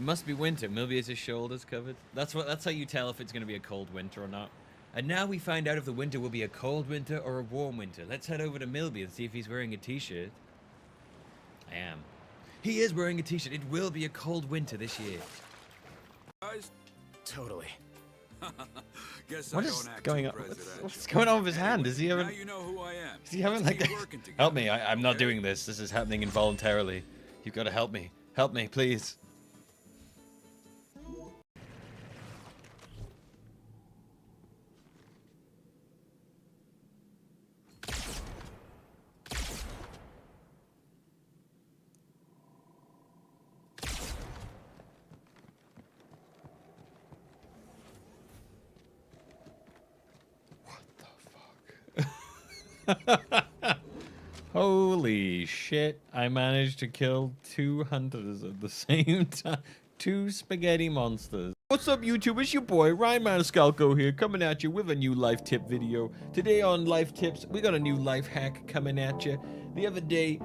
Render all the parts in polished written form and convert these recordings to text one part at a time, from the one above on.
It must be winter. Milby has his shoulders covered. That's how you tell if it's going to be a cold winter or not. And now we find out if the winter will be a cold winter or a warm winter. Let's head over to Milby and see if he's wearing a t-shirt. I am. He is wearing a t-shirt. It will be a cold winter this year. Guys? Totally. Guess What I is don't act going too on? presidential. What's going on with his hand? Anyway, Is he having? Now you know who I am. Is he having Let's like? keep working together, Help me! I'm not okay? doing this. This is happening involuntarily. You've got to help me. Help me, please. Holy shit, I managed to kill 2 hunters at the same time. 2 spaghetti monsters. What's up, YouTube? It's your boy, Ryan Maniscalco here, coming at you with a new life tip video. Today on Life Tips, we got a new life hack coming at you. The other day,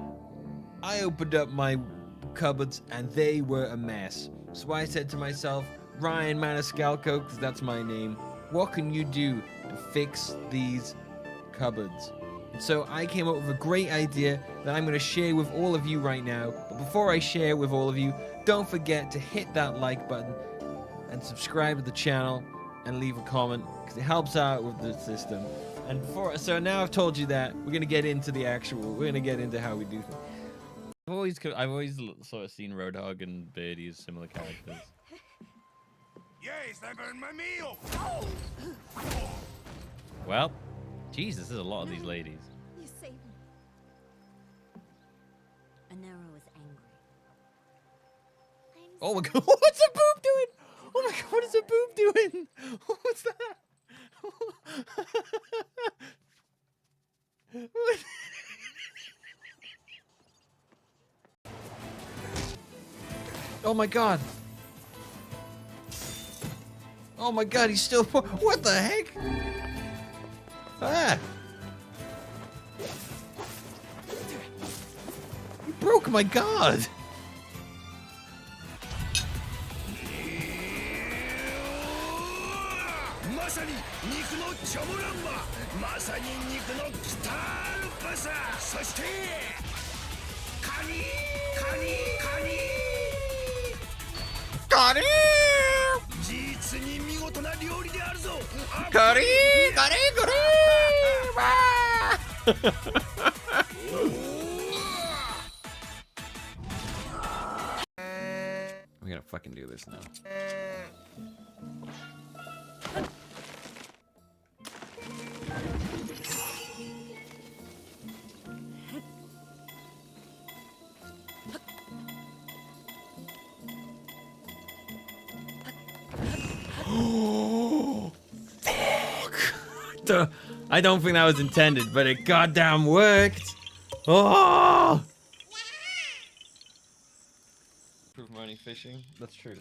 I opened up my cupboards and they were a mess. So I said to myself, Ryan Maniscalco, because that's my name, what can you do to fix these cupboards? So I came up with a great idea that I'm going to share with all of you right now. But before I share with all of you, don't forget to hit that like button and subscribe to the channel and leave a comment because it helps out with the system. And so now I've told you that, we're going to get into we're going to get into how we do things. I've always sort of seen Roadhog and Birdie as similar characters. Yes, I burned my meal. Well, Jesus, there's a lot of these ladies. You saved me. Anero is angry. I'm Oh my god, what's a boob doing? Oh my god, what is a boob doing? What's that? Oh my god. Oh my god, he's still. What the heck? Ah! You broke my god! まさに肉のチョモランマ、まさに肉のスタールパサー、そしてカニカリー実に見事な料理であるぞ。カリーカリーカリーWe gotta fucking do this now. I don't think that was intended, but it goddamn worked. Oh! Proof money fishing. That's true.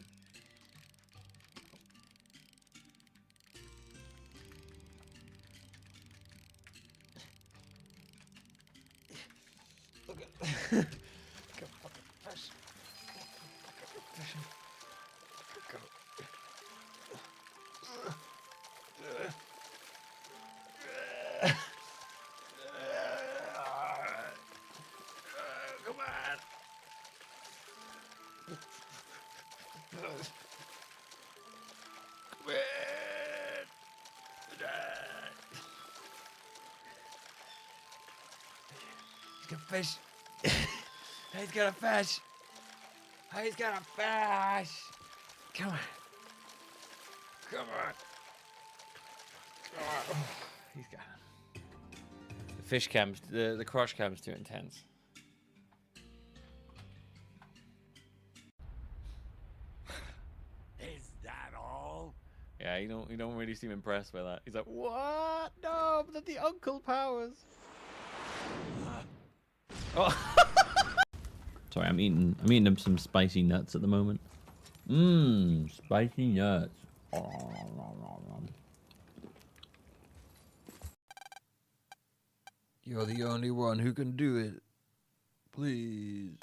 Look at go fucking fish. Fishing. Go. Come on. Come on. He's got a fish. He's got a fish. He's got a fish. Come on. Come on. Come on. Oh, he's got him. The fish cam's, the crush cam's too intense. Is that all? Yeah, you don't really seem impressed by that. He's like, what? No, but that's the uncle powers. Oh. Sorry, I'm eating some spicy nuts at the moment. Mmm, spicy nuts. You're the only one who can do it. Please.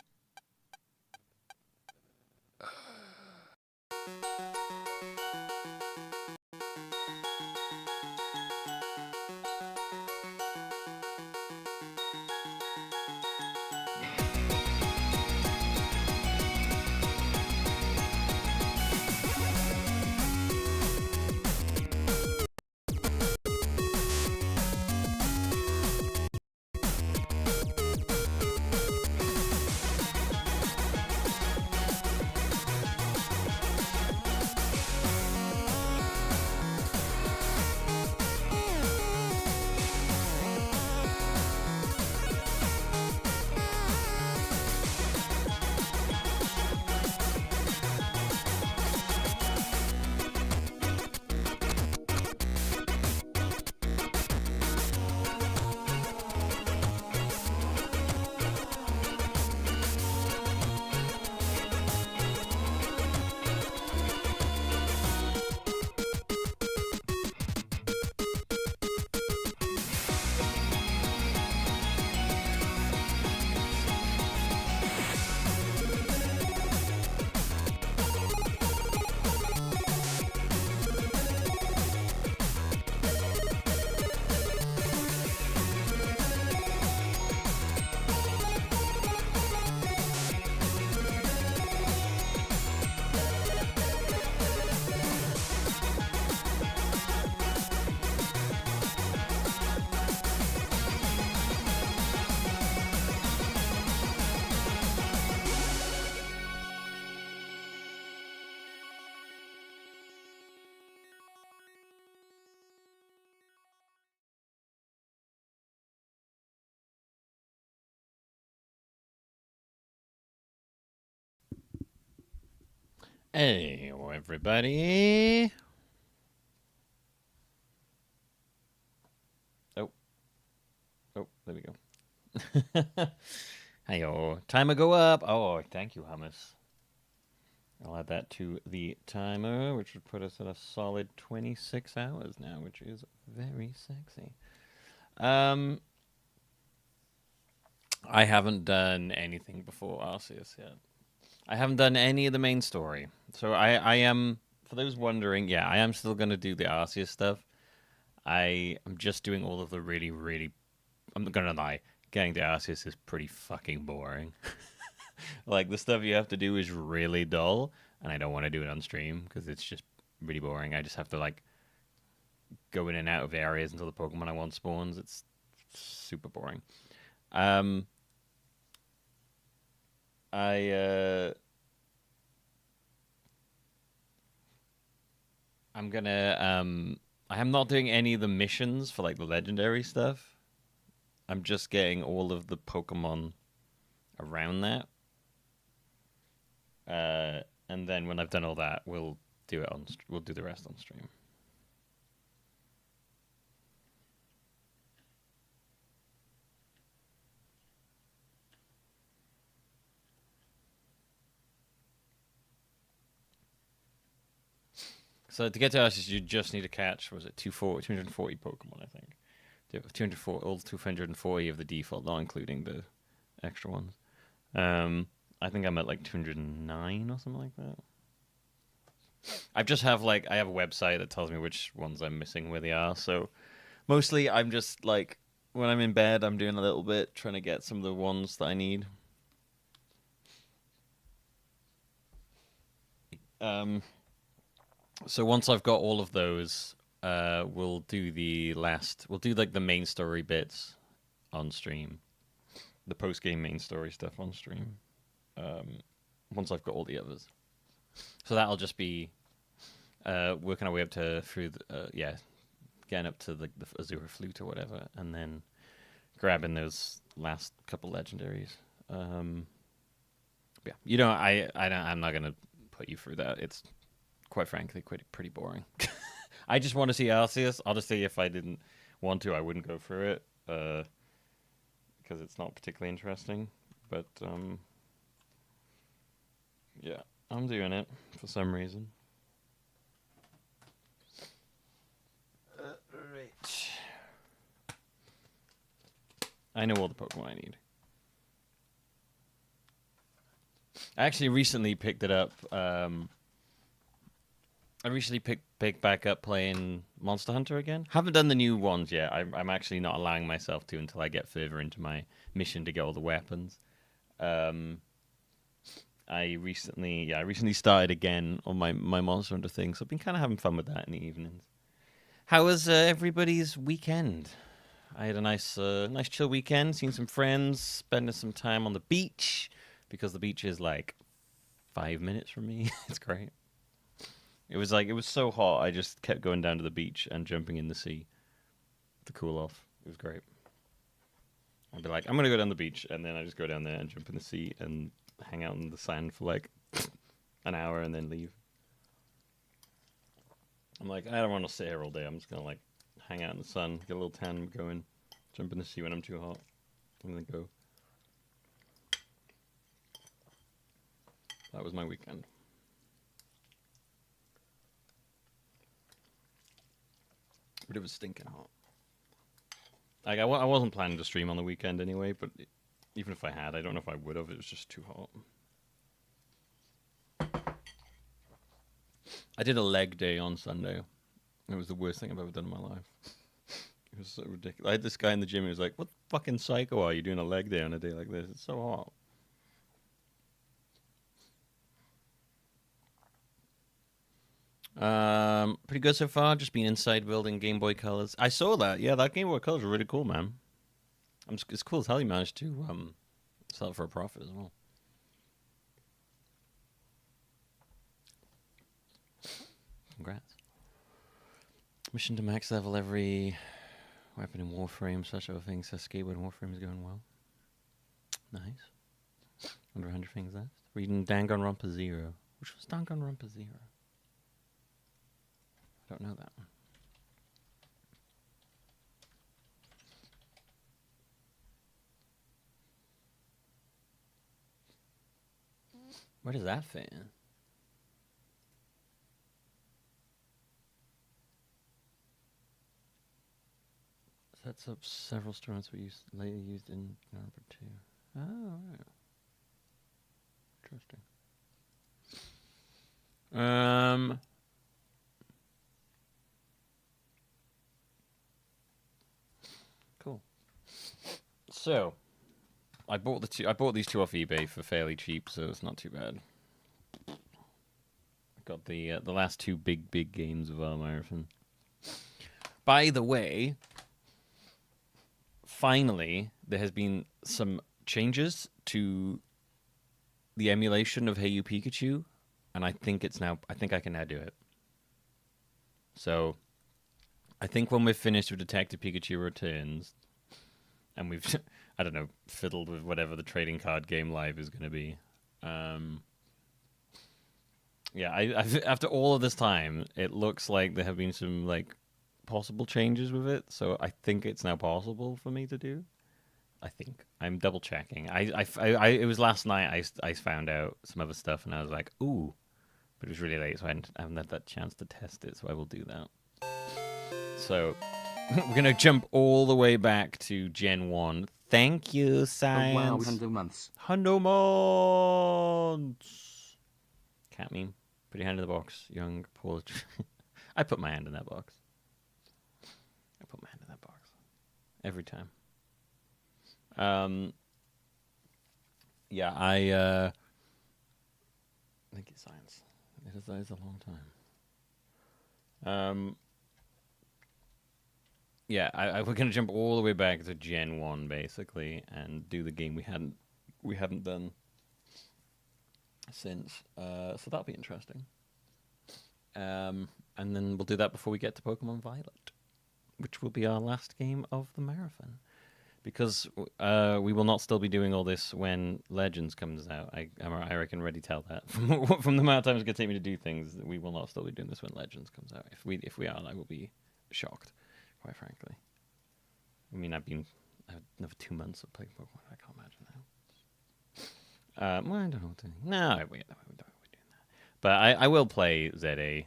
Hey, everybody. Oh. Oh, there we go. Hey-oh. Timer go up. Oh, thank you, Hummus. I'll add that to the timer, which would put us at a solid 26 hours now, which is very sexy. I haven't done anything before Arceus yet. I haven't done any of the main story. So I am, for those wondering, yeah, I am still going to do the Arceus stuff. I am just doing all of the really, I'm not going to lie, getting to Arceus is pretty fucking boring. Like, the stuff you have to do is really dull, and I don't want to do it on stream because it's just really boring. I just have to, like, go in and out of areas until the Pokemon I want spawns. It's super boring. I'm gonna, I am not doing any of the missions for, like, the legendary stuff. I'm just getting all of the Pokemon around that. And then when I've done all that, we'll do the rest on stream. So to get to us, you just need to catch, was it 240 Pokemon, I think. 240, all 240 of the default, not including the extra ones. I think I'm at like 209 or something like that. I have a website that tells me which ones I'm missing where they are. So mostly I'm just like, when I'm in bed, I'm doing a little bit, trying to get some of the ones that I need. So once I've got all of those, we'll do like the main story bits on stream. The post-game main story stuff on stream. Once I've got all the others. So that'll just be working our way up getting up to the Azure Flute or whatever, and then grabbing those last couple legendaries. Yeah, I'm not gonna put you through that. It's quite frankly pretty boring. I just want to see Arceus. Honestly, if I didn't want to, I wouldn't go through it because it's not particularly interesting. But yeah, I'm doing it for some reason. Right. I know all the Pokemon I need. I actually recently picked it up. I recently picked back up playing Monster Hunter again. Haven't done the new ones yet. I'm actually not allowing myself to until I get further into my mission to get all the weapons. I recently started again on my Monster Hunter thing, so I've been kind of having fun with that in the evenings. How was everybody's weekend? I had a nice chill weekend, seeing some friends, spending some time on the beach, because the beach is like 5 minutes from me. It's great. It was so hot, I just kept going down to the beach and jumping in the sea to cool off. It was great. I'd be like, I'm going to go down the beach, and then I just go down there and jump in the sea and hang out in the sand for like an hour and then leave. I'm like, I don't want to sit here all day. I'm just going to like hang out in the sun, get a little tan going, jump in the sea when I'm too hot, and then go. That was my weekend. But it was stinking hot. Like, I wasn't planning to stream on the weekend anyway, but even if I had, I don't know if I would have. It was just too hot. I did a leg day on Sunday. It was the worst thing I've ever done in my life. It was so ridiculous. I had this guy in the gym who was like, what fucking psycho are you doing a leg day on a day like this? It's so hot. Pretty good so far. Just been inside building Game Boy Colors. I saw that. Yeah, that Game Boy Colors are really cool, man. It's cool as hell you managed to sell it for a profit as well. Congrats. Mission to max level every weapon in Warframe, such other things. So skateboard in Warframe is going well. Nice. Under 100 things left. Reading Danganronpa 0. Which was Danganronpa 0? I don't know that one. Where does that fit in? Sets up several instruments we later used in number 2. Oh, right. Interesting. Cool. So, I bought these two off eBay for fairly cheap, so it's not too bad. I got the last two big games of our marathon. By the way, finally there has been some changes to the emulation of Hey You Pikachu, and I think I can now do it. So, I think when we're finished with Detective Pikachu Returns, and we've, I don't know, fiddled with whatever the trading card game live is going to be. Yeah, after all of this time, it looks like there have been some like possible changes with it. So I think it's now possible for me to do. I think I'm double checking. It was last night I found out some other stuff, and I was like, ooh, but it was really late, so I haven't had that chance to test it. So I will do that. So we're gonna jump all the way back to Gen 1. Thank you, Science. Wow, 100 months. 100 months. Cat meme. Put your hand in the box, young Paul. I put my hand in that box. I put my hand in that box. Every time. Yeah, I think it's Science. It is a long time. Yeah, we're gonna jump all the way back to Gen 1 basically and do the game we haven't done since. So that'll be interesting. And then we'll do that before we get to Pokemon Violet, which will be our last game of the marathon. Because we will not still be doing all this when Legends comes out. I can already tell that from the amount of times it's gonna take me to do things. We will not still be doing this when Legends comes out. If we are, I will be shocked, quite frankly. I mean, I've another 2 months of playing Pokemon. I can't imagine that. Well, I don't know what to do. No, we're doing that. But I will play ZA.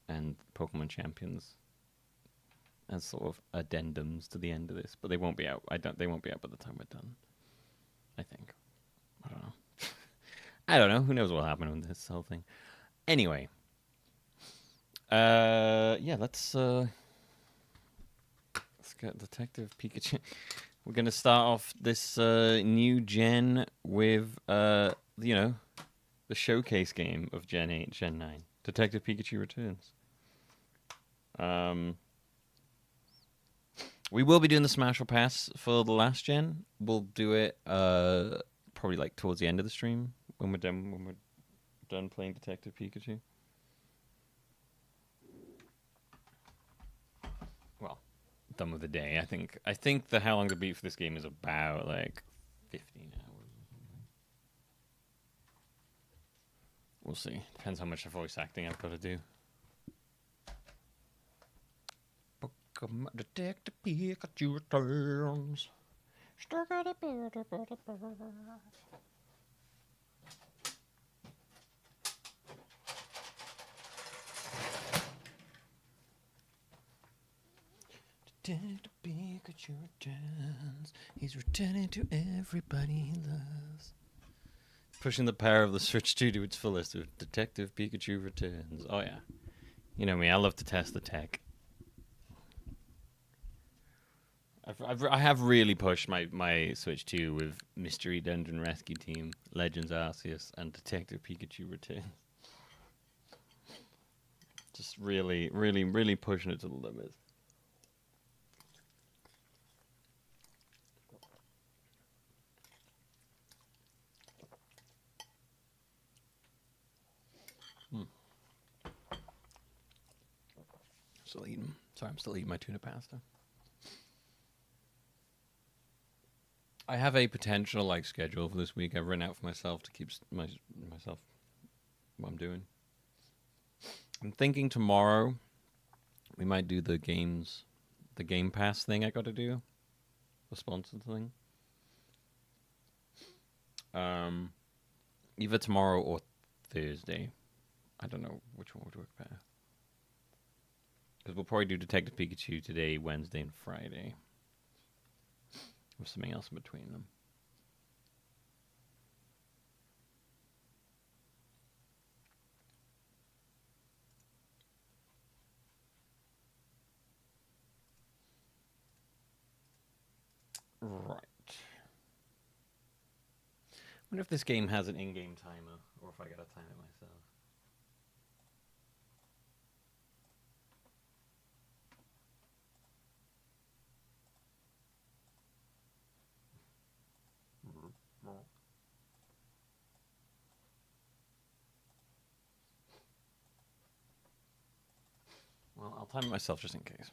And Pokemon Champions as sort of addendums to the end of this, but they won't be out. They won't be out by the time we're done. I think. I don't know. I don't know. Who knows what'll happen with this whole thing? Anyway. Yeah, let's get Detective Pikachu. We're gonna start off this new gen with the showcase game of Gen 8, Gen 9. Detective Pikachu Returns. We will be doing the Smash or Pass for the last gen. We'll do it probably like towards the end of the stream when we're done playing Detective Pikachu. Well, done with the day. I think the how long to beat for this game is about like 15 hours. We'll see. Depends how much of voice acting I've got to do. Pokemon Detective Pikachu Returns. Detective Pikachu returns. He's returning to everybody he loves. Pushing the power of the Switch 2 to its fullest with Detective Pikachu Returns. Oh yeah. You know me, I love to test the tech. I have really pushed my Switch 2 with Mystery Dungeon Rescue Team, Legends Arceus, and Detective Pikachu Returns. Just really, really, really pushing it to the limit. I'm still eating my tuna pasta. I have a potential like schedule for this week. I've written out for myself to keep myself what I'm doing. I'm thinking tomorrow we might do the Game Pass thing I got to do, the sponsored thing. Either tomorrow or Thursday. I don't know which one would work better. Because we'll probably do Detective Pikachu today, Wednesday, and Friday. With something else in between them. Right. I wonder if this game has an in-game timer, or if I gotta time it myself. Well, I'll time it myself just in case.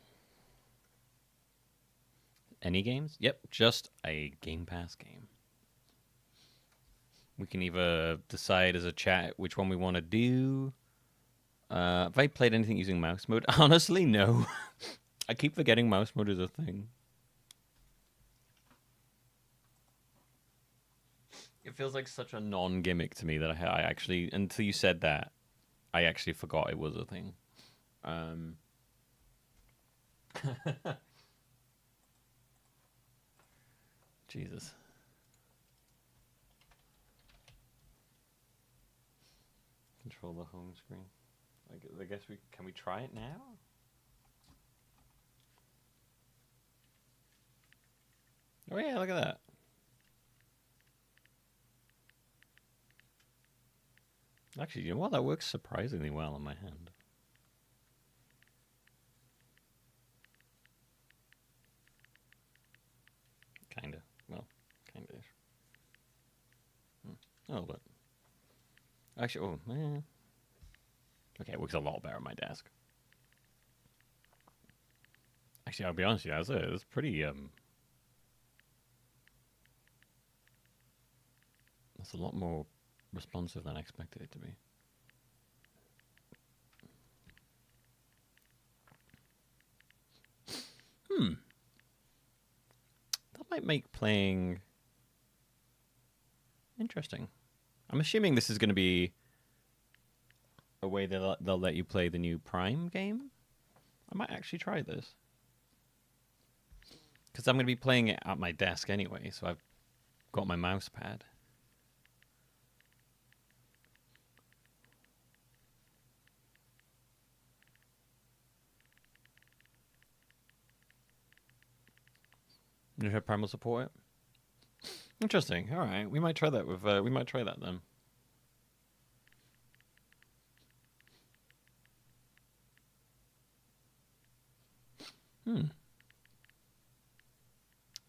Any games? Yep, just a Game Pass game. We can either decide as a chat which one we want to do. Have I played anything using mouse mode? Honestly, no. I keep forgetting mouse mode is a thing. It feels like such a non-gimmick to me that I actually, until you said that, I actually forgot it was a thing. Jesus. Control the home screen. I guess can we try it now? Oh yeah, look at that. Actually, you know what? That works surprisingly well on my hand. Kinda. Well, kinda-ish. Oh, but... Actually, oh, man. Okay, it works a lot better on my desk. Actually, I'll be honest with you, it's pretty, that's a lot more responsive than I expected it to be. That might make playing interesting. I'm assuming this is going to be a way they'll let you play the new Prime game. I might actually try this. Because I'm going to be playing it at my desk anyway, so I've got my mouse pad. You have Prime will support it? Interesting. All right, we might try that with. We might try that then.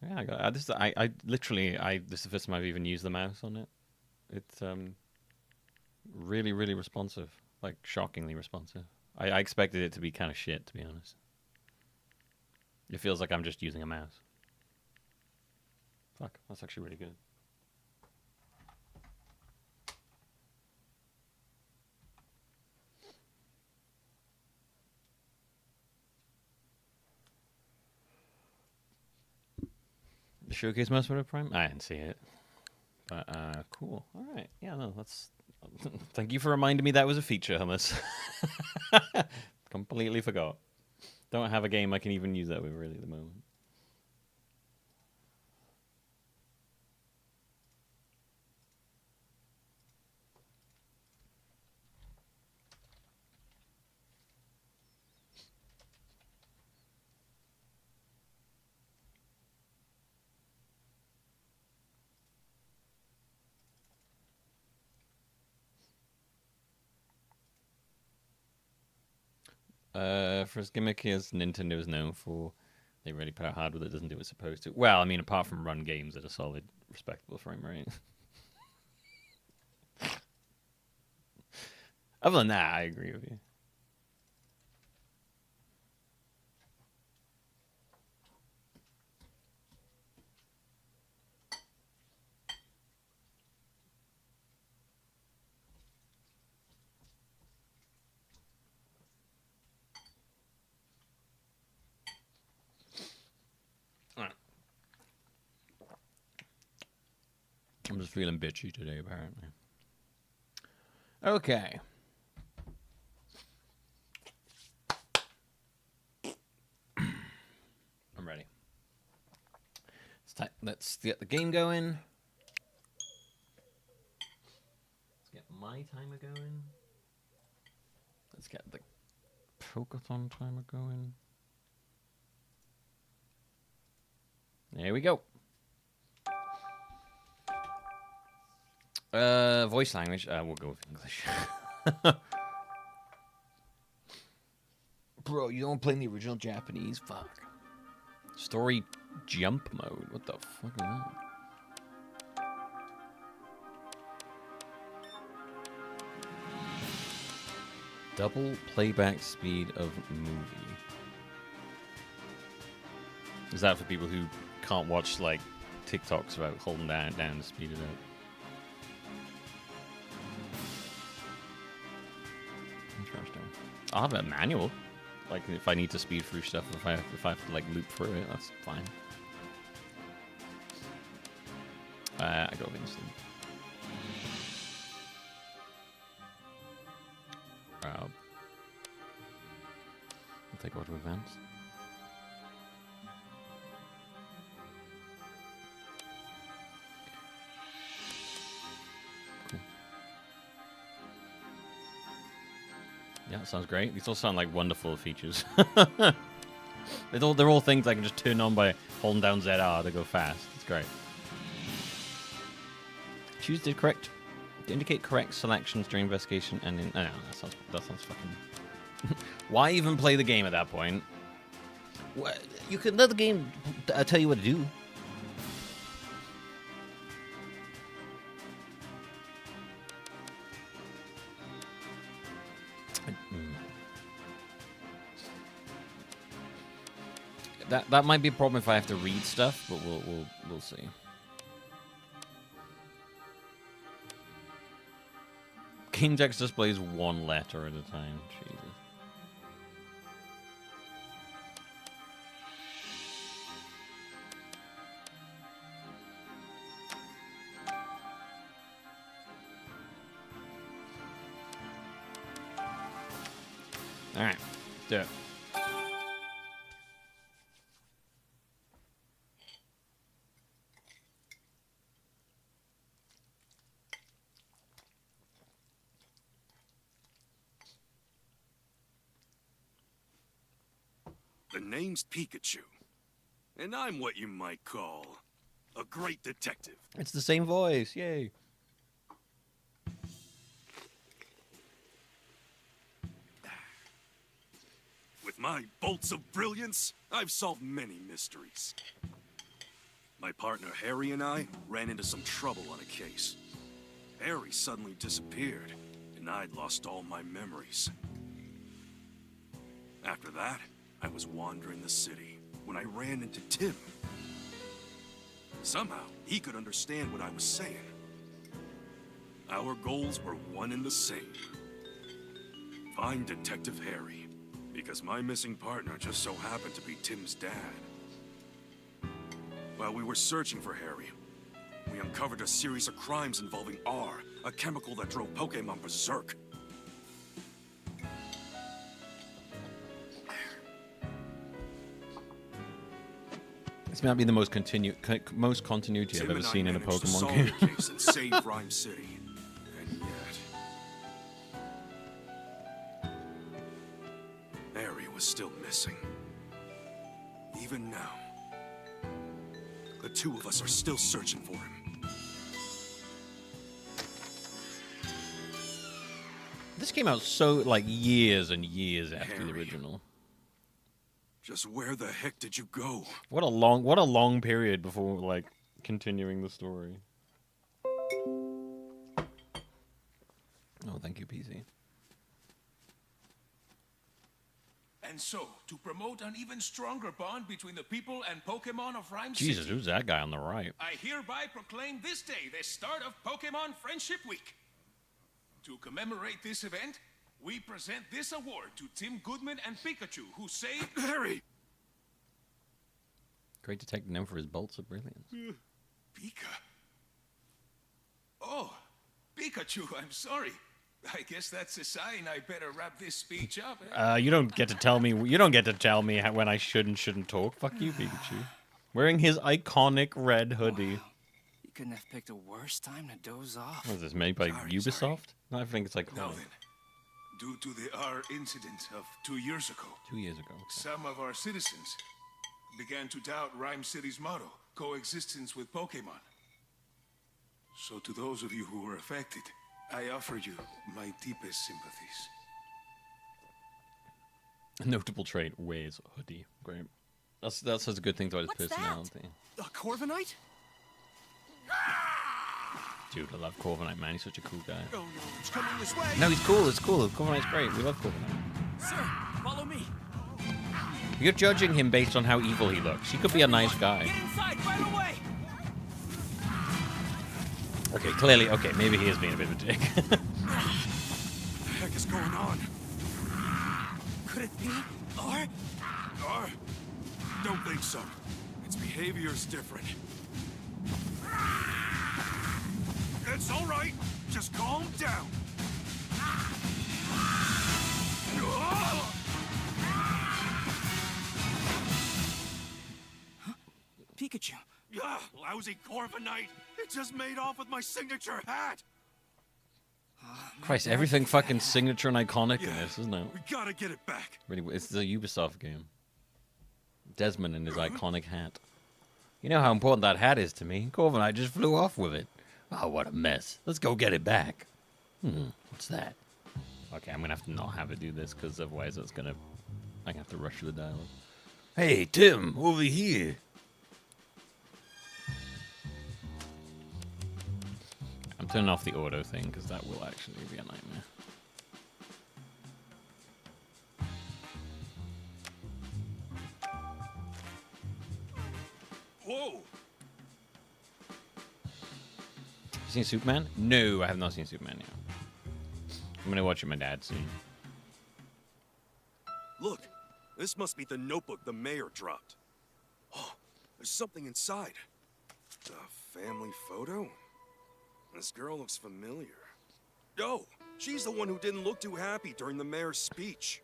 Yeah, I got this. I literally this is the first time I've even used the mouse on it. It's really responsive, like shockingly responsive. I expected it to be kind of shit, to be honest. It feels like I'm just using a mouse. Fuck, that's actually really good. The showcase mouse for Prime? I didn't see it. But cool. All right. Yeah, no, that's thank you for reminding me that was a feature, Hummus. Completely forgot. Don't have a game I can even use that with really at the moment. For as gimmicky as Nintendo is known for, they really put out hardware that doesn't do what it's supposed to. Well, I mean, apart from run games at a solid, respectable frame rate. Other than that, I agree with you. I'm just feeling bitchy today, apparently. Okay. I'm ready. Let's get the game going. Let's get my timer going. Let's get the Pokeathon timer going. There we go. Voice language. We'll go with English. Bro, you don't play the original Japanese? Fuck. Story jump mode. What the fuck is that? Double playback speed of movie. Is that for people who can't watch like TikToks about holding down to speed it up? Interesting. I'll have a manual. Like if I need to speed through stuff, if I have to like loop through it, that's fine. I go with instant. I'll take auto advance. Cool. Yeah, that sounds great. These all sound like wonderful features. They're all things I can just turn on by holding down ZR to go fast. It's great. Choose the correct to indicate correct selections during investigation and in. Oh, no, that sounds fucking. Why even play the game at that point? What, you could let the game tell you what to do. That might be a problem if I have to read stuff, but we'll see. GameJax displays one letter at a time. Jesus. All right, let's do it. The name's Pikachu, and I'm what you might call a great detective. It's the same voice. Yay. With my bolts of brilliance, I've solved many mysteries. My partner Harry and I ran into some trouble on a case. Harry suddenly disappeared, and I'd lost all my memories. After that, I was wandering the city when I ran into Tim. Somehow, he could understand what I was saying. Our goals were one and the same. Find Detective Harry, because my missing partner just so happened to be Tim's dad. While we were searching for Harry, we uncovered a series of crimes involving R, a chemical that drove Pokemon berserk. This might be the most continuity I've ever seen in a Pokemon game. Tim and I managed to solve the case and save Rhyme City. And yet... Harry was still missing. Even now, the two of us are still searching for him. This came out so, like, years and years after the Harry. original. Just where the heck did you go? What a long period before, like, continuing the story. Oh, thank you, PC. And so, to promote an even stronger bond between the people and Pokemon of Rhyme Jesus, City, who's that guy on the right? I hereby proclaim this day the start of Pokemon Friendship Week. To commemorate this event, we present this award to Tim Goodman and Pikachu, who saved... Harry! Great detective known for his bolts of brilliance. Pika. Pikachu, I'm sorry. I guess that's a sign I better wrap this speech up. Eh? You don't get to tell me. You don't get to tell me when I should and shouldn't talk. Fuck you, Pikachu. Wearing his iconic red hoodie. You couldn't have picked a worse time to doze off. What is this, made by Sorry, Ubisoft? sorry. No, I think it's like Now then, due to our incident of 2 years ago, 2 years ago. some of our citizens began to doubt Rhyme City's motto, coexistence with Pokemon. So to those of you who were affected, I offer you my deepest sympathies. A notable trait, wears hoodie. Great. That's such a good thing about his What's that? personality. A Corviknight? Dude, I love Corviknight, man. He's such a cool guy. Oh no, it's coming this way. No, he's cool. It's cool. Corviknight's great. We love Corviknight. Sir, follow me. You're judging him based on how evil he looks. He could be a nice guy. Get inside right away. Okay, clearly. Okay, maybe he is being a bit of a dick. What the heck is going on? Could it be? Or? Or? Don't think so. Its behavior's different. It's all right. Just calm down. Pikachu. Ah, lousy Corviknight. It just made off with my signature hat. Christ, everything fucking signature and iconic in Yeah, this, isn't it? we gotta get it back. Really, it's the Ubisoft game. Desmond and his iconic hat. You know how important that hat is to me. Corviknight just flew off with it. Oh, what a mess. Let's go get it back. What's that? Okay, I'm gonna have to not have it do this, because otherwise I'm gonna have to rush through the dialogue. Hey, Tim, over here. I'm turning off the auto thing, because that will actually be a nightmare. Whoa. Seen Superman? No, I have not seen Superman yet. I'm gonna watch it with my dad soon. Look, this must be the notebook the mayor dropped. Oh, there's something inside. A family photo? This girl looks familiar. Oh, she's the one who didn't look too happy during the mayor's speech.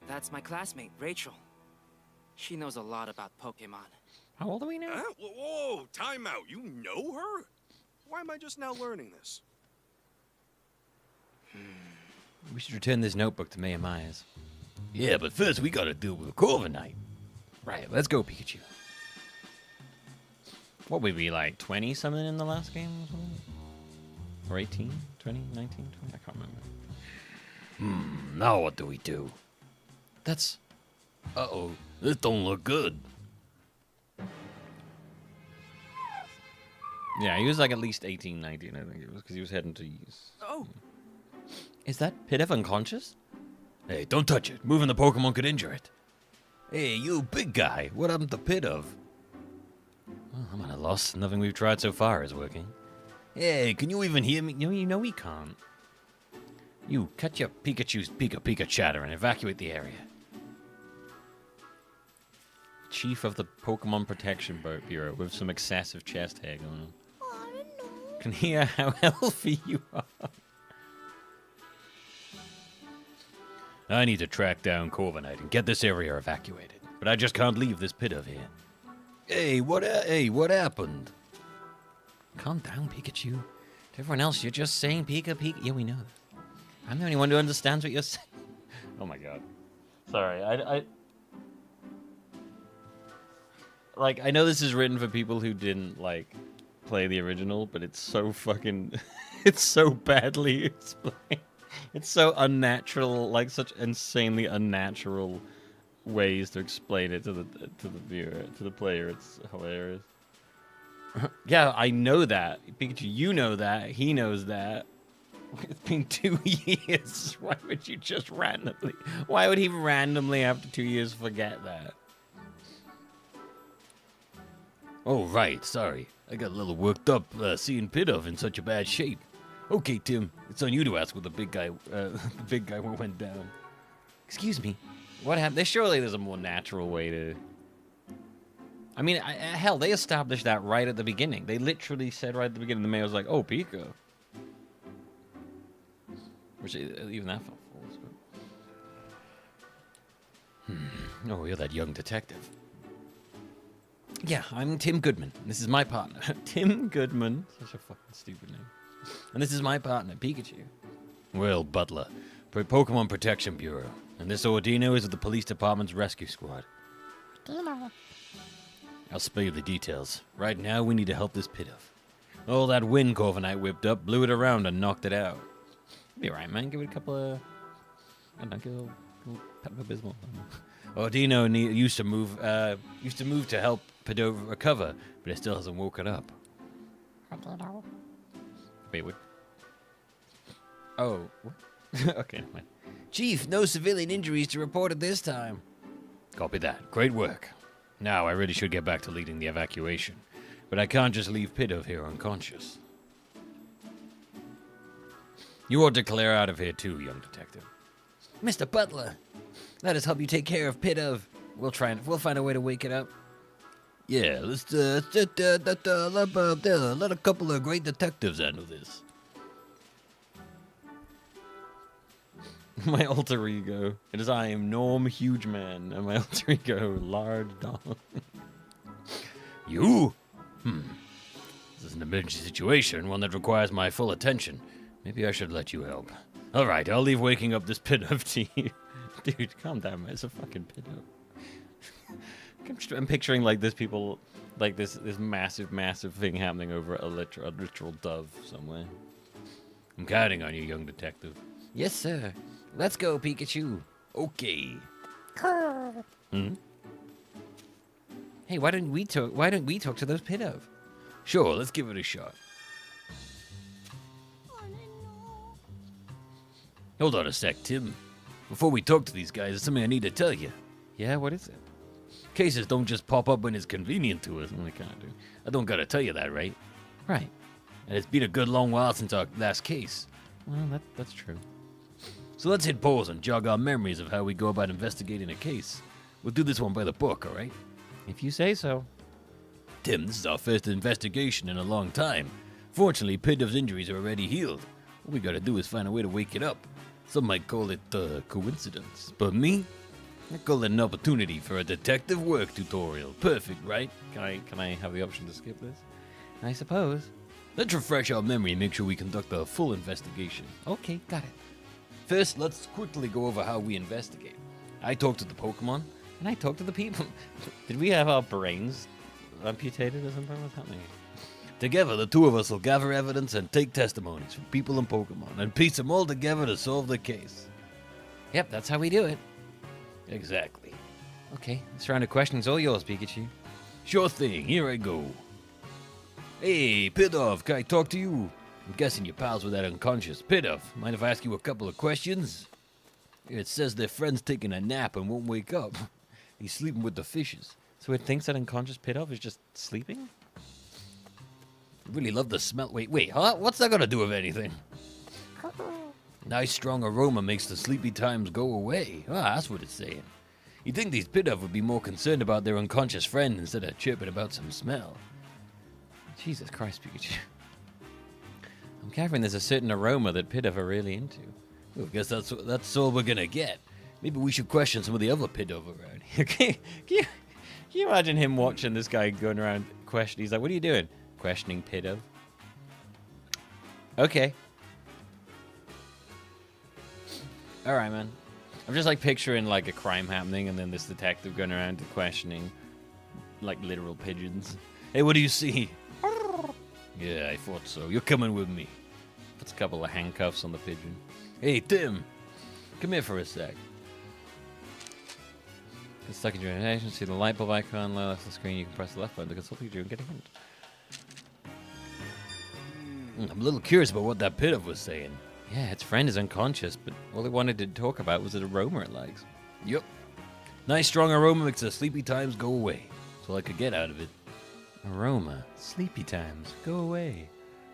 That's my classmate, Rachel. She knows a lot about Pokemon. How old are we now? Huh? Whoa, time out. You know her? Why am I just now learning this? We should return this notebook to Mayor Myers. Yeah, but first we gotta deal with Corviknight. Right, let's go, Pikachu. What would we be, like 20 something in the last game or something? Or 18? 20? 19? 20? I can't remember. Now what do we do? That's... Uh-oh. This don't look good. Yeah, he was like at least 18, 19, I think it was, because he was heading to use. Oh, Is that Pidove unconscious? Hey, don't touch it. Moving the Pokemon could injure it. Hey, you big guy. What happened to Pidove? Well, I'm at a loss. Nothing we've tried so far is working. Hey, can you even hear me? No, you know we can't. You, cut your Pikachu's Pika chatter and evacuate the area. Chief of the Pokemon Protection Bureau with some excessive chest hair going on. Can hear how healthy you are. I need to track down Corviknight and get this area evacuated. But I just can't leave this pit of here. Hey, what happened? Calm down, Pikachu. To everyone else, you're just saying Pika. Yeah, we know that. I'm the only one who understands what you're saying. Oh my god. Sorry, I know this is written for people who didn't, like, play the original, but it's so fucking... it's so badly explained. It's so unnatural, like, such insanely unnatural ways to explain it to the viewer, to the player. It's hilarious. Yeah, I know that. Pikachu, you know that. He knows that. It's been 2 years. Why would you just randomly... Why would he randomly, after 2 years, forget that? Oh, right. Sorry. I got a little worked up seeing Pidove in such a bad shape. Okay, Tim. It's on you to ask what the big guy went down. Excuse me. What happened? Surely there's a more natural way to... I mean, hell, they established that right at the beginning. They literally said right at the beginning, the mayor was like, oh, Pika. Which even that felt false. But... Oh, you're that young detective. Yeah, I'm Tim Goodman. This is my partner. Tim Goodman. Such a fucking stupid name. And this is my partner, Pikachu. Well, Butler, Pokemon Protection Bureau. And this Ordino is of the police department's rescue squad. I'll spare you the details. Right now, we need to help this Pidove. All that wind Corviknight whipped up, blew it around and knocked it out. Be alright, man. Give it a couple of... I don't know, give it a little Pepto-Bismol. Ordino used to move to help Pidove recover, but it still hasn't woken up. Wait, what? Oh, what? Okay, never mind. Chief, no civilian injuries to report at this time. Copy that. Great work. Now, I really should get back to leading the evacuation, but I can't just leave Pidove here unconscious. You ought to clear out of here too, young detective. Mr. Butler, let us help you take care of Pidove. We'll find a way to wake it up. Yeah, let's let a couple of great detectives handle this. My alter ego. It is I am Norm Huge Man, and my alter ego, Large Dog. You? This is an emergency situation, one that requires my full attention. Maybe I should let you help. All right, I'll leave waking up this Pidove to you. Dude, calm down, man. It's a fucking Pidove. I'm picturing like this people, like this massive thing happening over a literal dove somewhere. I'm counting on you, young detective. Yes, sir. Let's go, Pikachu. Okay. Hey, why don't we talk to those Pidove? Sure, let's give it a shot. Hold on a sec, Tim. Before we talk to these guys, there's something I need to tell you. Yeah, what is it? Cases don't just pop up when it's convenient to us. Well, they kind of do. I don't gotta tell you that, right? Right. And it's been a good long while since our last case. Well, that's true. So let's hit pause and jog our memories of how we go about investigating a case. We'll do this one by the book, alright? If you say so. Tim, this is our first investigation in a long time. Fortunately, Pidove's injuries are already healed. All we gotta do is find a way to wake it up. Some might call it coincidence, but me? I call it an opportunity for a detective work tutorial. Perfect, right? Can I have the option to skip this? I suppose. Let's refresh our memory and make sure we conduct a full investigation. Okay, got it. First, let's quickly go over how we investigate. I talk to the Pokemon. And I talk to the people. Did we have our brains amputated or something? What's happening? Together, the two of us will gather evidence and take testimonies from people and Pokemon and piece them all together to solve the case. Yep, that's how we do it. Exactly. Okay, this round of questions all yours, Pikachu. Sure thing, here I go. Hey, Pidove, can I talk to you? I'm guessing you're pals with that unconscious Pidove. Mind if I ask you a couple of questions? It says their friend's taking a nap and won't wake up. He's sleeping with the fishes. So it thinks that unconscious Pidove is just sleeping? I really love the smell. Wait, huh? What's that gonna do with anything? Nice strong aroma makes the sleepy times go away. Ah, that's what it's saying. You'd think these Pidove would be more concerned about their unconscious friend instead of chirping about some smell. Jesus Christ, Pikachu. I'm gathering there's a certain aroma that Pidove are really into. Well, I guess that's all we're gonna get. Maybe we should question some of the other Pidove around here. Okay, can you imagine him watching this guy going around questioning? He's like, what are you doing? Questioning Pidove. Okay. Alright, man. I'm just like picturing like a crime happening and then this detective going around questioning like literal pigeons. Hey, what do you see? Yeah, I thought so. You're coming with me. Puts a couple of handcuffs on the pigeon. Hey, Tim. Come here for a sec. Get stuck in your imagination. See the light bulb icon left of the screen. You can press the left button to consult Pikachu and get a hint. I'm a little curious about what that Pidove was saying. Yeah, its friend is unconscious, but all it wanted to talk about was the aroma it likes. Yep. Nice strong aroma makes the sleepy times go away. That's all I could get out of it. Aroma. Sleepy times. Go away.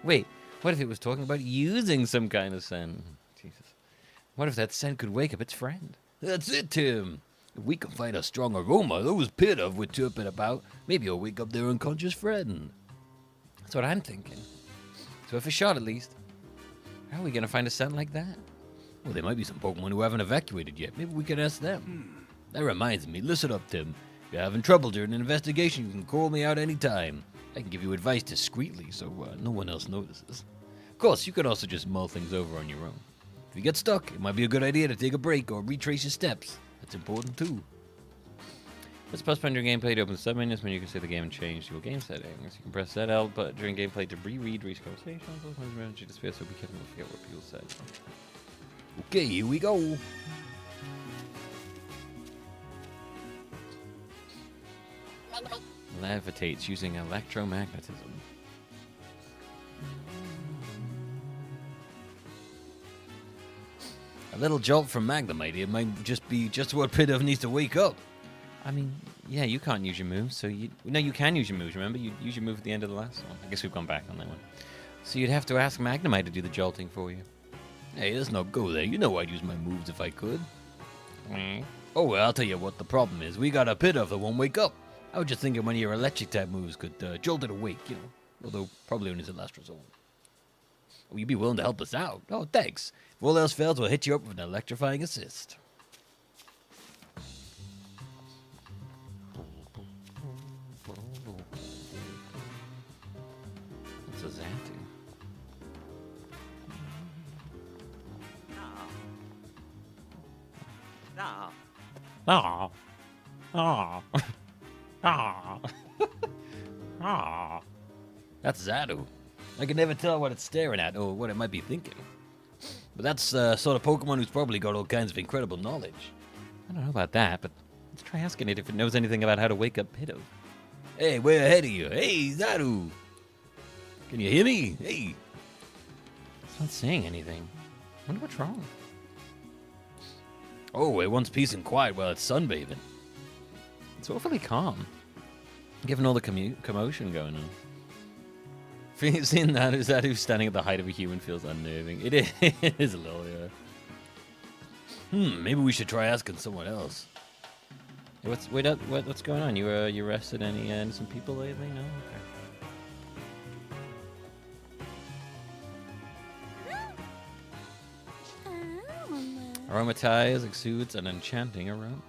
Wait, what if it was talking about using some kind of scent? Jesus. What if that scent could wake up its friend? That's it, Tim. If we can find a strong aroma those Pidove were chirping about, maybe it'll wake up their unconscious friend. That's what I'm thinking. So if a shot at least. How are we going to find a scent like that? Well, there might be some Pokemon who haven't evacuated yet. Maybe we could ask them. That reminds me. Listen up, Tim. If you're having trouble during an investigation, you can call me out anytime. I can give you advice discreetly so no one else notices. Of course, you can also just mull things over on your own. If you get stuck, it might be a good idea to take a break or retrace your steps. That's important too. Let's press pen during gameplay to open the submenus when you can see the game and change your game settings. You can press ZL but during gameplay to reread recent conversations. You disappear, so be careful not to forget what people said. Okay, here we go. Levitates using electromagnetism. A little jolt from Magnemite. It might just be just what Pidove needs to wake up. I mean, yeah, you can't use your moves, so you... No, you can use your moves, remember? You use your move at the end of the last one. I guess we've gone back on that one. So you'd have to ask Magnemite to do the jolting for you. Hey, let's not go there. You know I'd use my moves if I could. Oh, well, I'll tell you what the problem is. We got a Pidove that won't wake up. I was just thinking one of your electric-type moves could jolt it awake, you know. Although, probably only as a last resort. Will you be willing to help us out? Oh, thanks. If all else fails, we'll hit you up with an electrifying assist. What's a Xantu? Oh. Oh. Oh. Oh. That's Xatu. I can never tell what it's staring at or what it might be thinking. But that's the sort of Pokemon who's probably got all kinds of incredible knowledge. I don't know about that, but let's try asking it if it knows anything about how to wake up Pidove. Hey, we're ahead of you. Hey, Xatu. Can you hear me? Hey. It's not saying anything. Wonder what's wrong. Oh, it wants peace and quiet while it's sunbathing. It's awfully calm, given all the commotion going on. Seeing that who's standing at the height of a human feels unnerving. It is a little, yeah. Maybe we should try asking someone else. What's going on? You arrested any some people lately? No. Okay. Aromatize exudes an enchanting aroma.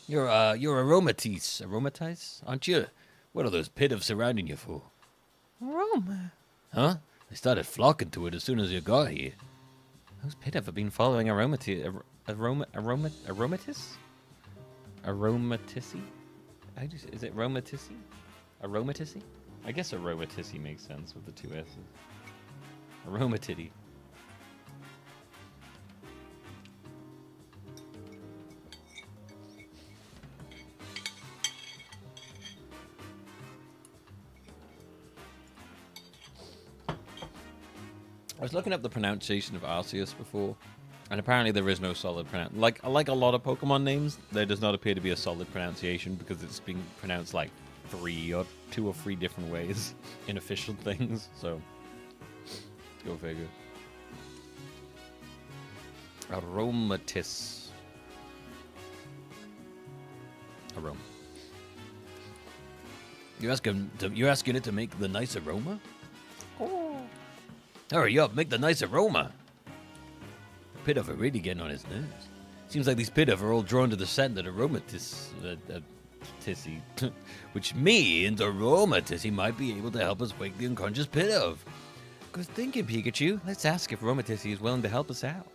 You're Aromatize, aren't you? What are those Pidove surrounding you for? Aroma. Huh? They started flocking to it as soon as you got here. Those Pidove have been following Aromatis? Aromatisi? Is it Aromatisi? Aromatisi? I guess Aromatisi makes sense with the two S's. Aromatiti. I was looking up the pronunciation of Arceus before, and apparently there is no solid pronunciation. Like a lot of Pokemon names, there does not appear to be a solid pronunciation because it's being pronounced like two or three different ways in official things. So, go figure. Aromatis. Aroma. You're asking it to make the nice aroma? Hurry up, make the nice aroma. Pidove are really getting on his nerves. Seems like these Pidove are all drawn to the scent that Aromatissy, which means Aromatissy might be able to help us wake the unconscious Pidove. Good thinking, Pikachu. Let's ask if Aromatissy is willing to help us out.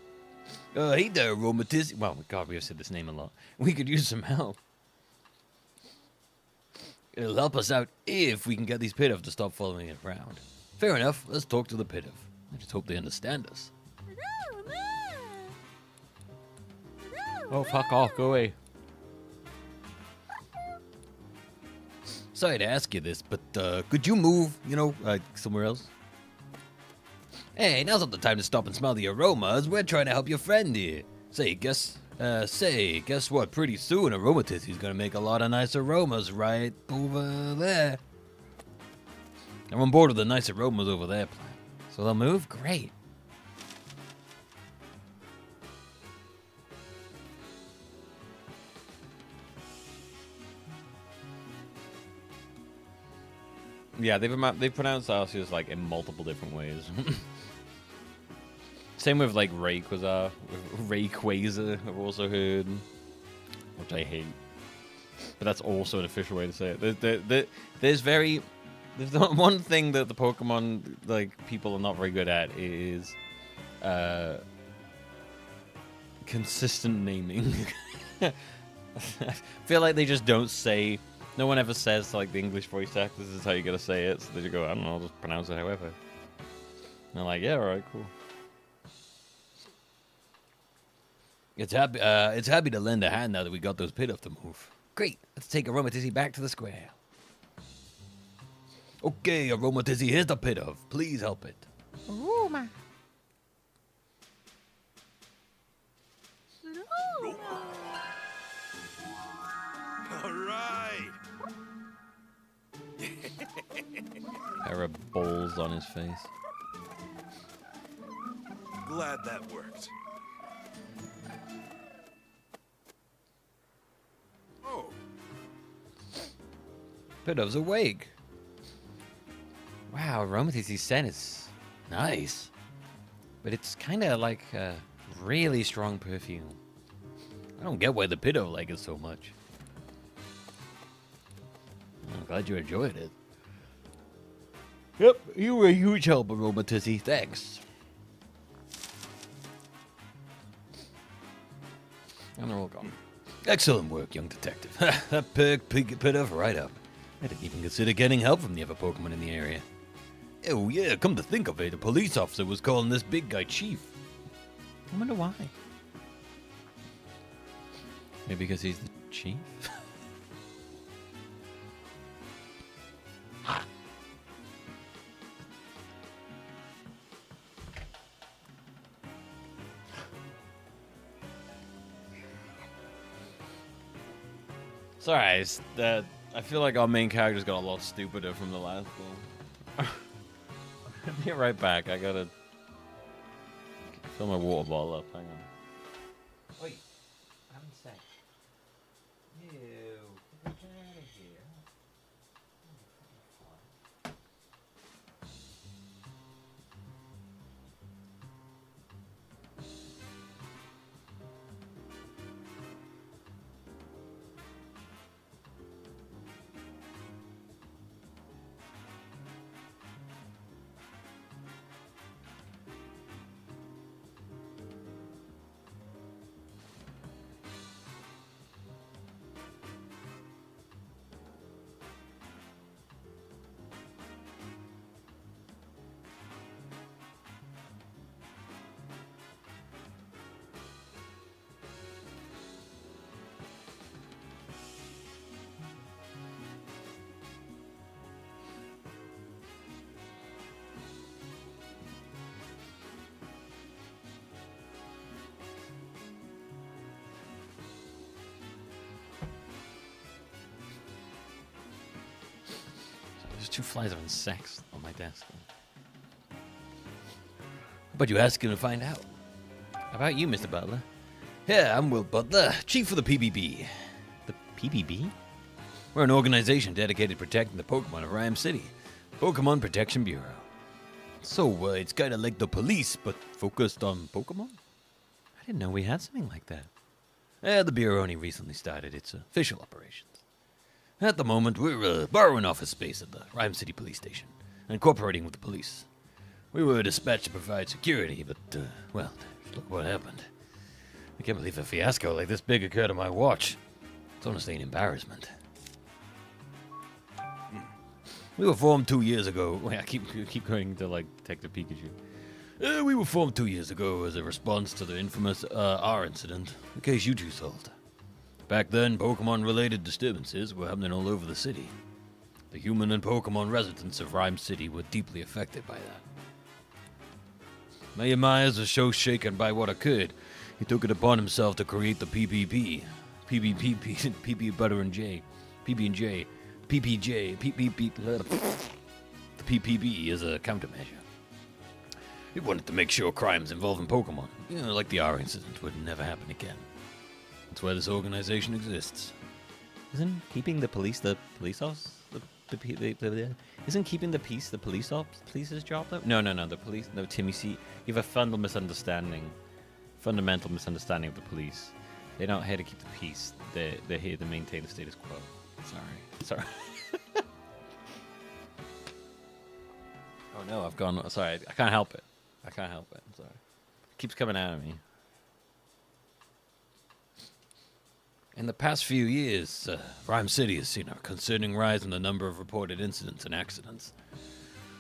Hey there, Aromatissy. Well, God, we have said this name a lot. We could use some help. It'll help us out if we can get these Pidove to stop following it around. Fair enough, let's talk to the Pidove. I just hope they understand us. Oh, fuck off, go away. Sorry to ask you this, but could you move, somewhere else? Hey, now's not the time to stop and smell the aromas. We're trying to help your friend here. Guess what? Pretty soon Aromatissy's gonna make a lot of nice aromas right over there. I'm on board with the nice aromas over there plan. So they'll move? Great. Yeah, they've pronounced Arceus like in multiple different ways. Same with like Rayquaza, Rayquaza. I've also heard, which I hate, but that's also an official way to say it. There's the one thing that the Pokemon like people are not very good at is consistent naming. I feel like they just don't say. No one ever says like the English voice actors, this is how you gotta say it. So they just go, I don't know, I'll just pronounce it however. And they're like, yeah, all right, cool. It's happy to lend a hand now that we got those Pidove to move. Great, let's take Aromatizzy back to the square. Okay, Aromatizzy, here's the Pidove. Please help it. Aroma. All right. Pair of balls on his face. Glad that worked. Oh, Pidove's awake. Wow, Aromatizzy's scent is nice. But it's kind of like a really strong perfume. I don't get why the Pidove like it so much. I'm glad you enjoyed it. Yep, you were a huge help, Aromatizzy. Thanks. And they're all gone. Excellent work, young detective. That perked Pidove right up. I didn't even consider getting help from the other Pokemon in the area. Oh yeah, come to think of it, a police officer was calling this big guy Chief. I wonder why. Maybe because he's the chief? Sorry, I feel like our main character's got a lot stupider from the last game. I'll be right back. I gotta fill my water bottle up. Hang on. Wait, I haven't said. You, get out of here. There's 2 flies having sex on my desk. But you asking to find out? How about you, Mr. Butler? Yeah, I'm Will Butler, chief of the PBB. The PBB? We're an organization dedicated to protecting the Pokemon of Rhyme City. Pokemon Protection Bureau. So, it's kind of like the police, but focused on Pokemon? I didn't know we had something like that. The Bureau only recently started its official operations. At the moment, we're borrowing office space at the Rhyme City Police Station and cooperating with the police. We were dispatched to provide security, but, well, look what happened. I can't believe a fiasco like this big occurred on my watch. It's honestly an embarrassment. We were formed 2 years ago. Wait, I keep going to, like, Detective Pikachu. We were formed 2 years ago as a response to the infamous R incident, the case you two solved. Back then, Pokemon-related disturbances were happening all over the city. The human and Pokemon residents of Rhyme City were deeply affected by that. Mayor Myers was so shaken by what occurred, he took it upon himself to create the PPP. PPP, Butter and J. PB&J. PPJ. The PPB is a countermeasure. He wanted to make sure crimes involving Pokemon, like the R incident, would never happen again. That's why this organization exists. Isn't keeping the police office? isn't keeping the peace the police's job though? No, the police. No, Tim, you see, you have a fundamental misunderstanding of the police. They're not here to keep the peace. They're here to maintain the status quo. Sorry. Oh no, I've gone. Sorry, I can't help it. I'm sorry. It keeps coming out of me. In the past few years, Rhyme City has seen a concerning rise in the number of reported incidents and accidents.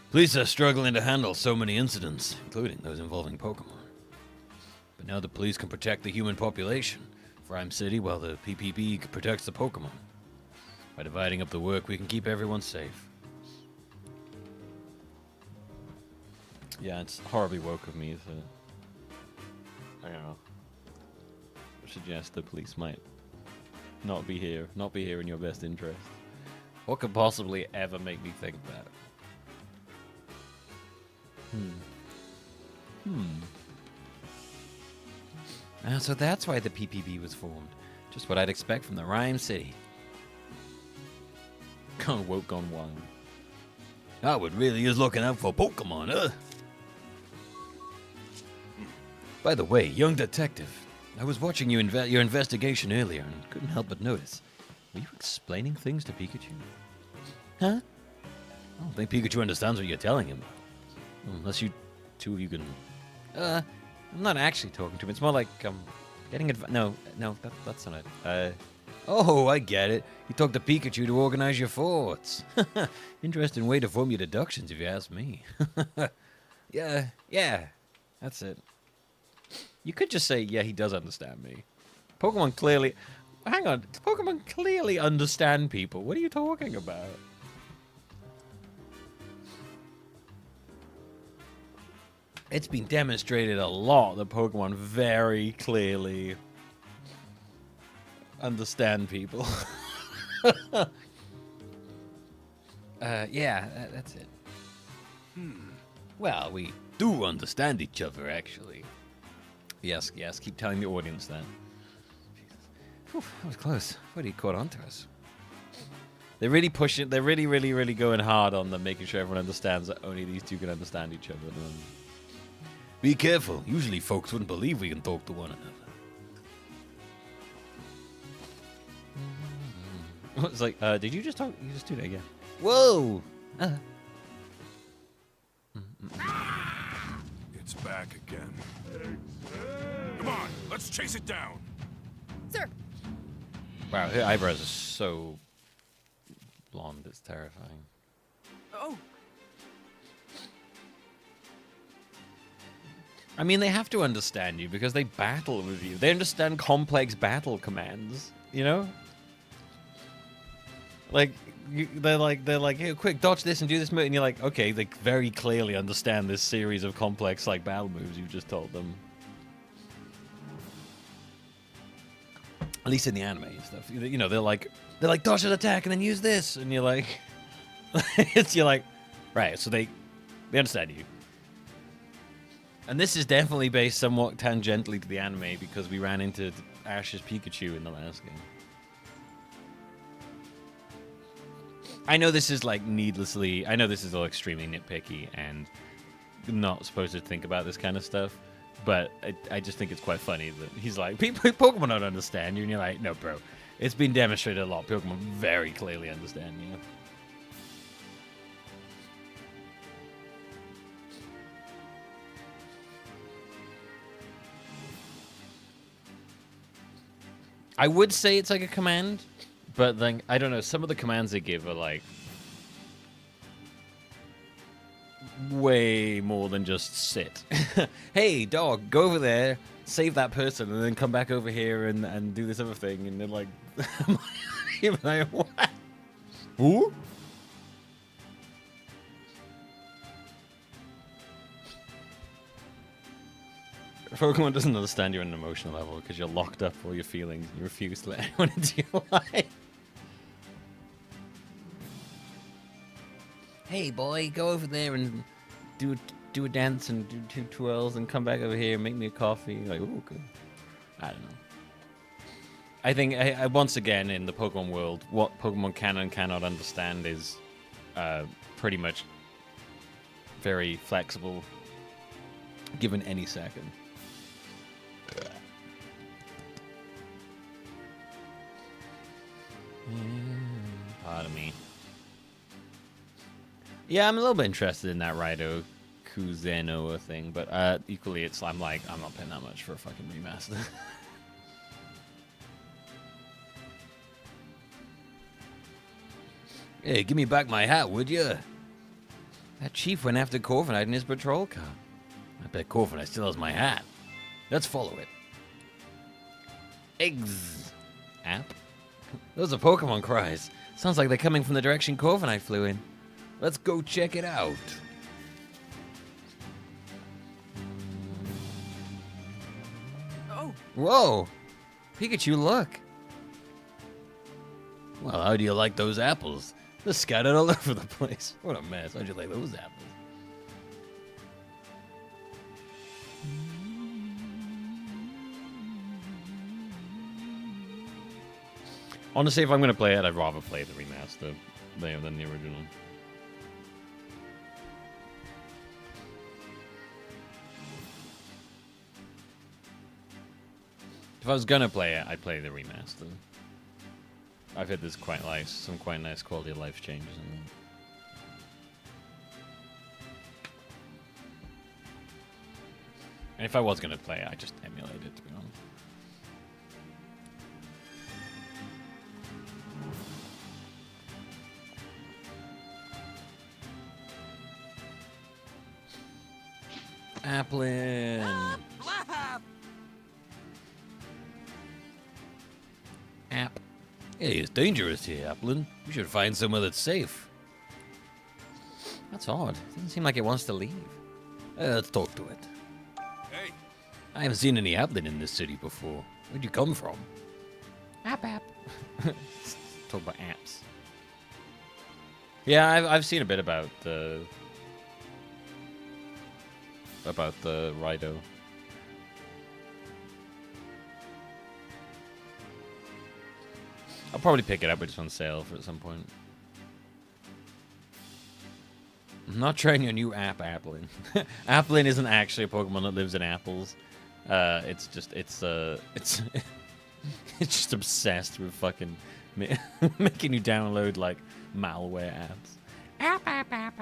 Police are struggling to handle so many incidents, including those involving Pokemon. But now the police can protect the human population of Rhyme City while the PPP protects the Pokemon. By dividing up the work, we can keep everyone safe. Yeah, it's horribly woke of me to, I don't know, suggest the police might not be here in your best interest. What could possibly ever make me think that? So that's why the PPB was formed. Just what I'd expect from the Rhyme City. Gone woke, gone wild. Howard really is looking out for Pokemon, huh? By the way, young detective, I was watching your investigation earlier and couldn't help but notice. Were you explaining things to Pikachu? Huh? I don't think Pikachu understands what you're telling him. Unless you two of you can... I'm not actually talking to him. It's more like, getting advice. No, that's not it. Oh, I get it. You talk to Pikachu to organize your thoughts. Interesting way to form your deductions, if you ask me. Yeah, that's it. You could just say, yeah, he does understand me. Pokemon clearly... Hang on. Pokemon clearly understand people. What are you talking about? It's been demonstrated a lot that Pokemon very clearly understand people. Yeah, that's it. Well, we do understand each other, actually. Yes, keep telling the audience that. Jesus. Whew, that was close. What, he caught on to us. They're really pushing, they're really going hard on them, making sure everyone understands that only these two can understand each other. Be careful. Usually folks wouldn't believe we can talk to one another. It's like, did you just talk? You just do that again. Whoa! It's back again. Come on, let's chase it down. Sir! Wow, her eyebrows are so blonde, it's terrifying. Oh, I mean, they have to understand you because they battle with you. They understand complex battle commands, you know? Like, they're like, hey, quick, dodge this and do this move. And you're like, okay, they very clearly understand this series of complex, like, battle moves you've just told them. At least in the anime and stuff. You know, they're like, dodge an attack and then use this. And you're like, you're like, right, so they understand you. And this is definitely based somewhat tangentially to the anime because we ran into Ash's Pikachu in the last game. I know this is like needlessly, I know this is all extremely nitpicky and not supposed to think about this kind of stuff, but I just think it's quite funny that he's like, Pokemon don't understand you, and you're like, no, bro, it's been demonstrated a lot. Pokemon very clearly understand you. I would say it's like a command, but then, I don't know, some of the commands they give are like way more than just sit. Hey, dog, go over there, save that person, and then come back over here and do this other thing. And they're like, you're like, what? Who? Pokemon doesn't understand you on an emotional level because you're locked up for your feelings and you refuse to let anyone into your life. Hey boy, go over there and do a dance and do 2 twirls and come back over here and make me a coffee. Like, oh, good. I don't know. I think, once again, in the Pokemon world, what Pokemon can and cannot understand is pretty much very flexible, given any second. Pardon me. Yeah, I'm a little bit interested in that Raido Kuzenoa thing, but equally, I'm like, I'm not paying that much for a fucking remaster. Hey, give me back my hat, would you? That chief went after Corviknight in his patrol car. I bet Corviknight still has my hat. Let's follow it. Eggs. App? Those are Pokemon cries. Sounds like they're coming from the direction Corviknight flew in. Let's go check it out. Oh, Whoa! Pikachu, look! Well, how do you like those apples? They're scattered all over the place. What a mess. How'd you like those apples? Honestly, if I'm going to play it, I'd rather play the remaster than the original. If I was going to play it, I'd play the remaster. I've heard there's some quite nice quality of life changes in it. And if I was going to play it, I'd just emulate it, to be honest. Applin. App. Hey, it's dangerous here, Applin. You should find somewhere that's safe. That's odd. Doesn't seem like it wants to leave. Let's talk to it. Hey, I haven't seen any Applin in this city before. Where'd you come from? App. Talk about apps. Yeah, I've seen a bit about the Raido. I'll probably pick it up, but it's on sale at some point. I'm not trying your new app, Applin. Applin isn't actually a Pokemon that lives in apples. It's just obsessed with fucking making you download like malware apps. App.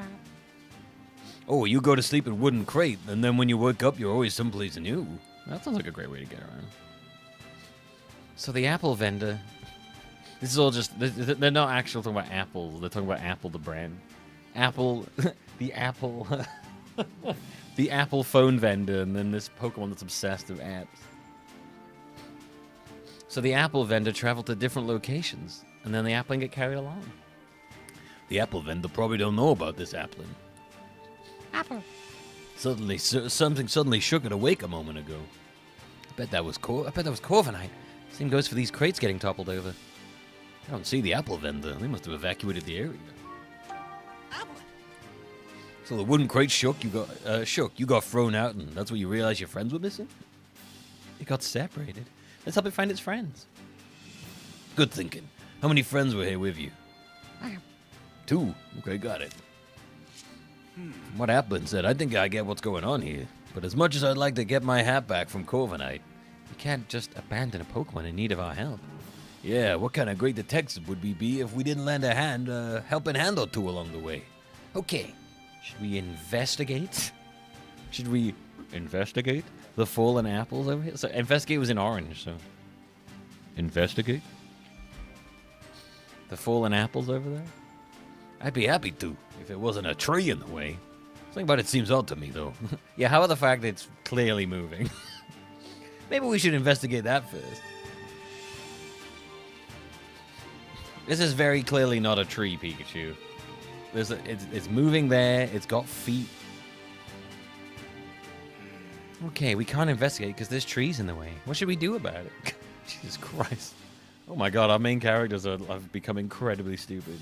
Oh, you go to sleep in wooden crate, and then when you wake up, you're always someplace new. That sounds like a great way to get around. So the apple vendor. This is all just. They're not actually talking about apples. They're talking about Apple, the brand. Apple, the Apple, the Apple phone vendor, and then this Pokemon that's obsessed with apps. So the Apple vendor traveled to different locations, and then the Applin get carried along. The Apple vendor probably don't know about this Applin. Apple. Something suddenly shook it awake a moment ago. I bet that was Corviknight. Same goes for these crates getting toppled over. I don't see the Apple vendor. They must have evacuated the area. Apple. So the wooden crate shook. You got thrown out, and that's when you realized your friends were missing. It got separated. Let's help it find its friends. Good thinking. How many friends were here with you? 2. Okay, got it. From what Applin said, I think I get what's going on here. But as much as I'd like to get my hat back from Corviknight, we can't just abandon a Pokemon in need of our help. Yeah, what kind of great detective would we be if we didn't lend a hand, helping hand or two along the way? Okay, should we investigate? Should we investigate the fallen apples over here? So investigate was in orange, so investigate the fallen apples over there. I'd be happy to if it wasn't a tree in the way. Something about it seems odd to me, though. Yeah, how about the fact that it's clearly moving? Maybe we should investigate that first. This is very clearly not a tree, Pikachu. It's moving there. It's got feet. Okay, we can't investigate because there's trees in the way. What should we do about it? Jesus Christ. Oh my god, our main characters have become incredibly stupid.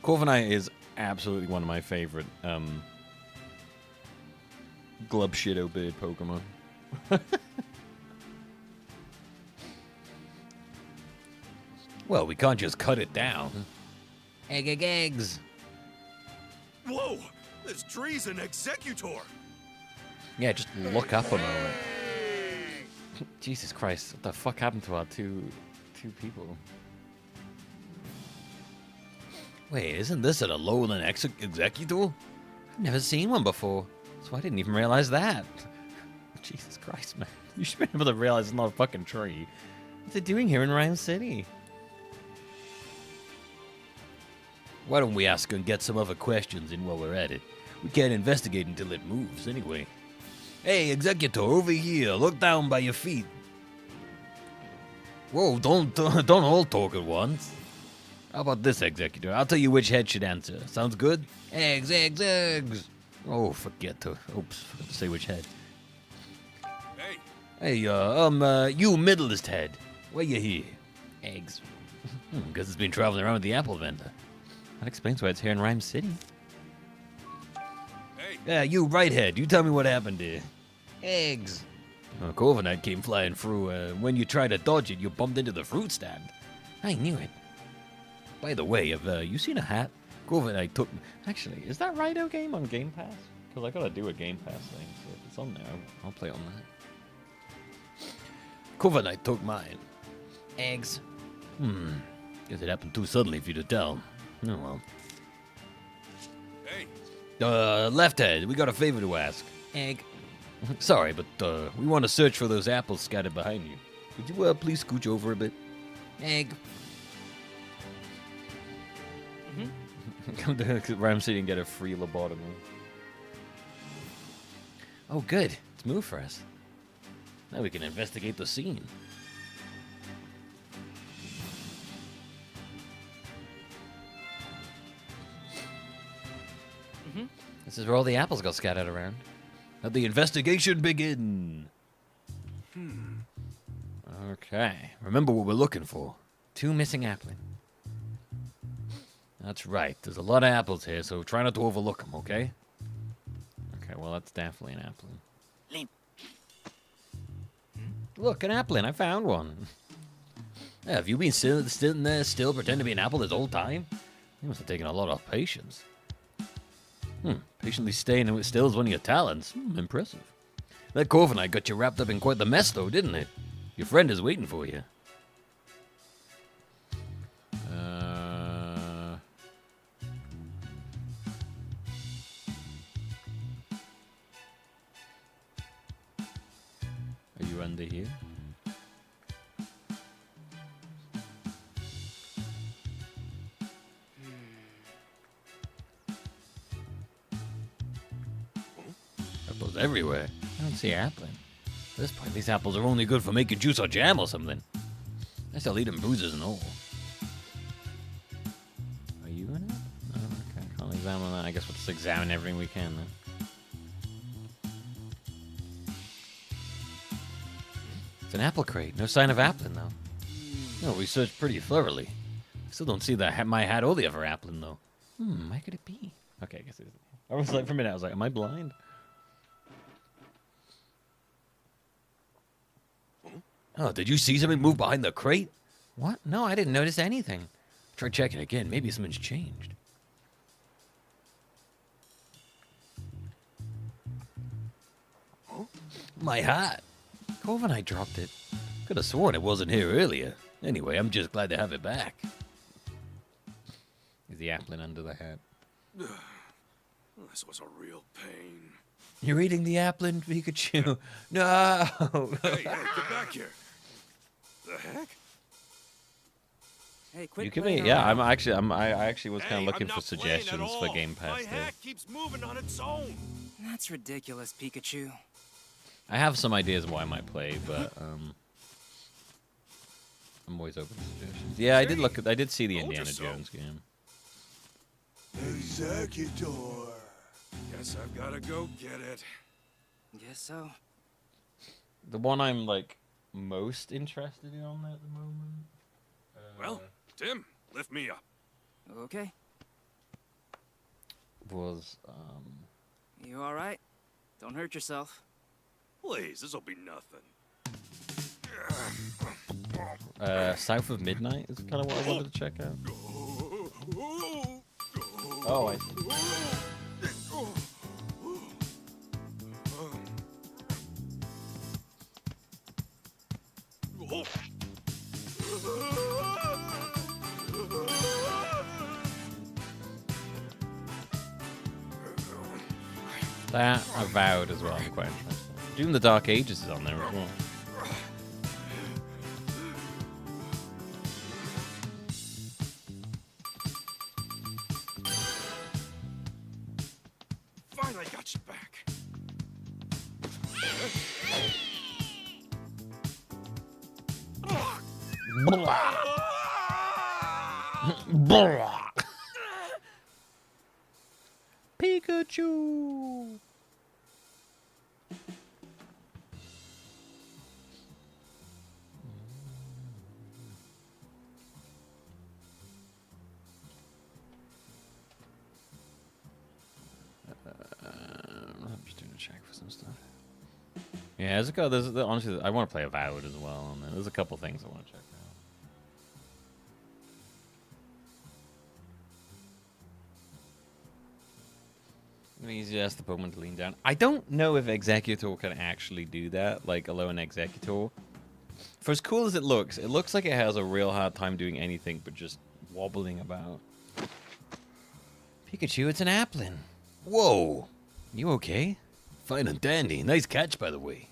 Corviknight is absolutely one of my favorite Glubshido bird Pokemon. Well, we can't just cut it down. Eggs. Whoa! This tree's an executor! Yeah, just look up a moment. Jesus Christ, what the fuck happened to our two people? Wait, isn't this an Alolan executor? I've never seen one before, so I didn't even realize that. Jesus Christ, man. You should be able to realize it's not a fucking tree. What's it doing here in Rhyme City? Why don't we ask and get some other questions in while we're at it? We can't investigate until it moves, anyway. Hey, Executor, over here. Look down by your feet. Whoa, don't all talk at once. How about this, Executor? I'll tell you which head should answer. Sounds good? Eggs. Oh, forgot to say which head. Hey, you middlest head. Why you here? Eggs. Because it's been traveling around with the apple vendor. That explains why it's here in Rhyme City. Hey! Yeah, you right head. You tell me what happened here. Eggs. Corviknight came flying through. When you tried to dodge it, you bumped into the fruit stand. I knew it. By the way, have you seen a hat? Corviknight took... Actually, is that Rido game on Game Pass? Because I gotta do a Game Pass thing, so if it's on there, I'll play on that. Corviknight took mine. Eggs. Guess it happened too suddenly for you to tell. Oh well. Hey! Left head, we got a favor to ask. Egg. Sorry, but we want to search for those apples scattered behind you. Could you please scooch over a bit? Egg. Come to Rhyme City and get a free lobotomy. Oh, good. It's moved for us. Now we can investigate the scene. This is where all the apples got scattered around. Let the investigation begin. Okay. Remember what we're looking for. 2 missing apples. That's right. There's a lot of apples here, so try not to overlook them, okay? Okay, well, that's definitely an applin. Look, an applin. I found one. Yeah, have you been sitting there still pretending to be an apple this whole time? You must have taken a lot of patience. Patiently staying still is one of your talents. Impressive. That Corviknight got you wrapped up in quite the mess, though, didn't it? Your friend is waiting for you. Are you under here? Apples everywhere. I don't see appling. At this point, these apples are only good for making juice or jam or something. I still eat them bruises and all. Are you in it? Oh, okay. Can't examine that. I guess we'll just examine everything we can then. It's an apple crate. No sign of appling, though. No, we searched pretty thoroughly. Still don't see my hat or the other appling, though. Where could it be? Okay, I guess it is. I was like, for a minute, I was like, am I blind? Oh, did you see something move behind the crate? What? No, I didn't notice anything. Try checking again. Maybe something's changed. Oh, my hat. Corviknight dropped it. Could have sworn it wasn't here earlier. Anyway, I'm just glad to have it back. Is the applin under the hat? This was a real pain. You're eating the applin, Pikachu? No! Hey, get back here! The heck? Hey, quit You can playing be, yeah. around. I actually was kind of looking for I'm not playing at suggestions for all. Game Pass. My hat keeps moving on its own. That's ridiculous, Pikachu. I have some ideas why I might play, but I'm always open to suggestions. Yeah, I did see the Told you Indiana so. Jones game. Executor. Guess I've gotta go get it. Guess so. The one I'm like most interested in on at the moment. Well, Tim, lift me up. Okay. Was You all right? Don't hurt yourself. Please, this'll be nothing. South of Midnight is kind of what I wanted to check out. Oh, I see. That Avowed as well. I'm quite interested. Doom the Dark Ages is on there as well. Finally got you back. Pikachu. I'm just doing a check for some stuff. Yeah, honestly, I want to play Avowed as well. And there's a couple things I want to check out. Easy to ask the Pokemon to lean down. I don't know if Executor can actually do that, like Alolan Executor. For as cool as it looks like it has a real hard time doing anything but just wobbling about. Pikachu, it's an Applin. Whoa! You okay? Fine and dandy. Nice catch, by the way.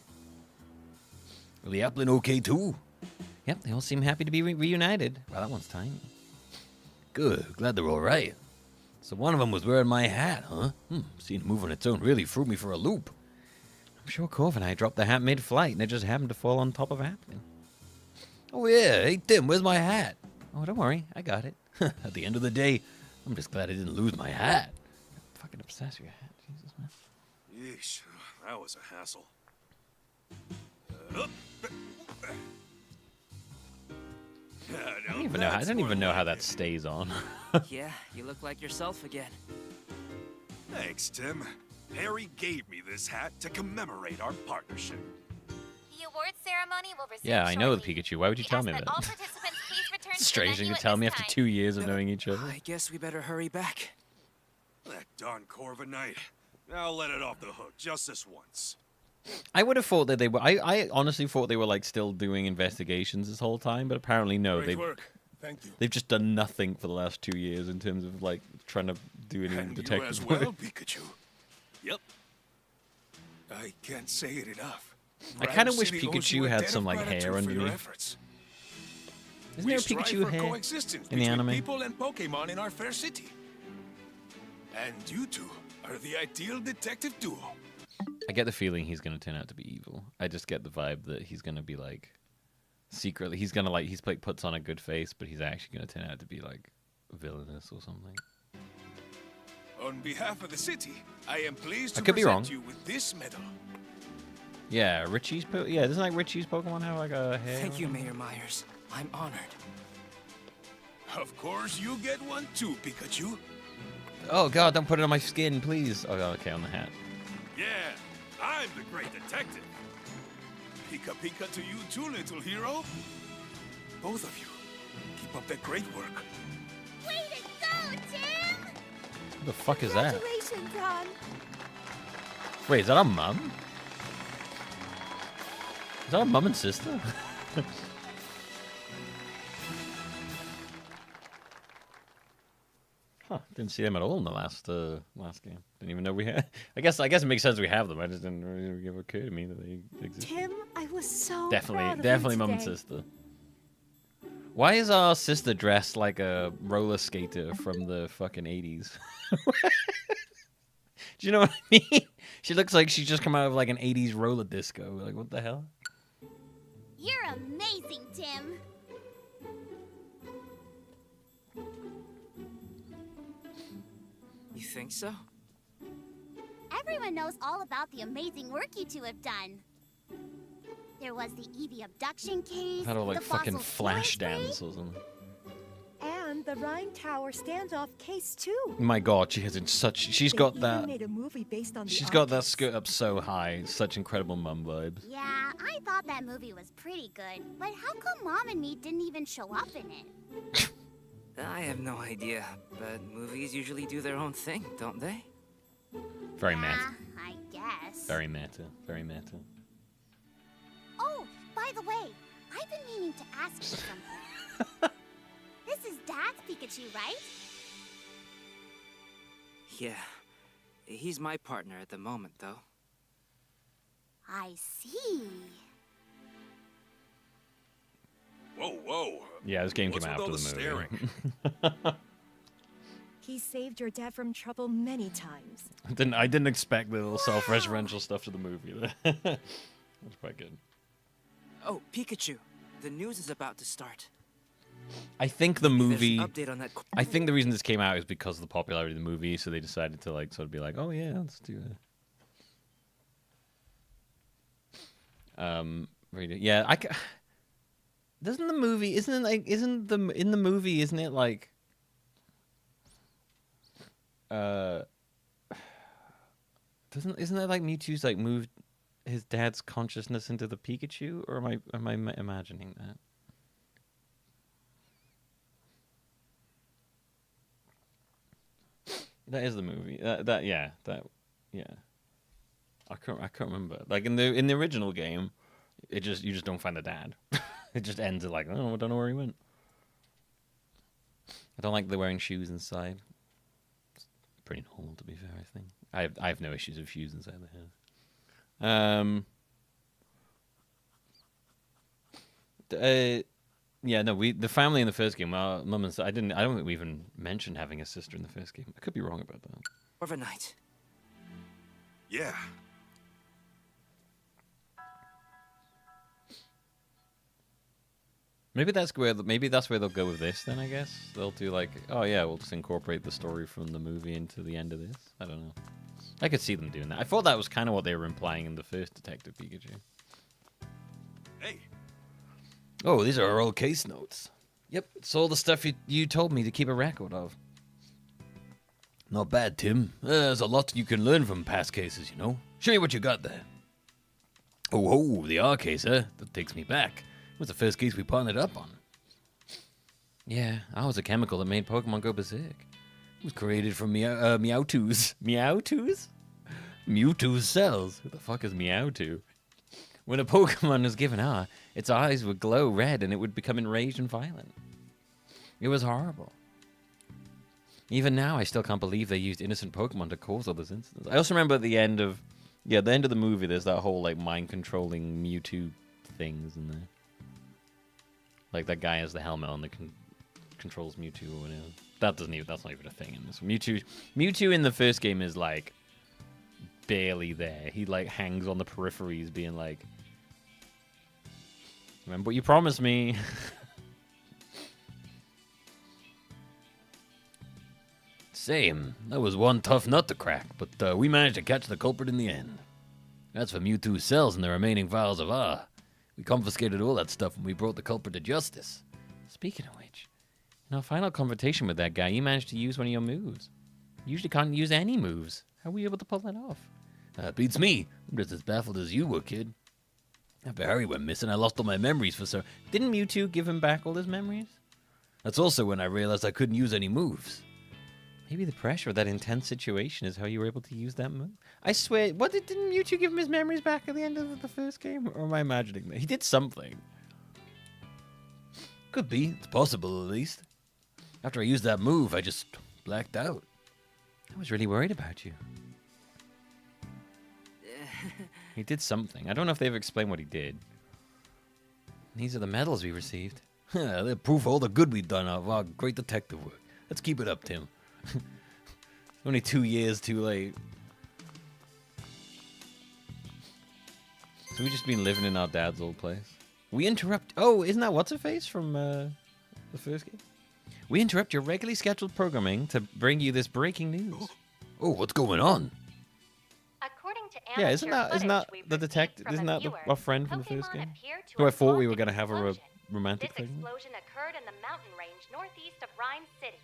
Are the Applin okay too? Yep, they all seem happy to be reunited. Wow, that one's tiny. Good, glad they're alright. So one of them was wearing my hat, huh? Seeing it move on its own really threw me for a loop. I'm sure Corv and I dropped the hat mid-flight and it just happened to fall on top of Applin. Oh yeah, hey Tim, where's my hat? Oh, don't worry, I got it. At the end of the day, I'm just glad I didn't lose my hat. I'm fucking obsessed with your hat, Jesus, man. Yeesh, that was a hassle. I don't even know how that stays on. Yeah, you look like yourself again. Thanks, Tim. Harry gave me this hat to commemorate our partnership. The award ceremony will resume Yeah, I know the shortly. Pikachu. Why would you We tell ask me that that? all participants please return to the Strange thing venue to at tell this me after time. 2 years of knowing each other. I guess we better hurry back. That darn Corviknight. I'll let it off the hook just this once. I would have thought that they were. I honestly thought they were like still doing investigations this whole time, but apparently no. Great work. Thank you. They've just done nothing for the last 2 years in terms of like trying to do any And you detective as work. well, Pikachu. Yep. I can't say it enough. I kind of Rhyme wish City owes you Pikachu a had debt some of like gratitude hair for your underneath. efforts. Isn't We there a strive Pikachu for hair coexistence in the between anime? people and Pokemon in our fair city. And you two are the ideal detective duo. I get the feeling he's gonna turn out to be evil. I just get the vibe that he's gonna be like secretly. He's gonna like he's like puts on a good face, but he's actually gonna turn out to be like villainous or something. On behalf of the city, I am pleased I to could be wrong. present you with this medal. Yeah, yeah, doesn't like Richie's Pokemon have like a hair? Thank you, Mayor Myers. I'm honored. Of course, you get one too, Pikachu. Oh god, don't put it on my skin, please. Oh, okay, on the hat. Yeah, I'm the great detective. Pika Pika to you too, little hero. Both of you, keep up that great work. Way to go, Tim! What the fuck is that? Congratulations, hon. Wait, is that our mum? Is that our mum and sister? Huh, didn't see them at all in the last game. Didn't even know we had. I guess it makes sense we have them. I just didn't really ever occur to me that they exist. Tim, I was so proud Definitely of you mum and today. sister. Why is our sister dressed like a roller skater from the fucking 80s? Do you know what I mean? She looks like she's just come out of like an 80s roller disco. Like, what the hell? You're amazing, Tim. You think so? Everyone knows all about the amazing work you two have done. There was the Eevee abduction case, How to like the fucking fossil flash spray. dance or something. And And the Rhine Tower standoff case too. My God, she has such. She's They got even that. made a movie based on the She's got that archives. skirt up so high. Such incredible mum vibes. Yeah, I thought that movie was pretty good. But how come Mom and me didn't even show up in it? I have no idea, but movies usually do their own thing, don't they? Very meta. I guess. Very meta. Very meta. Oh, by the way, I've been meaning to ask you something. This is Dad's Pikachu, right? Yeah. He's my partner at the moment, though. I see. Whoa, whoa. Yeah, this game What's came with out all after the the movie. He saved your dad from trouble many times. I didn't expect the little self-referential stuff to the movie. That's quite good. Oh, Pikachu. The news is about to start. I think the movie. There's an update on that. I think the reason this came out is because of the popularity of the movie, so they decided to like sort of be like, oh yeah, let's do it. Yeah, doesn't the movie? Isn't it like? Isn't the in the movie? Isn't it like? Isn't that like Mewtwo's like moved his dad's consciousness into the Pikachu, or am I imagining that? That is the movie. Yeah. I can't remember. Like in the original game, you just don't find the dad. It just ends at like, oh, I don't know where he went. I don't like the wearing shoes inside. It's pretty normal, to be fair. I think I have no issues with shoes inside the house. Yeah, no, the family in the first game. Mum and I don't think we even mentioned having a sister in the first game. I could be wrong about that. Overnight. Yeah. Maybe that's where they'll go with this. Then I guess they'll do like, oh yeah, we'll just incorporate the story from the movie into the end of this. I don't know. I could see them doing that. I thought that was kind of what they were implying in the first Detective Pikachu. Hey. Oh, these are our old case notes. Yep, it's all the stuff you told me to keep a record of. Not bad, Tim. There's a lot you can learn from past cases, you know. Show me what you got there. Oh, the R case, huh? That takes me back. It was the first case we partnered up on. Yeah, I was a chemical that made Pokemon go berserk. It was created from Meowtwo's. Meowtwo's? Mewtwo's cells. Who the fuck is Meowtwo? When a Pokemon was given R, its eyes would glow red and it would become enraged and violent. It was horrible. Even now, I still can't believe they used innocent Pokemon to cause all this incidents. I also remember at the end of the movie, there's that whole like mind-controlling Mewtwo things in there. Like that guy has the helmet on that controls Mewtwo or whatever. That's not even a thing in this. Mewtwo in the first game is like barely there. He like hangs on the peripheries, being like, "Remember what you promised me." Same. That was one tough nut to crack, but we managed to catch the culprit in the end. As for Mewtwo's cells and the remaining vials of R, we confiscated all that stuff and we brought the culprit to justice. Speaking of which, in our final confrontation with that guy, you managed to use one of your moves. You usually can't use any moves. How were you able to pull that off? Beats me. I'm just as baffled as you were, kid. After Harry went missing, I lost all my memories for so... Didn't Mewtwo give him back all his memories? That's also when I realized I couldn't use any moves. Maybe the pressure of that intense situation is how you were able to use that move. I swear, didn't Mewtwo give him his memories back at the end of the first game? Or am I imagining that? He did something. Could be. It's possible, at least. After I used that move, I just blacked out. I was really worried about you. He did something. I don't know if they've explained what he did. These are the medals we received. They're proof of all the good we've done of our great detective work. Let's keep it up, Tim. Only 2 years too late. So we just been living in our dad's old place. We interrupt... Oh, isn't that What's-Her-Face from the first game? We interrupt your regularly scheduled programming to bring you this breaking news. Oh, what's going on? According to Yeah, isn't that the detective? Isn't that our friend from the first game? Who I thought we were gonna have romantic This thing. explosion occurred in the mountain range northeast of Rhyme City.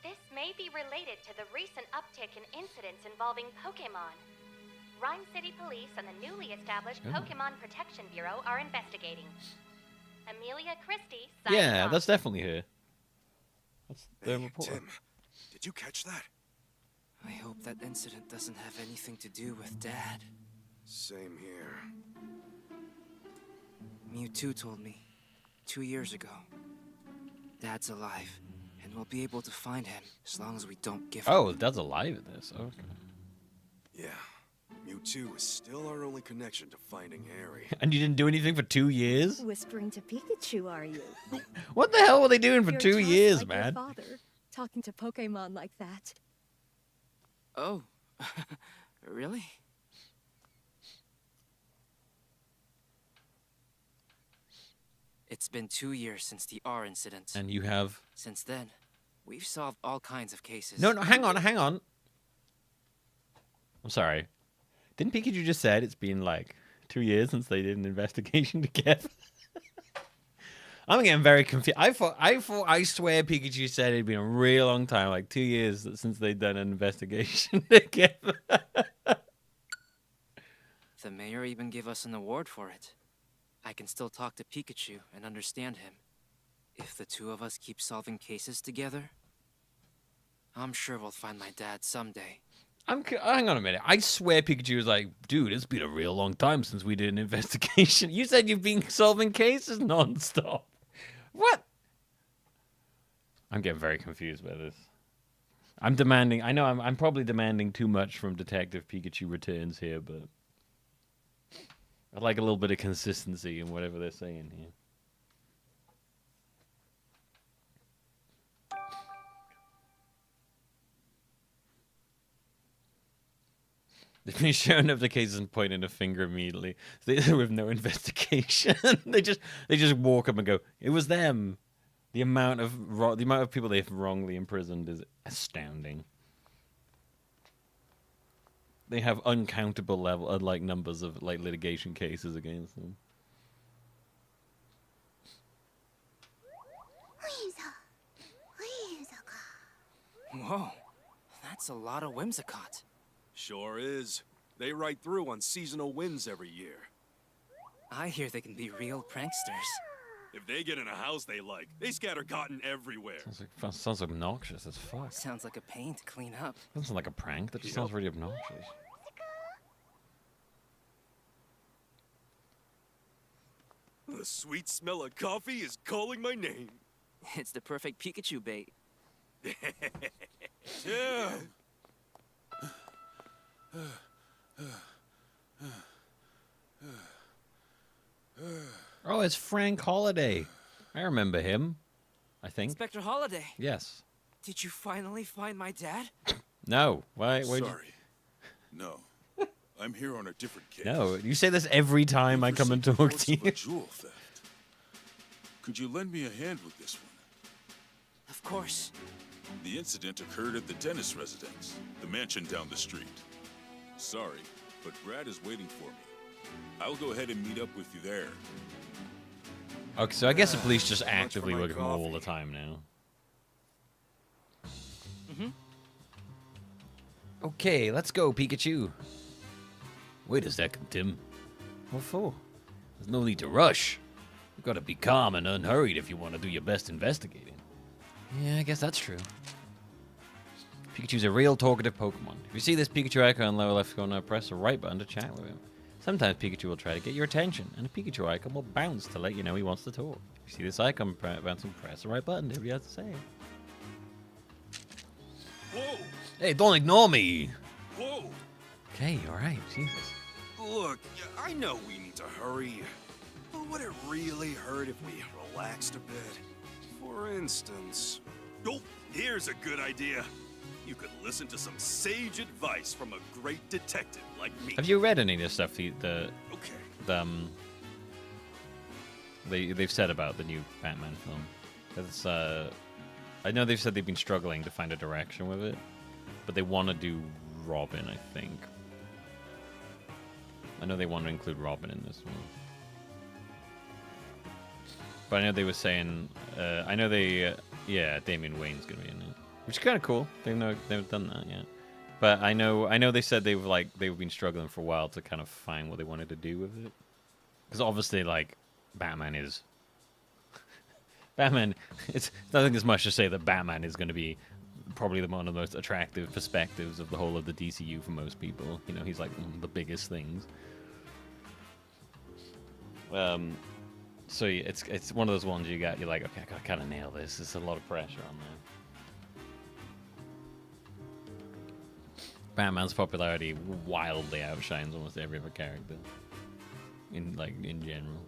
This may be related to the recent uptick in incidents involving Pokemon. Rhyme City Police and the newly established Pokemon Protection Bureau are investigating. Amelia Christie signing Yeah, off. that's definitely her. That's the Hey, reporter. Tim, did you catch that? I hope that incident doesn't have anything to do with Dad. Same here. Mewtwo told me 2 years ago. Dad's alive, and we'll be able to find him as long as we don't give Oh, up. Dad's alive in this. Okay. Yeah, Mewtwo is still our only connection to finding Harry. And you didn't do anything for 2 years? Whispering to Pikachu, are you? What the hell were they doing for You're 2 just years, like man? Your father, talking to Pokemon like that. Oh, really? It's been 2 years since the R incident. And you have... Since then, we've solved all kinds of cases. No, hang on. I'm sorry. Didn't Pikachu just said it's been like 2 years since they did an investigation together? I'm getting very confused. I swear Pikachu said it'd been a real long time, like 2 years since they'd done an investigation together. The mayor even gave us an award for it. I can still talk to Pikachu and understand him. If the two of us keep solving cases together, I'm sure we'll find my dad someday. Hang on a minute. I swear Pikachu was like, dude, it's been a real long time since we did an investigation. You said you've been solving cases nonstop. What? I'm getting very confused by this. I'm probably demanding too much from Detective Pikachu Returns here, but I'd like a little bit of consistency in whatever they're saying here. They've been showing up the cases and pointing a finger immediately with no investigation. they just walk up and go, "It was them." The amount of people they've wrongly imprisoned is astounding. They have uncountable numbers of litigation cases against them. Whoa, that's a lot of Whimsicott. Sure is. They ride through on seasonal winds every year. I hear they can be real pranksters. If they get in a house they like, they scatter cotton everywhere. Sounds obnoxious as fuck. Sounds like a pain to clean up. Doesn't sound like a prank. That just sounds really obnoxious. The sweet smell of coffee is calling my name. It's the perfect Pikachu bait. Yeah. Oh, it's Frank Holiday. I remember him. I think. Inspector Holiday. Yes. Did you finally find my dad? No. Why? Sorry. No. I'm here on a different case. No. You say this every time I come and talk Reports to of a you. jewel theft. Could you lend me a hand with this one? Of course. The incident occurred at the Dennis residence, the mansion down the street. Sorry, but Brad is waiting for me. I'll go ahead and meet up with you there. Okay, so I guess the police just actively my look at him all coffee. the time now. Okay, let's go, Pikachu. Wait a second, Tim. What for? There's no need to rush. You've got to be calm and unhurried if you want to do your best investigating. Yeah, I guess that's true. Pikachu's a real talkative Pokemon. If you see this Pikachu icon in the lower left corner, press the right button to chat with him. Sometimes Pikachu will try to get your attention, and a Pikachu icon will bounce to let you know he wants to talk. If you see this icon bouncing, press the right button if he has to say. Whoa! Hey, don't ignore me! Whoa! Okay, alright, Jesus. Look, I know we need to hurry, but would it really hurt if we relaxed a bit? For instance... Oh, here's a good idea. You could listen to some sage advice from a great detective like me. Have you read any of the stuff Okay. they've said about the new Batman film? It's, I know they've said they've been struggling to find a direction with it, but they want to do Robin, I think. I know they want to include Robin in this one. But I know they were saying, I know they, yeah, Damian Wayne's gonna be in it, which is kind of cool. They've done that yet. But I know they said they've been struggling for a while to kind of find what they wanted to do with it, because obviously like Batman is Batman. It's I think there's much to say that Batman is going to be probably one of the most attractive perspectives of the whole of the DCU for most people. You know, he's like one of the biggest things. So yeah, it's one of those ones you're like, okay, I gotta kind of nail this. There's a lot of pressure on there. Batman's popularity wildly outshines almost every other character in general.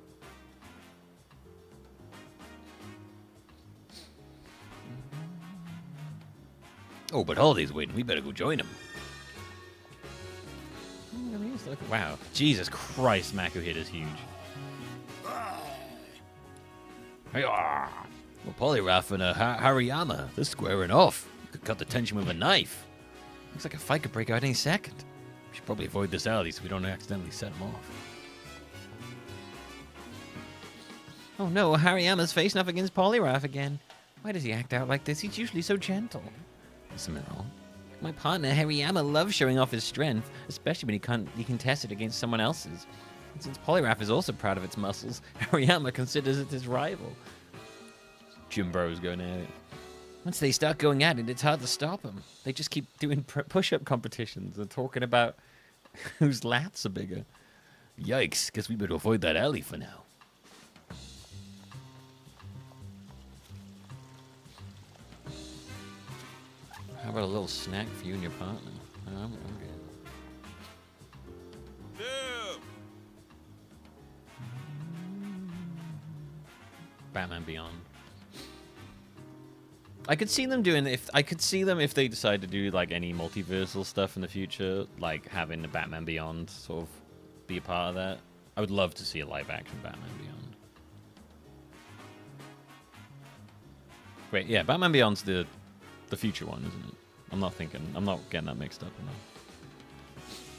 Oh, but Holiday's waiting. We better go join him. Wow, Jesus Christ, Mako hit is huge. Well, Poliwrath and Hariyama, they're squaring off. You could cut the tension with a knife. Looks like a fight could break out any second. We should probably avoid this alley so we don't accidentally set him off. Oh no, Hariyama's facing up against Poliwrath again. Why does he act out like this? He's usually so gentle. Is something wrong? My partner Hariyama loves showing off his strength, especially when he contests it against someone else's. And since Poliwrath is also proud of its muscles, Hariyama considers it his rival. Jimbo's going at it. Once they start going at it, it's hard to stop them. They just keep doing push-up competitions and talking about whose lats are bigger. Yikes, guess we better avoid that alley for now. How about a little snack for you and your partner? I'm good. Batman Beyond. I could see them doing if they decide to do like any multiversal stuff in the future, like having the Batman Beyond sort of be a part of that. I would love to see a live action Batman Beyond. Wait, yeah, Batman Beyond's the future one, isn't it? I'm not getting that mixed up enough.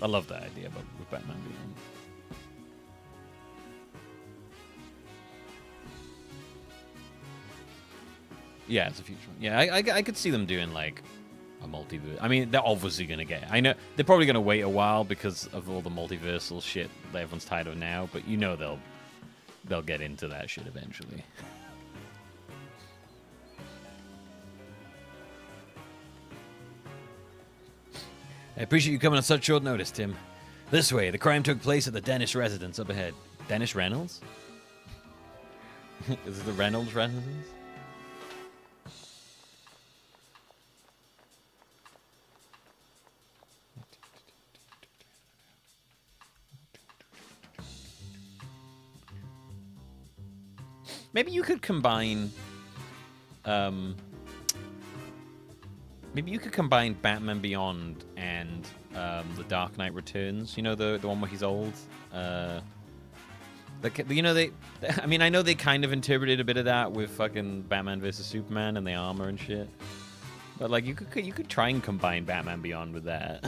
I love that idea about with Batman Beyond. Yeah, it's a future one. Yeah, I could see them doing like a multiverse. I mean, they're obviously gonna get. I know they're probably gonna wait a while because of all the multiversal shit that everyone's tired of now. But you know they'll get into that shit eventually. I appreciate you coming on such short notice, Tim. This way, the crime took place at the Dennis residence up ahead. Dennis Reynolds? Is it the Reynolds residence? Maybe you could combine Batman Beyond and The Dark Knight Returns. You know, the one where he's old. I know they kind of interpreted a bit of that with fucking Batman vs Superman and the armor and shit. But like you could try and combine Batman Beyond with that.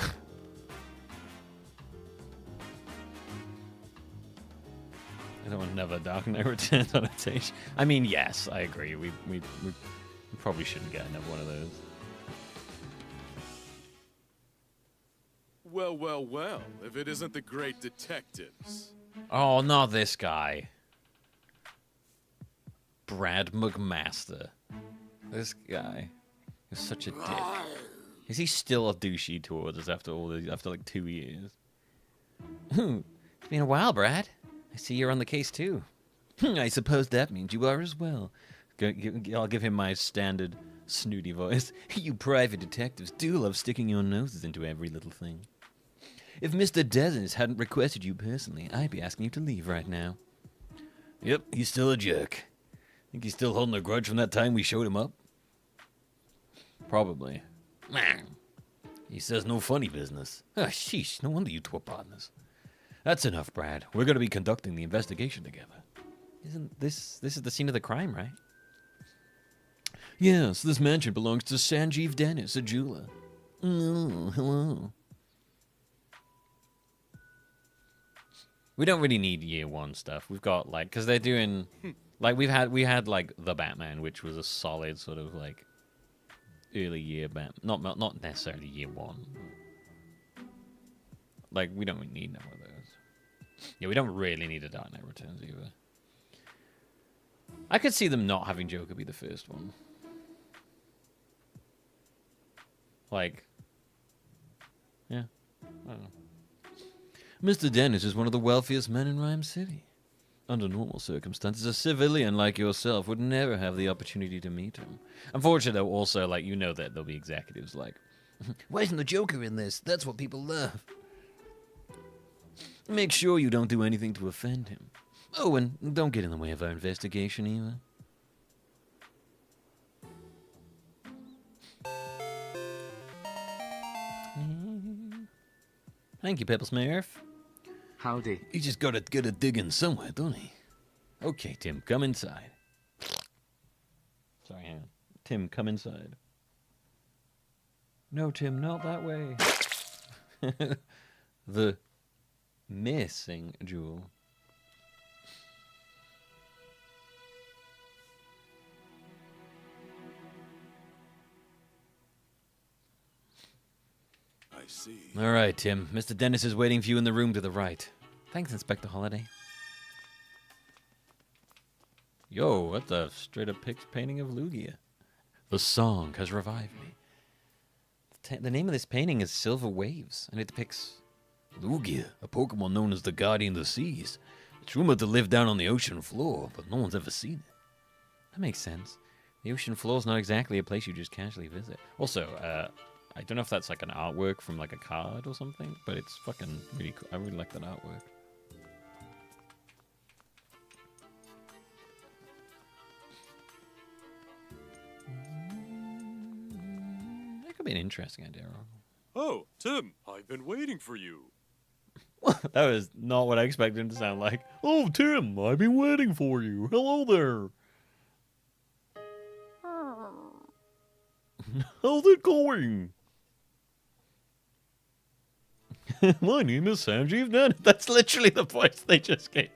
I don't want another Dark Knight Returns adaptation. I mean, yes, I agree. We probably shouldn't get another one of those. Well, well, well, if it isn't the great detectives. Oh, not this guy. Brad McMaster. This guy is such a dick. Is he still a douchey towards us after like 2 years? It's been a while, Brad. I see you're on the case too. I suppose that means you are as well. I'll give him my standard snooty voice. You private detectives do love sticking your noses into every little thing. If Mr. Dennis hadn't requested you personally, I'd be asking you to leave right now. Yep, he's still a jerk. Think he's still holding a grudge from that time we showed him up? Probably. He says no funny business. Ah, sheesh, no wonder you two are partners. That's enough, Brad. We're going to be conducting the investigation together. Isn't this is the scene of the crime, right? Yes, this mansion belongs to Sanjeev Dennis, a jeweler. Oh, hello. We don't really need year one stuff. We've got, like, because they're doing Like we had like the Batman, which was a solid sort of like early year Batman, not necessarily year one. Like we don't need none of those. Yeah, we don't really need a Dark Knight Returns either. I could see them not having Joker be the first one. Like, yeah, I don't know. Mr. Dennis is one of the wealthiest men in Rhyme City. Under normal circumstances, a civilian like yourself would never have the opportunity to meet him. Unfortunately, though, also, like, you know that there'll be executives like, why isn't the Joker in this? That's what people love. Make sure you don't do anything to offend him. Oh, and don't get in the way of our investigation, either. Thank you, Pepplesmurf. Howdy. He just gotta get a dig in somewhere, don't he? Okay, Tim, come inside. Sorry, hang on. Tim, come inside. No, Tim, not that way. The missing jewel. I see. All right, Tim. Mr. Dennis is waiting for you in the room to the right. Thanks, Inspector Holiday. Yo, that's a straight-up painting of Lugia. The song has revived me. The name of this painting is Silver Waves, and it depicts Lugia, a Pokemon known as the Guardian of the Seas. It's rumored to live down on the ocean floor, but no one's ever seen it. That makes sense. The ocean floor is not exactly a place you just casually visit. Also, I don't know if that's like an artwork from like a card or something, but it's fucking really cool. I really like that artwork. That could be an interesting idea. Oh, Tim, I've been waiting for you. That was not what I expected him to sound like. Oh, Tim, I've been waiting for you. Hello there. How's it going? My name is Sanjeev Nanak. That's literally the voice they just gave.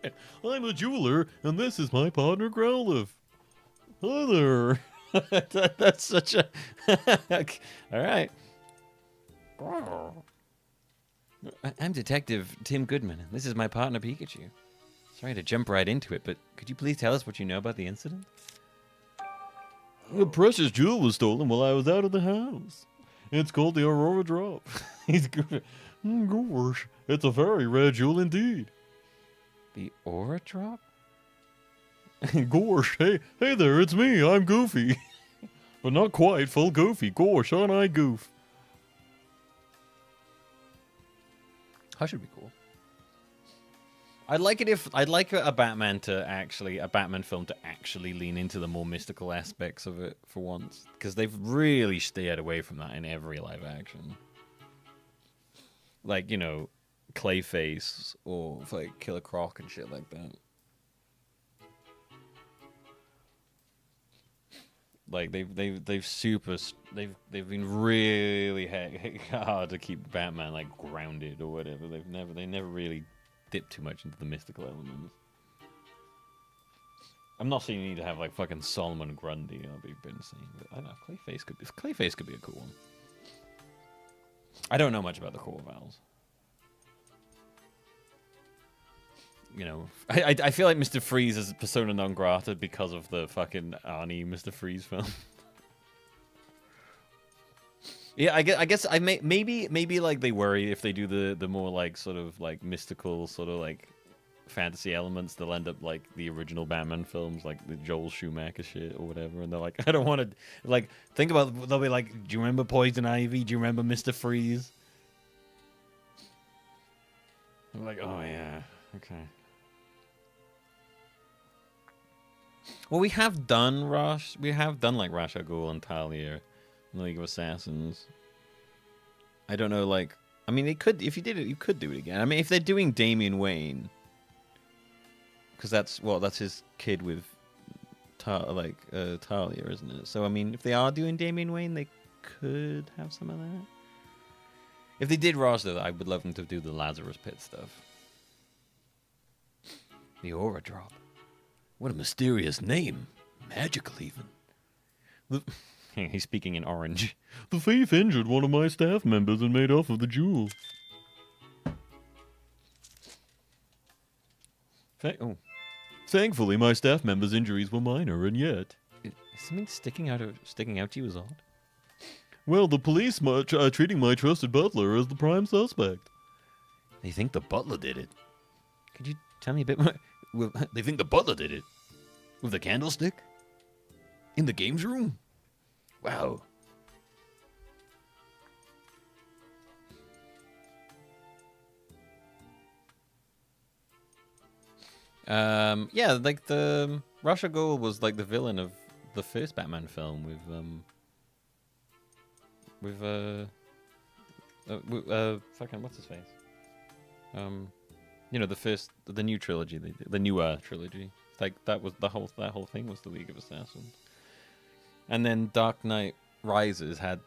I'm a jeweler, and this is my partner, Growlithe. Hi there. That's such a... All right. I'm Detective Tim Goodman. This is my partner, Pikachu. Sorry to jump right into it, but could you please tell us what you know about the incident? The precious jewel was stolen while I was out of the house. It's called the Aurora Drop. He's good. Gosh, it's a very rare jewel indeed. The Aura Drop? Gosh, hey there, it's me. I'm Goofy. But not quite full Goofy. Gosh, aren't I goof? That should be cool. I'd like a Batman film to actually lean into the more mystical aspects of it for once, because they've really stayed away from that in every live action. Like, you know, Clayface or like Killer Croc and shit like that. Like they've been really hard to keep Batman like grounded or whatever. They never really dip too much into the mystical elements. I'm not saying you need to have like fucking Solomon Grundy, I've been saying, but I don't know, Clayface could be a cool one. I don't know much about the core vowels. You know, I feel like Mr. Freeze is persona non grata because of the fucking Arnie Mr. Freeze film. Yeah, I guess maybe like they worry if they do the more like sort of like mystical sort of like fantasy elements, they'll end up like the original Batman films, like the Joel Schumacher shit or whatever, and they're like, I don't want to like think about. They'll be like, do you remember Poison Ivy? Do you remember Mr. Freeze? I'm like, oh yeah, okay. Well, we have done like Ra's al Ghul and Talia in League of Assassins. I don't know, like, I mean, they could, if you did it, you could do it again. I mean, if they're doing Damian Wayne, because that's his kid with Talia, isn't it? So, I mean, if they are doing Damian Wayne, they could have some of that. If they did Ra's, though, I would love them to do the Lazarus Pit stuff. The Aura Drop. What a mysterious name. Magical, even. He's speaking in orange. The thief injured one of my staff members and made off with the jewel. Thankfully, my staff member's injuries were minor, and yet... Is something sticking out to you is odd? Well, the police are treating my trusted butler as the prime suspect. They think the butler did it. Could you tell me a bit more? They think the butler did it. With the candlestick? In the games room? Wow. Yeah, like the Ra's al Ghul was like the villain of the first Batman film fucking what's his face? You know, the new trilogy, the newer trilogy. Like that whole thing was the League of Assassins. And then Dark Knight Rises had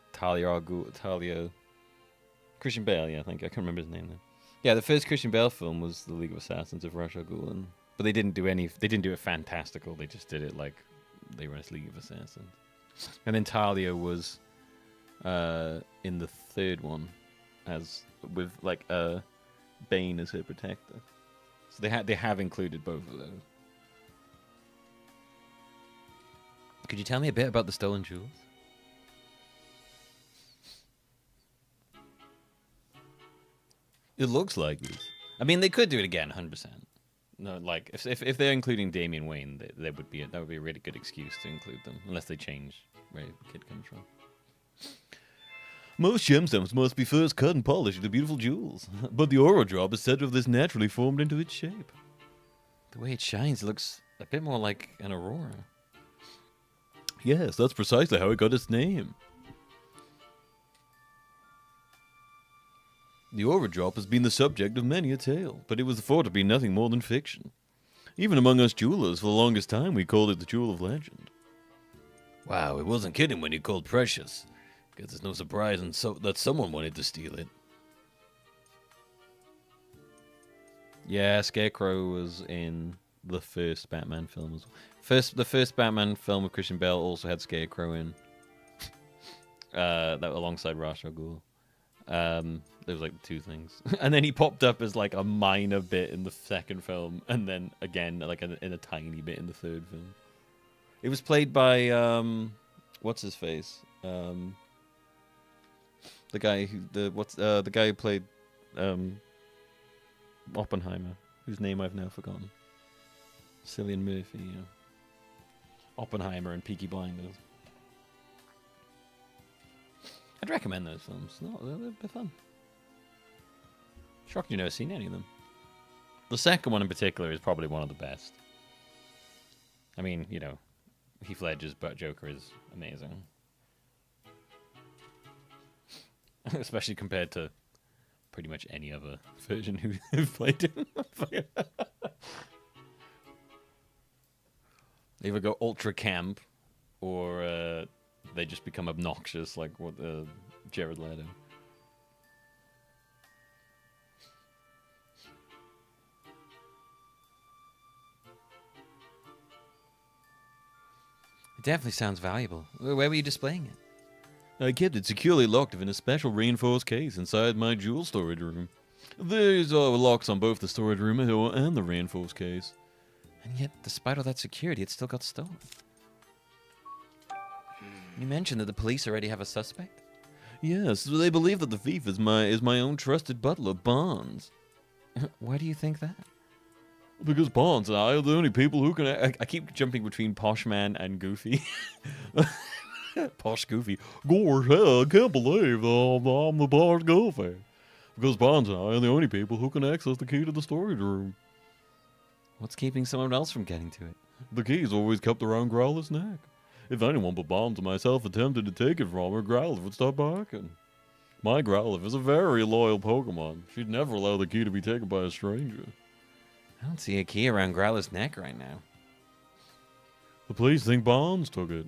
Christian Bale, yeah, I can't remember his name now. Yeah, the first Christian Bale film was the League of Assassins of Ra's al Ghul, but they didn't do it fantastical. They just did it like they were a League of Assassins. And then Talia was in the third one as with like Bane as her protector. So they have included both of those. Could you tell me a bit about the stolen jewels? It looks like it. I mean, they could do it again, 100%. No, like if they're including Damian Wayne, that would be a really good excuse to include them, unless they change where the kid comes from. Most gemstones must be first cut and polished into beautiful jewels, but the aura drop is said to have this naturally formed into its shape. The way it shines looks a bit more like an aurora. Yes, that's precisely how it got its name. The aura drop has been the subject of many a tale, but it was thought to be nothing more than fiction. Even among us jewelers, for the longest time, we called it the jewel of legend. Wow, it wasn't kidding when you called precious. Guess it's no surprise that someone wanted to steal it. Yeah, Scarecrow was in the first Batman film as well. The first Batman film with Christian Bale also had Scarecrow in. That alongside Ra's al Ghul. There was like two things, and then he popped up as like a minor bit in the second film, and then again like in a tiny bit in the third film. It was played by what's his face? The guy who played Oppenheimer, whose name I've now forgotten. Cillian Murphy, yeah. Oppenheimer and Peaky Blinders. I'd recommend those films. No, they're a bit fun. Shocked you've never seen any of them. The second one in particular is probably one of the best. I mean, you know, Heath Ledger's Joker is amazing. Especially compared to pretty much any other version who played him. They either go ultra camp, or they just become obnoxious, like what Jared Leto. It definitely sounds valuable. Where were you displaying it? I kept it securely locked in a special reinforced case inside my jewel storage room. There's locks on both the storage room and the reinforced case. And yet, despite all that security, it still got stolen. You mentioned that the police already have a suspect? Yes, they believe that the thief is my own trusted butler, Barnes. Why do you think that? Because Barnes and I are the only people who can... I keep jumping between Posh Man and Goofy. Posh Goofy. Gosh, I can't believe I'm the Posh Goofy. Because Barnes and I are the only people who can access the key to the storage room. What's keeping someone else from getting to it? The key's always kept around Growler's neck. If anyone but Barnes and myself attempted to take it from her, Growler would stop barking. My Growler is a very loyal Pokemon. She'd never allow the key to be taken by a stranger. I don't see a key around Growler's neck right now. The police think Barnes took it.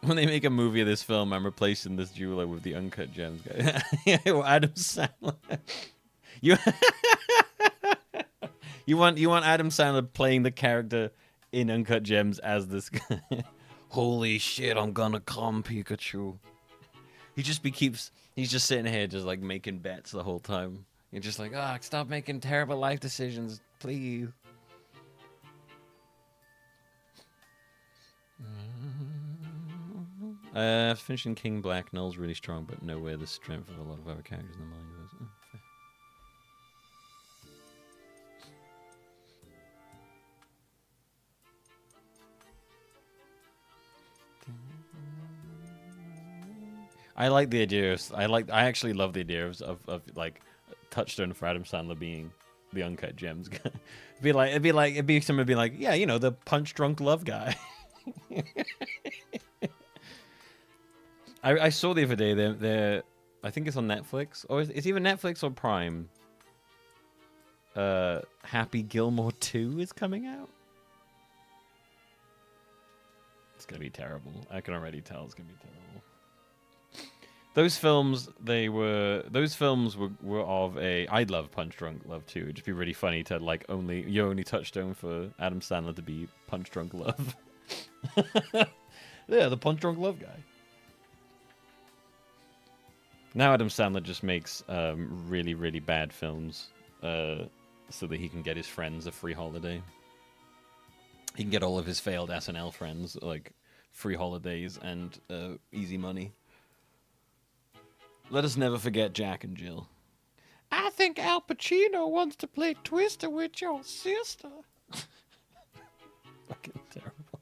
When they make a movie of this film, I'm replacing this jeweler with the Uncut Gems guy. Adam Sandler. You You want Adam Sandler playing the character in Uncut Gems as this guy. Holy shit, I'm gonna come, Pikachu. He's just sitting here just like making bets the whole time. You're just like, stop making terrible life decisions, please. Finishing King Black, Null's really strong, but nowhere the strength of a lot of other characters in the multiverse. I like the idea of I actually love the idea of like Touchstone for Adam Sandler being the Uncut Gems guy. It'd be someone be like, yeah, you know, the punch drunk love guy. I saw the other day they're I think it's on Netflix or it's either Netflix or Prime. Happy Gilmore 2 is coming out. It's gonna be terrible. I can already tell it's gonna be terrible. Those films were of a. I'd love Punch Drunk Love too. It'd just be really funny to like your only touchstone for Adam Sandler to be Punch Drunk Love. Yeah, the Punch Drunk Love guy. Now Adam Sandler just makes really, really bad films so that he can get his friends a free holiday. He can get all of his failed SNL friends like free holidays and easy money. Let us never forget Jack and Jill. I think Al Pacino wants to play Twister with your sister. Fucking terrible.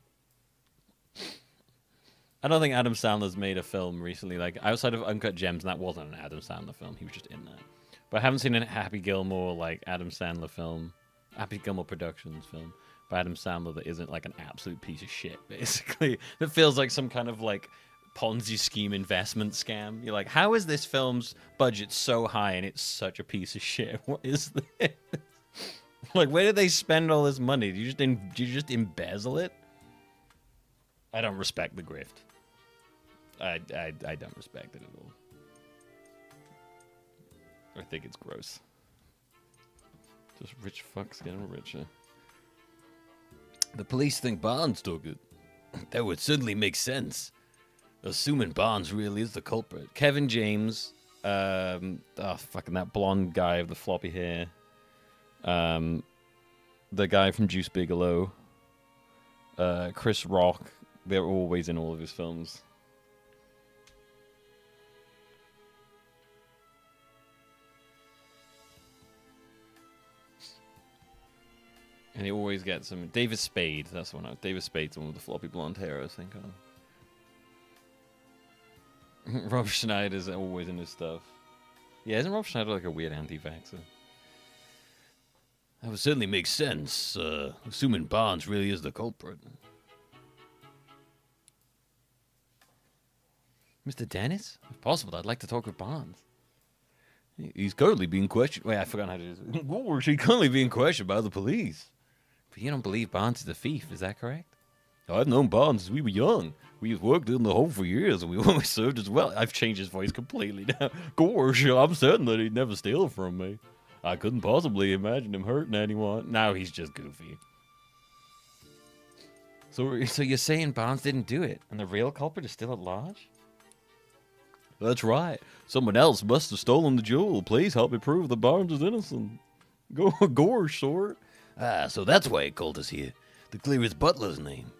I don't think Adam Sandler's made a film recently, like, outside of Uncut Gems, and that wasn't an Adam Sandler film. He was just in that. But I haven't seen a Happy Gilmore, like, Adam Sandler film, Happy Gilmore Productions film, by Adam Sandler that isn't, like, an absolute piece of shit, basically. That feels like some kind of, like, Ponzi scheme investment scam. You're like, how is this film's budget so high and it's such a piece of shit? What is this? Like, where did they spend all this money? Do you just embezzle it? I don't respect the grift. I don't respect it at all. I think it's gross. Just rich fucks getting richer. The police think Barnes took it. That would certainly make sense. Assuming Barnes really is the culprit. Kevin James, fucking that blonde guy with the floppy hair. The guy from Juice Bigelow. Chris Rock. They're always in all of his films. And he always gets some. David Spade, that's the one. David Spade's the one with the floppy blonde hair, I think. Rob Schneider's always in his stuff. Yeah, isn't Rob Schneider like a weird anti-vaxxer? That would certainly make sense, assuming Barnes really is the culprit. Mr. Dennis? If possible, I'd like to talk with Barnes. He's currently being questioned. Wait, I forgot how to do this. Gosh, he's currently being questioned by the police. But you don't believe Barnes is a thief, is that correct? I've known Barnes since we were young. We've worked in the home for years, and we always served as well. I've changed his voice completely now. Gosh, I'm certain that he'd never steal from me. I couldn't possibly imagine him hurting anyone. Now he's just goofy. So you're saying Barnes didn't do it, and the real culprit is still at large? That's right. Someone else must have stolen the jewel. Please help me prove that Barnes is innocent. Gosh, sort. So that's why he called us here. To clear his butler's name.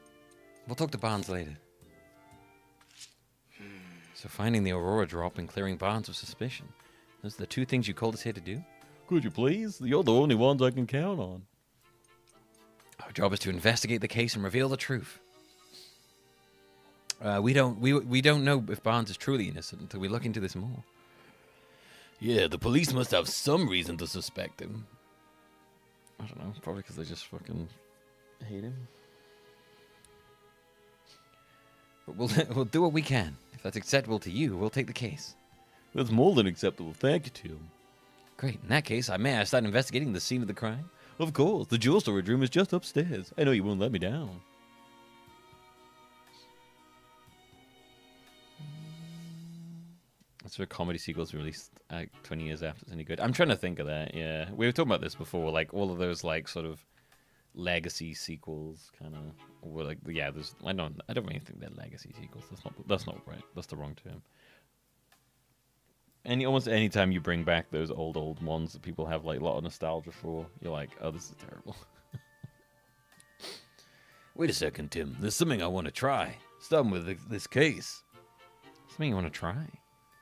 We'll talk to Barnes later. So finding the Aurora drop and clearing Barnes of suspicion. Those are the two things you called us here to do? Could you please? You're the only ones I can count on. Our job is to investigate the case and reveal the truth. We don't know if Barnes is truly innocent until we look into this more. Yeah, the police must have some reason to suspect him. I don't know, probably because they just fucking hate him. But we'll do what we can. If that's acceptable to you, we'll take the case. That's more than acceptable. Thank you, Tim. Great. In that case, may I start investigating the scene of the crime? Of course. The jewel storage room is just upstairs. I know you won't let me down. So a comedy sequel's released 20 years after it's any good. I'm trying to think of that. Yeah, we were talking about this before. Like all of those like sort of legacy sequels, kind of. Or like yeah, there's I don't really think they're legacy sequels. That's not right. That's the wrong term. Almost any time you bring back those old ones that people have like a lot of nostalgia for, you're like, oh, this is terrible. Wait a second, Tim. There's something I want to try. Starting with this case. Something you want to try?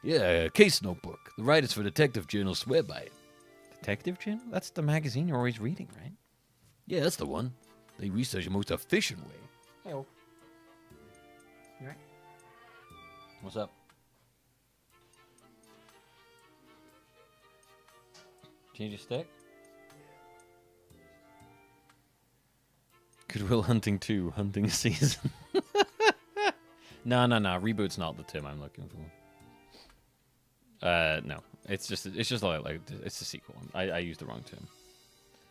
Yeah, a case notebook. The writers for Detective Journal swear by it. Detective Journal? That's the magazine you're always reading, right? Yeah, that's the one. They research the most efficient way. Hey, you right? What's up? Change your stick? Goodwill Hunting 2, hunting season. No. Reboot's not the term I'm looking for. No. It's just like it's a sequel. I used the wrong term.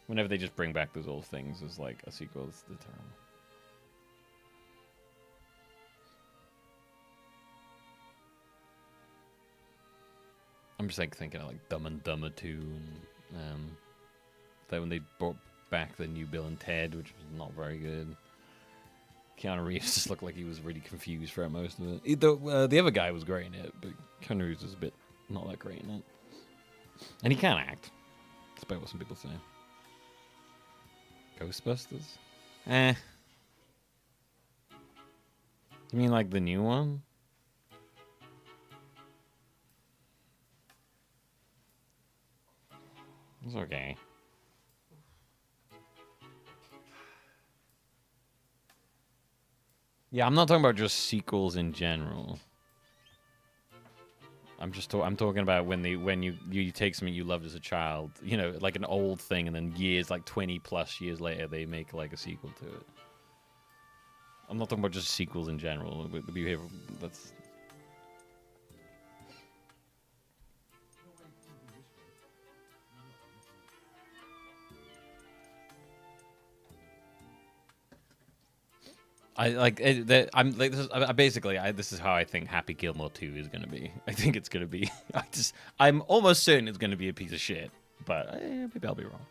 Whenever they just bring back those old things as like a sequel, it's the term. I'm just like thinking of like Dumb and Dumber 2 and that when they brought back the new Bill and Ted, which was not very good. Keanu Reeves just looked like he was really confused throughout most of it. The other guy was great in it, but Keanu Reeves was a bit not that great in it. And he can act, despite what some people say. Ghostbusters? You mean like the new one? It's okay. Yeah, I'm not talking about just sequels in general. I'm talking about when you take something you loved as a child, you know, like an old thing, and then years, like 20 plus years later, they make like a sequel to it. I'm not talking about just sequels in general. The behavior that's. This is how I think Happy Gilmore 2 is going to be. I think it's going to be. I'm almost certain it's going to be a piece of shit, but maybe I'll be wrong.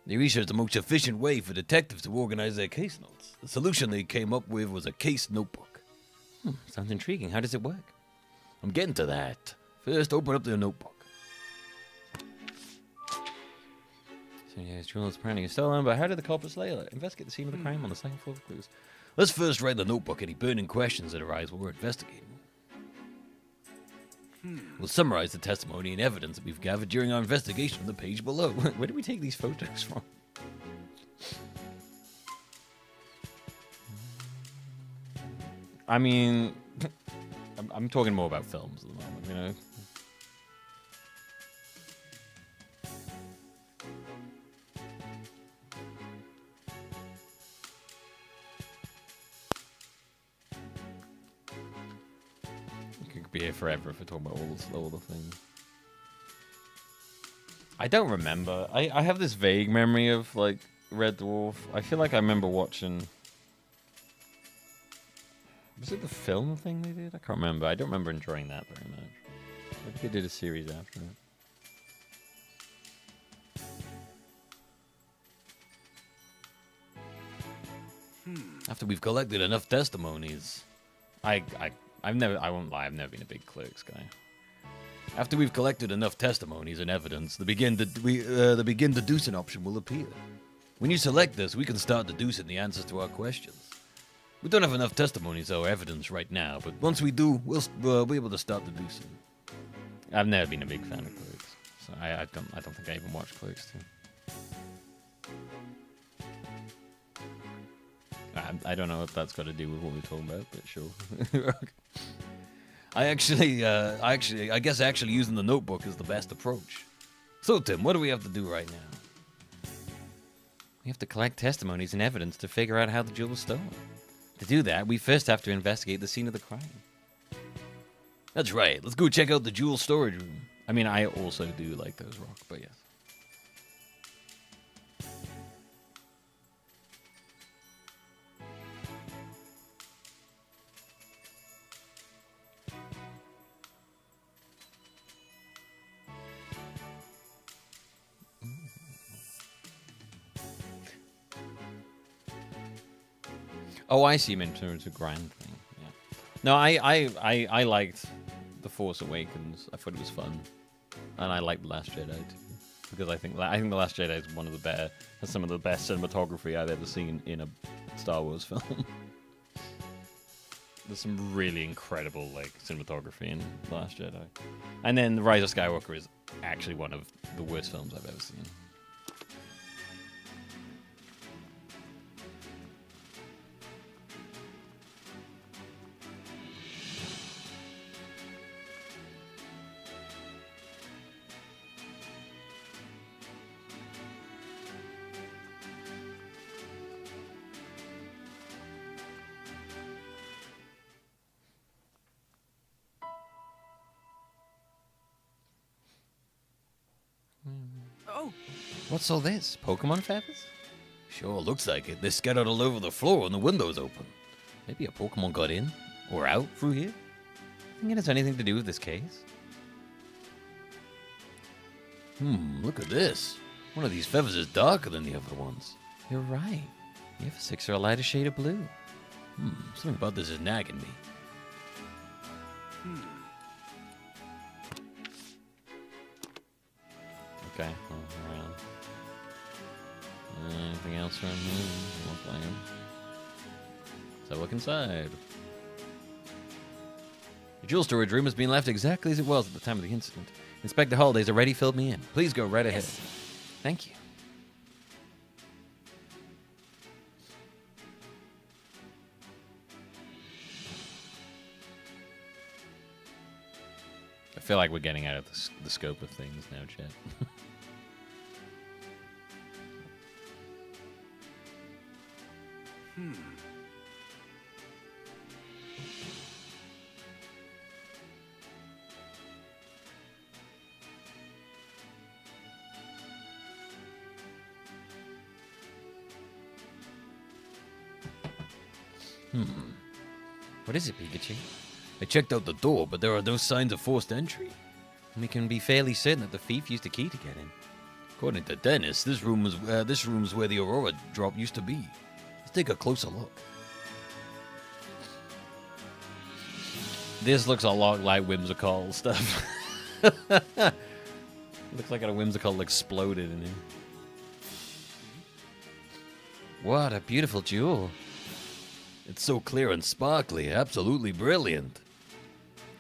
They researched the most efficient way for detectives to organize their case notes. The solution they came up with was a case notebook. Sounds intriguing. How does it work? I'm getting to that. First, open up their notebook. So yeah, his jewel is apparently stolen, but how did the culprits later investigate the scene of the crime on the second floor of clues? Let's first write in the notebook any burning questions that arise while we're investigating. We'll summarize the testimony and evidence that we've gathered during our investigation on the page below. Where did we take these photos from? I mean, I'm talking more about films at the moment, you know? Be here forever if we're talking about all the things. I don't remember. I have this vague memory of like Red Dwarf. I feel like I remember watching. Was it the film thing they did? I can't remember. I don't remember enjoying that very much. Maybe they did a series after it. After we've collected enough testimonies, I won't lie, I've never been a big Clerks guy. After we've collected enough testimonies and evidence, the begin deducing option will appear. When you select this, we can start deducing the answers to our questions. We don't have enough testimonies or evidence right now, but once we do, we'll be able to start deducing. I've never been a big fan of Clerks, so I don't think I even watched Clerks 2. I don't know if that's got to do with what we're talking about, but sure. I guess actually using the notebook is the best approach. So, Tim, what do we have to do right now? We have to collect testimonies and evidence to figure out how the jewel was stolen. To do that, we first have to investigate the scene of the crime. That's right. Let's go check out the jewel storage room. I mean, I also do like those rock, but yes. Oh, I see him in terms of grand thing. Yeah. No, I liked The Force Awakens. I thought it was fun, and I liked The Last Jedi too, because I think The Last Jedi is one of the better, has some of the best cinematography I've ever seen in a Star Wars film. There's some really incredible like cinematography in The Last Jedi, and then The Rise of Skywalker is actually one of the worst films I've ever seen. Oh! What's all this? Pokemon feathers? Sure, looks like it. They're scattered all over the floor and the window's open. Maybe a Pokemon got in or out through here? Think it has anything to do with this case? Look at this. One of these feathers is darker than the other ones. You're right. The other six are a lighter shade of blue. Something about this is nagging me. Okay, well, around. Anything else around here? More playing. Let's have a look inside. The jewel storage room has been left exactly as it was at the time of the incident. Inspector Holliday's already filled me in. Please go right ahead. Thank you. I feel like we're getting out of the scope of things now, chat. What is it, Pikachu? I checked out the door, but there are no signs of forced entry. We can be fairly certain that the thief used a key to get in. According to Dennis, this room's where the Aurora drop used to be. Let's take a closer look. This looks a lot like Whimsicott stuff. Looks like a Whimsicott exploded in here. What a beautiful jewel. It's so clear and sparkly, absolutely brilliant.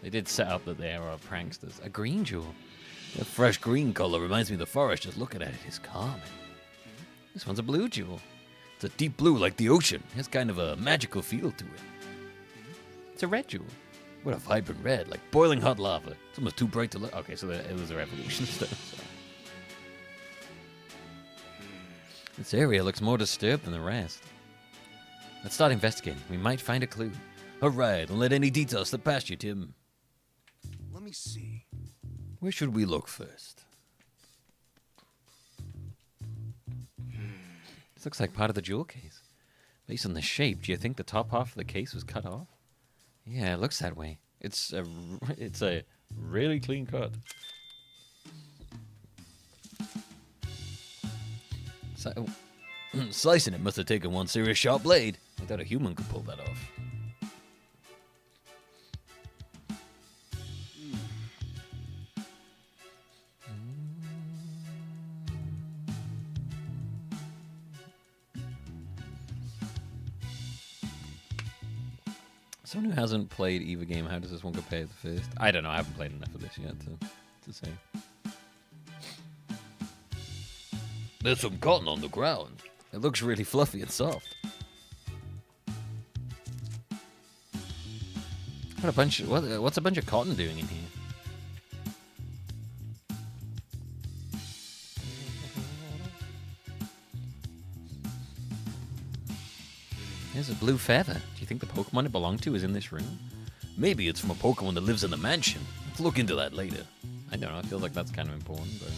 They did set up that they are pranksters. A green jewel. The fresh green color reminds me of the forest. Just looking at it is calming. This one's a blue jewel. It's a deep blue like the ocean. It has kind of a magical feel to it. It's a red jewel. What a vibrant red, like boiling hot lava. It's almost too bright to look. Okay, so it was a revolution stuff. So. This area looks more disturbed than the rest. Let's start investigating. We might find a clue. All right, don't let any details slip past you, Tim. Let me see. Where should we look first? This looks like part of the jewel case. Based on the shape, do you think the top half of the case was cut off? Yeah, it looks that way. It's a really clean cut. So, slicing it must have taken one serious sharp blade. I thought a human could pull that off. Someone who hasn't played either game, how does this one compare to the first? I don't know. I haven't played enough of this yet to say. There's some cotton on the ground. It looks really fluffy and soft. What's a bunch of cotton doing in here? There's a blue feather. Do you think the Pokemon it belonged to is in this room? Maybe it's from a Pokemon that lives in the mansion. Let's look into that later. I don't know. I feel like that's kind of important, but...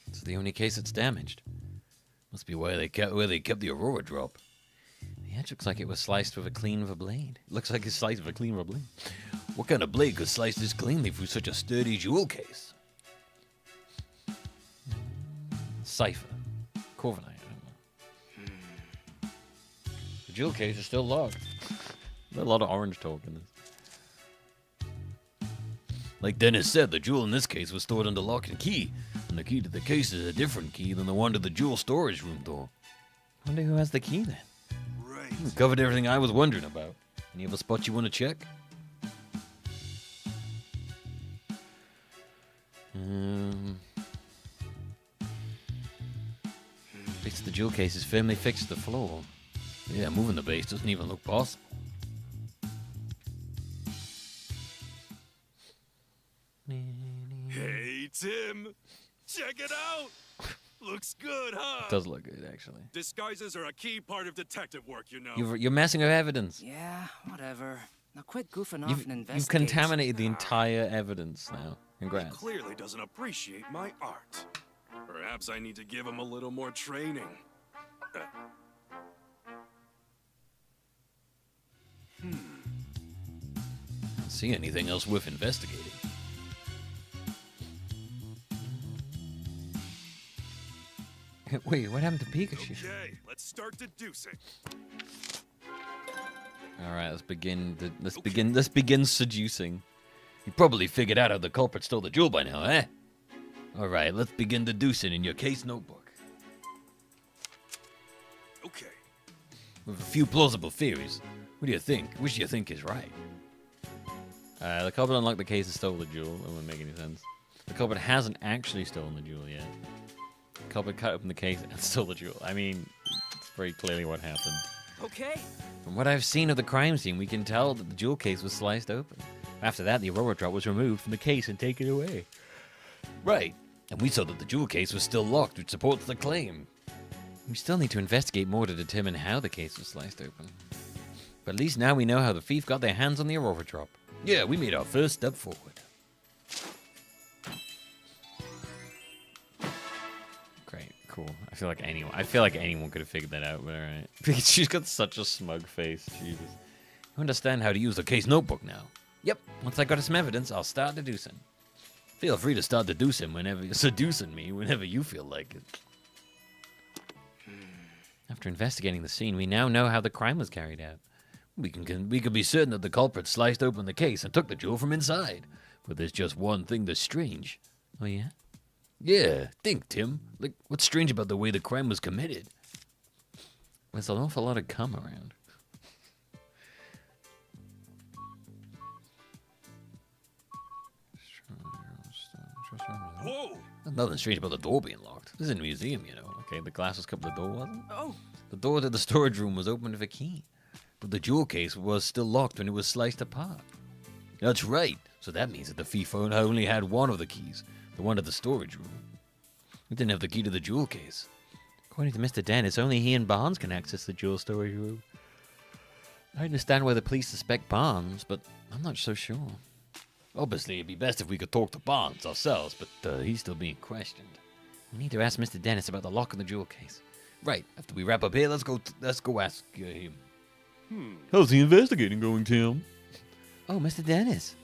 It's the only case that's damaged. Must be where they kept the Aurora drop. The edge looks like it was sliced with a clean of a blade. Looks like it's sliced with a clean of a blade. What kind of blade could slice this cleanly through such a sturdy jewel case? Cipher. Corviknight. I don't know. The jewel case is still locked. There's a lot of orange talk in this. Like Dennis said, the jewel in this case was stored under lock and key, and the key to the case is a different key than the one to the jewel storage room door. I wonder who has the key then. Right. Covered everything I was wondering about. Any other spots you want to check? Base of the jewel case is firmly fixed to the floor. Yeah, moving the base doesn't even look possible. Hey, Tim! Check it out! Looks good, huh? It does look good, actually. Disguises are a key part of detective work, you know. You're messing with evidence. Yeah, whatever. Now quit goofing off You've, and investigate. you've contaminated the entire evidence now. He Congrats. clearly doesn't appreciate my art. Perhaps I need to give him a little more training. Don't see anything else worth investigating. Wait, what happened to Pikachu? Okay, let's start deducing. All right, let's begin seducing. You probably figured out how the culprit stole the jewel by now, eh? Alright, let's begin deducing in your case notebook. Okay. With a few plausible theories. What do you think? Which do you think is right? The culprit unlocked the case and stole the jewel. That wouldn't make any sense. The culprit hasn't actually stolen the jewel yet. The culprit cut open the case and stole the jewel. I mean, it's very clearly what happened. Okay. From what I've seen of the crime scene, we can tell that the jewel case was sliced open. After that, the Aurora drop was removed from the case and taken away. Right. And we saw that the jewel case was still locked, which supports the claim. We still need to investigate more to determine how the case was sliced open. But at least now we know how the thief got their hands on the Aurora drop. Yeah, we made our first step forward. Great, cool. I feel like anyone could have figured that out, but alright. She's got such a smug face, Jesus. You understand how to use the case notebook now? Yep, once I got some evidence, I'll start deducing. Feel free to start seducing me whenever you feel like it. After investigating the scene, we now know how the crime was carried out. We can be certain that the culprit sliced open the case and took the jewel from inside. But there's just one thing that's strange. Oh yeah? Yeah, think, Tim. Like, what's strange about the way the crime was committed? There's an awful lot of cum around. Whoa! There's nothing strange about the door being locked. This is a museum, you know. Okay, the glass was cut, but the door wasn't? Oh! The door to the storage room was opened with a key. But the jewel case was still locked when it was sliced apart. That's right. So that means that the thief only had one of the keys. The one to the storage room. He didn't have the key to the jewel case. According to Mr. Dennis, only he and Barnes can access the jewel storage room. I understand why the police suspect Barnes, but I'm not so sure. Obviously, it'd be best if we could talk to Barnes ourselves, but he's still being questioned. We need to ask Mr. Dennis about the lock on the jewel case. Right. After we wrap up here, let's go ask him. How's the investigating going, Tim? Oh, Mr. Dennis.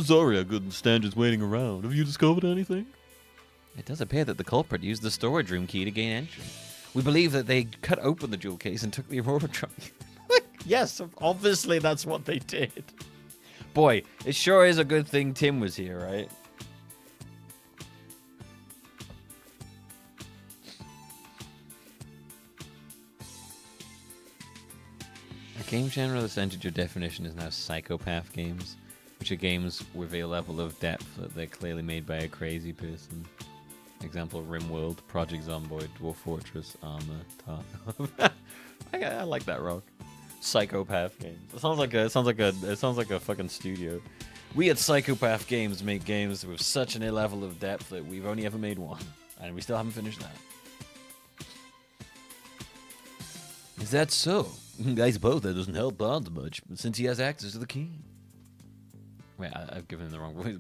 Sorry I couldn't stand just waiting around. Have you discovered anything? It does appear that the culprit used the storage room key to gain entry. We believe that they cut open the jewel case and took the Aurora drop. Yes, obviously that's what they did. Boy, it sure is a good thing Tim was here, right? A game genre that's entered your definition is now psychopath games, which are games with a level of depth that they're clearly made by a crazy person. Example: RimWorld, Project Zomboid, Dwarf Fortress, Armor, Tar. I like that rock. Psychopath games. It sounds like a fucking studio. We at Psychopath Games make games with such a level of depth that we've only ever made one, and we still haven't finished that. Is that so? I suppose that doesn't help Barnes much, but since he has access to the key. Wait, I've given him the wrong voice.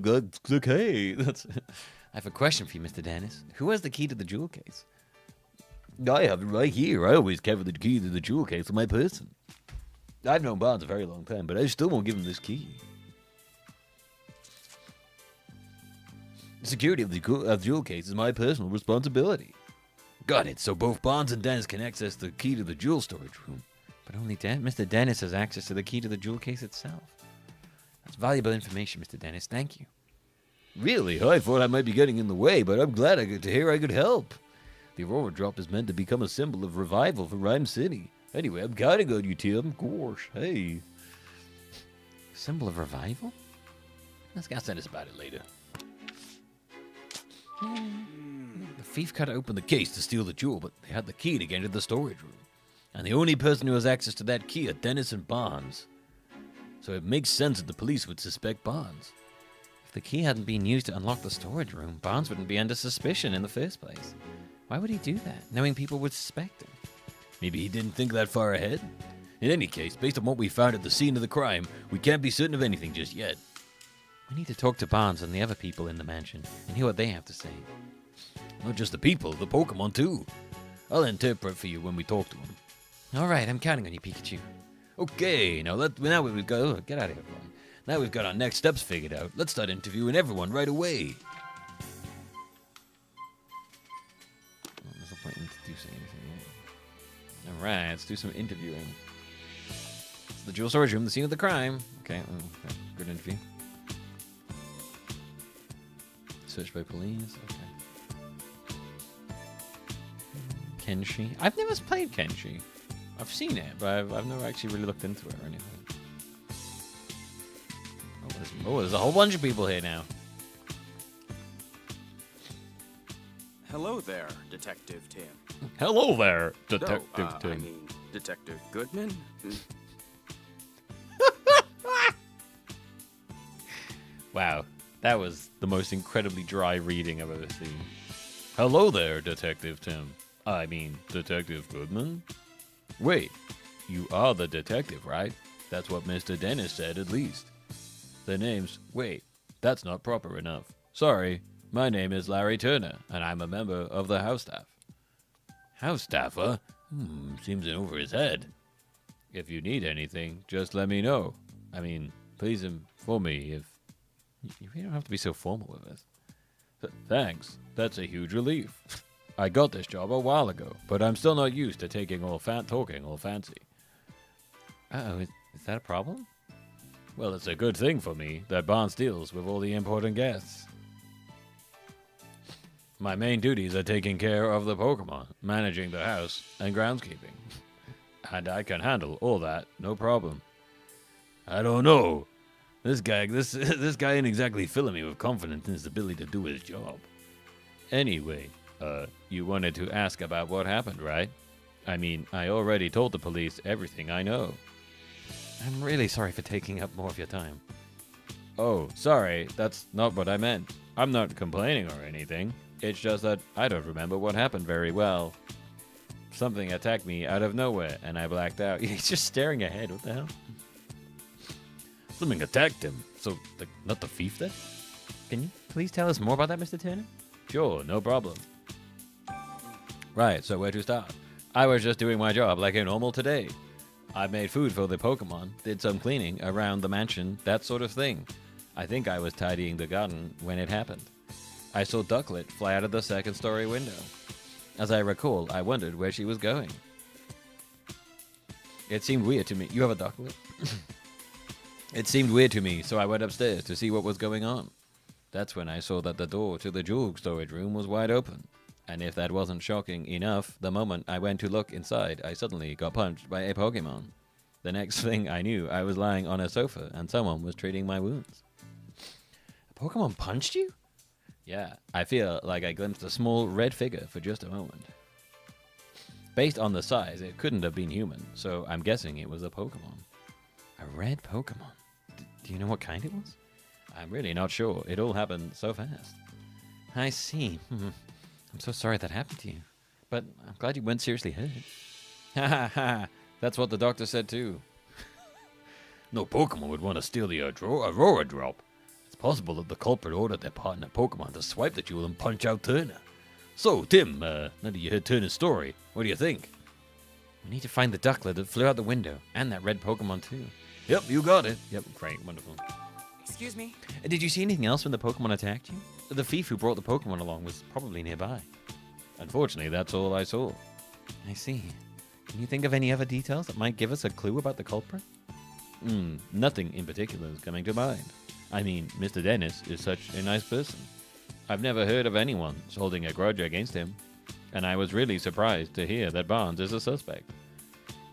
Good, okay. I have a question for you, Mr. Dennis. Who has the key to the jewel case? I have it right here. I always carry the key to the jewel case with my person. I've known Barnes a very long time, but I still won't give him this key. The security of the jewel case is my personal responsibility. Got it, so both Barnes and Dennis can access the key to the jewel storage room. But only Mr. Dennis has access to the key to the jewel case itself. That's valuable information, Mr. Dennis. Thank you. Really? I thought I might be getting in the way, but I'm glad to hear I could help. The Aurora Drop is meant to become a symbol of revival for Rhyme City. Anyway, I'm counting on you, Tim. Gosh, hey. Symbol of revival? Let's get Dennis about it later. The thief cut open the case to steal the jewel, but they had the key to get into the storage room. And the only person who has access to that key are Dennis and Barnes. So it makes sense that the police would suspect Barnes. If the key hadn't been used to unlock the storage room, Barnes wouldn't be under suspicion in the first place. Why would he do that, knowing people would suspect him? Maybe he didn't think that far ahead. In any case, based on what we found at the scene of the crime, we can't be certain of anything just yet. We need to talk to Barnes and the other people in the mansion and hear what they have to say. Not just the people, the Pokemon too. I'll interpret for you when we talk to them. All right, I'm counting on you, Pikachu. Okay, now we've got... Oh, get out of here, Brian. Now we've got our next steps figured out. Let's start interviewing everyone right away. There's no point in introducing anything. All right, let's do some interviewing. It's the jewel storage room, the scene of the crime. Okay, good interview. Search by police. Okay. Kenshi. I've never played Kenshi. I've seen it, but I've never actually really looked into it or anything. There's a whole bunch of people here now. Hello there, Detective Tim. Hello there, Detective Tim. I mean, Detective Goodman? Wow, that was the most incredibly dry reading I've ever seen. Hello there, Detective Tim. I mean, Detective Goodman? Wait, you are the detective, right? That's what Mr. Dennis said, at least. The name's... Wait, that's not proper enough. Sorry, my name is Larry Turner, and I'm a member of the house staff. House staff, huh? Seems in over his head. If you need anything, just let me know. I mean, please inform me if... You really don't have to be so formal with this. Thanks. That's a huge relief. I got this job a while ago, but I'm still not used to talking all fancy. Uh-oh, is that a problem? Well, it's a good thing for me that Barnes deals with all the important guests. My main duties are taking care of the Pokemon, managing the house, and groundskeeping. And I can handle all that, no problem. I don't know. This guy ain't exactly filling me with confidence in his ability to do his job. Anyway, you wanted to ask about what happened, right? I mean, I already told the police everything I know. I'm really sorry for taking up more of your time. Oh, sorry, that's not what I meant. I'm not complaining or anything. It's just that I don't remember what happened very well. Something attacked me out of nowhere, and I blacked out. He's just staring ahead. What the hell? Something attacked him. So, not the thief then? Can you please tell us more about that, Mr. Turner? Sure, no problem. Right, so where to start? I was just doing my job like a normal today. I made food for the Pokemon, did some cleaning around the mansion, that sort of thing. I think I was tidying the garden when it happened. I saw Ducklet fly out of the second-story window. As I recall, I wondered where she was going. It seemed weird to me. You have a Ducklet? It seemed weird to me, so I went upstairs to see what was going on. That's when I saw that the door to the jewel storage room was wide open. And if that wasn't shocking enough, the moment I went to look inside, I suddenly got punched by a Pokemon. The next thing I knew, I was lying on a sofa and someone was treating my wounds. A Pokemon punched you? Yeah, I feel like I glimpsed a small red figure for just a moment. Based on the size, it couldn't have been human, so I'm guessing it was a Pokemon. A red Pokemon? Do you know what kind it was? I'm really not sure. It all happened so fast. I see. I'm so sorry that happened to you. But I'm glad you weren't seriously hurt. Ha ha ha. That's what the doctor said too. No Pokemon would want to steal the Aurora Drop. It's possible that the culprit ordered their partner Pokemon to swipe the jewel and punch out Turner. So, Tim, now that you heard Turner's story, what do you think? We need to find the ducklet that flew out the window, and that red Pokemon too. Yep, you got it. Yep, great, wonderful. Excuse me? Did you see anything else when the Pokemon attacked you? The thief who brought the Pokemon along was probably nearby. Unfortunately, that's all I saw. I see. Can you think of any other details that might give us a clue about the culprit? Nothing in particular is coming to mind. I mean, Mr. Dennis is such a nice person. I've never heard of anyone holding a grudge against him. And I was really surprised to hear that Barnes is a suspect.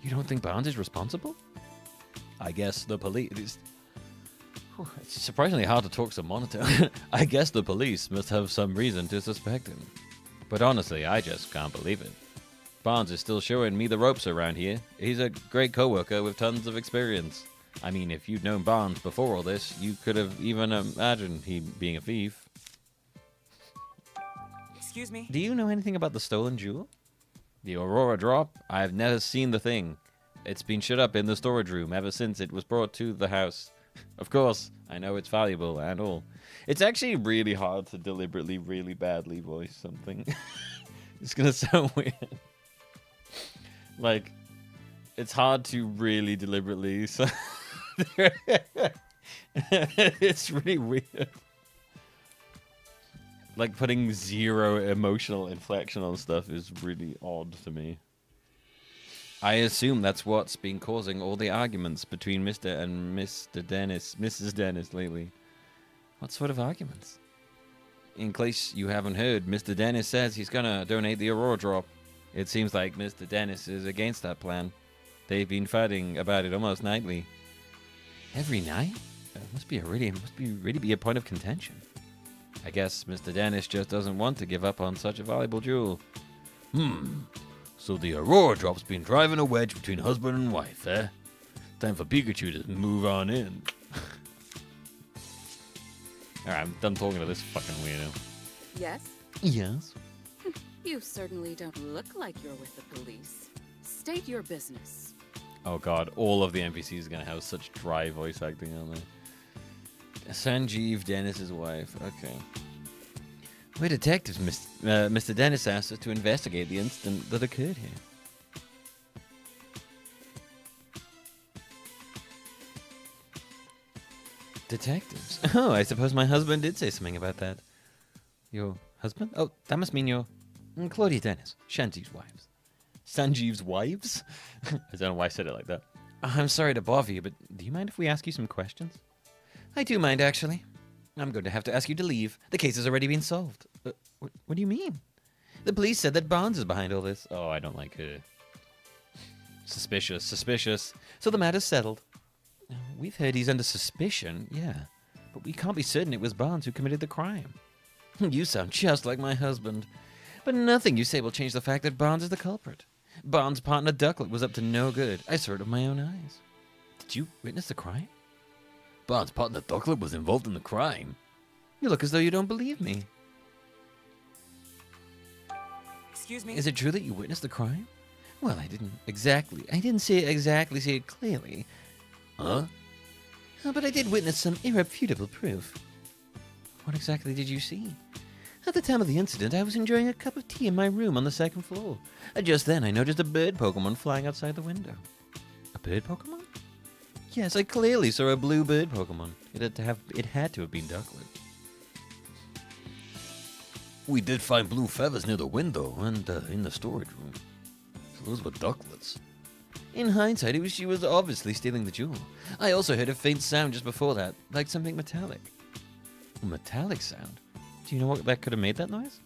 You don't think Barnes is responsible? I guess the police... It's surprisingly hard to talk to monitor. I guess the police must have some reason to suspect him. But honestly, I just can't believe it. Barnes is still showing me the ropes around here. He's a great coworker with tons of experience. I mean, if you'd known Barnes before all this, you could have even imagined he being a thief. Excuse me? Do you know anything about the stolen jewel? The Aurora Drop? I've never seen the thing. It's been shut up in the storage room ever since it was brought to the house. Of course, I know it's valuable and all. It's actually really hard to deliberately, really badly voice something. It's gonna sound weird. Like, it's hard to really deliberately... It's really weird. Like, putting zero emotional inflection on stuff is really odd to me. I assume that's what's been causing all the arguments between Mr. and Mrs. Dennis lately. What sort of arguments? In case you haven't heard, Mr. Dennis says he's gonna donate the Aurora Drop. It seems like Mr. Dennis is against that plan. They've been fighting about it almost nightly. Every night? It must really be a point of contention. I guess Mr. Dennis just doesn't want to give up on such a valuable jewel. So the Aurora Drop's been driving a wedge between husband and wife, eh? Time for Pikachu to move on in. Alright, I'm done talking to this fucking weirdo. Yes? Yes? You certainly don't look like you're with the police. State your business. Oh god, all of the NPCs are gonna have such dry voice acting, aren't they? Sanjeev, Dennis's wife. Okay. We're detectives. Mr. Dennis asked us to investigate the incident that occurred here. Detectives? Oh, I suppose my husband did say something about that. Your husband? Oh, that must mean you're Claudia Dennis, Shanti's wives. Sanjeev's wives? I don't know why I said it like that. I'm sorry to bother you, but do you mind if we ask you some questions? I do mind, actually. I'm going to have to ask you to leave. The case has already been solved. What do you mean? The police said that Barnes is behind all this. Oh, I don't like her. Suspicious, suspicious. So the matter's settled. We've heard he's under suspicion, yeah. But we can't be certain it was Barnes who committed the crime. You sound just like my husband. But nothing you say will change the fact that Barnes is the culprit. Barnes' partner Ducklet was up to no good. I saw it with my own eyes. Did you witness the crime? Barnes' partner Ducklet was involved in the crime. You look as though you don't believe me. Excuse me? Is it true that you witnessed the crime? Well, I didn't see it clearly. Huh? But I did witness some irrefutable proof. What exactly did you see? At the time of the incident, I was enjoying a cup of tea in my room on the second floor. Just then, I noticed a bird Pokemon flying outside the window. A bird Pokemon? Yes, I clearly saw a blue bird Pokemon. It had to have been Ducklet. We did find blue feathers near the window and in the storage room. So those were Ducklets. In hindsight, she was obviously stealing the jewel. I also heard a faint sound just before that, like something metallic. A metallic sound? Do you know what that could have made that noise?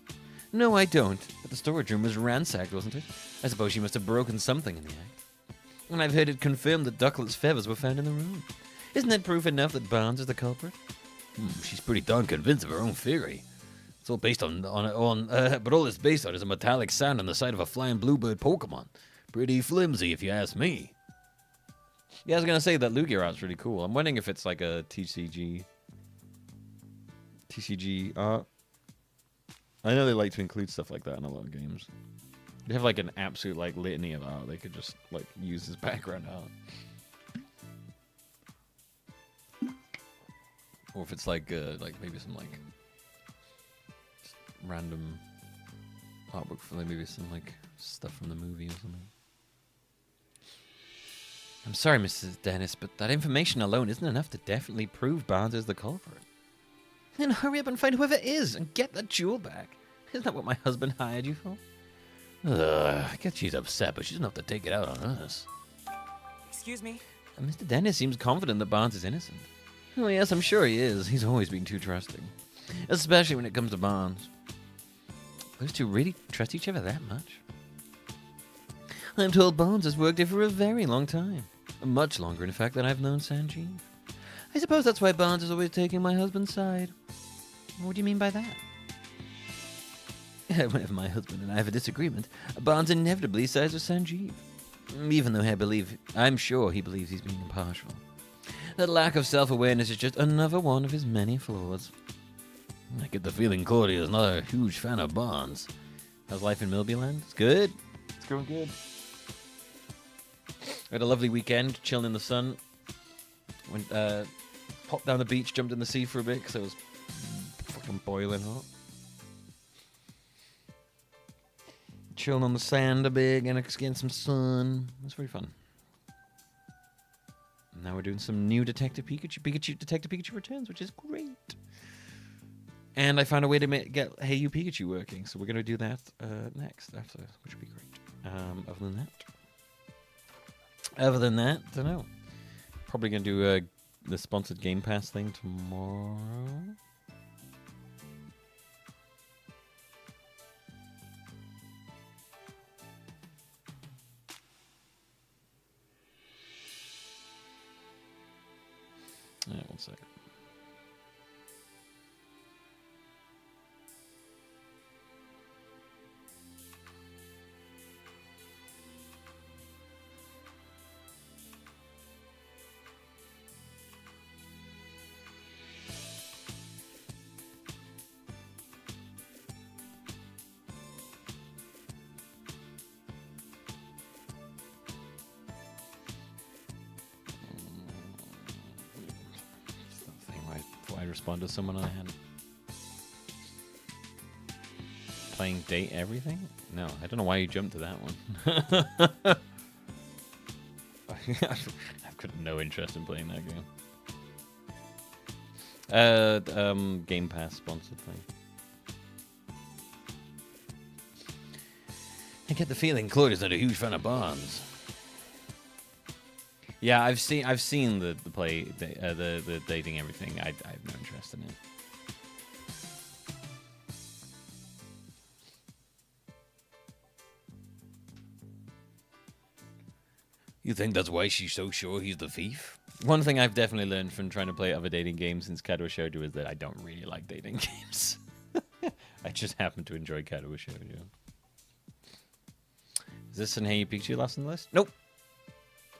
No, I don't. But the storage room was ransacked, wasn't it? I suppose she must have broken something in the act. And I've heard it confirmed that Ducklet's feathers were found in the room. Isn't that proof enough that Barnes is the culprit? She's pretty darn convinced of her own theory. It's all based but all it's based on is a metallic sound on the side of a flying bluebird Pokemon. Pretty flimsy, if you ask me. Yeah, I was gonna say that Lugia art's really cool. I'm wondering if it's like a TCG art. I know they like to include stuff like that in a lot of games. They have like an absolute like litany of art they could just like use as background art. Or if it's like maybe some like just random artwork for like maybe some like stuff from the movie or something. I'm sorry, Mrs. Dennis, but that information alone isn't enough to definitely prove Barnes is the culprit. Then hurry up and find whoever is and get that jewel back. Isn't that what my husband hired you for? I guess she's upset, but she's enough to take it out on us. Excuse me? Mr. Dennis seems confident that Barnes is innocent. Oh, yes, I'm sure he is. He's always been too trusting. Especially when it comes to Barnes. Those two really trust each other that much? I'm told Barnes has worked here for a very long time. Much longer, in fact, than I've known Sanjeev. I suppose that's why Barnes is always taking my husband's side. What do you mean by that? Whenever my husband and I have a disagreement, Barnes inevitably sides with Sanjeev. Even though I'm sure he believes he's being impartial. That lack of self-awareness is just another one of his many flaws. I get the feeling Claudia is not a huge fan of Barnes. How's life in Millbeelp? It's good. It's going good. We had a lovely weekend, chilling in the sun. Went, popped down the beach, jumped in the sea for a bit because it was fucking boiling hot. Chilling on the sand a bit, getting some sun. It was very fun. Now we're doing some new Detective Pikachu. Detective Pikachu Returns, which is great. And I found a way to get Hey You Pikachu working, so we're going to do that next after, which would be great. Other than that, don't know. Probably going to do the sponsored Game Pass thing tomorrow. Yeah, 1 second. I respond to someone I had playing Date Everything? No, I don't know why you jumped to that one. I've got no interest in playing that game. Game Pass sponsored thing. I get the feeling Claudia's not a huge fan of Barnes. Yeah, I've seen the dating everything. I have no interest in it. You think that's why she's so sure he's the thief? One thing I've definitely learned from trying to play other dating games since Kadoa Shoujo is that I don't really like dating games. I just happen to enjoy Kadoa Shoujo. Is this an Hey You Pikachu last on the list? Nope.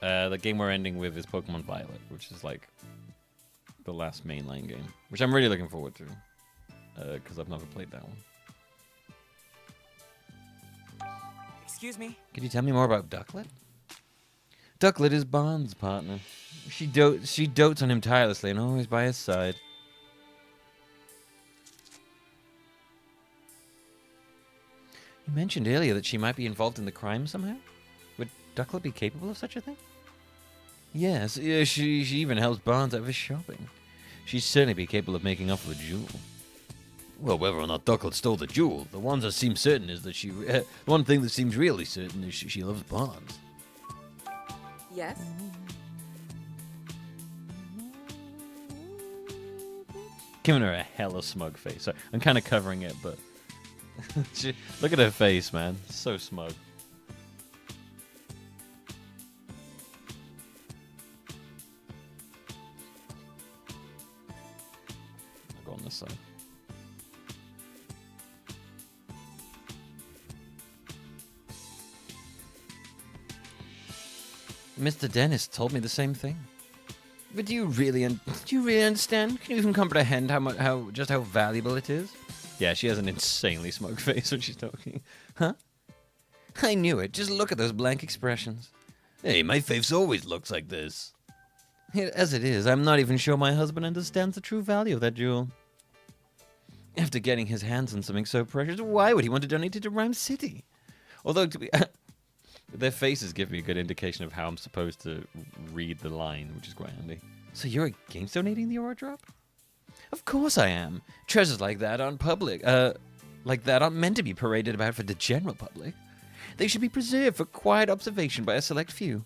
The game we're ending with is Pokemon Violet, which is like the last mainline game, which I'm really looking forward to, because I've never played that one. Excuse me? Could you tell me more about Ducklet? Ducklet is Bond's partner. She dotes on him tirelessly and always by his side. You mentioned earlier that she might be involved in the crime somehow? Would Ducklet be capable of such a thing? Yes, she even helps Barnes out with his shopping. She'd certainly be capable of making off with a jewel. Well, whether or not Ducklet stole the jewel, the one that seems certain is that one thing that seems really certain is she loves Barnes. Yes? Giving her a hella smug face. So I'm kind of covering it, but look at her face, man. So smug. I'll go on this side. Mr. Dennis told me the same thing. But do you really understand? Can you even comprehend how valuable it is? Yeah, she has an insanely smug face when she's talking. Huh? I knew it. Just look at those blank expressions. Hey, my face always looks like this. As it is, I'm not even sure my husband understands the true value of that jewel. After getting his hands on something so precious, why would he want to donate it to Rhyme City? Although, Their faces give me a good indication of how I'm supposed to read the line, which is quite handy. So you're against donating the aura drop? Of course I am. Treasures like that aren't meant to be paraded about for the general public. They should be preserved for quiet observation by a select few.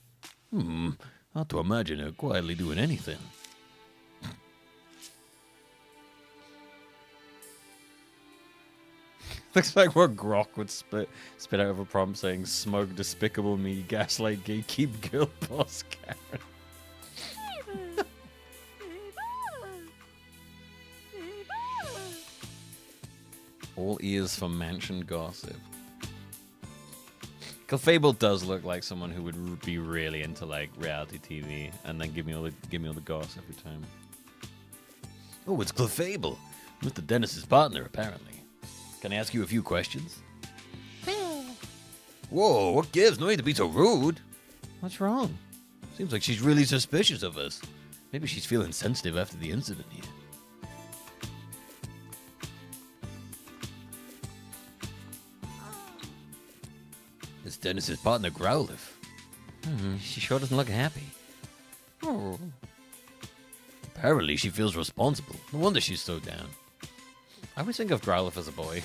Hard to imagine her quietly doing anything. Looks like what Grok would spit out of a prompt saying, "Smug, despicable me, gaslight, gatekeep, girl, boss, Karen." All ears for mansion gossip. Clefable does look like someone who would be really into like reality TV and then give me all the goss every time. Oh, it's Clefable, Mr. Dennis's partner, apparently. Can I ask you a few questions? Whoa, what gives? No need to be so rude. What's wrong? Seems like she's really suspicious of us. Maybe she's feeling sensitive after the incident here. It's Dennis's partner, Growlithe. She sure doesn't look happy. Oh. Apparently she feels responsible. No wonder she's so down. I always think of Growlithe as a boy.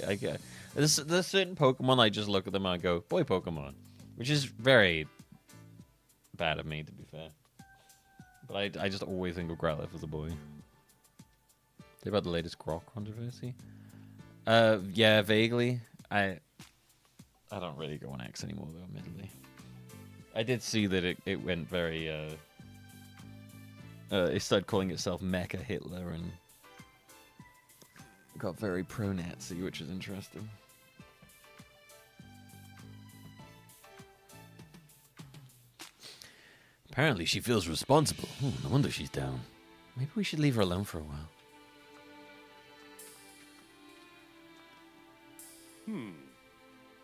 I get. There's certain Pokemon I just look at them and I go, boy Pokemon. Which is very bad of me, to be fair. But I just always think of Growlithe as a boy. Say about the latest Grok controversy? Yeah, vaguely. I don't really go on X anymore, though, admittedly. I did see that it went very, it started calling itself Mecha Hitler and got very pro-Nazi, which is interesting. Apparently she feels responsible. No wonder she's down. Maybe we should leave her alone for a while.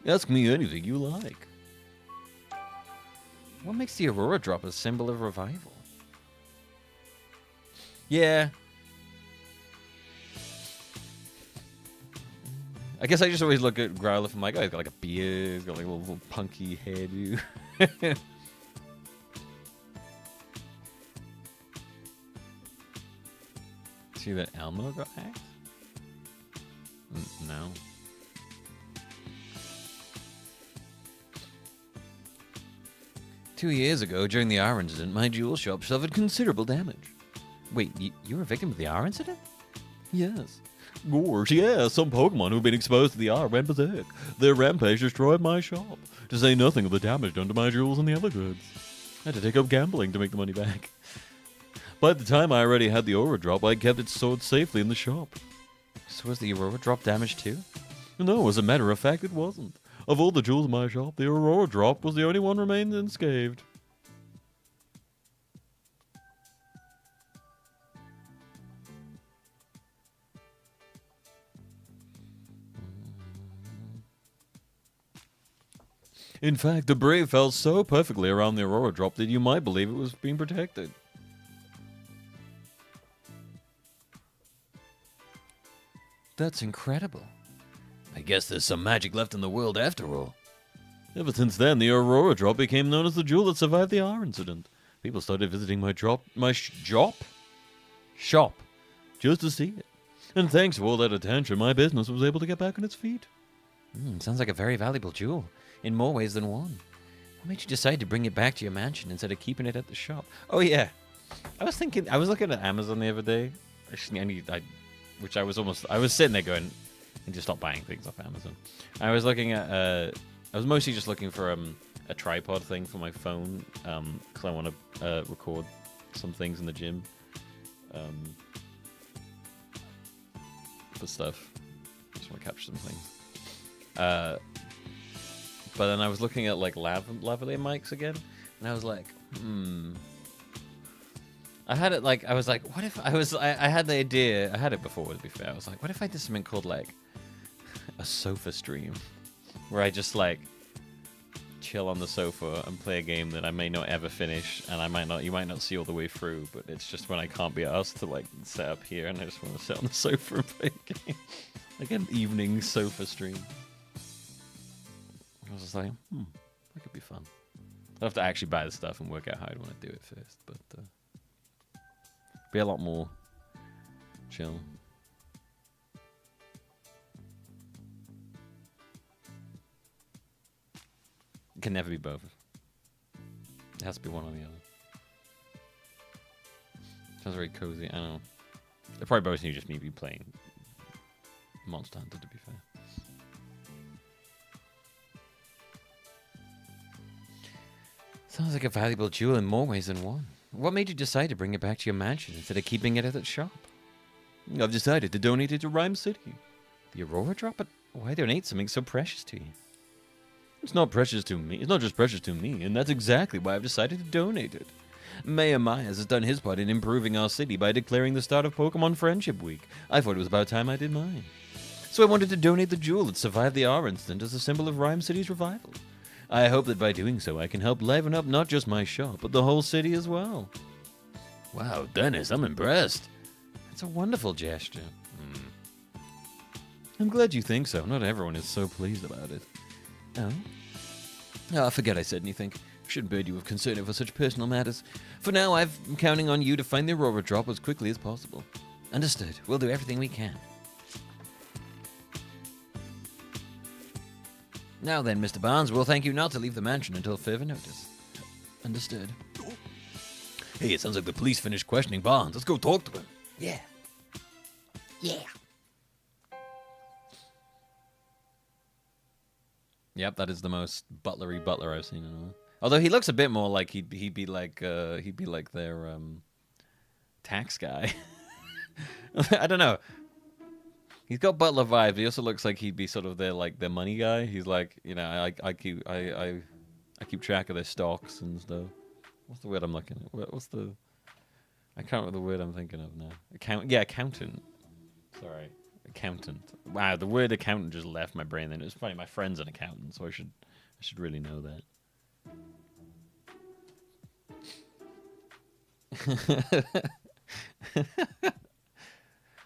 Ask me anything you like. What makes the Aurora Drop a symbol of revival? Yeah. I guess I just always look at Growlithe and I'm like, oh, he's got like a beard, he's got like a little punky hairdo. See that Elmo got hacked? No. Two years ago, during the R incident, my jewel shop suffered considerable damage. Wait, you were a victim of the R incident? Yes. Gosh, yeah, some Pokemon who've been exposed to the R went berserk. Their rampage destroyed my shop, to say nothing of the damage done to my jewels and the other goods. I had to take up gambling to make the money back. By the time I already had the Aura Drop, I kept it stored safely in the shop. So was the Aurora Drop damaged too? No, as a matter of fact, it wasn't. Of all the jewels in my shop, the Aurora Drop was the only one remained unscathed. In fact, the Brave fell so perfectly around the Aurora Drop that you might believe it was being protected. That's incredible. I guess there's some magic left in the world after all. Ever since then, the Aurora Drop became known as the jewel that survived the R incident. People started visiting my shop, just to see it. And thanks to all that attention, my business was able to get back on its feet. Sounds like a very valuable jewel, in more ways than one. What made you decide to bring it back to your mansion instead of keeping it at the shop? Oh yeah, I was looking at Amazon the other day. I was sitting there going, I need to stop buying things off Amazon. I was looking at, I was mostly just looking for a tripod thing for my phone, because I want to record some things in the gym, for stuff. Just want to capture some things. But then I was looking at like lavalier mics again, and I was like, I had it like, I was like, what if I had the idea, I had it before to be fair, I was like, what if I did something called like a sofa stream, where I just like chill on the sofa and play a game that I may not ever finish, and you might not see all the way through, but it's just when I can't be asked to like set up here and I just want to sit on the sofa and play a game. Like an evening sofa stream. was just like, that could be fun. I'll have to actually buy the stuff and work out how I'd want to do it first, but be a lot more chill. It can never be both. It has to be one or the other. Sounds very cozy. I don't know. They probably both need just me be playing Monster Hunter, to be fair. Sounds like a valuable jewel in more ways than one. What made you decide to bring it back to your mansion instead of keeping it at its shop? I've decided to donate it to Rhyme City. The Aurora Drop? But why donate something so precious to you? It's not precious to me. It's not just precious to me, and that's exactly why I've decided to donate it. Mayor Myers has done his part in improving our city by declaring the start of Pokemon Friendship Week. I thought it was about time I did mine. So I wanted to donate the jewel that survived the R incident as a symbol of Rhyme City's revival. I hope that by doing so I can help liven up not just my shop, but the whole city as well. Wow, Dennis, I'm impressed. That's a wonderful gesture. I'm glad you think so. Not everyone is so pleased about it. Oh? I forget I said anything. Shouldn't bird you with concern over such personal matters. For now, I'm counting on you to find the Aurora Drop as quickly as possible. Understood. We'll do everything we can. Now then, Mr. Barnes, we'll thank you not to leave the mansion until further notice. Understood. Hey, it sounds like the police finished questioning Barnes. Let's go talk to him. Yeah. Yeah. Yep, that is the most butlery butler I've seen in a while. Although he looks a bit more like he'd be like their tax guy. I don't know. He's got butler vibes. But he also looks like he'd be sort of their money guy. He's like, you know, I keep track of their stocks and stuff. What's the word I'm looking at? What's the? I can't remember the word I'm thinking of now. Accountant. Sorry, accountant. Wow, the word accountant just left my brain. Then it's funny. My friend's an accountant, so I should really know that.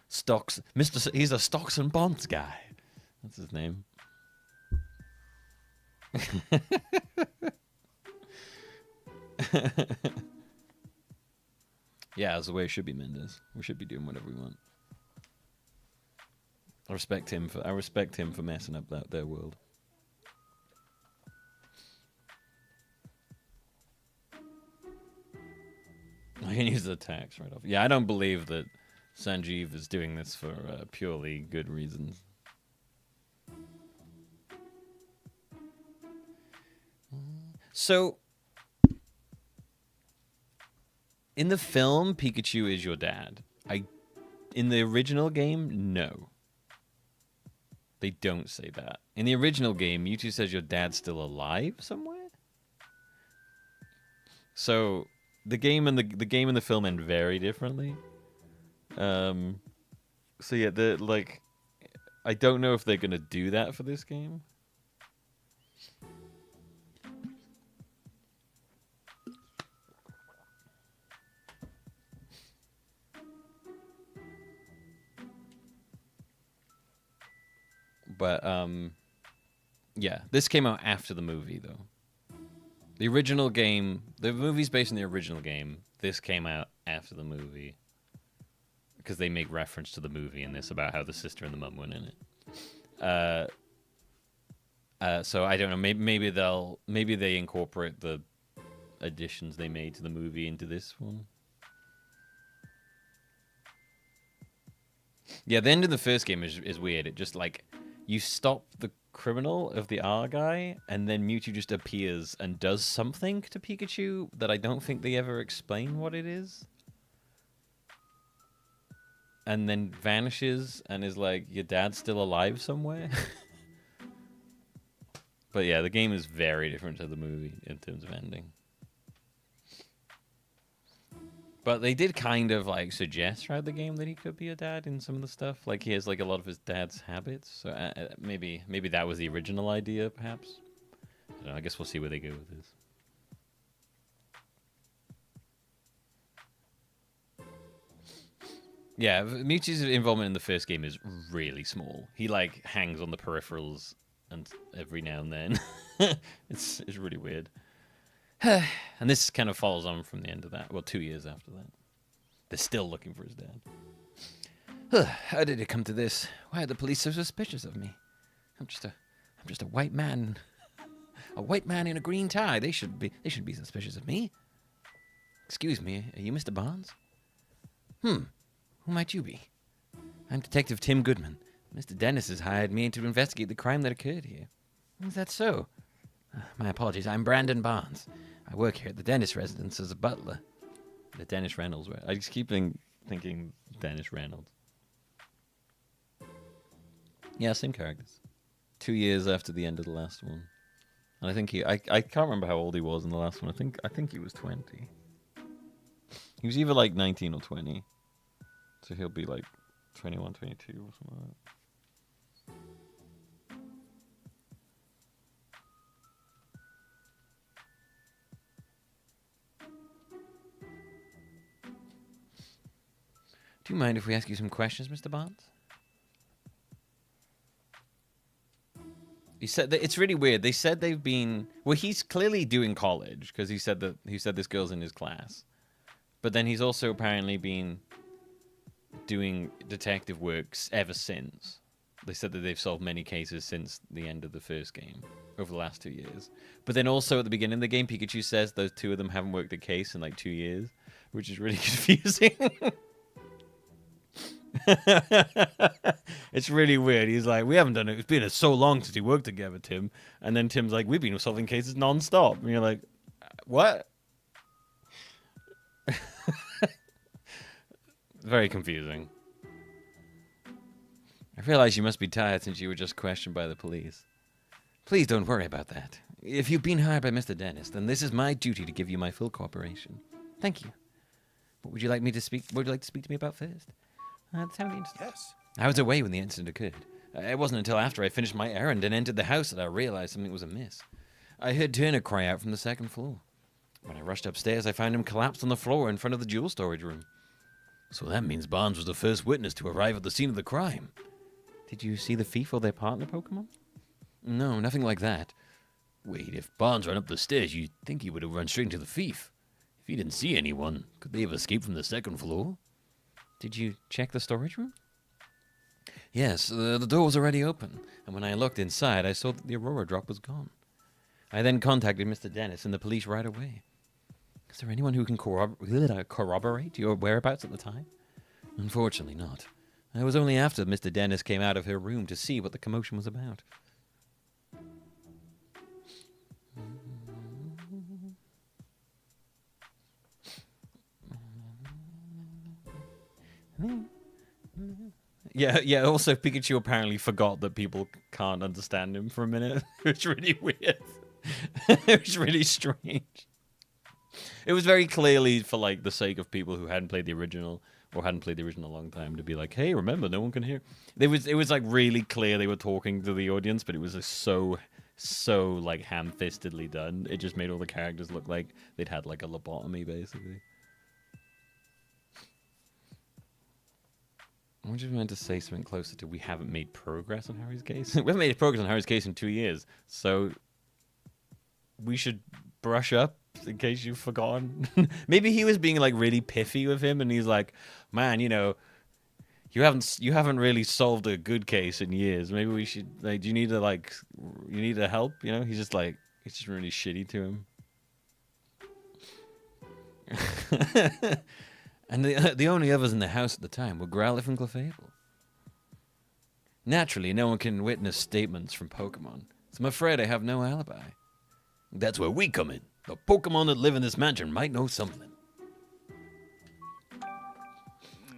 Stocks, he's a stocks and bonds guy. That's his name. Yeah, that's the way it should be, Mendes. We should be doing whatever we want. I respect him for messing up their world. I can use the tax right off. Yeah, I don't believe that Sanjeev is doing this for purely good reasons. So, in the film, Pikachu is your dad. In the original game, no. They don't say that. In the original game, Mewtwo says your dad's still alive somewhere? So, the game and the film end very differently. So yeah, I don't know if they're gonna do that for this game. But yeah, this came out after the movie though. The original game, the movie's based on the original game. This came out after the movie. Because they make reference to the movie in this about how the sister and the mum went in it. So I don't know. Maybe they incorporate the additions they made to the movie into this one. Yeah, the end of the first game is weird. It just like you stop the criminal of the R guy, and then Mewtwo just appears and does something to Pikachu that I don't think they ever explain what it is. And then vanishes and is like, your dad's still alive somewhere? But yeah, the game is very different to the movie in terms of ending. But they did kind of like suggest throughout the game that he could be a dad in some of the stuff. Like he has like a lot of his dad's habits. So maybe that was the original idea, perhaps. I don't know, I guess we'll see where they go with this. Yeah, Mewtwo's involvement in the first game is really small. He like hangs on the peripherals and every now and then. It's really weird. And this kind of follows on from the end of that. Well, 2 years after that. They're still looking for his dad. How did it come to this? Why are the police so suspicious of me? I'm just a white man. A white man in a green tie. They should be suspicious of me. Excuse me, are you Mr. Barnes? Who might you be? I'm Detective Tim Goodman. Mr. Dennis has hired me to investigate the crime that occurred here. Is that so? My apologies, I'm Brandon Barnes. I work here at the Dennis residence as a butler. The Dennis Reynolds. I just keep thinking Dennis Reynolds. Yeah, same characters. 2 years after the end of the last one. And I think I can't remember how old he was in the last one. I think he was 20. He was either like 19 or 20. So he'll be like 21, 22 or something like that. Do you mind if we ask you some questions, Mr. Barnes? He said that it's really weird. They said they've been... Well, he's clearly doing college, because he said this girl's in his class. But then he's also apparently been doing detective works ever since. They said that they've solved many cases since the end of the first game, over the last 2 years. But then also at the beginning of the game, Pikachu says those two of them haven't worked a case in like 2 years, which is really confusing. It's really weird. He's like, we haven't done it. It's been so long since we worked together, Tim. And then Tim's like, we've been solving cases non-stop. And you're like, what? Very confusing. I realize you must be tired since you were just questioned by the police. Please don't worry about that. If you've been hired by Mr. Dennis, then this is my duty to give you my full cooperation. Thank you. What would you like to speak to me about first? Yes. I was away when the incident occurred. It wasn't until after I finished my errand and entered the house that I realized something was amiss. I heard Turner cry out from the second floor. When I rushed upstairs, I found him collapsed on the floor in front of the jewel storage room. So that means Barnes was the first witness to arrive at the scene of the crime. Did you see the thief or their partner Pokemon? No, nothing like that. Wait, if Barnes ran up the stairs, you'd think he would have run straight into the thief. If he didn't see anyone, could they have escaped from the second floor? Did you check the storage room? Yes, the door was already open, and when I looked inside, I saw that the Aurora drop was gone. I then contacted Mr. Dennis and the police right away. Is there anyone who can corroborate your whereabouts at the time? Unfortunately not. It was only after Mr. Dennis came out of her room to see what the commotion was about. Yeah, also Pikachu apparently forgot that people can't understand him for a minute. It's really weird. It was really strange. It was very clearly for like the sake of people who hadn't played the original or hadn't played the original a long time to be like, hey, remember, no one can hear. It was like really clear they were talking to the audience, but it was just so like ham-fistedly done. It just made all the characters look like they'd had like a lobotomy, basically. I just meant to say something closer to we haven't made progress on Harry's case. We haven't made progress on Harry's case in 2 years, so we should brush up in case you've forgotten. Maybe he was being like really piffy with him, and he's like, "Man, you know, you haven't really solved a good case in years. Maybe we should like, do you need to help? You know?" He's just really shitty to him. And the only others in the house at the time were Growlithe and Clefable. Naturally, no one can witness statements from Pokemon, so I'm afraid I have no alibi. That's where we come in. The Pokemon that live in this mansion might know something.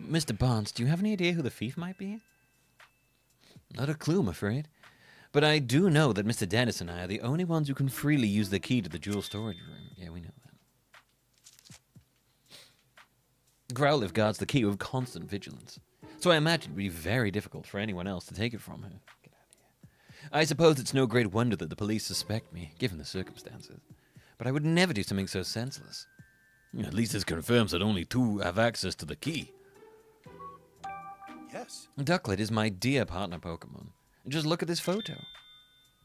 Mr. Barnes, do you have any idea who the thief might be? Not a clue, I'm afraid. But I do know that Mr. Dennis and I are the only ones who can freely use the key to the jewel storage room. Yeah, we know that. Growlithe guards the key with constant vigilance, so I imagine it would be very difficult for anyone else to take it from her. Get out of here. I suppose it's no great wonder that the police suspect me, given the circumstances. But I would never do something so senseless. At least this confirms that only two have access to the key. Yes. Ducklet is my dear partner Pokemon. Just look at this photo.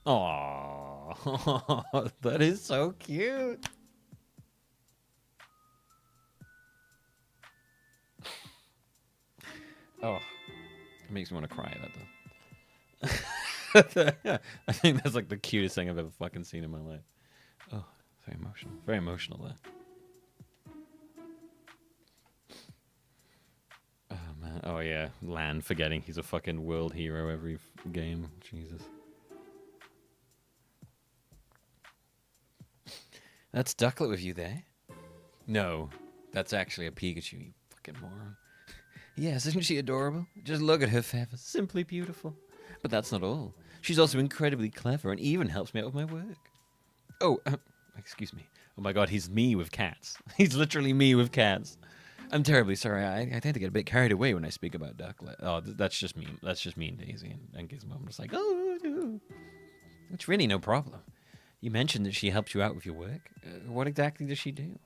Aww, that is so cute. Oh, it makes me want to cry. That does. I think that's like the cutest thing I've ever fucking seen in my life. Oh, very emotional. Very emotional there. Oh man. Oh yeah, Lan forgetting he's a fucking world hero every game. Jesus. That's Ducklet with you there? No, that's actually a Pikachu, you fucking moron. Yes, isn't she adorable? Just look at her feathers. Simply beautiful. But that's not all. She's also incredibly clever and even helps me out with my work. Oh, excuse me. Oh my god, he's me with cats. He's literally me with cats. I'm terribly sorry. I tend to get a bit carried away when I speak about Ducklet. Oh, that's just me. That's just me and Daisy and Gizmo. I'm just like, oh, it's really no problem. You mentioned that she helps you out with your work. What exactly does she do?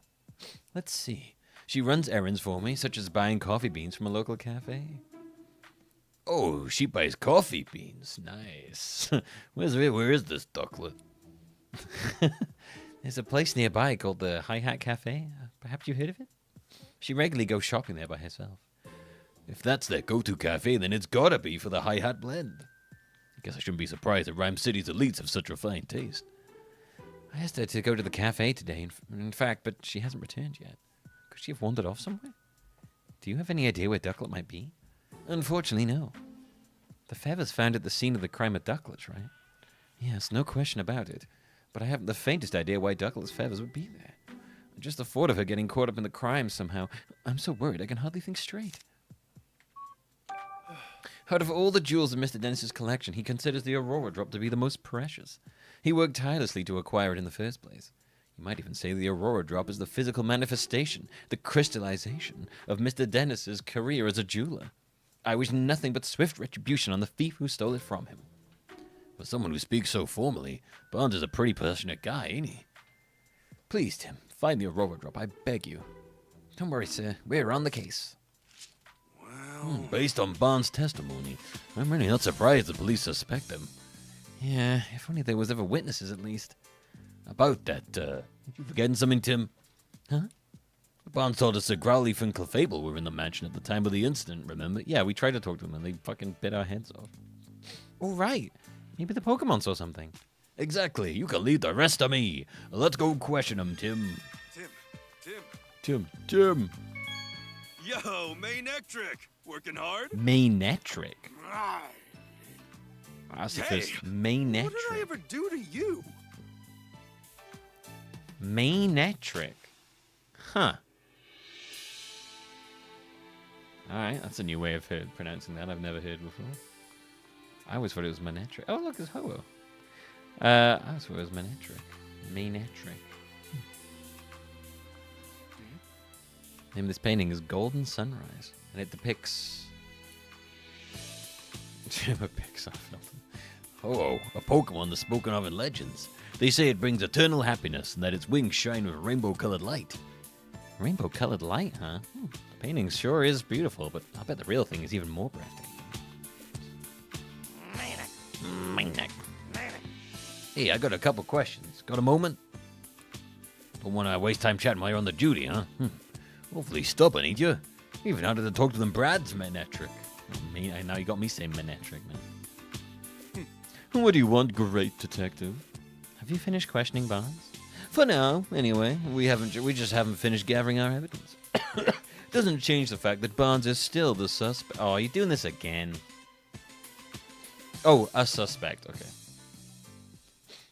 Let's see. She runs errands for me, such as buying coffee beans from a local cafe. Oh, she buys coffee beans. Nice. Where is this Ducklet? There's a place nearby called the Hi-Hat Cafe. Perhaps you've heard of it? She regularly goes shopping there by herself. If that's their go-to cafe, then it's gotta be for the Hi-Hat blend. I guess I shouldn't be surprised that Rhyme City's elites have such a fine taste. I asked her to go to the cafe today, in fact, but she hasn't returned yet. Could she have wandered off somewhere? Do you have any idea where Ducklet might be? Unfortunately, no. The feathers found at the scene of the crime are Ducklet's, right? Yes, no question about it. But I haven't the faintest idea why Ducklet's feathers would be there. Just the thought of her getting caught up in the crime somehow. I'm so worried I can hardly think straight. Out of all the jewels in Mr. Dennis's collection, he considers the Aurora Drop to be the most precious. He worked tirelessly to acquire it in the first place. You might even say the Aurora Drop is the physical manifestation, the crystallization of Mr. Dennis's career as a jeweler. I wish nothing but swift retribution on the thief who stole it from him. For someone who speaks so formally, Barnes is a pretty passionate guy, ain't he? Please, Tim, find the Aurora Drop, I beg you. Don't worry, sir. We're on the case. Based on Barnes' testimony, I'm really not surprised the police suspect him. Yeah, if only there was ever witnesses at least. About that, you forgetting something, Tim? Huh? Barnes told us that Growlithe and Clefable were in the mansion at the time of the incident, remember? Yeah, we tried to talk to them and they fucking bit our heads off. All right. Maybe the Pokemon saw something. Exactly. You can leave the rest to me. Let's go question them, Tim. Tim. Yo, Manectric! Working hard? Manectric? That's the Hey, first. Manectric. what did I ever do to you? Manectric. Huh. Alright, that's a new way of pronouncing that I've never heard before. I always thought it was Manectric. Oh, look, it's Ho-Oh. I always thought it was Manectric. Manectric. Name of this painting is Golden Sunrise, and it depicts... it picks off nothing. Oh, a Pokemon that's spoken of in legends. They say it brings eternal happiness, and that its wings shine with rainbow-colored light. Rainbow-colored light, huh? The painting sure is beautiful, but I bet the real thing is even more breathtaking. Hey, I got a couple questions. Got a moment? Don't want to waste time chatting while you're on the duty, huh? Awfully stubborn, ain't you? Even harder to talk to than Brad's Manectric. Now you got me saying Manectric, man. What do you want, great detective? Have you finished questioning Barnes? For now, anyway. We just haven't finished gathering our evidence. Doesn't change the fact that Barnes is still the suspect. Oh, you're doing this again. Oh, a suspect. Okay.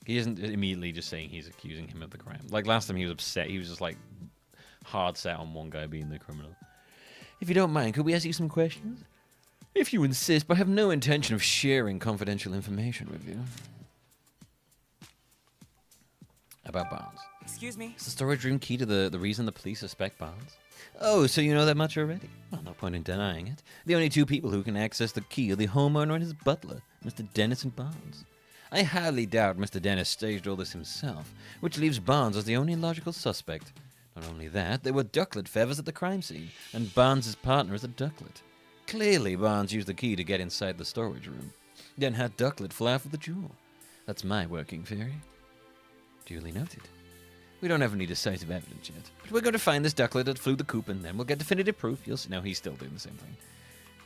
He isn't immediately just saying he's accusing him of the crime. Like last time he was upset. He was just like hard set on one guy being the criminal. If you don't mind, could we ask you some questions? If you insist, but I have no intention of sharing confidential information with you. About Barnes. Excuse me? Is the storage room key to the reason the police suspect Barnes? Oh, so you know that much already? Well, no point in denying it. The only two people who can access the key are the homeowner and his butler, Mr. Dennis and Barnes. I highly doubt Mr. Dennis staged all this himself, which leaves Barnes as the only logical suspect. Not only that, there were Ducklet feathers at the crime scene, and Barnes' partner is a Ducklet. Clearly, Barnes used the key to get inside the storage room, then had Ducklet fly off with the jewel. That's my working theory. Duly noted. We don't have any decisive evidence yet, but we're going to find this ducklet that flew the coop, and then we'll get definitive proof. You'll see. No, he's still doing the same thing.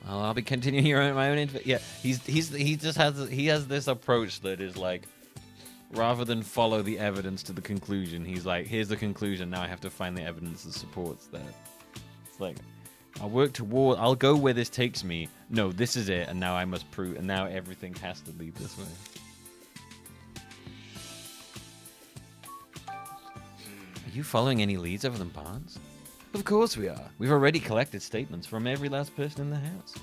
Well, I'll be continuing here on my own. Yeah, he has this approach that is like, rather than follow the evidence to the conclusion, he's like, here's the conclusion. Now I have to find the evidence that supports that. It's like, I'll go where this takes me. No, this is it, and now I must prove, and now everything has to lead this way. Are you following any leads other than Barnes? Of course we are. We've already collected statements from every last person in the house. Do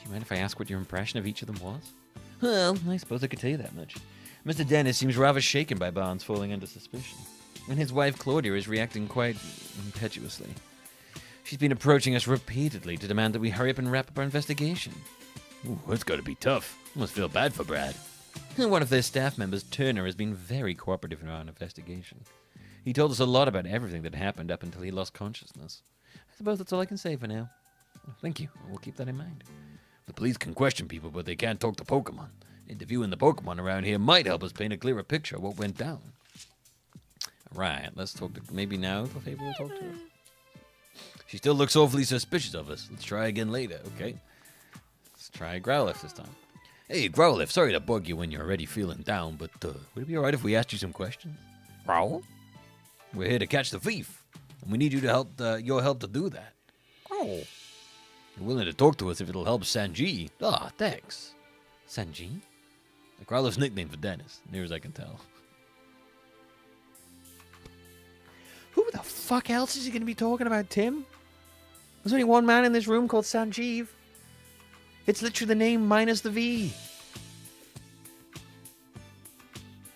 you mind if I ask what your impression of each of them was? Well, I suppose I could tell you that much. Mr. Dennis seems rather shaken by Barnes falling under suspicion, and his wife Claudia is reacting quite impetuously. She's been approaching us repeatedly to demand that we hurry up and wrap up our investigation. Ooh, that's gotta be tough. I must feel bad for Brad. One of their staff members, Turner, has been very cooperative in our investigation. He told us a lot about everything that happened up until he lost consciousness. I suppose that's all I can say for now. Well, thank you. We'll keep that in mind. The police can question people, but they can't talk to Pokemon. Interviewing the Pokemon around here might help us paint a clearer picture of what went down. Right, let's talk to... Maybe now Clefable will talk to her. She still looks awfully suspicious of us. Let's try again later, okay? Let's try Growlithe this time. Hey, Growlithe, sorry to bug you when you're already feeling down, but would it be alright if we asked you some questions? Growl? We're here to catch the thief, and we need you to help your help to do that. Oh. You're willing to talk to us if it'll help Sanji. Ah, thanks. Sanji? The Growlithe's nickname for Dennis, near as I can tell. Who the fuck else is he going to be talking about, Tim? There's only one man in this room called Sanjeev. It's literally the name minus the V.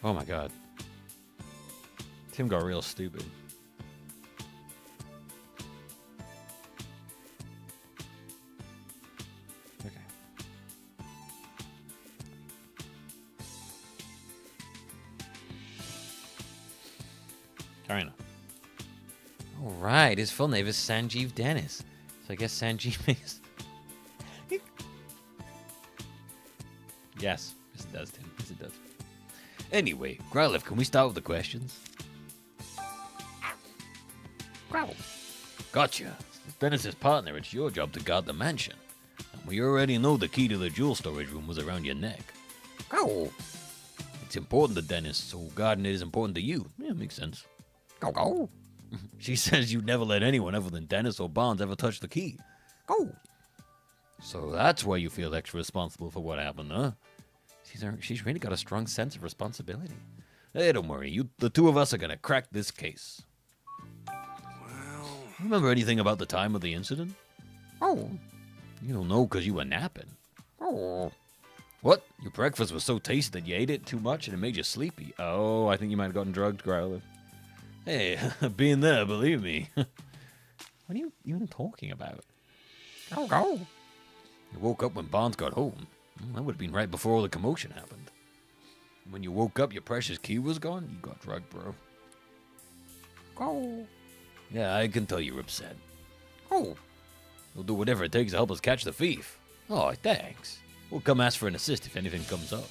Oh my god. Tim got real stupid. Okay. Karina. Alright, his full name is Sanjeev Dennis. So I guess Sanjeev is... Yes. Yes, it does, Tim. Yes, it does. Anyway, Growlithe, can we start with the questions? Growl. Gotcha. As Dennis's partner, it's your job to guard the mansion. And we already know the key to the jewel storage room was around your neck. Growl. It's important to Dennis, so guarding it is important to you. Yeah, makes sense. Go. She says you never let anyone other than Dennis or Barnes ever touch the key. Go. So that's why you feel extra responsible for what happened, huh? She's really got a strong sense of responsibility. Hey, don't worry. The two of us are gonna crack this case. Remember anything about the time of the incident? Oh. You don't know because you were napping. Oh. What? Your breakfast was so tasty that you ate it too much and it made you sleepy. Oh, I think you might have gotten drugged, Growlithe. Hey, being there, believe me. What are you even talking about? Go. You woke up when Barnes got home. That would have been right before all the commotion happened. When you woke up, your precious key was gone? You got drugged, bro. Go. Yeah, I can tell you're upset. Oh. We'll do whatever it takes to help us catch the thief. Oh, thanks. We'll come ask for an assist if anything comes up.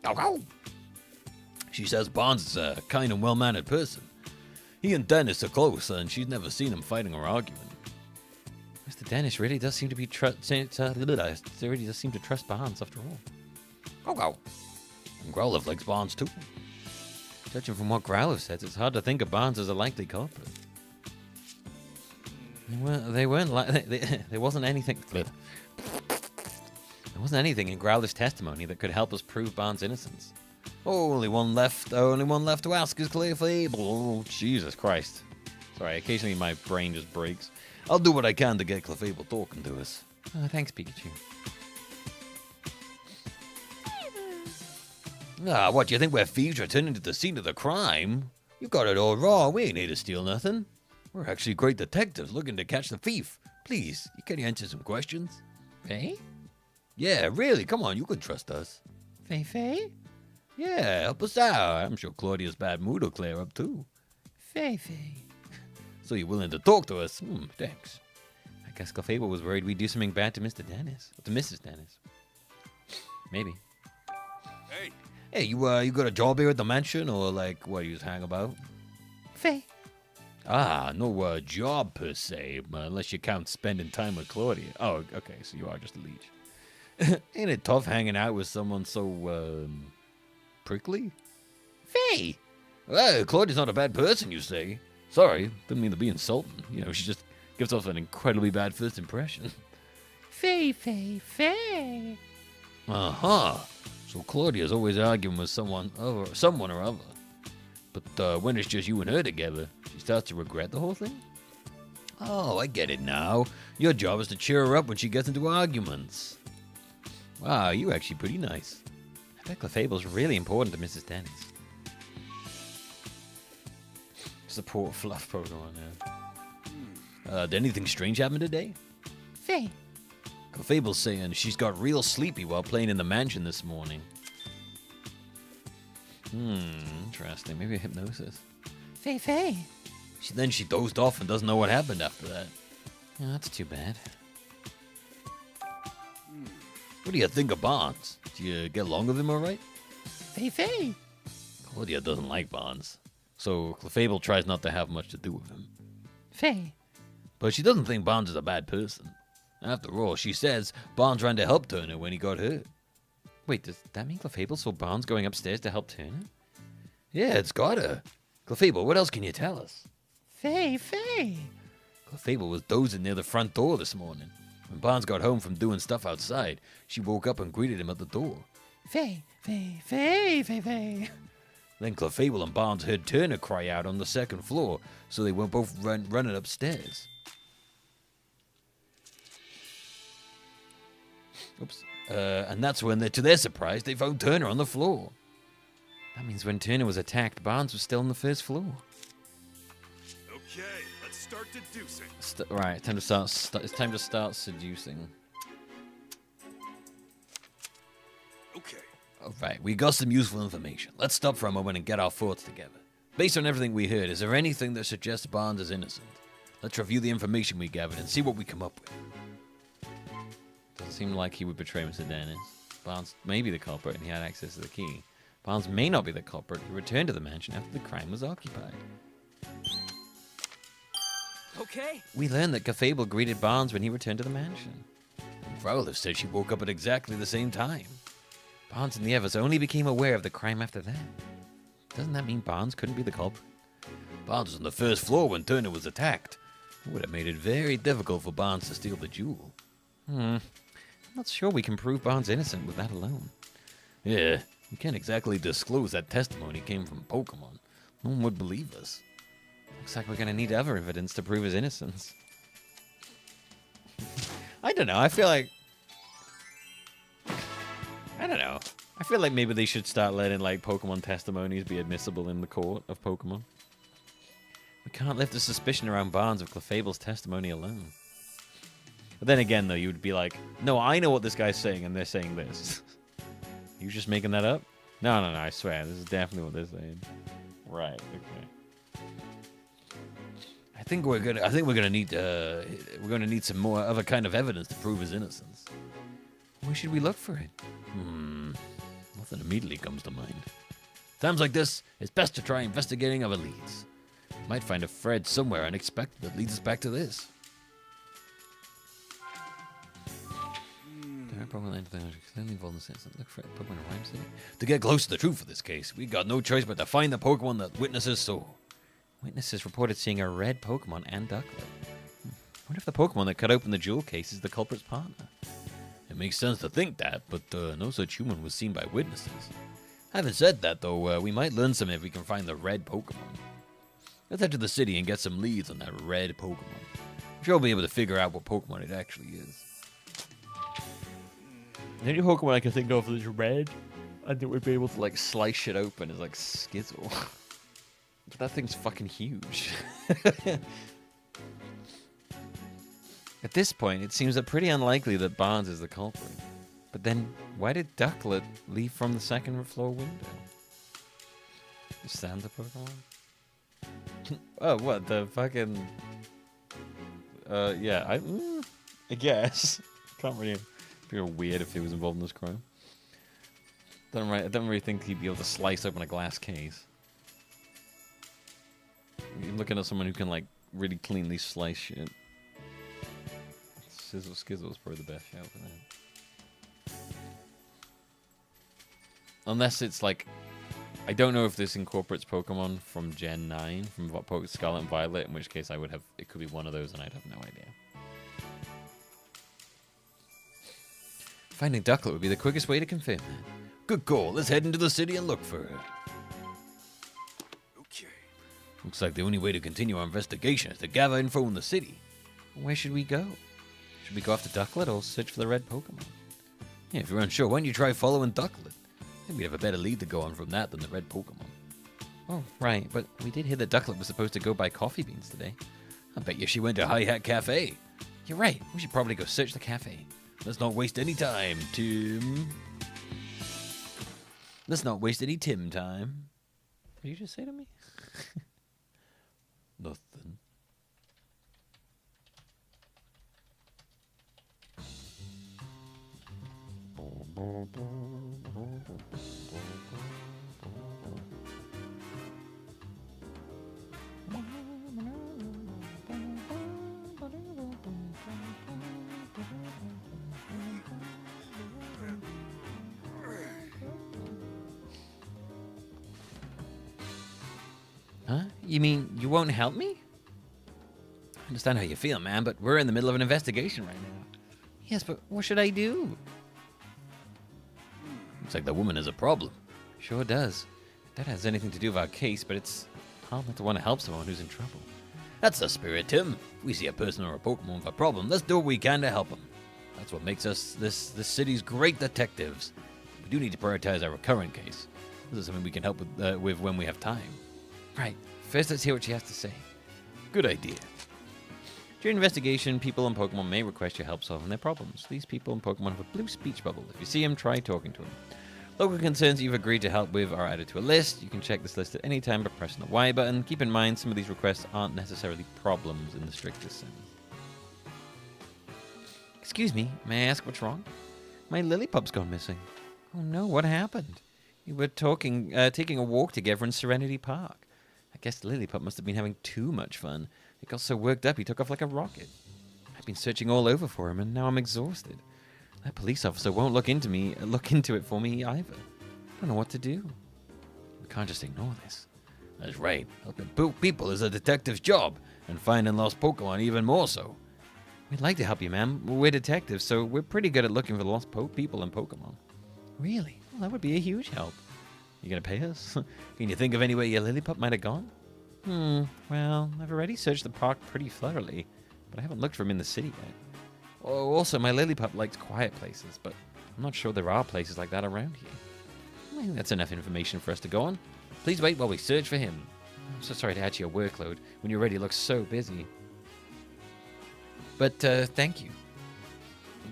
Go. She says Barnes is a kind and well-mannered person. He and Dennis are close, and she's never seen him fighting or arguing. Mr. Dennis really does seem to be really does seem to trust Barnes after all. Go. And Growlithe likes Barnes too. Judging from what Growlithe says, it's hard to think of Barnes as a likely culprit. There wasn't anything. There wasn't anything in Growlithe's testimony that could help us prove Barnes' innocence. Only one left to ask is Clefable. Oh, Jesus Christ. Sorry, occasionally my brain just breaks. I'll do what I can to get Clefable talking to us. Thanks, Pikachu. What, you think we're thieves returning to the scene of the crime? You got it all wrong. We ain't here to steal nothing. We're actually great detectives looking to catch the thief. Please, can you answer some questions? Faye? Yeah, really, come on, you can trust us. Faye? Yeah, help us out. I'm sure Claudia's bad mood will clear up too. Faye. So you're willing to talk to us? Thanks. I guess Clefable was worried we'd do something bad to Mr. Dennis. Or to Mrs. Dennis. Maybe. Hey. Hey, you got a job here at the mansion, or like, what, you just hang about? Faye. Ah, no job per se, unless you count spending time with Claudia. Oh, okay, so you are just a leech. Ain't it tough hanging out with someone so, prickly? Faye! Well, Claudia's not a bad person, you say. Sorry, didn't mean to be insulting. You know, she just gives off an incredibly bad first impression. Faye, Faye, Faye. Uh-huh. So Claudia's always arguing with someone or other. But when it's just you and her together, she starts to regret the whole thing? Oh, I get it now. Your job is to cheer her up when she gets into arguments. Wow, you're actually pretty nice. I bet Clefable's really important to Mrs. Dennis. Support fluff Pokemon, yeah. Did anything strange happen today? Faye. Clefable's saying she's got real sleepy while playing in the mansion this morning. Interesting. Maybe a hypnosis. Faye, Faye. Then she dozed off and doesn't know what happened after that. Yeah, that's too bad. What do you think of Bonds? Do you get along with him all right? Faye, Faye. Claudia doesn't like Bonds, so Clefable tries not to have much to do with him. Faye. But she doesn't think Bonds is a bad person. After all, she says Bonds ran to help Turner when he got hurt. Wait, does that mean Clefable saw Barnes going upstairs to help Turner? Yeah, it's gotta. Clefable, what else can you tell us? Faye, Faye. Clefable was dozing near the front door this morning. When Barnes got home from doing stuff outside, she woke up and greeted him at the door. Faye, Faye, Faye, Faye, Faye. Then Clefable and Barnes heard Turner cry out on the second floor, so they went both running upstairs. Oops. And that's when, to their surprise, they found Turner on the floor. That means when Turner was attacked, Barnes was still on the first floor. Okay, let's start deducing. Right, time to start. It's time to start seducing. Okay. All right, we got some useful information. Let's stop for a moment and get our thoughts together. Based on everything we heard, is there anything that suggests Barnes is innocent? Let's review the information we gathered and see what we come up with. Doesn't seem like he would betray Mr. Dennis. Barnes may be the culprit and he had access to the key. Barnes may not be the culprit who returned to the mansion after the crime was occupied. Okay. We learned that Clefable greeted Barnes when he returned to the mansion. Growler said she woke up at exactly the same time. Barnes and the others only became aware of the crime after that. Doesn't that mean Barnes couldn't be the culprit? Barnes was on the first floor when Turner was attacked. It would have made it very difficult for Barnes to steal the jewel. I'm not sure we can prove Barnes innocent with that alone. Yeah, we can't exactly disclose that testimony came from Pokemon. No one would believe us. Looks like we're going to need other evidence to prove his innocence. I don't know. I feel like maybe they should start letting like Pokemon testimonies be admissible in the court of Pokemon. We can't lift the suspicion around Barnes of Clefable's testimony alone. But then again, though, you would be like, no, I know what this guy's saying, and they're saying this. You just making that up? No, I swear, this is definitely what they're saying. Right, okay. I think we're gonna need some more other kind of evidence to prove his innocence. Where should we look for it? Nothing immediately comes to mind. Times like this, it's best to try investigating other leads. Might find a thread somewhere unexpected that leads us back to this. Look for Pokemon in Rhyme City. To get close to the truth of this case, we got no choice but to find the Pokemon that witnesses saw. Witnesses reported seeing a red Pokemon and Ducklet. What if the Pokemon that cut open the jewel case is the culprit's partner? It makes sense to think that, but no such human was seen by witnesses. Having said that, though, we might learn something if we can find the red Pokemon. Let's head to the city and get some leads on that red Pokemon. I'm sure we'll be able to figure out what Pokemon it actually is. The only Pokemon I can think of that's red, I think we'd be able to like slice shit open is like Skizzle. But that thing's fucking huge. At this point, it seems pretty unlikely that Barnes is the culprit. But then, why did Ducklet leave from the second floor window? The Santa Pokemon? Oh, what? The fucking... yeah, I guess. Can't really feel weird if he was involved in this crime. I don't really think he'd be able to slice open a glass case. You're looking at someone who can, like, really cleanly slice shit. Sizzle Skizzle is probably the best shout for that. Unless it's like, I don't know if this incorporates Pokemon from Gen 9, from Scarlet and Violet, in which case it could be one of those and I'd have no idea. Finding Ducklet would be the quickest way to confirm that. Good call. Let's head into the city and look for her. Okay. Looks like the only way to continue our investigation is to gather info in the city. Where should we go? Should we go after Ducklet or search for the red Pokemon? Yeah, if you're unsure, why don't you try following Ducklet? I think we'd have a better lead to go on from that than the red Pokemon. Oh, right, but we did hear that Ducklet was supposed to go buy coffee beans today. I bet you she went to Hi Hat Cafe. You're right, we should probably go search the cafe. Let's not waste any time, Tim. Let's not waste any Tim time. What did you just say to me? Nothing. Huh? You mean you won't help me? I understand how you feel, man, but we're in the middle of an investigation right now. Yes, but what should I do? Looks like the woman has a problem. Sure does. If that has anything to do with our case, but it's hard not to want to help someone who's in trouble. That's the spirit, Tim. If we see a person or a Pokemon with a problem, let's do what we can to help them. That's what makes us this city's great detectives. We do need to prioritize our current case. This is something we can help with when we have time. Right. First, let's hear what she has to say. Good idea. During investigation, people and Pokemon may request your help solving their problems. These people and Pokemon have a blue speech bubble. If you see them, try talking to them. Local concerns you've agreed to help with are added to a list. You can check this list at any time by pressing the Y button. Keep in mind, some of these requests aren't necessarily problems in the strictest sense. Excuse me, may I ask what's wrong? My Lilipup's gone missing. Oh no, what happened? We were taking a walk together in Serenity Park. I guess Lillipup must have been having too much fun. He got so worked up he took off like a rocket. I've been searching all over for him, and now I'm exhausted. That police officer won't look into it for me either. I don't know what to do. We can't just ignore this. That's right. Helping people is a detective's job, and finding lost Pokemon even more so. We'd like to help you, ma'am. We're detectives, so we're pretty good at looking for lost people and Pokemon. Really? Well, that would be a huge help. You gonna pay us? Can you think of any way your Lillipup might have gone? Well, I've already searched the park pretty thoroughly, but I haven't looked for him in the city yet. Oh, also, my Lillipup likes quiet places, but I'm not sure there are places like that around here. I think that's enough information for us to go on. Please wait while we search for him. I'm so sorry to add to your workload when you already look so busy. But, thank you.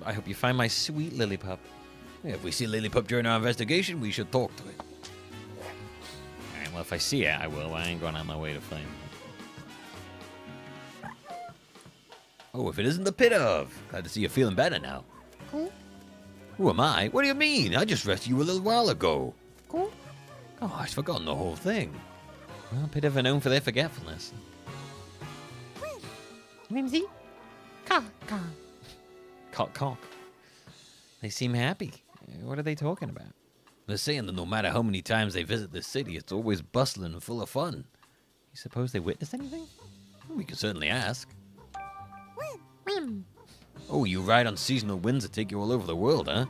I hope you find my sweet Lillipup. Yeah, if we see Lillipup during our investigation, we should talk to it. Alright, well, if I see it, I will. I ain't going on my way to find it. Oh, if it isn't the pit of. Glad to see you feeling better now. Cool. Who am I? What do you mean? I just rescued you a little while ago. Cool. Oh, I've forgotten the whole thing. Well, Pidove are known for their forgetfulness. Whimsy. Caw, caw. Cock. They seem happy. What are they talking about? They're saying that no matter how many times they visit this city, it's always bustling and full of fun. You suppose they witnessed anything? We can certainly ask. Whim. Oh, you ride on seasonal winds that take you all over the world, huh?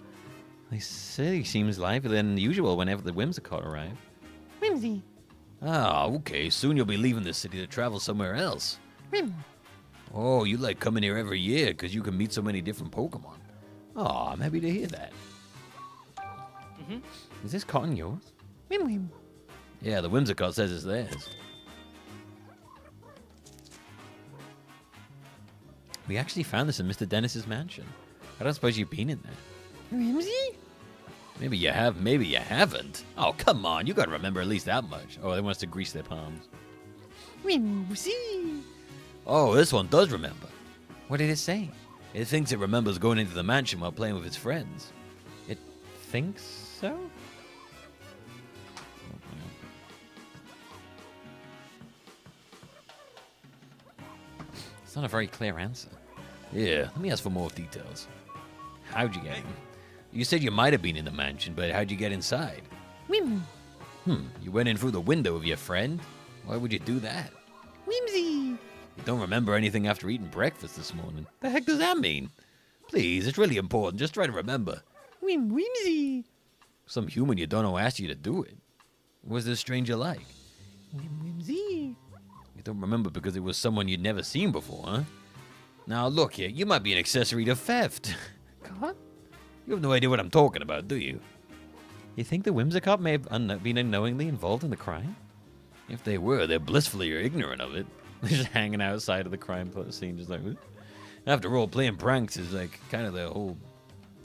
The city seems livelier than usual whenever the Whimsicott arrive. Whimsy. Ah, okay. Soon you'll be leaving this city to travel somewhere else. Whim. Oh, you like coming here every year because you can meet so many different Pokemon. Oh, I'm happy to hear that. Is this cotton yours? Whim, whim. Yeah, the Whimsicott says it's theirs. We actually found this in Mr. Dennis's mansion. I don't suppose you've been in there. Whimsy? Maybe you have, maybe you haven't. Oh, come on. You gotta remember at least that much. Oh, they want us to grease their palms. Whimsy. Oh, this one does remember. What did it say? It thinks it remembers going into the mansion while playing with its friends. It thinks so? It's not a very clear answer. Yeah, let me ask for more details. How'd you get in? You said you might have been in the mansion, but how'd you get inside? Whim. You went in through the window of your friend? Why would you do that? Whimsy. You don't remember anything after eating breakfast this morning. The heck does that mean? Please, it's really important. Just try to remember. Whimsy. Some human you don't know asked you to do it. What was this stranger like? Whimsy. You don't remember because it was someone you'd never seen before, huh? Now look here, you might be an accessory to theft. What? You have no idea what I'm talking about, do you? You think the Whimsicott may have been unknowingly involved in the crime? If they were, they're blissfully ignorant of it. They're just hanging outside of the crime scene, just like, After all, playing pranks is like kind of the whole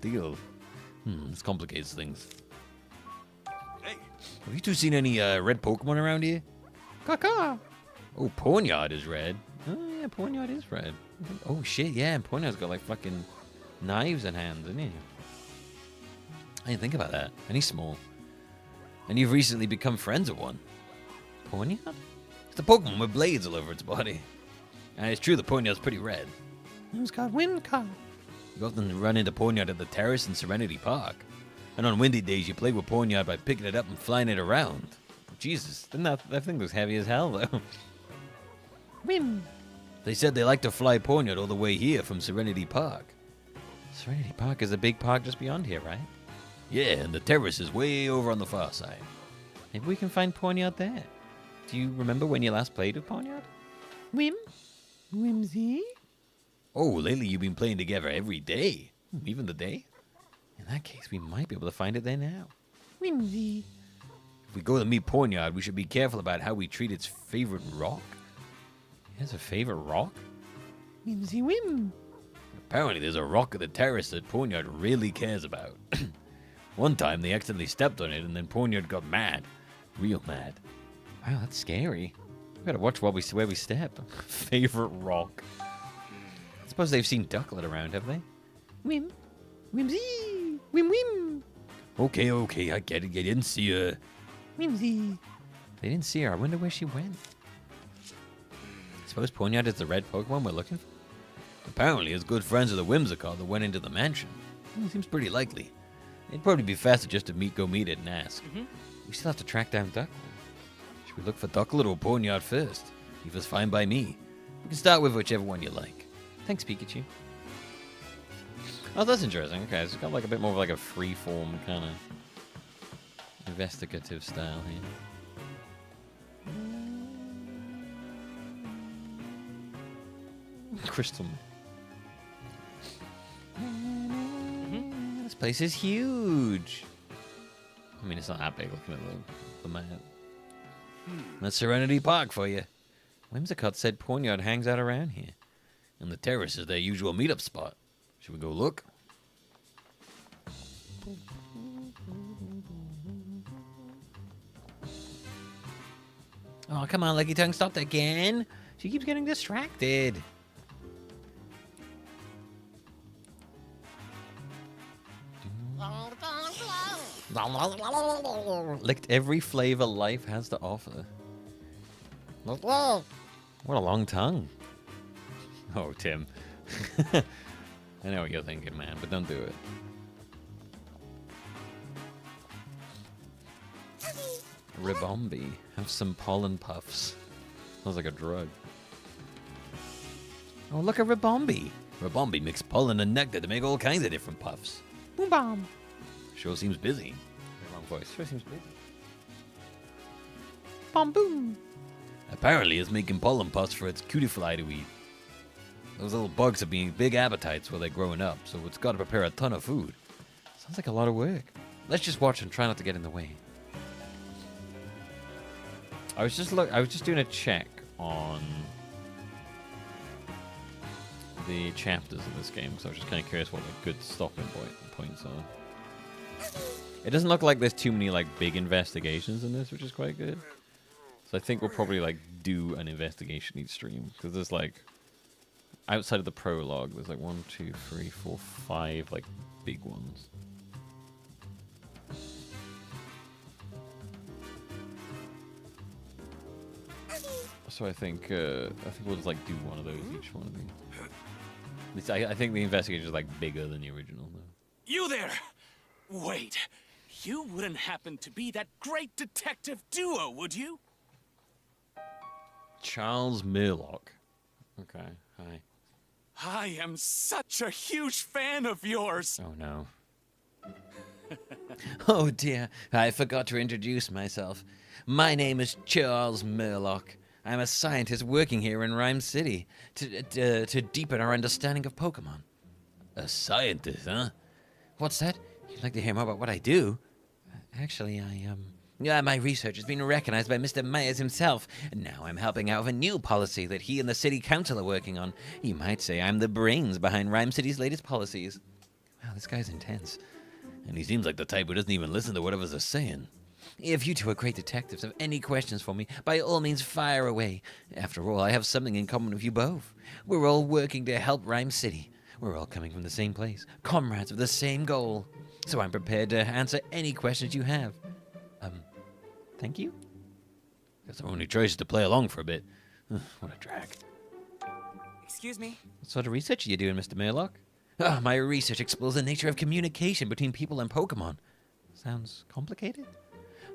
deal. This complicates things. Hey. Have you two seen any red Pokemon around here? Caca. Oh, Ponyard is red. oh yeah, Ponyard is red. Oh shit, yeah, and Ponyard's got like fucking knives in hands, isn't he? I didn't think about that. And he's small. And you've recently become friends with one. Ponyard? It's a Pokemon with blades all over its body. And it's true, the Ponyard's pretty red. Who's got Whimsicott? You often run into Ponyard at the terrace in Serenity Park. And on windy days, you play with Ponyard by picking it up and flying it around. Jesus, That thing looks heavy as hell, though. Whim. they said they like to fly Ponyard all the way here from Serenity Park. Serenity Park is a big park just beyond here, right? Yeah, and the terrace is way over on the far side. Maybe we can find Ponyard there. Do you remember when you last played with Ponyard? Whim. Whimsy. Oh, lately you've been playing together every day. Even the day? In that case, we might be able to find it there now. Whimsy. If we go to meet Ponyard, we should be careful about how we treat its favorite rock. It has a favorite rock? Whimsy whim. Apparently there's a rock at the terrace that Ponyard really cares about. One time they accidentally stepped on it and then Ponyard got mad. Real mad. Wow, that's scary. We gotta watch where we step. Favorite rock. I suppose they've seen Ducklet around, have they? Whim. Whimsy. Whim whim. Okay, I get it. You didn't see her. Whimsy. They didn't see her. I wonder where she went. I suppose Ponyard is the red Pokemon we're looking for? Apparently it's good friends of the Whimsicott that went into the mansion. Seems pretty likely. It'd probably be faster just to go meet it and ask. We still have to track down Ducklet. Should we look for Ducklet or Ponyard first? Either's fine by me. We can start with whichever one you like. Thanks, Pikachu. Oh, that's interesting. Okay, so it's got like a bit more of like a free-form kind of investigative style here. Crystal. This place is huge. I mean, it's not that big looking at the map. That's Serenity Park for you. Whimsicott said Ponyard hangs out around here. And the terrace is their usual meetup spot. Should we go look? Oh, come on, Leggy Tongue, stop that again. She keeps getting distracted. Licked every flavor life has to offer. What a long tongue. Oh, Tim. I know what you're thinking, man, but don't do it. Ribombi. Have some pollen puffs. Sounds like a drug. Oh, look at Ribombi. Ribombi mixed pollen and nectar to make all kinds of different puffs. Boom bomb. Sure seems busy. Wrong voice. Sure seems busy. Bomb boom. Apparently it's making pollen puffs for its cutie fly to eat. Those little bugs have been big appetites while they're growing up, so it's got to prepare a ton of food. Sounds like a lot of work. Let's just watch and try not to get in the way. I was just doing a check on the chapters of this game, so I was just kind of curious what like good stopping points are. It doesn't look like there's too many like big investigations in this, which is quite good. So I think we'll probably like do an investigation each stream, because there's like outside of the prologue, there's like 1, 2, 3, 4, 5 like big ones. So I think we'll just like do one of those each one of these. At least I think the investigation is like bigger than the original though. You there! Wait, you wouldn't happen to be that great detective duo, would you? Charles Murlock. Okay, hi. I am such a huge fan of yours. Oh no. Oh dear, I forgot to introduce myself. My name is Charles Murlock. I'm a scientist working here in Rhyme City to deepen our understanding of Pokemon. A scientist, huh? What's that? You'd like to hear more about what I do? Actually, my research has been recognized by Mr. Myers himself, and now I'm helping out with a new policy that he and the city council are working on. You might say I'm the brains behind Rhyme City's latest policies. Wow, this guy's intense. And he seems like the type who doesn't even listen to what others are saying. If you two are great detectives have any questions for me, by all means fire away. After all, I have something in common with you both. We're all working to help Rhyme City. We're all coming from the same place, comrades with the same goal. So I'm prepared to answer any questions you have. Thank you? Guess our only choice is to play along for a bit. What a drag. Excuse me? What sort of research are you doing, Mr. Murlock? My research explores the nature of communication between people and Pokemon. Sounds complicated?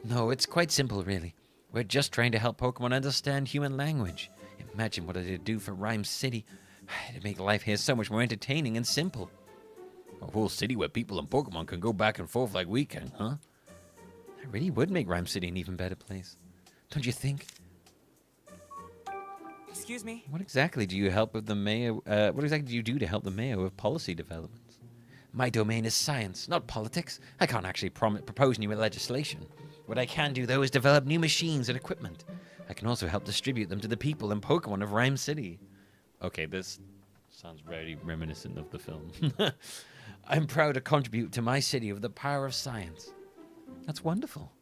No, it's quite simple, really. We're just trying to help Pokemon understand human language. Imagine what it'd do for Rhyme City. It'd make life here so much more entertaining and simple. A whole city where people and Pokemon can go back and forth like we can, huh? It really would make Rhyme City an even better place. Don't you think? Excuse me? What exactly do you help with the mayor? What exactly do you do to help the mayor with policy developments? My domain is science, not politics. I can't actually propose new legislation. What I can do, though, is develop new machines and equipment. I can also help distribute them to the people and Pokemon of Rhyme City. Okay, this sounds very reminiscent of the film. I'm proud to contribute to my city with the power of science. That's wonderful,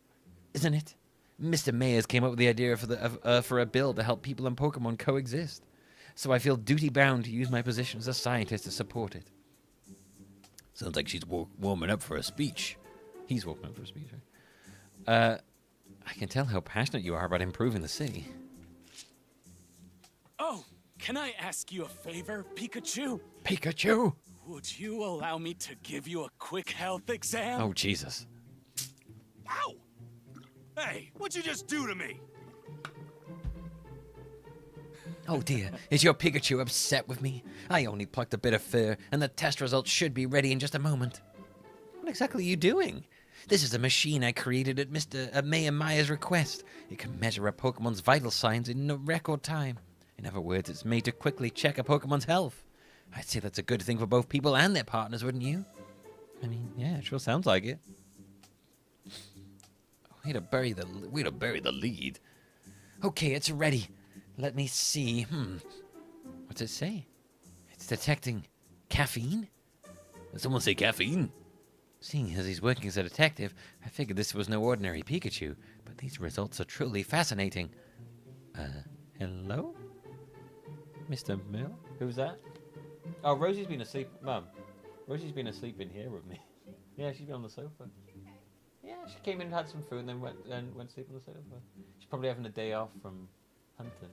isn't it? Mr. Mayers came up with the idea for a bill to help people and Pokemon coexist. So I feel duty-bound to use my position as a scientist to support it. Sounds like she's warming up for a speech. He's warming up for a speech, right? I can tell how passionate you are about improving the city. Oh, can I ask you a favor, Pikachu? Pikachu? Would you allow me to give you a quick health exam? Oh, Jesus. Ow! Hey, what'd you just do to me? Oh dear, is your Pikachu upset with me? I only plucked a bit of fur, and the test results should be ready in just a moment. What exactly are you doing? This is a machine I created at Mayor Myers' request. It can measure a Pokemon's vital signs in a record time. In other words, it's made to quickly check a Pokemon's health. I'd say that's a good thing for both people and their partners, wouldn't you? I mean, yeah, it sure sounds like it. Way to bury the lead. Okay, it's ready. Let me see. What's it say? It's detecting caffeine? Did someone say caffeine? Seeing as he's working as a detective, I figured this was no ordinary Pikachu, but these results are truly fascinating. Hello? Mr. Mill? Who's that? Oh, Rosie's been asleep. Mum, Rosie's been asleep in here with me. Yeah, she's been on the sofa. Yeah, she came in and had some food and then went to sleep on the sofa. She's probably having a day off from hunting.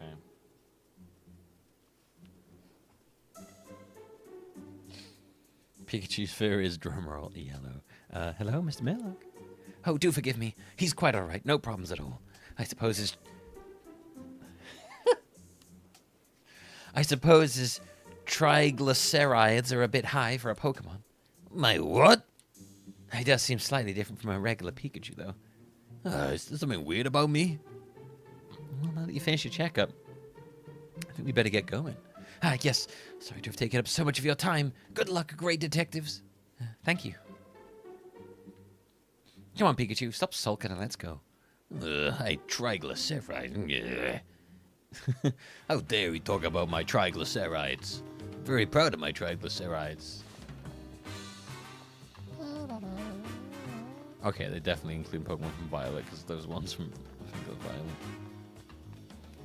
Okay. Pikachu's fur is drumroll yellow. Hello, Mr. Murlock? Oh, do forgive me. He's quite all right. No problems at all. I suppose his triglycerides are a bit high for a Pokemon. My what? He does seem slightly different from a regular Pikachu, though. Is there something weird about me? Well, now that you finish your checkup, I think we better get going. Yes. Sorry to have taken up so much of your time. Good luck, great detectives. Thank you. Come on, Pikachu. Stop sulking and let's go. Triglyceride. How dare you talk about my triglycerides? Very proud of my triglycerides. Okay, they definitely include Pokemon from Violet, because those ones from, I think, Violet.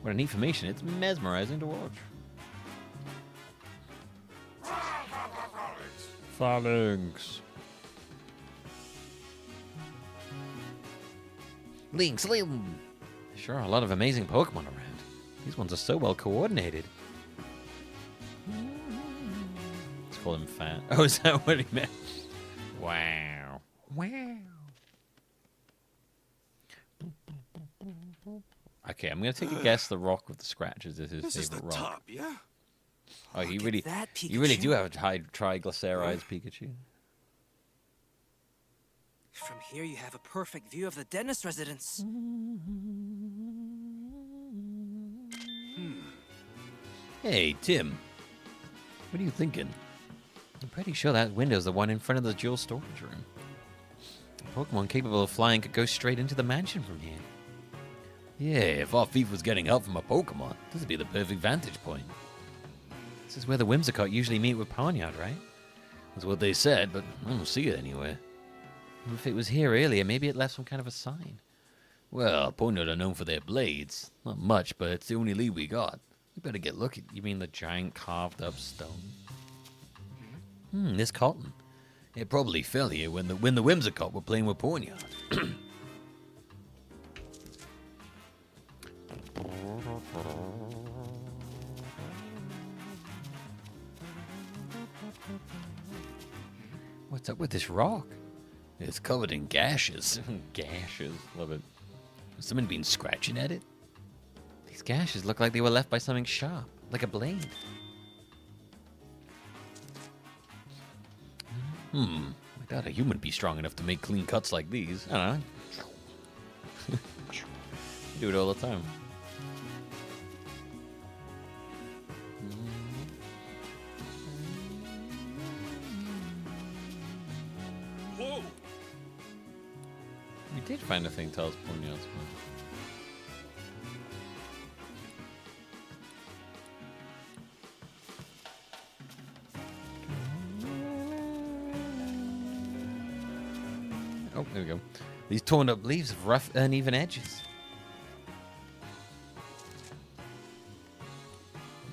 What an information. It's mesmerizing to watch. Phalanx. Link, Slim. Sure, a lot of amazing Pokemon around. These ones are so well coordinated. Let's call him fat. Oh, is that what he meant? Wow. Wow. Okay, I'm gonna take a guess. The rock with the scratches is his This is the favorite rock. top, yeah? Oh, you Look really, at that, you really Pikachu. do have a high triglycerides, Pikachu. From here, you have a perfect view of the dentist residence. Hey, Tim. What are you thinking? I'm pretty sure that window's the one in front of the jewel storage room. A Pokemon capable of flying could go straight into the mansion from here. Yeah, if our thief was getting help from a Pokemon, this would be the perfect vantage point. This is where the Whimsicott usually meet with Pawniard, right? That's what they said, but I don't see it anywhere. If it was here earlier, maybe it left some kind of a sign. Well, Pawniard are known for their blades. Not much, but it's the only lead we got. We better get looking. You mean the giant carved up stone? This cotton. It probably fell here when the Whimsicott were playing with Pawniard. What's up with this rock? It's covered in gashes. Gashes, love it. Has someone been scratching at it? These gashes look like they were left by something sharp, like a blade. I doubt a human would be strong enough to make clean cuts like these. I don't know. Do it all the time. Whoa! We did find a thing tells Pawniard's one. Oh, there we go. These torn up leaves have rough, uneven edges.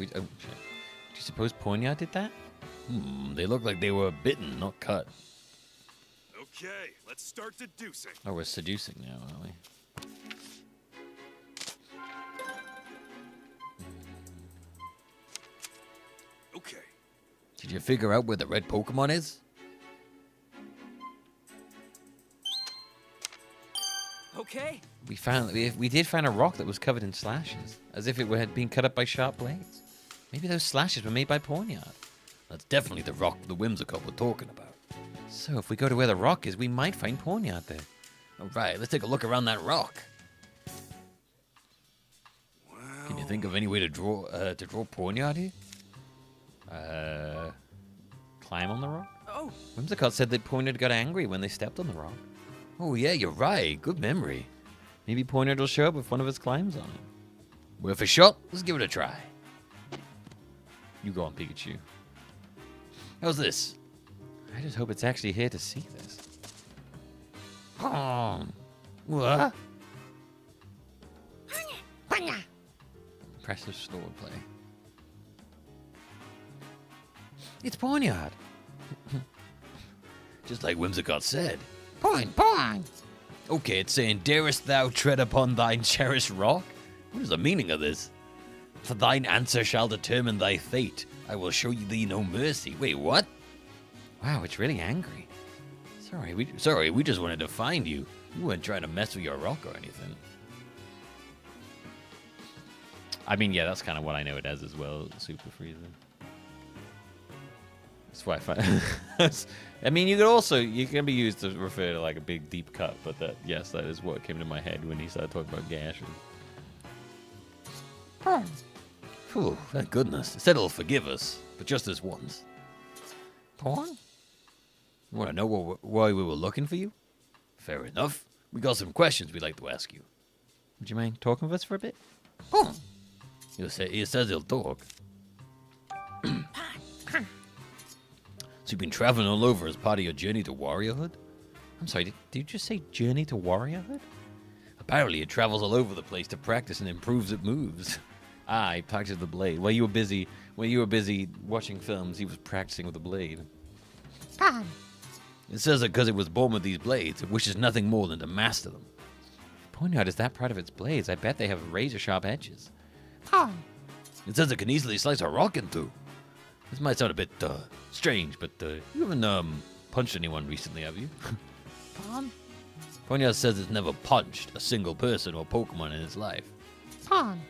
Oh, shit. Do you suppose Pawniard did that? They look like they were bitten, not cut. Okay, let's start deducing. Oh, we're seducing now, aren't we? Okay. Did you figure out where the red Pokemon is? Okay. We did find a rock that was covered in slashes, as if it had been cut up by sharp blades. Maybe those slashes were made by Pawniard. That's definitely the rock the Whimsicott were talking about. So if we go to where the rock is, we might find Pawniard there. All right, let's take a look around that rock. Well, Can you think of any way to draw Pawniard here? Climb on the rock? Oh, Whimsicott said that Pawniard got angry when they stepped on the rock. Oh yeah, you're right. Good memory. Maybe Pawniard will show up if one of his climbs on it. Worth a shot. Let's give it a try. You go on, Pikachu. How's this? I just hope it's actually here to see this. Oh, what? Impressive swordplay. It's Pawniard. Just like Whimsicott said. Point, point. Okay, it's saying, darest thou tread upon thine cherished rock? What is the meaning of this? For thine answer shall determine thy fate. I will show thee no mercy. Wait, what? Wow, it's really angry. Sorry, we just wanted to find you. We weren't trying to mess with your rock or anything. I mean, yeah, that's kind of what I know it as well, Super Freezer. That's why I find... I mean, you can be used to refer to like a big deep cut, but yes, that is what came to my head when he started talking about gashes. Phew, thank goodness. It said it'll forgive us, but just this once. Porn? You want to know why we were looking for you? Fair enough. We got some questions we'd like to ask you. Would you mind talking with us for a bit? Porn. He says he'll talk. So you've been traveling all over as part of your journey to warriorhood? I'm sorry, did you just say journey to warriorhood? Apparently it travels all over the place to practice and improves its moves. Ah, he practiced the blade. While you were busy watching films, he was practicing with the blade. It says that because it was born with these blades, it wishes nothing more than to master them. Ponyard is that proud of its blades. I bet they have razor-sharp edges. Pawn. It says it can easily slice a rock in two. This might sound a bit strange, but you haven't punched anyone recently, have you? Pawn. Ponyard says it's never punched a single person or Pokemon in his life. Pawn.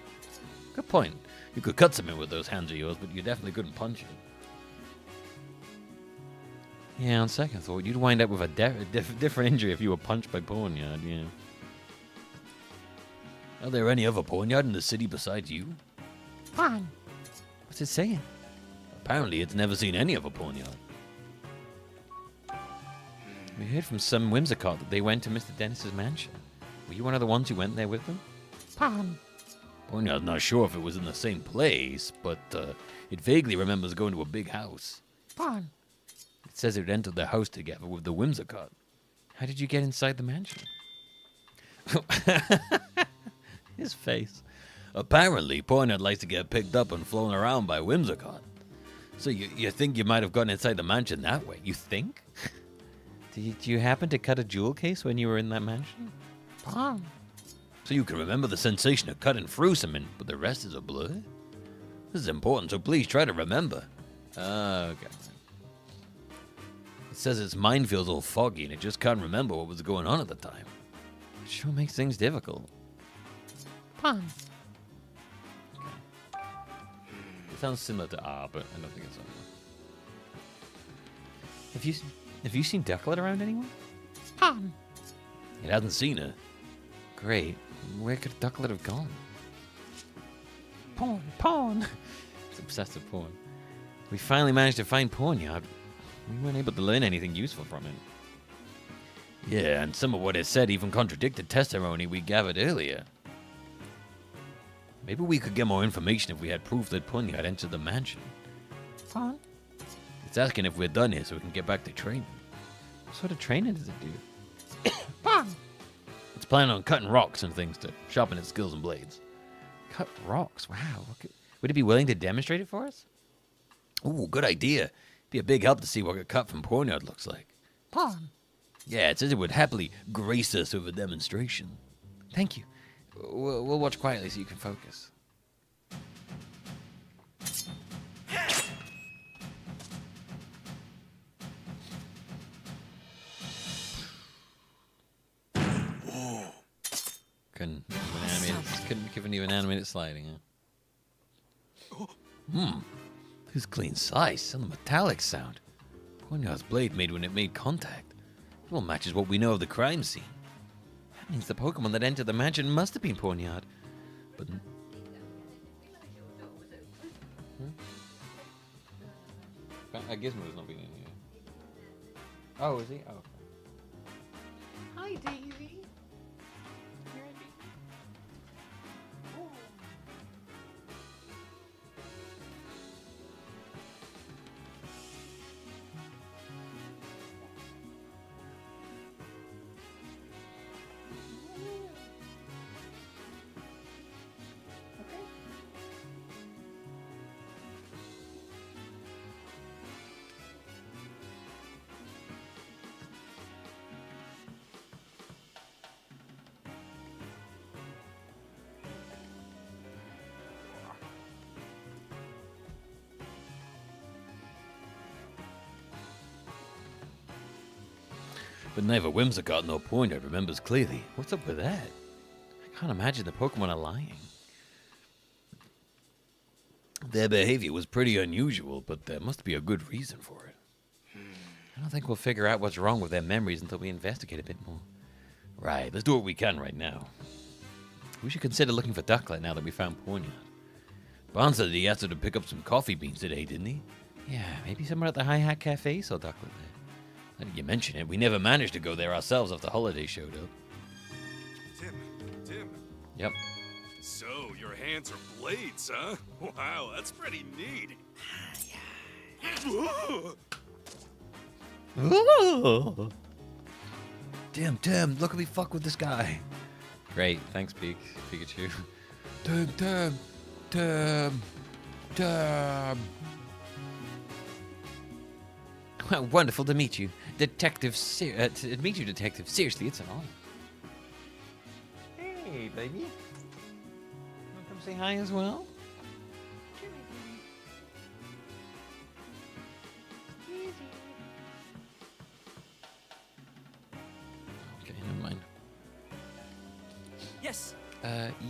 Good point. You could cut something with those hands of yours, but you definitely couldn't punch it. Yeah, on second thought, you'd wind up with a different injury if you were punched by Ponyard, yeah. Are there any other Ponyard in the city besides you? Pawn. What's it saying? Apparently, it's never seen any other Ponyard. We heard from some Whimsicott that they went to Mr. Dennis's mansion. Were you one of the ones who went there with them? Pawn. Ponyard's not sure if it was in the same place, but it vaguely remembers going to a big house. Pawn. It says it entered the house together with the Whimsicott. How did you get inside the mansion? His face. Apparently, Ponyard likes to get picked up and flown around by Whimsicott. So you think you might have gotten inside the mansion that way? You think? Did you happen to cut a jewel case when you were in that mansion? Pawn. So you can remember the sensation of cutting through something, but the rest is a blur? This is important, so please try to remember. Okay. It says its mind feels all foggy and it just can't remember what was going on at the time. It sure makes things difficult. Pawn. It sounds similar to R, but I don't think it's similar. Have you seen Ducklet around anywhere? Pawn. It hasn't seen her. Great. Where could Ducklet have gone? Pawn. Pawn. It's obsessed with porn. We finally managed to find Ponyard. We weren't able to learn anything useful from it. Yeah, and some of what it said even contradicted testimony we gathered earlier. Maybe we could get more information if we had proof that Ponyard entered the mansion. Pawn. It's asking if we're done here so we can get back to training. What sort of training does it do? Pawn. It's planning on cutting rocks and things to sharpen its skills and blades. Cut rocks? Wow. Would it be willing to demonstrate it for us? Ooh, good idea. Be a big help to see what a cut from Ponyard looks like. Pawn. Yeah, it says it would happily grace us with a demonstration. Thank you. We'll watch quietly so you can focus. Couldn't give an even animated sliding, huh? This clean slice and the metallic sound. Ponyard's blade made when it made contact. It all matches what we know of the crime scene. That means the Pokemon that entered the mansion must have been Ponyard. But Gizmo's not been in here. Oh, is he? Oh. Hi, Daisy. But neither Whimsicott nor Ponyard remembers clearly. What's up with that? I can't imagine the Pokemon are lying. Their behavior was pretty unusual, but there must be a good reason for it. I don't think we'll figure out what's wrong with their memories until we investigate a bit more. Right, let's do what we can right now. We should consider looking for Ducklet now that we found Ponyard. Barnes said he asked her to pick up some coffee beans today, didn't he? Yeah, maybe somewhere at the Hi Hat Cafe saw Ducklet there. Now that you mention it, we never managed to go there ourselves after Holiday showed up. Tim. Yep. So, your hands are blades, huh? Wow, that's pretty neat. Oh. Tim, look at me fuck with this guy. Great, thanks, Pikachu. Tim. Well, wonderful to meet you, Detective. Detective. Seriously, it's an honor. Hey, baby. Wanna come say hi as well? Okay, never mind. Yes.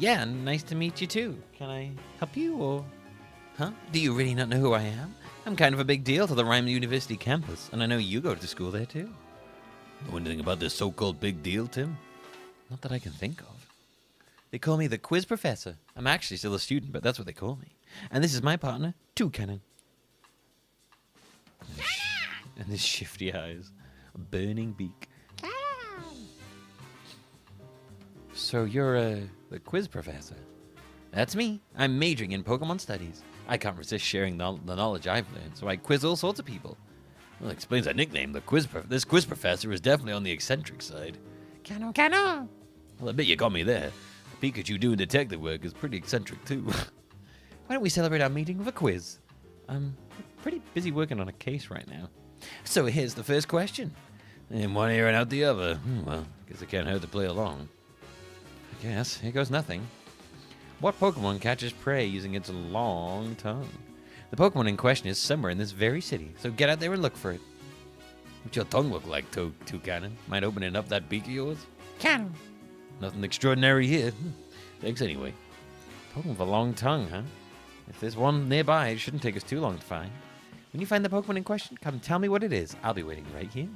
Yeah, nice to meet you too. Can I help you, or... Huh? Do you really not know who I am? I'm kind of a big deal to the Rhyme University campus, and I know you go to school there too. Know anything about this so-called big deal, Tim? Not that I can think of. They call me the quiz professor. I'm actually still a student, but that's what they call me. And this is my partner, Toucannon. And his shifty eyes, a burning beak. So you're the quiz professor? That's me. I'm majoring in Pokemon studies. I can't resist sharing the knowledge I've learned, so I quiz all sorts of people. Well, that explains that nickname. This quiz professor is definitely on the eccentric side. Cano. Well, I bet you got me there. Pikachu doing detective work is pretty eccentric too. Why don't we celebrate our meeting with a quiz? I'm pretty busy working on a case right now. So here's the first question. In one ear and out the other. Well, guess it can't hurt to play along. I guess. Here goes nothing. What Pokemon catches prey using its long tongue? The Pokemon in question is somewhere in this very city, so get out there and look for it. What's your tongue look like, Toucannon? Mind opening up that beak of yours? Cano. Nothing extraordinary here. Thanks anyway. Pokemon with a long tongue, huh? If there's one nearby, it shouldn't take us too long to find. When you find the Pokemon in question, come tell me what it is. I'll be waiting right here.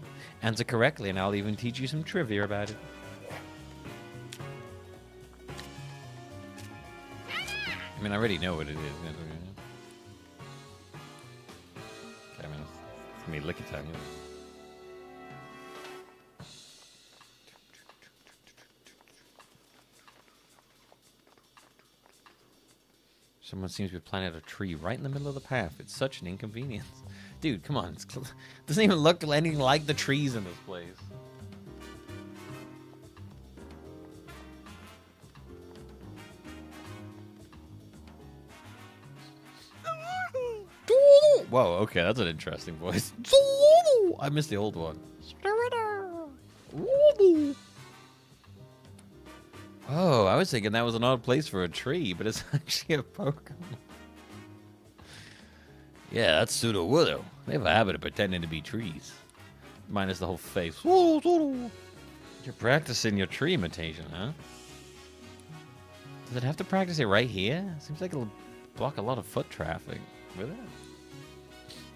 Answer correctly, and I'll even teach you some trivia about it. I mean, I already know what it is. Okay, I mean, it's me licky time. Someone seems to have planted a tree right in the middle of the path. It's such an inconvenience. Dude, come on. It doesn't even look anything like the trees in this place. Whoa, okay, that's an interesting voice. I missed the old one. Oh, I was thinking that was an odd place for a tree, but it's actually a Pokemon. Yeah, that's Sudowoodo. They have a habit of pretending to be trees. Minus the whole face. You're practicing your tree imitation, huh? Does it have to practice it right here? Seems like it'll block a lot of foot traffic. Will it?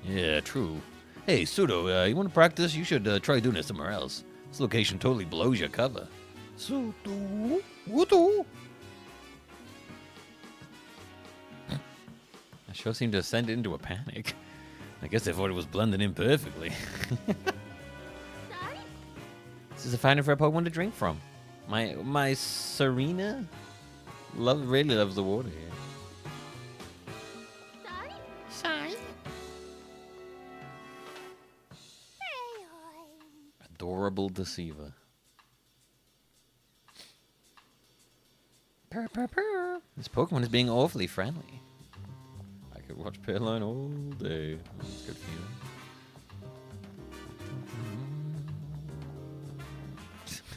Yeah, true. Hey, Pseudo, you want to practice? You should try doing it somewhere else. This location totally blows your cover. Sudowoodo. I sure seemed to send it into a panic. I guess they thought it was blending in perfectly. This is a fountain for a Pokemon to drink from. My Serena really loves the water here. Sorry. Adorable deceiver. Purr, purr, purr. This Pokemon is being awfully friendly. I could watch Pearline all day. That's good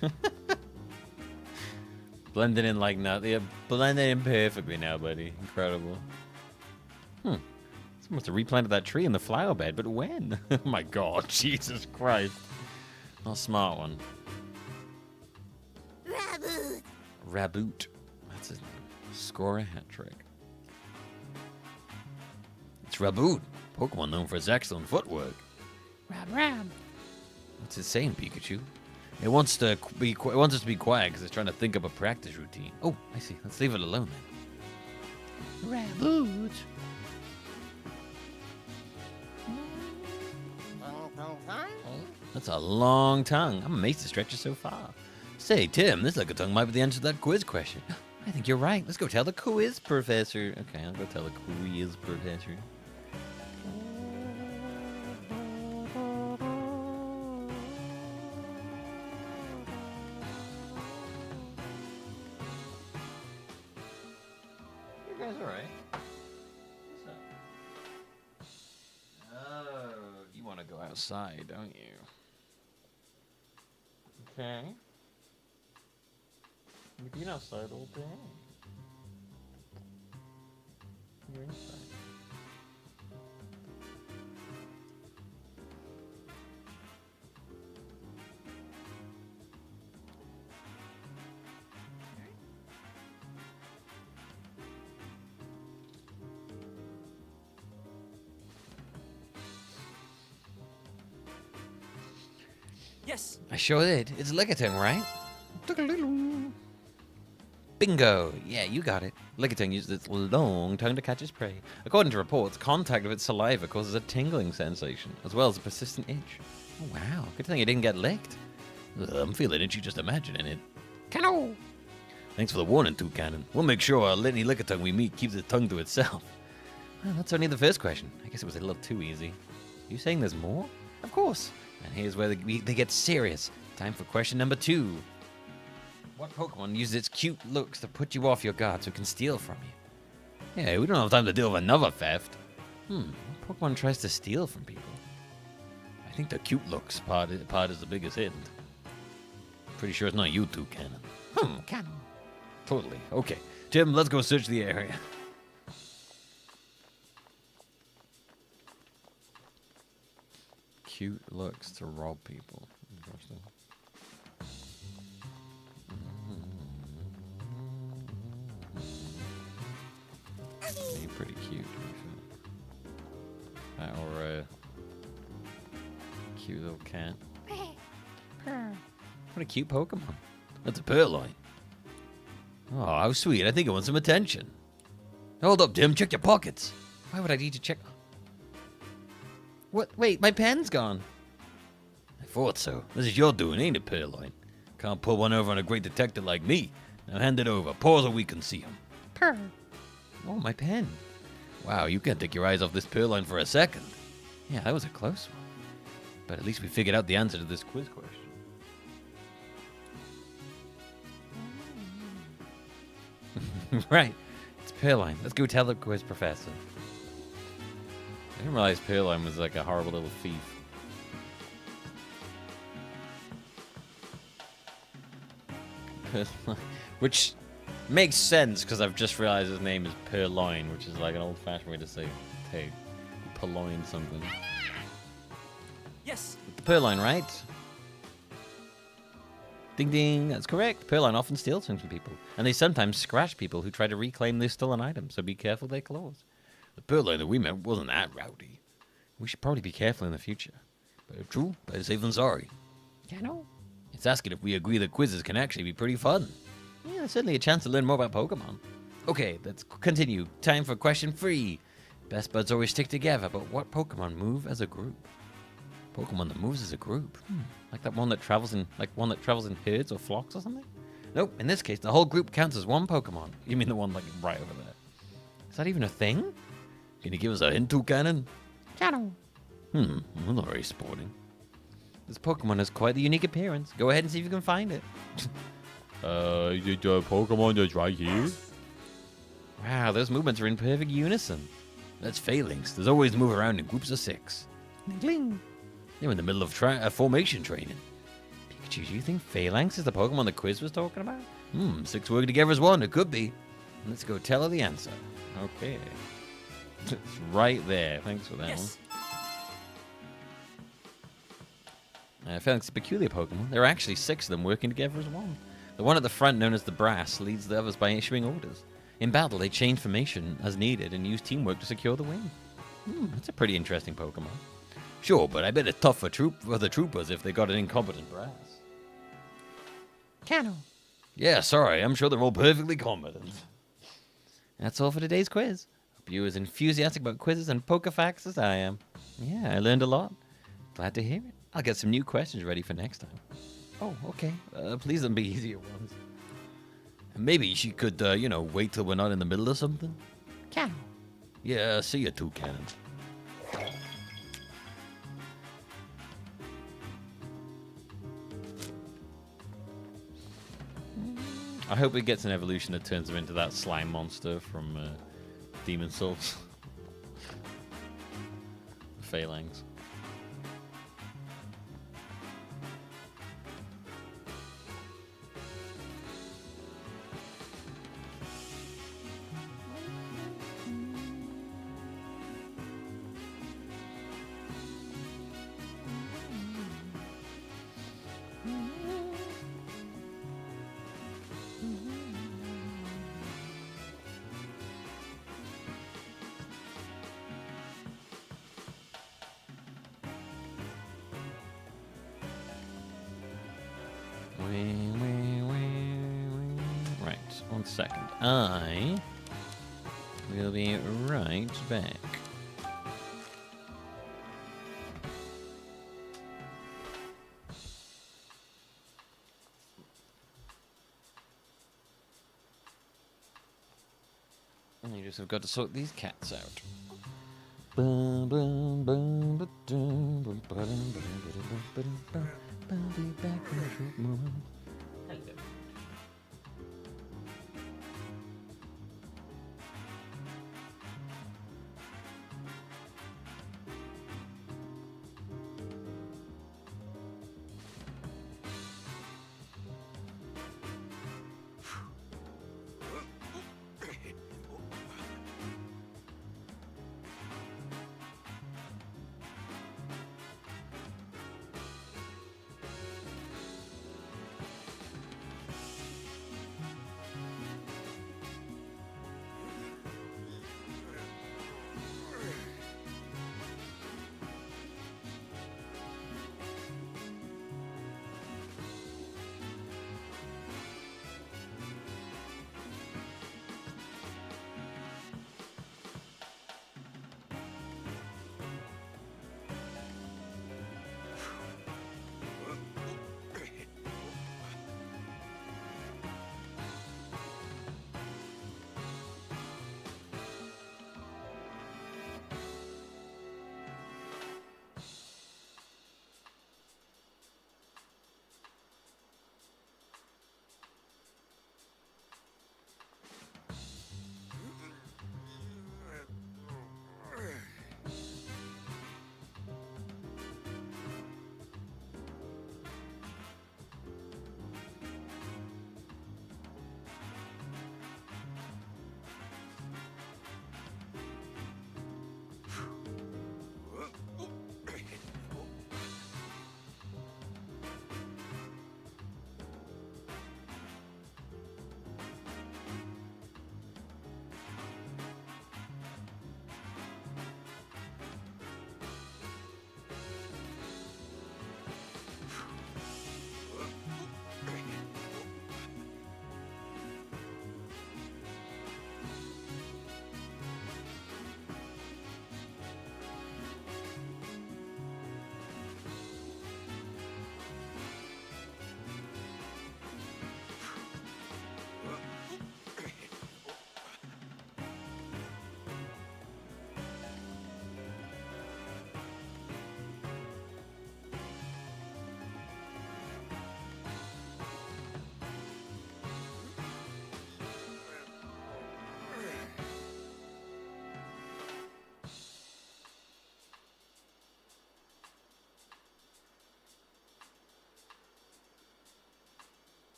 feeling. Blending in like nothing. Yeah, blending in perfectly now, buddy. Incredible. Someone must have replanted that tree in the flower bed, but when? Oh my god, Jesus Christ. Not a smart one. Raboot. That's his name. Score a hat trick. It's Raboot, Pokemon known for its excellent footwork. Rab. What's it saying, Pikachu? It wants us to be quiet because it's trying to think up a practice routine. Oh, I see. Let's leave it alone then. Raboot. That's a long tongue. I'm amazed it stretches so far. Say, Tim, this like a tongue might be the answer to that quiz question. I think you're right. Let's go tell the quiz professor. Okay, I'll go tell the quiz professor. You guys alright? What's up? Oh, you want to go outside, don't you? Okay. You've been outside all day. You're inside. Yes. I sure did. It's Lickitung, right? Bingo! Yeah, you got it. Lickitung uses its long tongue to catch its prey. According to reports, contact with its saliva causes a tingling sensation, as well as a persistent itch. Oh, wow. Good thing you didn't get licked. Ugh, I'm feeling itchy just imagining it. Cano. Thanks for the warning, Toucannon. We'll make sure any Lickitung we meet keeps its tongue to itself. Well, that's only the first question. I guess it was a little too easy. You saying there's more? Of course. And here's where they get serious. Time for question number 2. What Pokemon uses its cute looks to put you off your guard so it can steal from you? Yeah, we don't have time to deal with another theft. What Pokemon tries to steal from people? I think the cute looks part is the biggest hit. Pretty sure it's not you, Toucannon. Cano. Totally. Okay, Tim, let's go search the area. Cute looks to rob people. Interesting. You're pretty cute. Or a cute little cat. Purr. What a cute Pokemon. That's a Purloin. Oh, how sweet. I think it wants some attention. Hold up, Tim. Check your pockets. Why would I need to check? What? Wait, my pen's gone. I thought so. This is your doing, ain't it, Purloin? Can't pull one over on a great detective like me. Now hand it over. Pause so we can see him. Purr. Oh, my pen. Wow, you can't take your eyes off this Purloin for a second. Yeah, that was a close one. But at least we figured out the answer to this quiz question. Right. It's Purloin. Let's go tell the quiz professor. I didn't realize Purloin was like a horrible little thief. Which makes sense because I've just realized his name is Purloin, which is like an old-fashioned way to say, hey, purloin something. Yes. Purloin, right? Ding ding, that's correct. Purloin often steals things from people, and they sometimes scratch people who try to reclaim their stolen items, so be careful with their claws. The Purloin that we met wasn't that rowdy. We should probably be careful in the future. But true, better safe than sorry. Cano. It's asking if we agree that quizzes can actually be pretty fun. Yeah, there's certainly a chance to learn more about Pokemon. Okay, let's continue. Time for question 3. Best buds always stick together, but what Pokemon move as a group? Pokemon that moves as a group. Like one that travels in herds or flocks or something? Nope, in this case, the whole group counts as one Pokemon. You mean the one like right over there? Is that even a thing? Can you give us a hint, Toucannon? Cano. Well, not very sporting. This Pokemon has quite the unique appearance. Go ahead and see if you can find it. The Pokemon that's right here? Wow, those movements are in perfect unison. That's Phalanx. There's always move around in groups of 6. Gling. They're in the middle of formation training. Pikachu, do you think Phalanx is the Pokemon the quiz was talking about? 6 working together as one. It could be. Let's go tell her the answer. Okay. It's right there. Thanks for that Yes. one. Phalanx is a peculiar Pokemon. There are actually 6 of them working together as one. The one at the front, known as the Brass, leads the others by issuing orders. In battle, they change formation as needed and use teamwork to secure the win. That's a pretty interesting Pokemon. Sure, but I bet it's tough for the troopers if they got an incompetent Brass. Cano. Yeah, sorry. I'm sure they're all perfectly competent. That's all for today's quiz. Hope you're as enthusiastic about quizzes and poker facts as I am. Yeah, I learned a lot. Glad to hear it. I'll get some new questions ready for next time. Oh, okay. Please don't be easier ones. Maybe she could, wait till we're not in the middle of something. Cano. Yeah, see you, Toucannon. I hope it gets an evolution that turns him into that slime monster from Demon Souls. Phalanx. 1 second. I will be right back. And you just have got to sort these cats out. I'll be back in a short moment. Hello.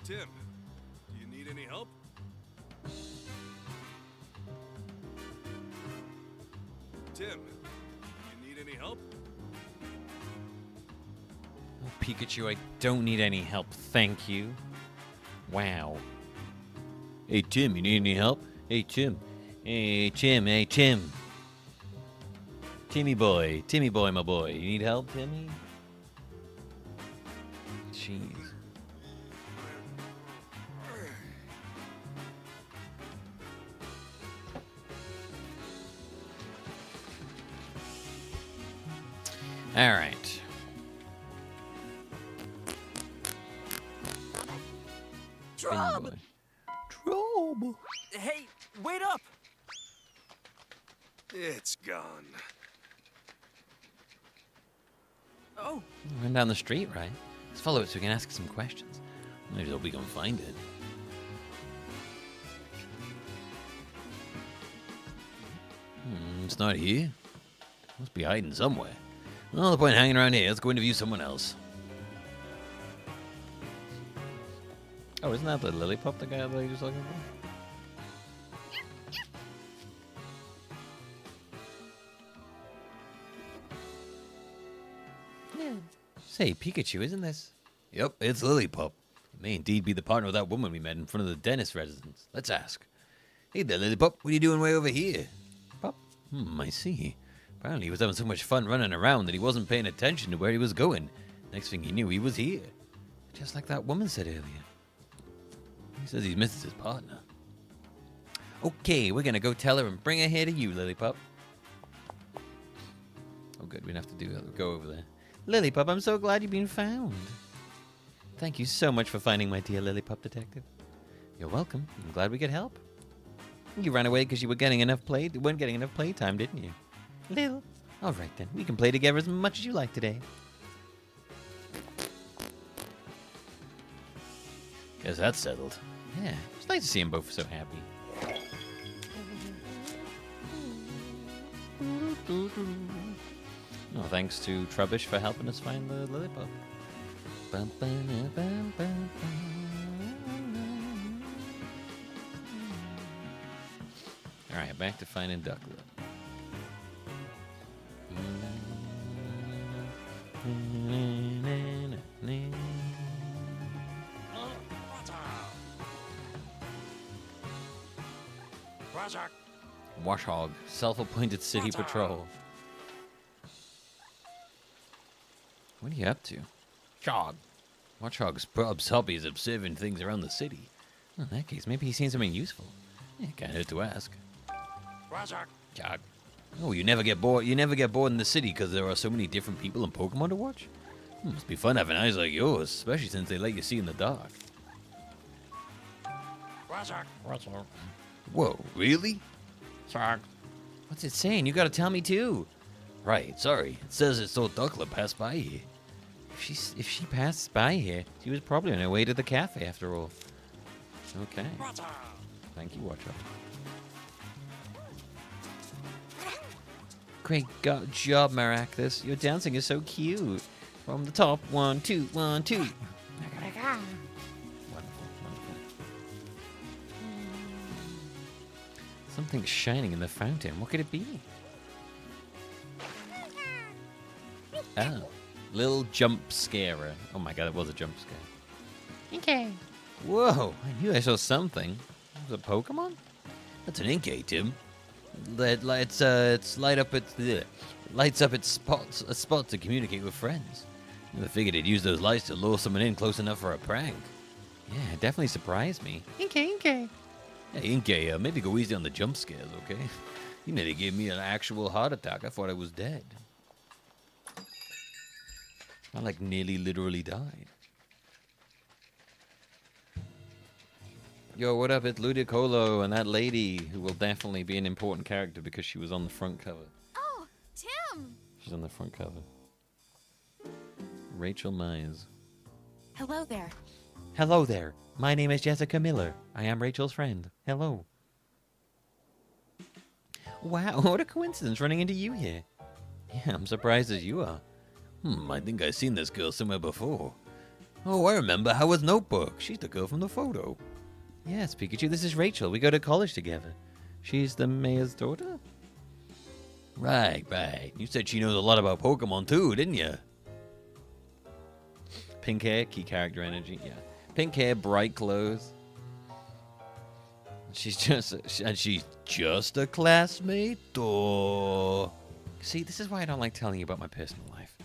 Tim, do you need any help? Tim, do you need any help? Oh, Pikachu, I don't need any help, thank you. Wow. Hey, Tim, you need any help? Hey, Tim. Hey, Tim. Hey, Tim. Timmy boy, my boy. You need help, Timmy? Jeez. All right. Trub! Trub! Hey, wait up! It's gone. Oh. Run down the street, right? Let's follow it so we can ask some questions. Maybe hope we can find it. It's not here. Must be hiding somewhere. Well, the point hanging around here. Let's go interview someone else. Oh, isn't that the lily pup, the guy that you just looking for? Yeah. Say, Pikachu, isn't this? Yep, it's Lilypup. It may indeed be the partner of that woman we met in front of the dentist residence. Let's ask. Hey there, Lilypup. What are you doing way over here? Pup? I see. Apparently he was having so much fun running around that he wasn't paying attention to where he was going. Next thing he knew, he was here. Just like that woman said earlier. He says he's missed his partner. Okay, we're gonna go tell her and bring her here to you, Lilypup. Oh good, we don't have to do that. Go over there. Lilypup, I'm so glad you've been found. Thank you so much for finding my dear Lilypup detective. You're welcome. I'm glad we could help. You ran away because you weren't getting enough playtime, didn't you? Lil. All right then, we can play together as much as you like today. Guess that's settled. Yeah, it's nice to see them both so happy. Oh, thanks to Trubbish for helping us find the Lilypup. Alright, back to finding Ducklet. Washhog, self-appointed city patrol. What are you up to? Chog. Watchhog's hobby is observing things around the city. Well, in that case, maybe he's seen something useful. Yeah, can't hurt to ask. Chog. Oh, you never get bored. You never get bored in the city because there are so many different people and Pokemon to watch. Must be fun having eyes like yours, especially since they let you see in the dark. Whoa, really? Chog. What's it saying? You gotta tell me too. Right, sorry. It says it saw Ducklet pass by here. If she passed by here, she was probably on her way to the cafe after all. Okay. Thank you, Watcher. Great job, Maractus. Your dancing is so cute. From the top, 1, 2, 1, 2. Wonderful, wonderful. Something's shining in the fountain. What could it be? Oh, little jump scarer. Oh my god, it was a jump scare. Okay. Whoa, I knew I saw something. Was it a Pokemon? That's an Inkay, Tim. Lights up its spot to communicate with friends. I figured it'd use those lights to lure someone in close enough for a prank. Yeah, it definitely surprised me. Okay. Hey, Inkay, maybe go easy on the jump scares, okay? You nearly gave me an actual heart attack. I thought I was dead. I nearly literally died. Yo, what up? It's Ludicolo and that lady who will definitely be an important character because she was on the front cover. Oh, Tim! She's on the front cover. Rachel Mize. Hello there. Hello there. My name is Jessica Miller. I am Rachel's friend. Hello. Wow, what a coincidence running into you here. Yeah, I'm surprised as you are. I think I've seen this girl somewhere before. Oh, I remember Howard's notebook. She's the girl from the photo. Yes, Pikachu, this is Rachel. We go to college together. She's the mayor's daughter? Right. You said she knows a lot about Pokemon too, didn't you? Pink hair, key character energy, yeah. Pink hair, bright clothes. She's just a classmate, or... See, this is why I don't like telling you about my personal life.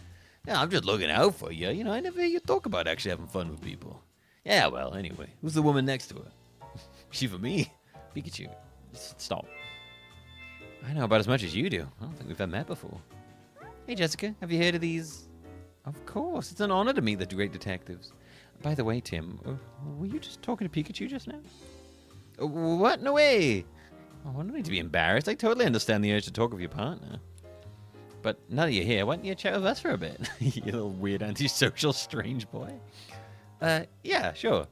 Yeah, I'm just looking out for you. You know, I never hear you talk about actually having fun with people. Yeah, well, anyway, who's the woman next to her? She for me? Pikachu, stop. I know about as much as you do. I don't think we've ever met before. Hey, Jessica, have you heard of these? Of course, it's an honor to meet the great detectives. By the way, Tim, were you just talking to Pikachu just now? What? No way! Oh, I don't need to be embarrassed. I totally understand the urge to talk with your partner. But now that you're here, why don't you chat with us for a bit? You little weird antisocial strange boy. Yeah, sure.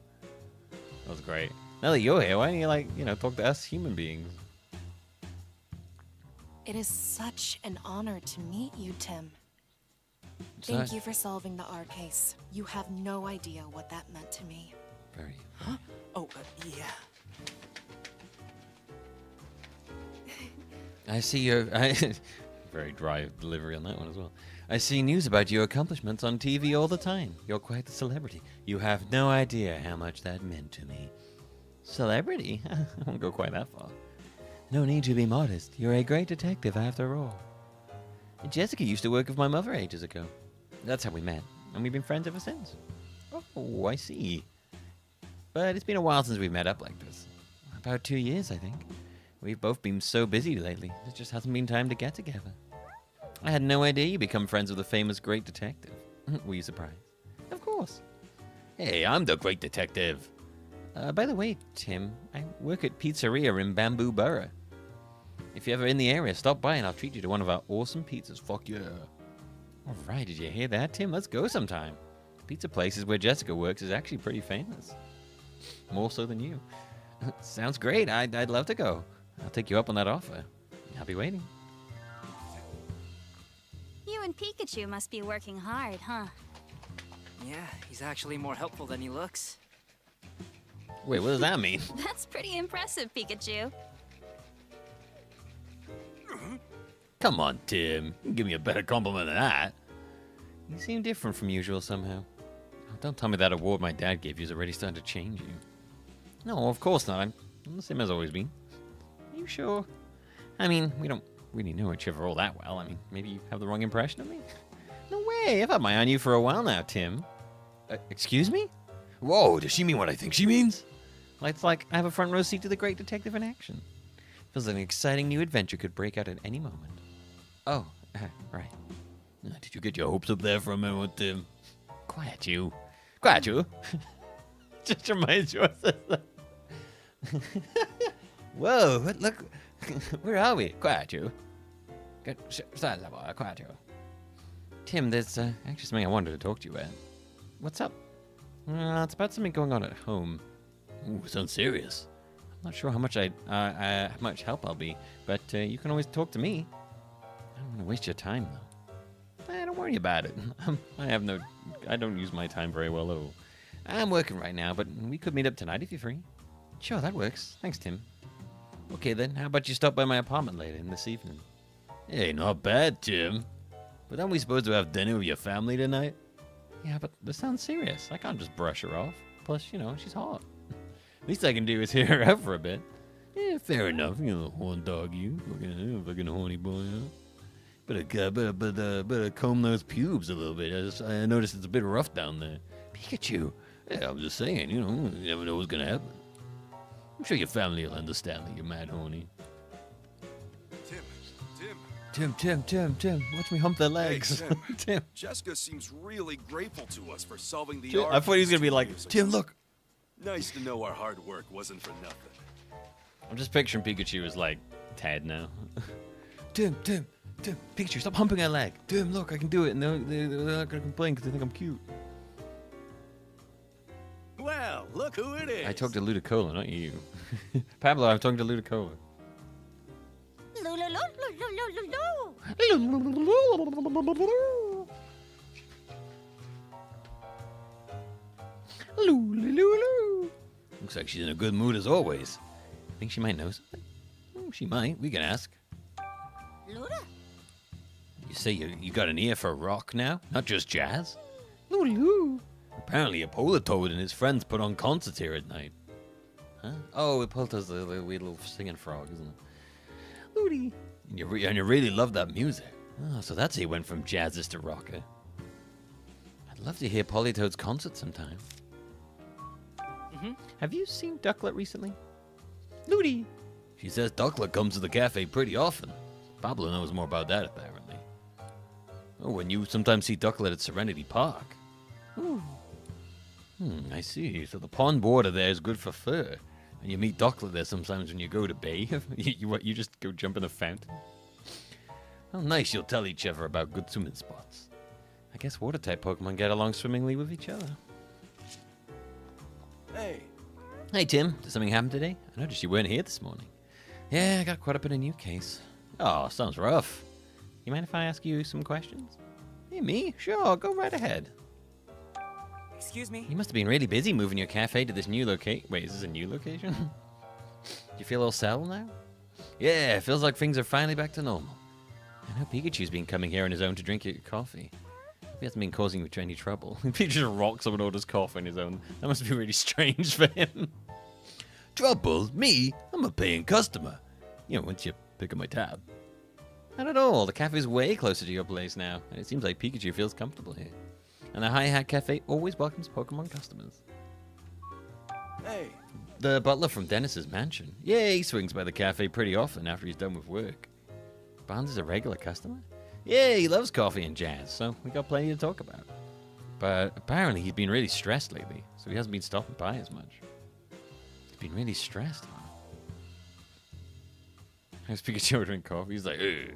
That was great. Now that you're here, why don't you, talk to us human beings? It is such an honor to meet you, Tim. Thank you for solving the R case. You have no idea what that meant to me. Very. Huh? Oh, yeah. I see your... Very dry delivery on that one as well. I see news about your accomplishments on TV all the time. You're quite the celebrity. You have no idea how much that meant to me. Celebrity? I won't go quite that far. No need to be modest. You're a great detective after all. Jessica used to work with my mother ages ago. That's how we met, and we've been friends ever since. Oh, I see. But it's been a while since we've met up like this. About 2 years, I think. We've both been so busy lately, there just hasn't been time to get together. I had no idea you'd become friends with a famous great detective. Were you surprised? Of course. Hey, I'm the great detective. By the way, Tim, I work at Pizzeria in Bamboo Borough. If you're ever in the area, stop by and I'll treat you to one of our awesome pizzas. Fuck yeah. All right, did you hear that, Tim? Let's go sometime. The pizza places where Jessica works is actually pretty famous. More so than you. Sounds great. I'd love to go. I'll take you up on that offer. I'll be waiting. You and Pikachu must be working hard, huh? Yeah, he's actually more helpful than he looks. Wait, what does that mean? That's pretty impressive, Pikachu. Come on, Tim. You can give me a better compliment than that. You seem different from usual somehow. Oh, don't tell me that award my dad gave you is already starting to change you. No, of course not. I'm the same as always been. Are you sure? I mean, we don't really know each other all that well. I mean, maybe you have the wrong impression of me? No way. I've had my eye on you for a while now, Tim. Excuse me? Whoa, does she mean what I think she means? It's like I have a front row seat to the great detective in action. Feels like an exciting new adventure could break out at any moment. Oh, right. Did you get your hopes up there for a moment, Tim? Quiet you. Quiet you. Just reminds you of that. Whoa, look. Where are we? Quiet you. Quiet you. Tim, there's actually something I wanted to talk to you about. What's up? It's about something going on at home. Ooh, sounds serious. I'm not sure how much help I'll be, but you can always talk to me. I don't want to waste your time, though. Don't worry about it. I don't use my time very well at all. I'm working right now, but we could meet up tonight if you're free. Sure, that works. Thanks, Tim. Okay, then, how about you stop by my apartment later in this evening? Hey, not bad, Tim. But aren't we supposed to have dinner with your family tonight? Yeah, but this sounds serious. I can't just brush her off. Plus, she's hot. Least I can do is hear her out for a bit. Yeah, fair enough. You know, horn dog, you. Fucking horny boy, huh? Better comb those pubes a little bit. I noticed it's a bit rough down there. Pikachu. Yeah, I'm just saying, you never know what's gonna happen. I'm sure your family will understand that you're mad horny. Tim. Watch me hump their legs. Hey, Tim. Jessica seems really grateful to us for solving the I thought he was going to be like, Tim, look. Nice to know our hard work wasn't for nothing. I'm just picturing Pikachu as like Ted now. Tim. Pikachu, stop humping her leg. Tim, look, I can do it. And they're not going to complain because they think I'm cute. Well, look who it is. I talked to Ludicolo, not you. Pablo, I'm talking to Ludicolo. Looks like she's in a good mood as always. Think she might know something? She might. We can ask. Luda? You say you got an ear for rock now? Not just jazz? Lulu. Apparently a polar toad and his friends put on concerts here at night. Huh? Oh, Polta's the weird little singing frog, isn't it? Looty. And you really love that music. Oh, so that's how you went from jazzist to rocker. I'd love to hear Politoad's concert sometime. Have you seen Ducklet recently? Looty. She says Ducklet comes to the cafe pretty often. Pablo knows more about that, apparently. Oh, and you sometimes see Ducklet at Serenity Park. Ooh. I see. So the pond border there is good for fur. And you meet Ducklet there sometimes when you go to bathe. you just go jump in a fountain. Oh, nice. You'll tell each other about good swimming spots. I guess water-type Pokemon get along swimmingly with each other. Hey. Hey, Tim. Did something happen today? I noticed you weren't here this morning. Yeah, I got caught up in a new case. Oh, sounds rough. You mind if I ask you some questions? Hey, me? Sure, go right ahead. Excuse me? You must have been really busy moving your cafe to this new location. Wait, is this a new location? Do you feel all settled now? Yeah, it feels like things are finally back to normal. I know Pikachu's been coming here on his own to drink your coffee. He hasn't been causing you any trouble. If he just rocks up and orders coffee on his own, that must be really strange for him. Trouble? Me? I'm a paying customer. You know, once you pick up my tab. Not at all. The cafe's way closer to your place now, and it seems like Pikachu feels comfortable here. And the Hi Hat Cafe always welcomes Pokemon customers. Hey. The butler from Dennis's mansion. Yeah, he swings by the cafe pretty often after he's done with work. Barnes is a regular customer? Yeah, he loves coffee and jazz, so we got plenty to talk about. But apparently he's been really stressed lately, so he hasn't been stopping by as much. He's been really stressed, huh? As Pikachu ordering coffee, he's like, hey,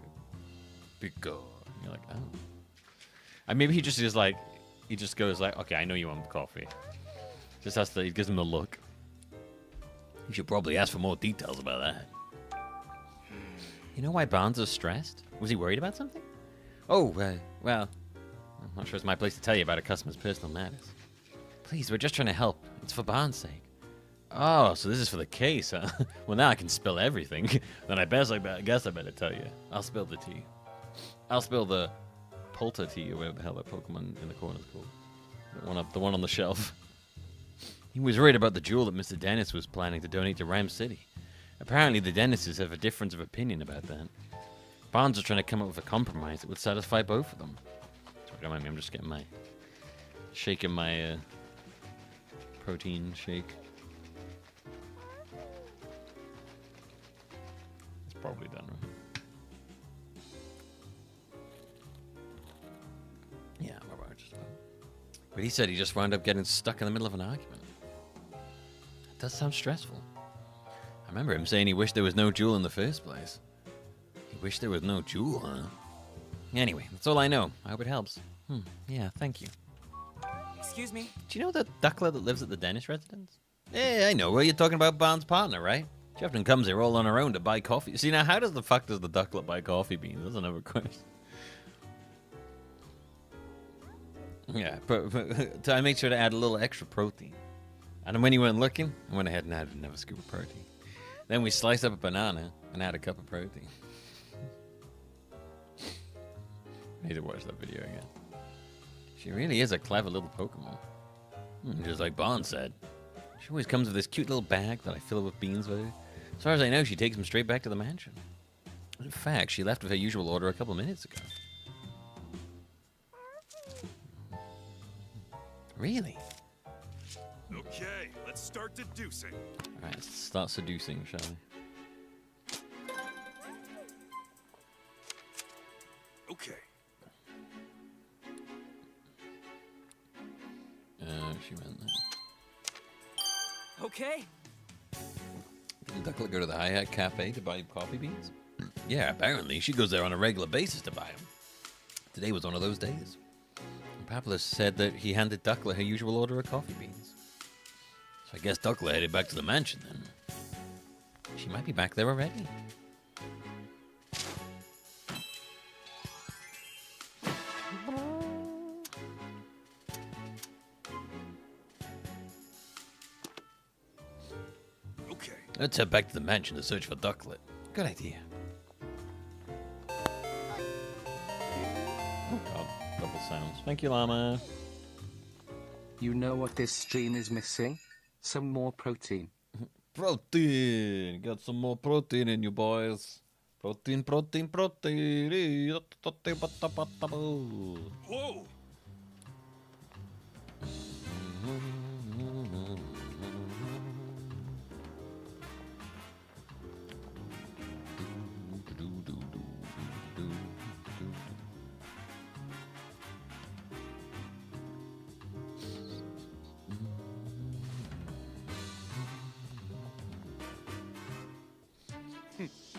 Pikachu. You're like, oh. And maybe he just is like, he just goes like, okay, I know you want coffee. Just has to, he gives him the look. You should probably ask for more details about that. You know why Barnes is stressed? Was he worried about something? Oh, well, I'm not sure it's my place to tell you about a customer's personal matters. Please, we're just trying to help. It's for Barnes' sake. Oh, so this is for the case, huh? Well, now I can spill everything. Then I guess I better tell you. I'll spill the tea. I'll spill the Polta tea, or whatever the hell that Pokemon in the corner is called. The one on the shelf. He was worried about the jewel that Mr. Dennis was planning to donate to Rhyme City. Apparently, the Dennises have a difference of opinion about that. Barnes is trying to come up with a compromise that would satisfy both of them. Sorry, don't mind me, I'm just getting shaking my protein shake. It's probably done, right? Yeah, I'm about just about. But he said he just wound up getting stuck in the middle of an argument. That does sound stressful. I remember him saying he wished there was no jewel in the first place. He wished there was no jewel, huh? Anyway, that's all I know. I hope it helps. Yeah, thank you. Excuse me? Do you know the duckler that lives at the Dennis residence? Yeah, I know. Well, you're talking about Barnes' partner, right? She often comes here all on her own to buy coffee. See, now, how does the fuck does the ducklet buy coffee beans? That's another question. Yeah, but I make sure to add a little extra protein. And when you weren't looking, I went ahead and added another scoop of protein. Then we slice up a banana and add a cup of protein. I need to watch that video again. She really is a clever little Pokemon. Just like Barnes said. She always comes with this cute little bag that I fill with beans with her. As far as I know, she takes them straight back to the mansion. In fact, she left with her usual order a couple minutes ago. Really? Okay, let's start deducing. Alright, let's start seducing, shall we? Okay. She went there. Okay. Didn't Ducklet go to the Hi Hat Cafe to buy coffee beans? Yeah, apparently. She goes there on a regular basis to buy them. Today was one of those days. Papillus said that he handed Ducklet her usual order of coffee beans. So I guess Ducklet headed back to the mansion then. She might be back there already. Okay. Let's head back to the mansion to search for Ducklet. Good idea. Oh god, double sounds. Thank you, Llama. You know what this stream is missing? Some more protein. Protein. Got some more protein in you, boys. Protein, protein, protein. Whoa!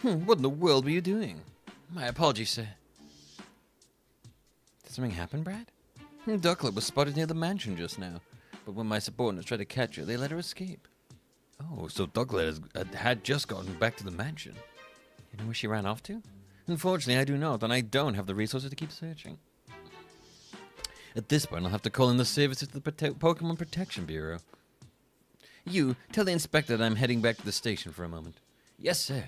What in the world were you doing? My apologies, sir. Did something happen, Brad? Ducklet was spotted near the mansion just now, but when my subordinates tried to catch her, they let her escape. Oh, so Ducklet had just gotten back to the mansion. You know where she ran off to? Unfortunately, I do not, and I don't have the resources to keep searching. At this point, I'll have to call in the services to the Pokemon Protection Bureau. You, tell the inspector that I'm heading back to the station for a moment. Yes, sir.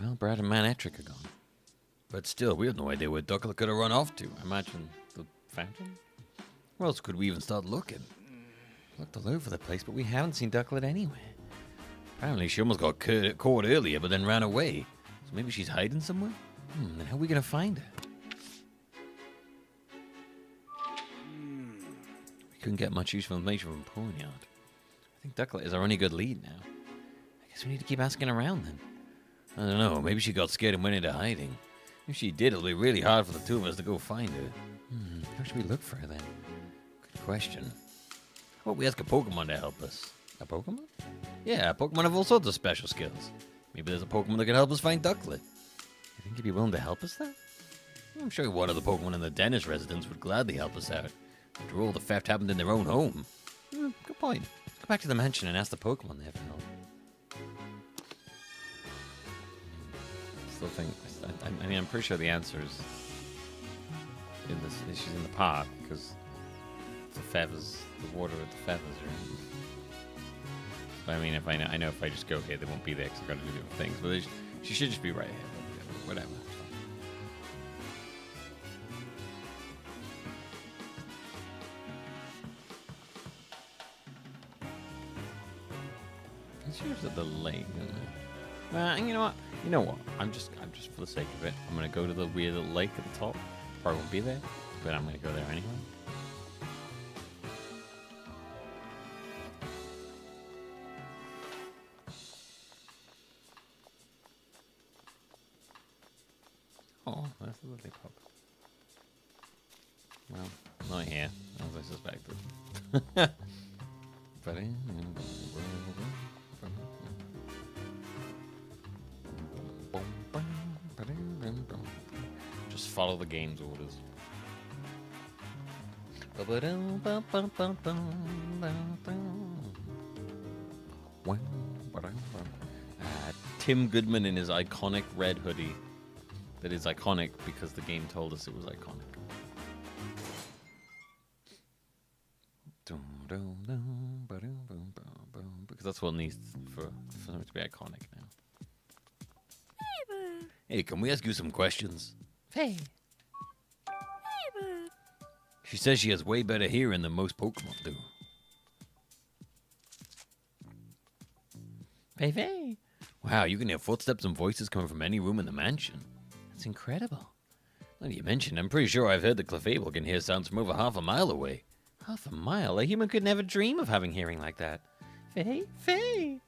Well, Brad and Manectric are gone. But still, we have no idea where Ducklet could have run off to. I imagine the fountain? Where else could we even start looking? Looked all over the place, but we haven't seen Ducklet anywhere. Apparently, she almost got caught earlier, but then ran away. So maybe she's hiding somewhere? Then how are we going to find her? We couldn't get much useful information from Pawnyard. I think Ducklet is our only good lead now. I guess we need to keep asking around then. I don't know, maybe she got scared and went into hiding. If she did, it'll be really hard for the two of us to go find her. How should we look for her then? Good question. How about we ask a Pokemon to help us? A Pokemon? Yeah, Pokemon have all sorts of special skills. Maybe there's a Pokemon that can help us find Ducklet. You think he'd be willing to help us then? I'm sure one of the Pokemon in the Dennis residence would gladly help us out. After all, the theft happened in their own home. Good point. Let's go back to the mansion and ask the Pokemon there for help. Think, I mean, I'm pretty sure the answer is in this. She's in the park because the feathers, the water of the feathers are in. But I mean, if I know if I just go here, they won't be there because I've got to do different things. But she should just be right here. Whatever. She was at the lake, isn't it? Well, you know what? You know what? I'm just for the sake of it, I'm gonna go to the weird little lake at the top. Probably won't be there, but I'm gonna go there anyway. Oh, that's a lovely pub. Well, not here, as I suspected. But just follow the game's orders. Tim Goodman in his iconic red hoodie. That is iconic because the game told us it was iconic. Because that's what it needs for it to be iconic now. Hey, can we ask you some questions? Hey. She says she has way better hearing than most Pokemon do. Hey. Wow, you can hear footsteps and voices coming from any room in the mansion. That's incredible. Now that you mentioned, I'm pretty sure I've heard that Clefable can hear sounds from over half a mile away. Half a mile? A human could never dream of having hearing like that. Faye.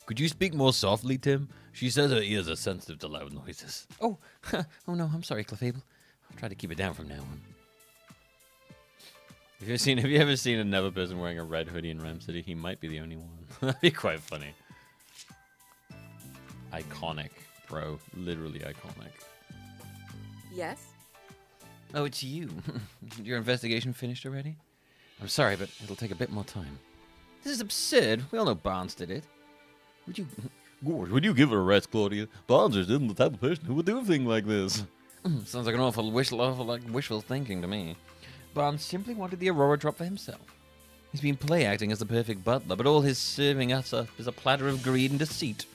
Could you speak more softly, Tim? She says her ears are sensitive to loud noises. Oh no, I'm sorry, Clefable. I'll try to keep it down from now on. Have you ever seen another person wearing a red hoodie in Ram City? He might be the only one. That'd be quite funny. Iconic, bro. Literally iconic. Yes? Oh, it's you. Your investigation finished already? I'm sorry, but it'll take a bit more time. This is absurd. We all know Barnes did it. Would you give it a rest, Claudia? Barnes isn't the type of person who would do a thing like this. Sounds like an awful wishful thinking to me. Barnes simply wanted the Aurora drop for himself. He's been play acting as the perfect butler, but all his serving us is a platter of greed and deceit.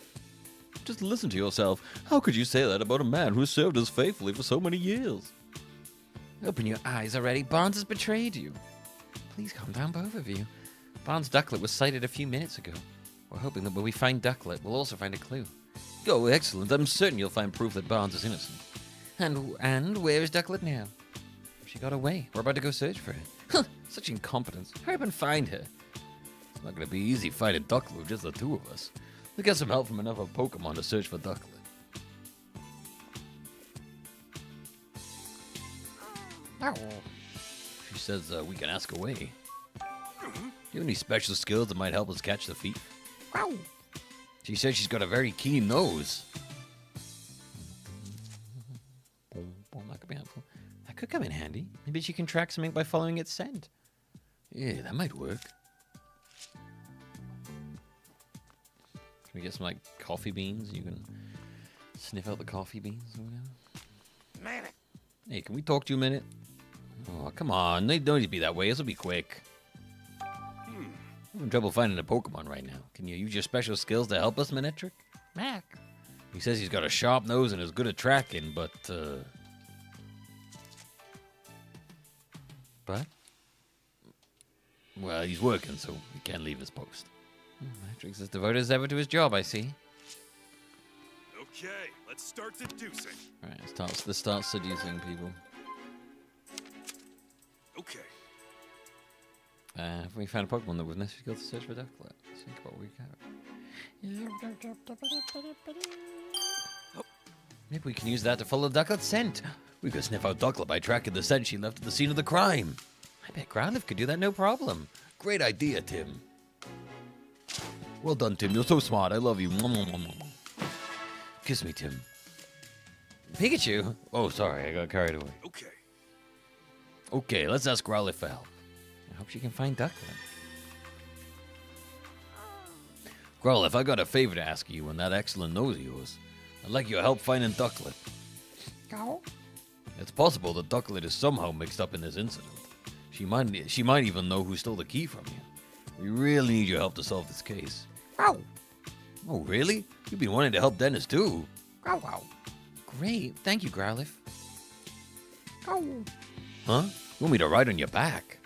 Just listen to yourself. How could you say that about a man who served us faithfully for so many years? Open your eyes already. Barnes has betrayed you. Please calm down, both of you. Barnes' ducklet was sighted a few minutes ago. We're hoping that when we find ducklet, we'll also find a clue. Oh, excellent. I'm certain you'll find proof that Barnes is innocent. And where is ducklet now? She got away. We're about to go search for her. Huh, such incompetence. Hurry up and find her. It's not going to be easy finding Ducklet with just the two of us. We'll get some help from another Pokemon to search for Ducklet. She says we can ask away. Do you have any special skills that might help us catch the thief? She says she's got a very keen nose. That could be helpful. That could come in handy. Maybe she can track something by following its scent. Yeah, that might work. Can we get some, like, coffee beans? You can sniff out the coffee beans or whatever. Hey, can we talk to you a minute? Oh, come on. They don't need to be that way. This will be quick. I'm having trouble finding a Pokemon right now. Can you use your special skills to help us, Manectric? Mac. He says he's got a sharp nose and is good at tracking, but, But? well, he's working, so he can't leave his post. Matrix is devoted as ever to his job, I see. Okay, let's start deducing. Alright, let's start seducing people. Okay. Have we found a Pokemon that was necessary to search for Ducklet? Let's think about what we got. Maybe we can use that to follow Ducklet's scent. We could sniff out Ducklet by tracking the scent she left at the scene of the crime. I bet Growlithe could do that no problem. Great idea, Tim. Well done, Tim. You're so smart. I love you. Kiss me, Tim. Pikachu? Oh, sorry. I got carried away. Okay. Okay, let's ask Growlithe for help. I hope she can find Ducklet. Growlithe, I got a favor to ask you and that excellent nose of yours. I'd like your help finding Ducklet. It's possible that Ducklet is somehow mixed up in this incident. She might even know who stole the key from you. We really need your help to solve this case. Oh, really? You've been wanting to help Dennis too. Great. Thank you, Growlithe. Huh? You want me to ride on your back?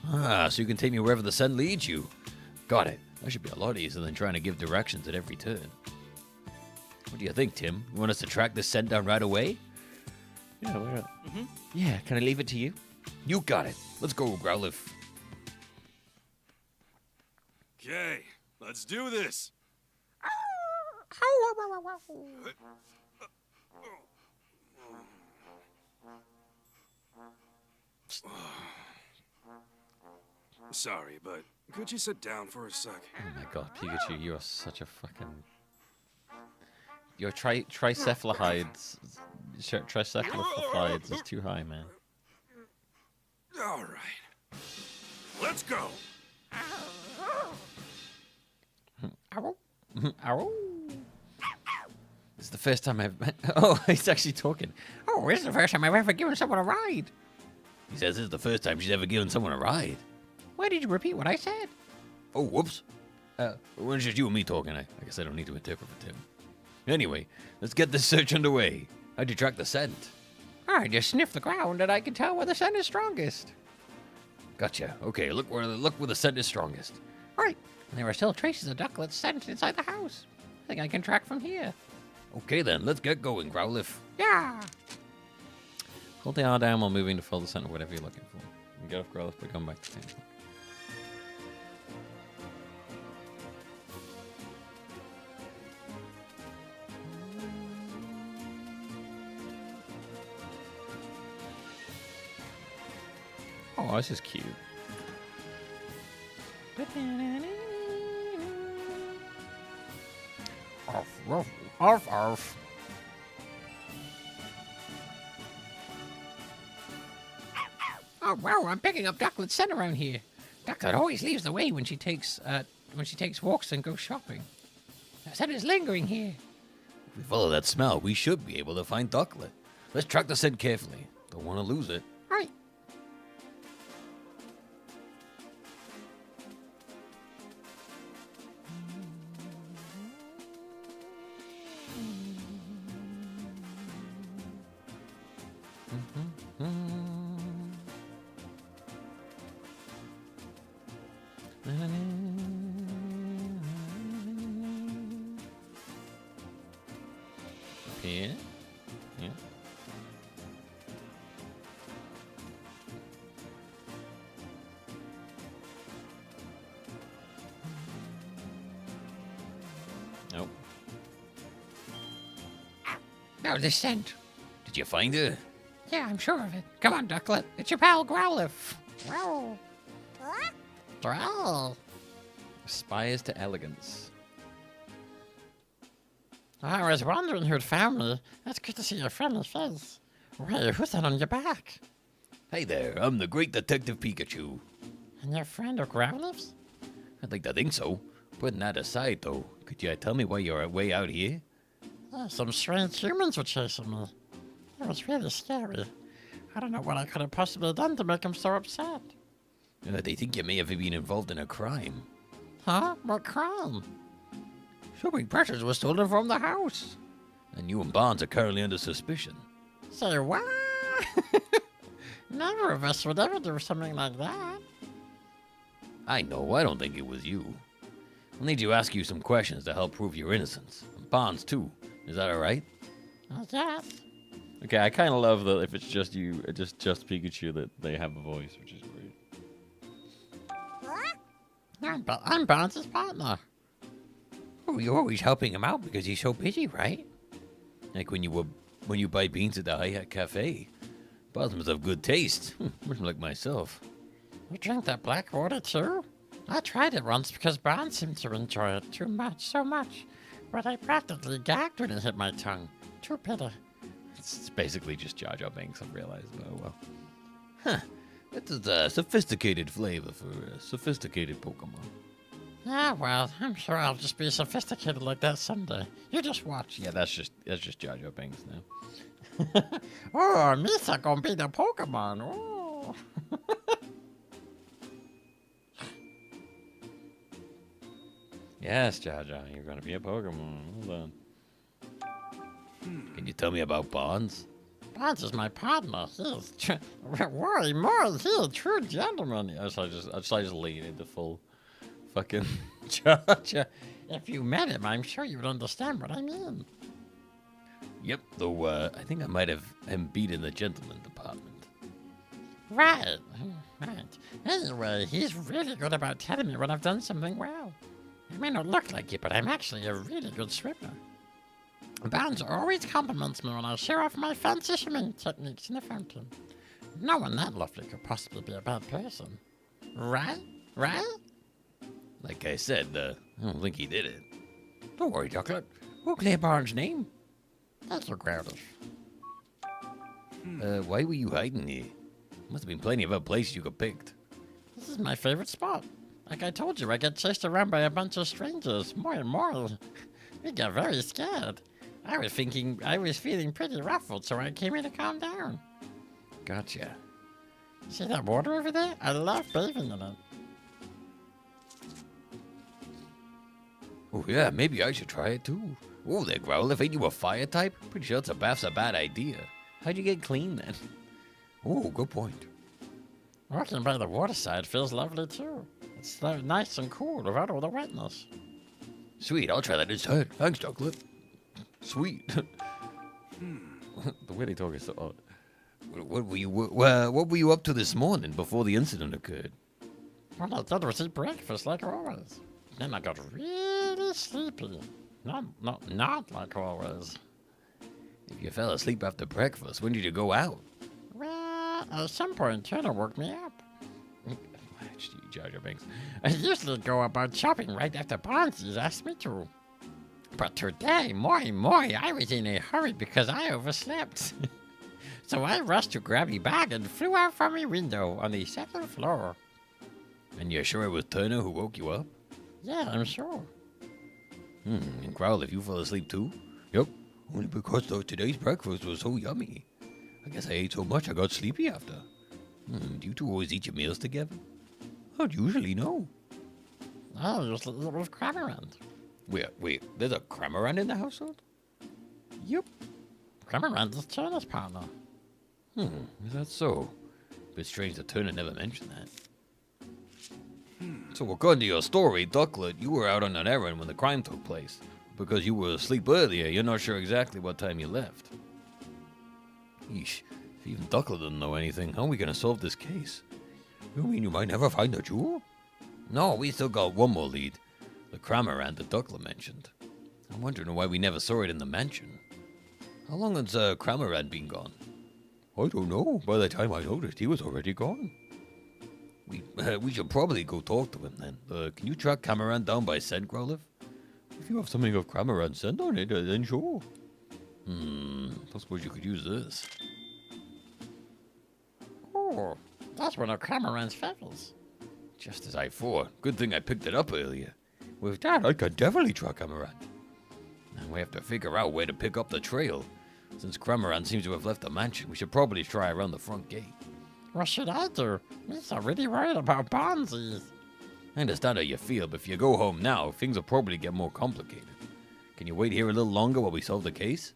Ah, so you can take me wherever the scent leads you. Got it. That should be a lot easier than trying to give directions at every turn. What do you think, Tim? You want us to track this scent down right away? Yeah, why not? Yeah, can I leave it to you? You got it. Let's go, Growlithe. Okay, let's do this. Sorry, but could you sit down for a sec? Oh my god, Pikachu, you are such a fucking... Your tricephalides is too high, man. All right. Let's go. This is the first time I've... Oh, he's actually talking. Oh, this is the first time I've ever given someone a ride. He says this is the first time she's ever given someone a ride. Why did you repeat what I said? Oh, whoops. When it's just you and me talking, I guess I don't need to interpret for Tim. Anyway, let's get this search underway. How'd you track the scent? I just sniffed the ground and I can tell where the scent is strongest. Gotcha. Okay, look where the scent is strongest. Right. And there are still traces of Ducklet's scent inside the house. I think I can track from here. Okay then, let's get going, Growlithe. Yeah. Hold the R down while moving to follow the scent or whatever you're looking for. You can get off Growlithe, but come back to Tim. Oh, this is cute. Arf, arf. Oh wow, I'm picking up Ducklet's scent around here. Ducklet always leaves the way when she takes walks and goes shopping. The scent is lingering here. If we follow that smell, we should be able to find Ducklet. Let's track the scent carefully. Don't want to lose it. Right. Here? Yeah. Nope. No, this scent. Did you find her? Yeah, I'm sure of it. Come on, Ducklet. It's your pal Growlithe. Growl. Huh? Growl. Aspires to elegance. I was wondering who'd found me. It's good to see your friendly face. Wait, who's that on your back? Hey there, I'm the great Detective Pikachu. And your friend are Growlithe's? I'd like to think so. Putting that aside, though, could you tell me why you're way out here? Some strange humans were chasing me. It was really scary. I don't know what I could have possibly done to make them so upset. They think you may have been involved in a crime. Huh? What crime? Shopping pressures were stolen from the house. And you and Barnes are currently under suspicion. Say what? Never of us would ever do something like that. I know, I don't think it was you. I'll need to ask you some questions to help prove your innocence. Barnes, too. Is that alright? I guess. Okay, I kind of love that if it's just you, just Pikachu, that they have a voice, which is great. I'm Barnes' partner. Oh, you're always helping him out because he's so busy, right? Like when you buy beans at the Hi Hat Cafe. Barnes must have good taste. Much like myself. You drink that black water too? I tried it once because Barnes seemed to enjoy it too much, so much. But I practically gagged when it hit my tongue. Too bitter. It's basically just Jar Jar Binks, I've realized. Oh well. Huh. That is a sophisticated flavor for a sophisticated Pokemon. Yeah, well, I'm sure I'll just be sophisticated like that someday. You just watch. Yeah, that's just Jar Jar Binks now. Oh, Misa gonna be the Pokemon. Oh. Yes, Jar Jar, you're gonna be a Pokemon. Hold on. Can you tell me about Barnes? Barnes is my partner. He's worry more. He's a true gentleman. Yeah, so I just lean into full fucking Jar Jar. If you met him, I'm sure you would understand what I mean. Yep, though I think I might have him beat in the gentleman department. Right. Anyway, he's really good about telling me when I've done something well. I may not look like it, but I'm actually a really good swimmer. Barnes always compliments me when I show off my fancy swimming techniques in the fountain. No one that lovely could possibly be a bad person. Right? Right? Like I said, I don't think he did it. Don't worry, Ducklet. We'll clear Barnes' name. That's a Growlithe. Why were you hiding here? Must have been plenty of other places you could picked. This is my favorite spot. Like I told you, I get chased around by a bunch of strangers, more and more. We got very scared. I was feeling pretty ruffled, so I came here to calm down. Gotcha. See that water over there? I love bathing in it. Oh yeah, maybe I should try it too. Oh, there, Growlithe, ain't you a fire type? Pretty sure it's a bath's a bad idea. How'd you get clean then? Oh, good point. Walking by the waterside feels lovely too. It's so nice and cool without all the wetness. Sweet, I'll try that instead. Thanks, Ducklet. Sweet. The way they talk is so odd. What were you up to this morning before the incident occurred? What I did was eat breakfast like always. Then I got really sleepy. Not like always. If you fell asleep after breakfast, when did you go out? Well, at some point, Turner woke me up. Jar Jar Binks. I usually go about shopping right after Bonzi's asked me to. But today, moi, I was in a hurry because I overslept. So I rushed to grab my bag and flew out from my window on the second floor. And you're sure it was Turner who woke you up? Yeah, I'm sure. And Growlithe, you fell asleep too? Yep. Only because today's breakfast was so yummy. I guess I ate so much I got sleepy after. Do you two always eat your meals together? How'd you usually know? I usually eat with Cramorant. Wait, there's a Cramorant in the household? Yep. Cramorant is Turner's partner. Is that so? Bit strange that Turner never mentioned that. So according to your story, Ducklet, you were out on an errand when the crime took place. Because you were asleep earlier, you're not sure exactly what time you left. Yeesh, if even Ducklet doesn't know anything, how are we gonna solve this case? You mean you might never find the jewel? No, we still got one more lead. The Cramorant that Ducklet mentioned. I'm wondering why we never saw it in the mansion. How long has Cramorant been gone? I don't know. By the time I noticed, he was already gone. We should probably go talk to him then. Can you track Cramorant down by scent, Growlithe? If you have something of Cramorant scent on it, then sure. I suppose you could use this. Oh, that's one of Cramorant's feathers. Just as I thought. Good thing I picked it up earlier. With that, I could definitely track Cramorant. And we have to figure out where to pick up the trail. Since Cramorant seems to have left the mansion, we should probably try around the front gate. What should I do? I'm really worried about Bonzies. I understand how you feel, but if you go home now, things will probably get more complicated. Can you wait here a little longer while we solve the case?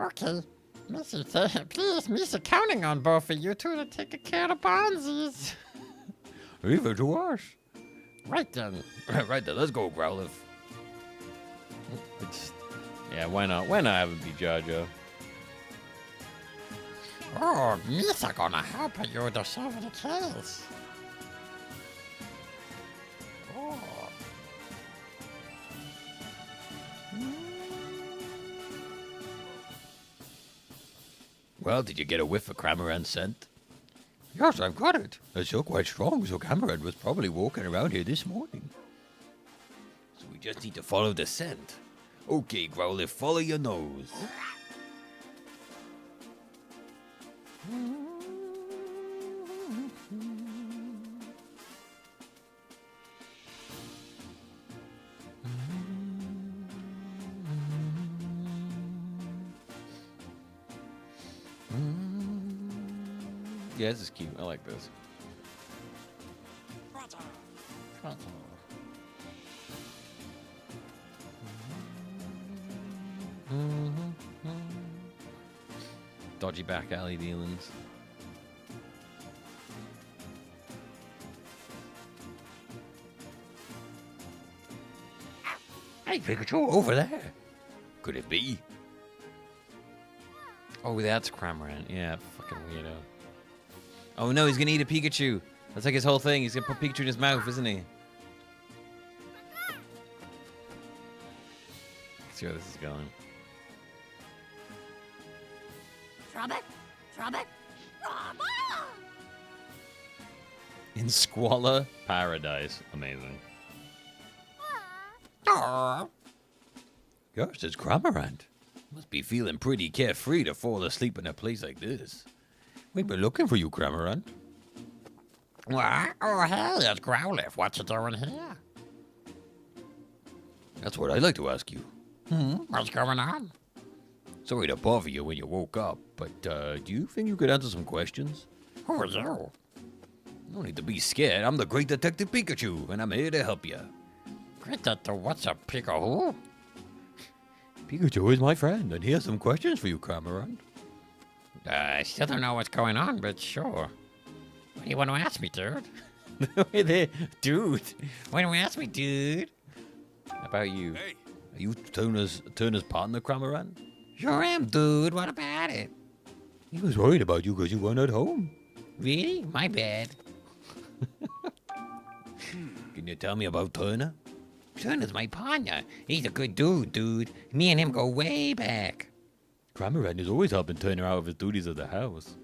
Okay. Missy, please, Missy counting on both of you two to take care of Bonzies. Leave it to us. Right then. Right then, let's go, Growlithe. Yeah, why not? Why not have it be Jar Jar? Oh, Missy gonna help you to solve the case. Oh. Well, did you get a whiff of Cramorant scent? Yes, I've got it. It's still quite strong, so Cramorant was probably walking around here this morning. So we just need to follow the scent. Okay, Growlithe, follow your nose. Yeah, this is cute. I like this. Dodgy back alley dealings. Hey, Pikachu, over there. Could it be? Oh, that's Cramorant. Yeah, fucking weirdo. Oh no, he's gonna eat a Pikachu. That's like his whole thing. He's gonna put Pikachu in his mouth, isn't he? Let's see where this is going. Trouble? Trouble? In Squalor Paradise. Amazing. Aww. Gosh, it's Cramorant. Must be feeling pretty carefree to fall asleep in a place like this. We've been looking for you, Cramorant. What? Oh, hey, it's Growlithe. What you doing here? That's what I'd like to ask you. What's going on? Sorry to bother you when you woke up, but do you think you could answer some questions? Who are you? No need to be scared. I'm the great Detective Pikachu, and I'm here to help you. Great Detective, what's a Pikachu? Pikachu is my friend, and he has some questions for you, Cramorant. I still don't know what's going on, but sure. What do you want to ask me, dude? Dude. What do you ask me, dude? How about you? Hey. Are you Turner's partner, Cramorant? Sure am, dude. What about it? He was worried about you because you weren't at home. Really? My bad. Can you tell me about Turner? Turner's my partner. He's a good dude. Me and him go way back. Cramorant is always helping Turner out of his duties at the house.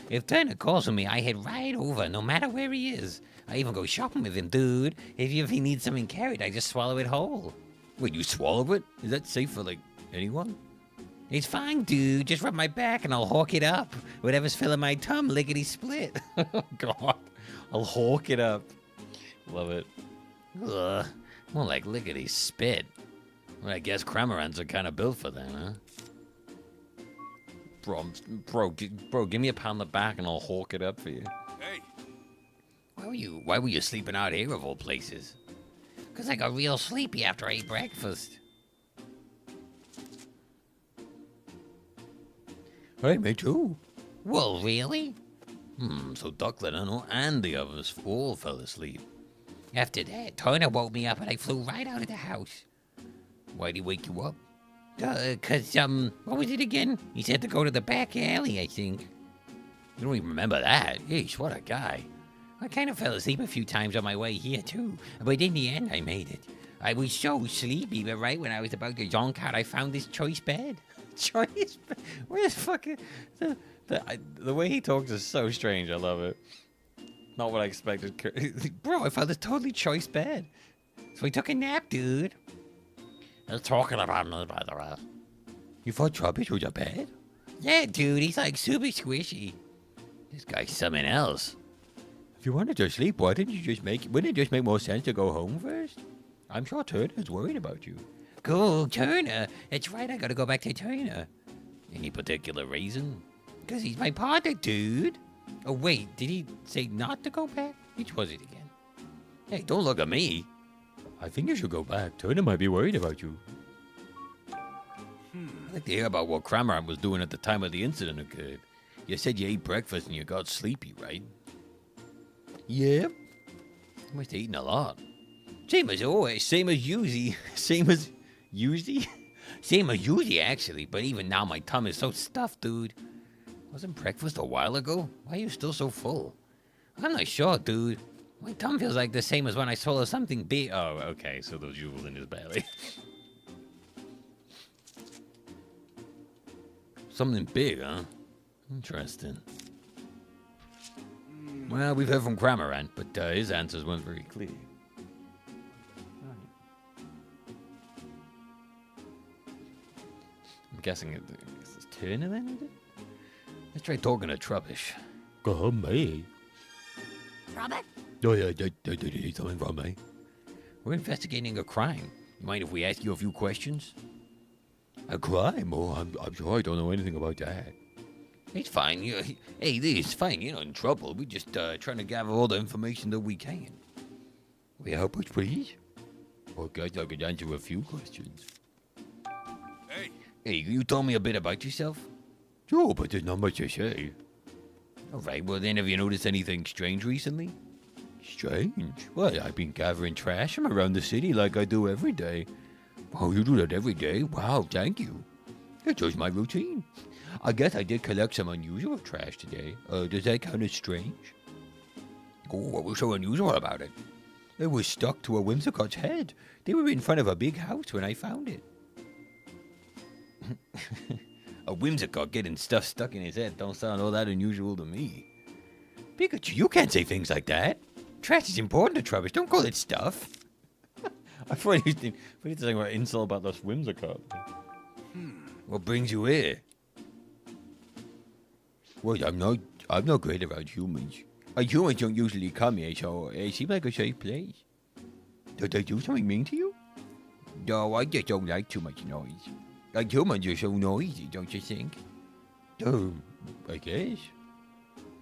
If Turner calls for me, I head right over, no matter where he is. I even go shopping with him, dude. If he needs something carried, I just swallow it whole. Wait, you swallow it? Is that safe for, anyone? It's fine, dude. Just rub my back and I'll hawk it up. Whatever's filling my tum, lickety split. Oh, God. I'll hawk it up. Love it. Ugh. More like lickety spit. Well, I guess Cramorants are kind of built for that, huh? Bro, give me a pound on the back and I'll hawk it up for you. Hey. Why were you sleeping out here of all places? Because I got real sleepy after I ate breakfast. Hey, me too. Well, really? So Ducklet and the others all fell asleep. After that, Turner woke me up and I flew right out of the house. Why'd he wake you up? 'Cause, what was it again? He said to go to the back alley, I think. You don't even remember that. Yeesh, what a guy. I kind of fell asleep a few times on my way here, too. But in the end, I made it. I was so sleepy, but right when I was about to zonk out, I found this choice bed. Choice bed? Where the fuck is... The way he talks is so strange. I love it. Not what I expected. Bro, I found this totally choice bed. So I took a nap, dude. They're talking about me, by the way. You thought Trubbish was a bed? Yeah, dude, he's like super squishy. This guy's something else. If you wanted to sleep, wouldn't it just make more sense to go home first? I'm sure Turner's worried about you. Cool, Turner. That's right, I gotta go back to Turner. Any particular reason? Because he's my partner, dude. Oh, wait, did he say not to go back? Which was it again? Hey, don't look at me. I think you should go back. Turner might be worried about you. I'd like to hear about what Kramer was doing at the time of the incident occurred. You said you ate breakfast and you got sleepy, right? Yeah. You must have eaten a lot. Same as always, same as usually. Same as usually? Same as usually, actually. But even now, my tummy is so stuffed, dude. Wasn't breakfast a while ago? Why are you still so full? I'm not sure, dude. My tongue feels like the same as when I swallow something big. Oh, okay, so those jewels in his belly. Something big, huh? Interesting. Well, we've heard from Cramorant, but his answers weren't very clear. I'm guessing it's Turner then, is it? Let's try talking to Trubbish. Go home, mate. Robert? Oh, yeah, something from me. We're investigating a crime. You mind if we ask you a few questions? A crime? Oh, I'm sure I don't know anything about that. It's fine. Hey, it's fine. You're not in trouble. We're just trying to gather all the information that we can. Will you help us, please? I guess I could answer a few questions. Hey, you told me a bit about yourself? Sure, but there's not much to say. Alright, well then, have you noticed anything strange recently? Strange? Well, I've been gathering trash from around the city like I do every day. Oh, you do that every day? Wow, thank you. It's just my routine. I guess I did collect some unusual trash today. Does that count as strange? Oh, what was so unusual about it? It was stuck to a Whimsicott's head. They were in front of a big house when I found it. A Whimsicott getting stuff stuck in his head don't sound all that unusual to me. Pikachu, you can't say things like that. Trash is important to Trubbish. Don't call it stuff. I thought he was saying about insult about this Whimsicott. What brings you here? Well, I'm not great around humans. Humans don't usually come here, so it seems like a safe place. Did they do something mean to you? No, I just don't like too much noise. Humans are so noisy, don't you think? Oh, I guess.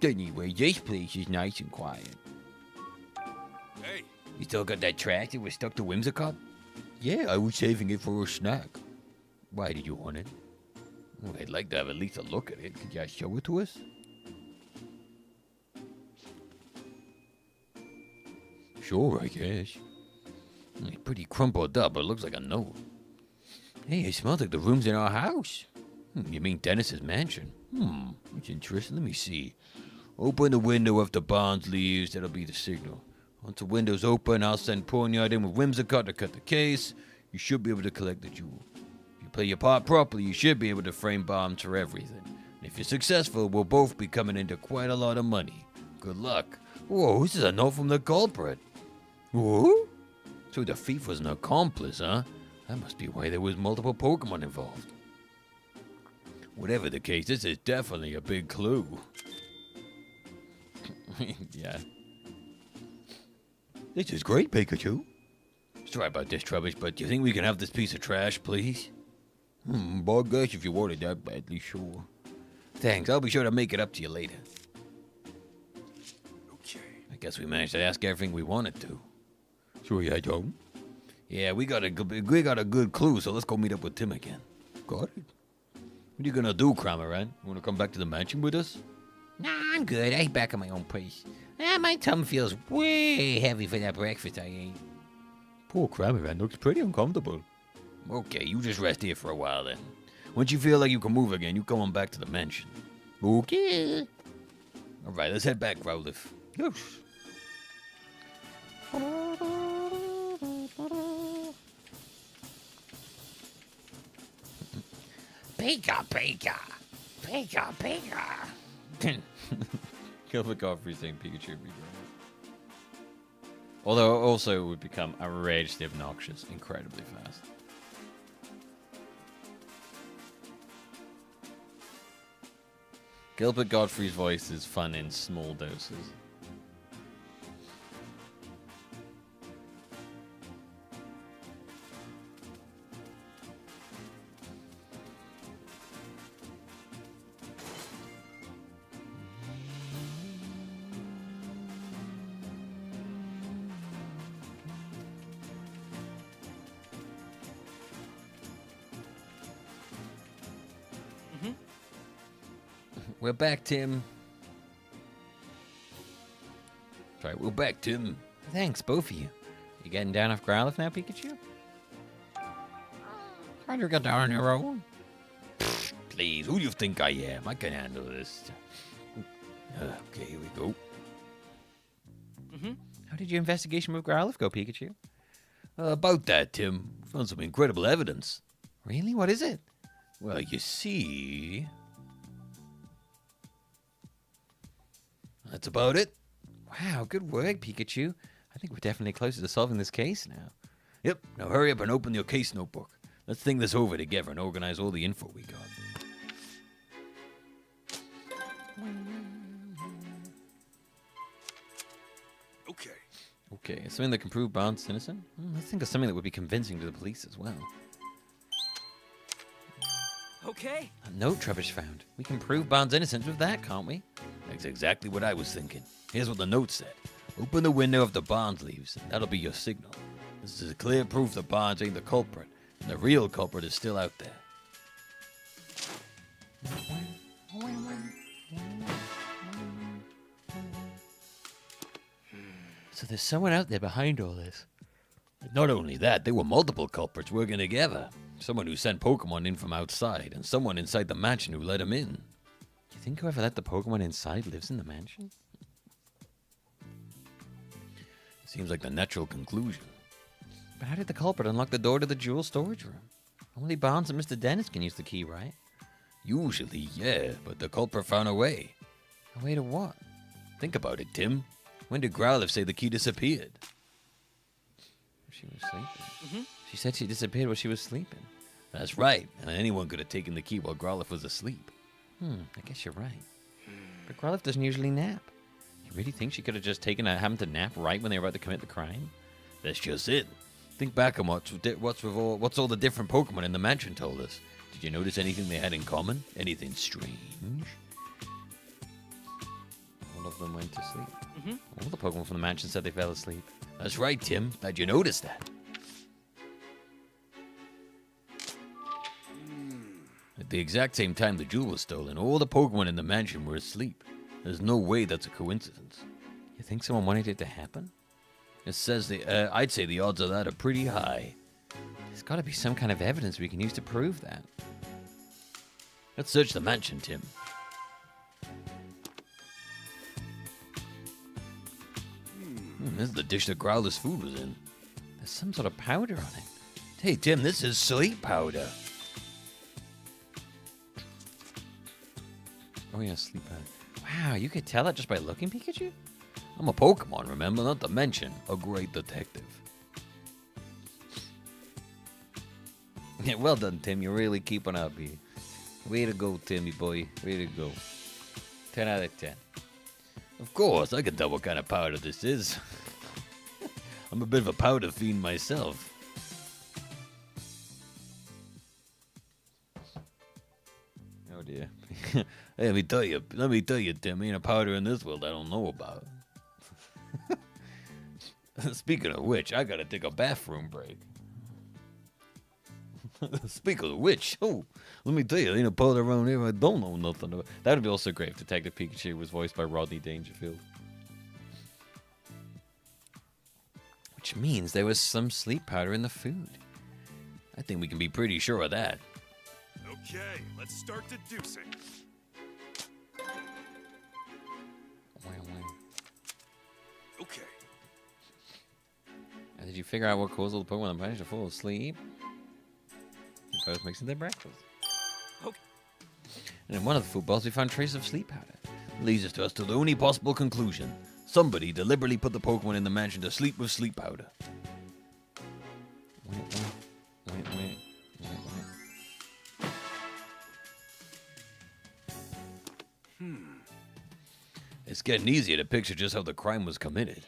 Anyway, this place is nice and quiet. Hey! You still got that trash that was stuck to Whimsicott? Yeah, I was saving it for a snack. Why did you want it? Well, I'd like to have at least a look at it. Could you show it to us? Sure, I guess. It's pretty crumpled up, but it looks like a note. Hey, it smells like the rooms in our house. You mean Dennis's mansion? It's interesting. Let me see. Open the window if the Bonds leaves. That'll be the signal. Once the window's open, I'll send Ponyard in with Whimsicott to cut the case. You should be able to collect the jewel. If you play your part properly, you should be able to frame bombs for everything. And if you're successful, we'll both be coming into quite a lot of money. Good luck. Whoa, this is a note from the culprit. Whoa? So the thief was an accomplice, huh? That must be why there was multiple Pokemon involved. Whatever the case, this is definitely a big clue. Yeah. This is great, Pikachu. Sorry about this, Trubbish, but do you think we can have this piece of trash, please? I guess if you want it that badly, sure. Thanks, I'll be sure to make it up to you later. Okay. I guess we managed to ask everything we wanted to. Sure, yeah, Joe. Yeah, we got a good clue, so let's go meet up with Tim again. Got it. What are you gonna do, Cramorant? You wanna come back to the mansion with us? Nah, I'm good. I ate back at my own place. My tongue feels way heavy for that breakfast I ate. Poor Krabby Man looks pretty uncomfortable. Okay, you just rest here for a while then. Once you feel like you can move again, you come on back to the mansion. Okay. Alright, let's head back, Growlithe. Yes. Pika, Pika. Pika, Pika. Gilbert Godfrey saying Pikachu would be great. Although also it would become outrageously obnoxious incredibly fast. Gilbert Godfrey's voice is fun in small doses. We're back, Tim. Sorry, we're back, Tim. Thanks, both of you. You getting down off Growlithe now, Pikachu? Try to get down on your own. Please, who do you think I am? I can handle this. Okay, here we go. How did your investigation with Growlithe go, Pikachu? About that, Tim. Found some incredible evidence. Really? What is it? Well, you see... That's about it. Wow, good work, Pikachu. I think we're definitely closer to solving this case now. Yep, now hurry up and open your case notebook. Let's think this over together and organize all the info we got. Okay, something that can prove Barnes innocent? Let's think of something that would be convincing to the police as well. Okay. A note Trevor's found. We can prove Barnes' innocence with that, can't we? That's exactly what I was thinking. Here's what the note said. Open the window of the Barnes leaves, and that'll be your signal. This is clear proof that Barnes ain't the culprit, and the real culprit is still out there. So there's someone out there behind all this. Not only that, there were multiple culprits working together. Someone who sent Pokemon in from outside, and someone inside the mansion who let them in. You think whoever let the Pokemon inside lives in the mansion? Seems like the natural conclusion. But how did the culprit unlock the door to the jewel storage room? Only Barnes and Mr. Dennis can use the key, right? Usually, yeah, but the culprit found a way. A way to what? Think about it, Tim. When did Growlithe say the key disappeared? She was sleeping. She said she disappeared while she was sleeping. That's right, and anyone could have taken the key while Growlithe was asleep. I guess you're right. But Growlithe doesn't usually nap. You really think she could have just happened to nap right when they were about to commit the crime? That's just it. Think back on what's all the different Pokemon in the mansion told us. Did you notice anything they had in common? Anything strange? All of them went to sleep. All the Pokemon from the mansion said they fell asleep. That's right, Tim. Glad you noticed that. At the exact same time the jewel was stolen, all the Pokemon in the mansion were asleep. There's no way that's a coincidence. You think someone wanted it to happen? It says I'd say the odds of that are pretty high. There's got to be some kind of evidence we can use to prove that. Let's search the mansion, Tim. This is the dish that Growlithe's food was in. There's some sort of powder on it. Hey, Tim, this is sleep powder. Oh yeah, sleep powder. Wow, you could tell that just by looking, Pikachu? I'm a Pokemon, remember? Not to mention a great detective. Yeah, well done, Tim. You're really keeping up here. Way to go, Timmy boy. Way to go. 10 out of 10. Of course, I can tell what kind of powder this is. I'm a bit of a powder fiend myself. Oh dear. Hey, let me tell you, Tim, ain't a powder in this world I don't know about. Speaking of which, I gotta take a bathroom break. Speak of which, oh, let me tell you, ain't a part around here I don't know nothing about. That would be also great if Detective Pikachu was voiced by Rodney Dangerfield. Which means there was some sleep powder in the food. I think we can be pretty sure of that. Okay, let's start deducing. Okay. And did you figure out what caused all the Pokemon on the planet to fall asleep? Both mixing their breakfast. Okay. And in one of the food bowls, we found traces of sleep powder. Leads us to the only possible conclusion. Somebody deliberately put the Pokemon in the mansion to sleep with sleep powder. Wait. It's getting easier to picture just how the crime was committed.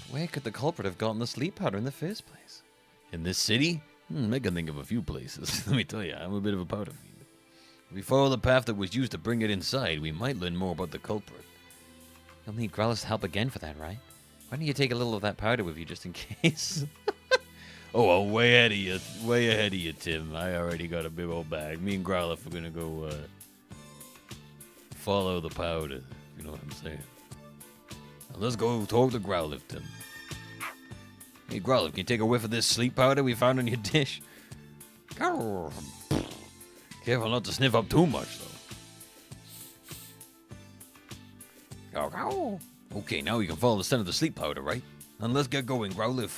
Where could the culprit have gotten the sleep powder in the first place? In this city? I can think of a few places. Let me tell you, I'm a bit of a powder fiend. If we follow the path that was used to bring it inside, we might learn more about the culprit. You'll need Growlithe help again for that, right? Why don't you take a little of that powder with you just in case? Oh, I'm way ahead of you, Tim. I already got a big old bag. Me and Growlithe are gonna go follow the powder. You know what I'm saying? Now let's go talk to Growlithe, Tim. Hey, Growlithe, can you take a whiff of this sleep powder we found on your dish? Careful not to sniff up too much, though. Okay, now you can follow the scent of the sleep powder, right? And let's get going, Growlithe.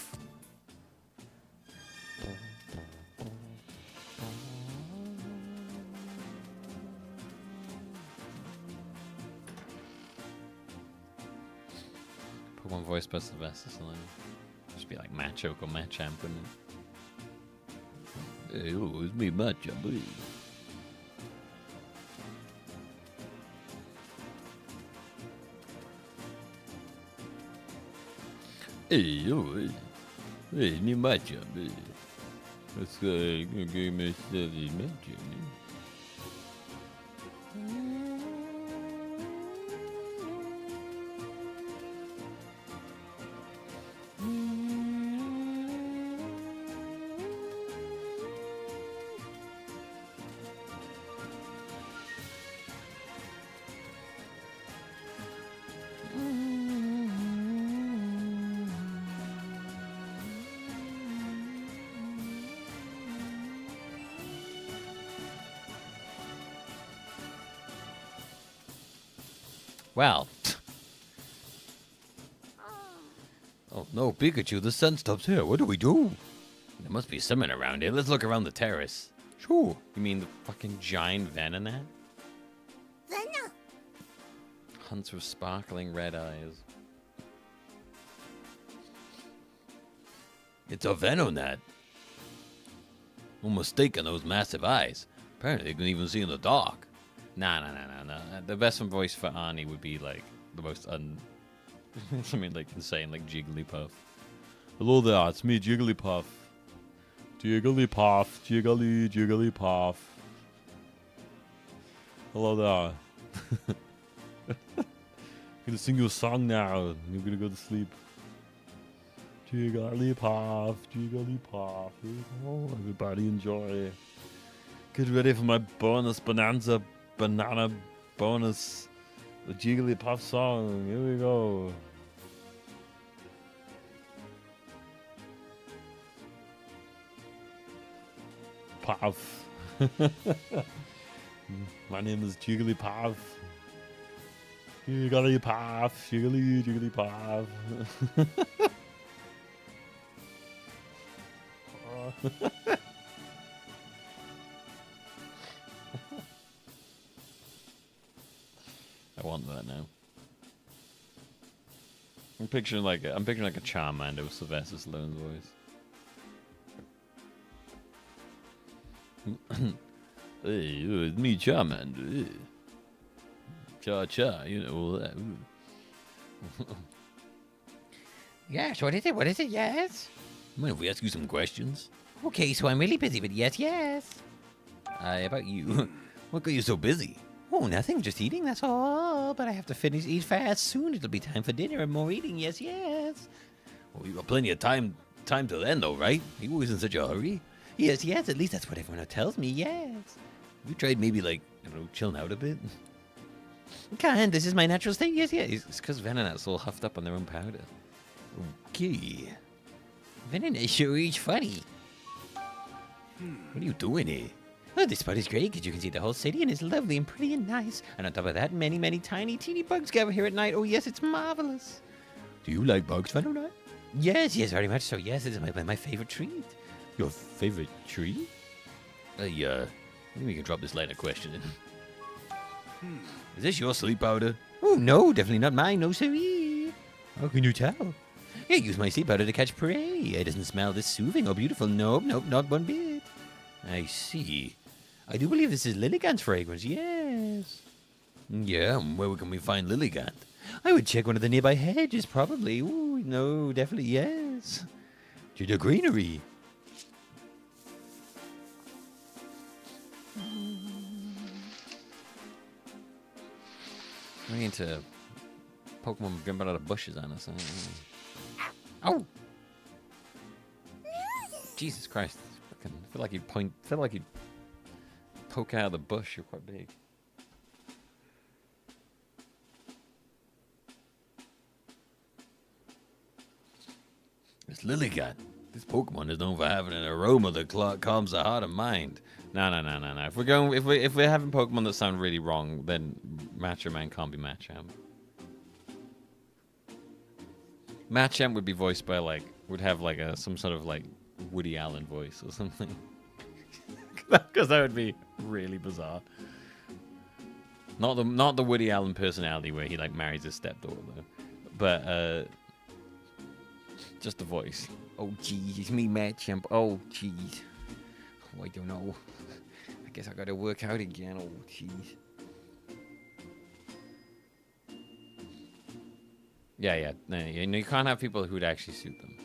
Pokemon voiced by Sylvester Stallone. Just be like Machoke or Machamp, wouldn't it? Hey, oh, it's me, Machamp, please. Hey, oh, hey, me Machamp, hey. Let's go, give me steady Machamp. Well. Oh no, Pikachu, the sun stops here. What do we do? There must be someone around here. Let's look around the terrace. Sure. You mean the fucking giant Venonat? Venom. Hunts with sparkling red eyes. It's a Venonat. No mistake on those massive eyes. Apparently they can even see in the dark. No. The best one voice for Arnie would be like the most something like insane, like Jigglypuff. Hello there, it's me, Jigglypuff. Jigglypuff. Hello there. I'm gonna sing you a song now. You're gonna go to sleep. Jigglypuff. Oh, everybody enjoy. Get ready for my bonus banana bonus. The Jigglypuff song. Here we go. Puff. My name is Jigglypuff. Jigglypuff. Jigglypuff. I want that now. I'm picturing like a Charmander with Sylvester Stallone's voice. Hey, it's me, Charmander. Cha-cha, you know all that. Yes, what is it? What is it? Yes? Mind if we ask you some questions? Okay, so I'm really busy, but yes. About you. What got you so busy? Oh, nothing, just eating, that's all. But I have to eat fast soon. It'll be time for dinner and more eating, yes. Well, you got plenty of time till then, though, right? You always in such a hurry. Yes, yes, at least that's what everyone tells me, yes. You tried maybe, like, I don't know, chilling out a bit? Can't, this is my natural state, yes, yes. It's because Venonat's all huffed up on their own powder. Okay. Venonat sure is funny. What are you doing here? Oh, this spot is great because you can see the whole city and it's lovely and pretty and nice. And on top of that, many, many tiny, teeny bugs gather here at night. Oh, yes, it's marvelous. Do you like bugs, Venonat? Yes, yes, very much so. Yes, it's my favorite treat. Your favorite tree? I think we can drop this line of questioning. Is this your sleep powder? Oh, no, definitely not mine. No, siree. How can you tell? I use my sleep powder to catch prey. It doesn't smell this soothing or beautiful. Nope, nope, not one bit. I see. I do believe this is Lilligant's fragrance, yes. Yeah, where can we find Lilligant? I would check one of the nearby hedges, probably. Ooh, no, definitely yes. To the greenery. We're into Pokemon jumping out of bushes on us. Oh! Jesus Christ. I feel like you'd poke out of the bush. You're quite big. It's Lilligant. This Pokemon is known for having an aroma that calms the heart and mind. No. If we're having Pokemon that sound really wrong, then Macho Man can't be Machamp. Machamp would be voiced by would have some sort of Woody Allen voice or something. Because that would be really bizarre. Not the Woody Allen personality where he marries his stepdaughter though, but just the voice. Oh geez, it's me, Machamp. Oh geez. Oh, I don't know. I guess I gotta work out again. Oh geez. Yeah. No, you can't have people who'd actually suit them.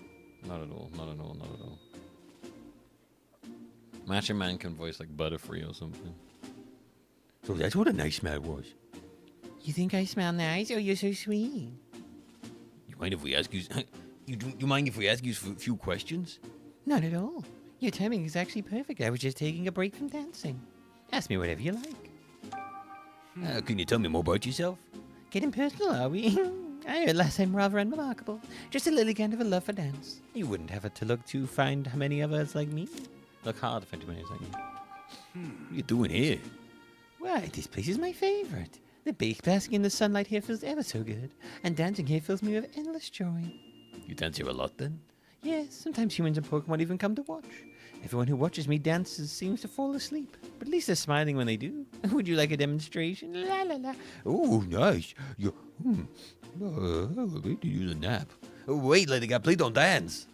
Not at all. Macho Man can voice Butterfree or something. So that's what a nice smell was. You think I smell nice? Oh, you're so sweet. You mind if we ask you? You mind if we ask you a few questions? Not at all. Your timing is actually perfect. I was just taking a break from dancing. Ask me whatever you like. Can you tell me more about yourself? Getting personal, are we? I heard last time rather unremarkable. Just a little kind of a love for dance. You wouldn't have it to look to find many of us like me. Look hard to find many like me. What are you doing here? Why, this place is my favorite. The basking in the sunlight here feels ever so good, and dancing here fills me with endless joy. You dance here a lot then? Yes, sometimes humans and Pokemon even come to watch. Everyone who watches me dance seems to fall asleep, but at least they're smiling when they do. Would you like a demonstration? La la la. Oh, nice. We could use a nap. Oh, wait, Lilligant, please don't dance.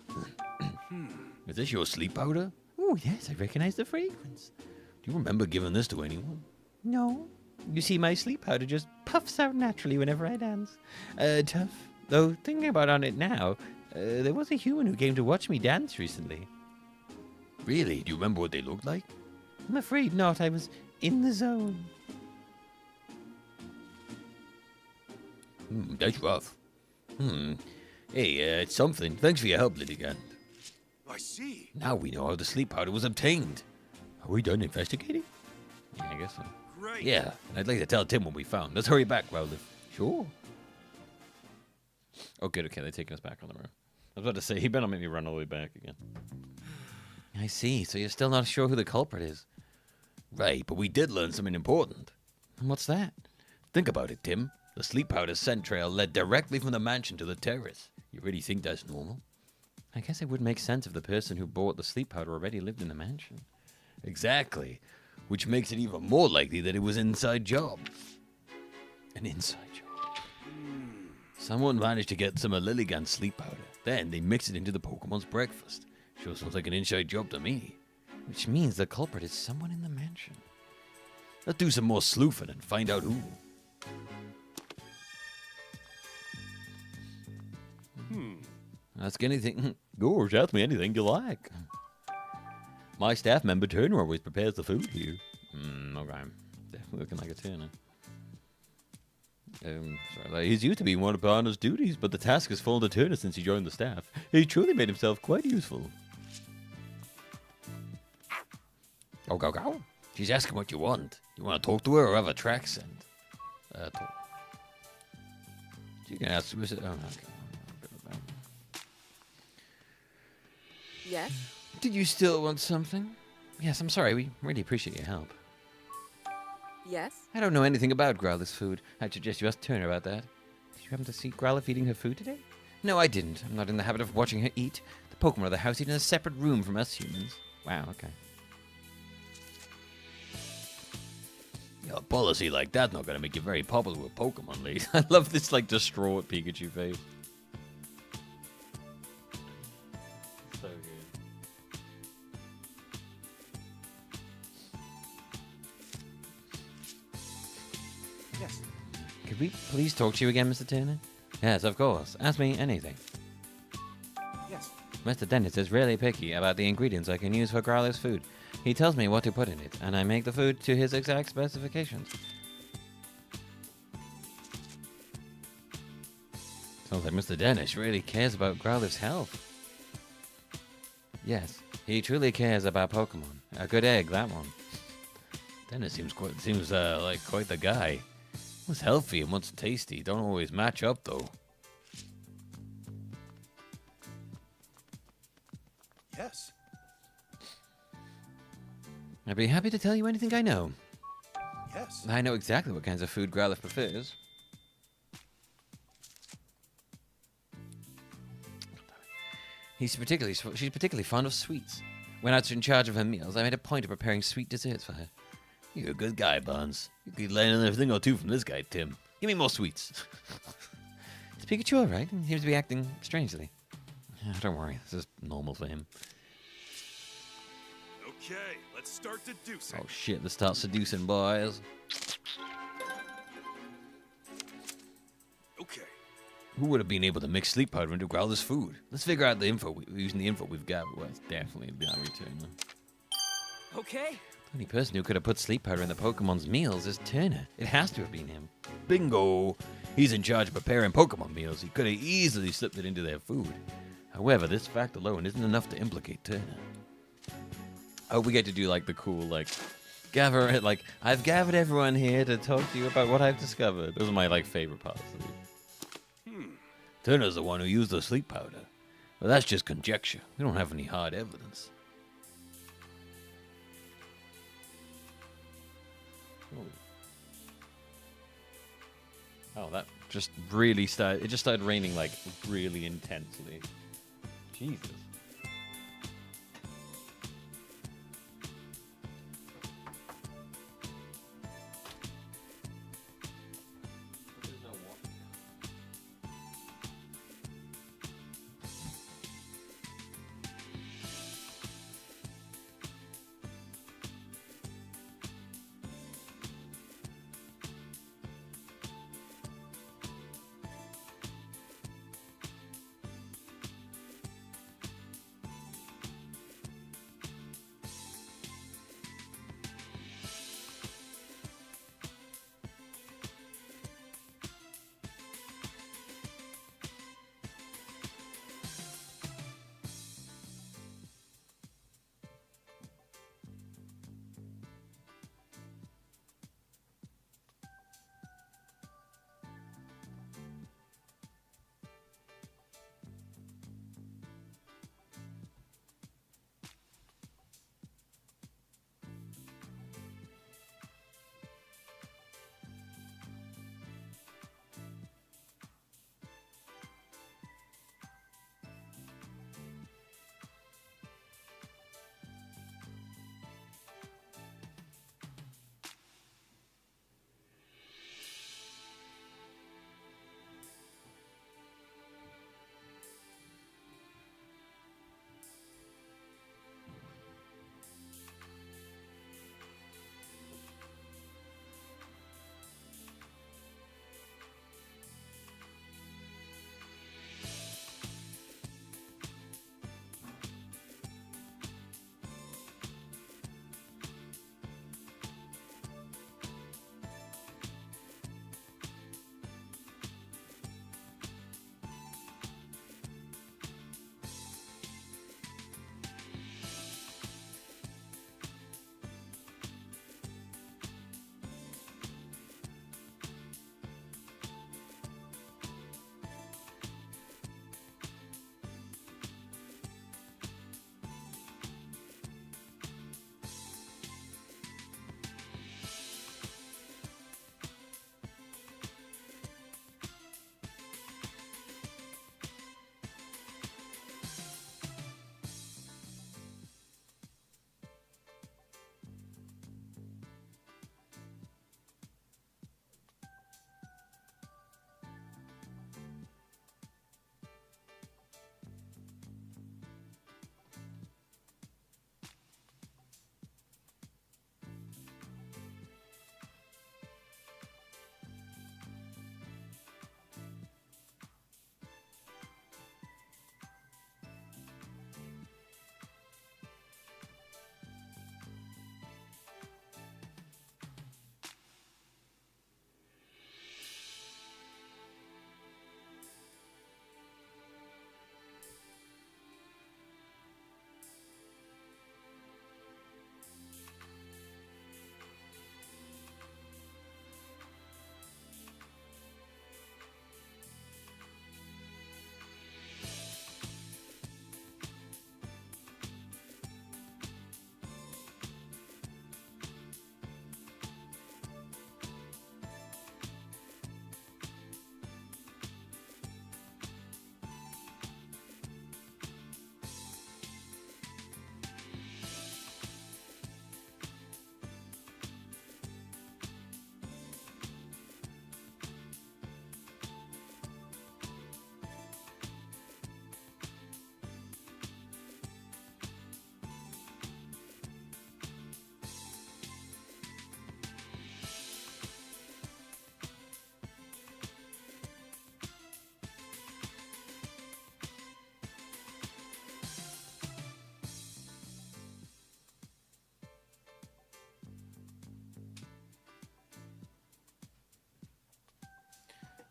Is this your sleep powder? Oh, yes, I recognize the fragrance. Do you remember giving this to anyone? No. You see, my sleep powder just puffs out naturally whenever I dance. Tough. Though, thinking about it now, there was a human who came to watch me dance recently. Really? Do you remember what they looked like? I'm afraid not. I was in the zone. That's rough. Hey, it's something. Thanks for your help, Lilligant. I see. Now we know how the sleep powder was obtained. Are we done investigating? Yeah, I guess so. Great. Yeah, and I'd like to tell Tim what we found. Let's hurry back, Rowlif. Sure. Oh, good. Okay, they're taking us back on the road. I was about to say, he better not make me run all the way back again. I see. So you're still not sure who the culprit is? Right, but we did learn something important. What's that? Think about it, Tim. The sleep powder scent trail led directly from the mansion to the terrace. You really think that's normal? I guess it would make sense if the person who bought the sleep powder already lived in the mansion. Exactly. Which makes it even more likely that it was an inside job. An inside job? Someone managed to get some of Lilligant's sleep powder. Then they mixed it into the Pokemon's breakfast. Sure sounds like an inside job to me. Which means the culprit is someone in the mansion. Let's do some more sleuthing and find out who. Ask anything. Gorge, ask me anything you like. My staff member Turner always prepares the food here. Okay. Definitely looking like a Turner. Sorry, he's used to being one of Barner's duties, but the task has fallen to Turner since he joined the staff. He truly made himself quite useful. Go, go, go. She's asking what you want. You want to talk to her or have a track sent? Talk. You can ask. Oh, okay. Yes? Did you still want something? Yes, I'm sorry. We really appreciate your help. Yes? I don't know anything about Growler's food. I'd suggest you ask Turner about that. Did you happen to see Growler feeding her food today? No, I didn't. I'm not in the habit of watching her eat. The Pokemon of the house eat in a separate room from us humans. Wow, okay. A policy like that's not gonna make you very popular with Pokemon League. I love this like distraught Pikachu face. So good. Yes. Could we please talk to you again, Mr. Turner? Yes, of course. Ask me anything. Yes. Mr. Dennis is really picky about the ingredients I can use for Growler's food. He tells me what to put in it, and I make the food to his exact specifications. Sounds like Mr. Dennis really cares about Growler's health. Yes, he truly cares about Pokemon. A good egg, that one. Dennis seems like quite the guy. What's healthy and what's tasty don't always match up, though. Yes. I'd be happy to tell you anything I know. Yes. I know exactly what kinds of food Growler prefers. She's particularly fond of sweets. When I was in charge of her meals, I made a point of preparing sweet desserts for her. You're a good guy, Buns. You could learn another thing or two from this guy, Tim. Give me more sweets. Is Pikachu alright? He seems to be acting strangely. Don't worry, this is normal for him. Okay, let's start deducing. Oh shit, let's start seducing, boys. Okay. Who would have been able to mix sleep powder into Growler's food? Let's figure out the info using the info we've got. Well, it's definitely beyond return. Okay. The only person who could have put sleep powder in the Pokemon's meals is Turner. It has to have been him. Bingo! He's in charge of preparing Pokemon meals. He could have easily slipped it into their food. However, this fact alone isn't enough to implicate Turner. Oh, we get to do like the cool gather like I've gathered everyone here to talk to you about what I've discovered. Those are my favorite parts. Turner's the one who used the sleep powder. But that's just conjecture. We don't have any hard evidence. Oh, that just really started. It just started raining really intensely. Jesus.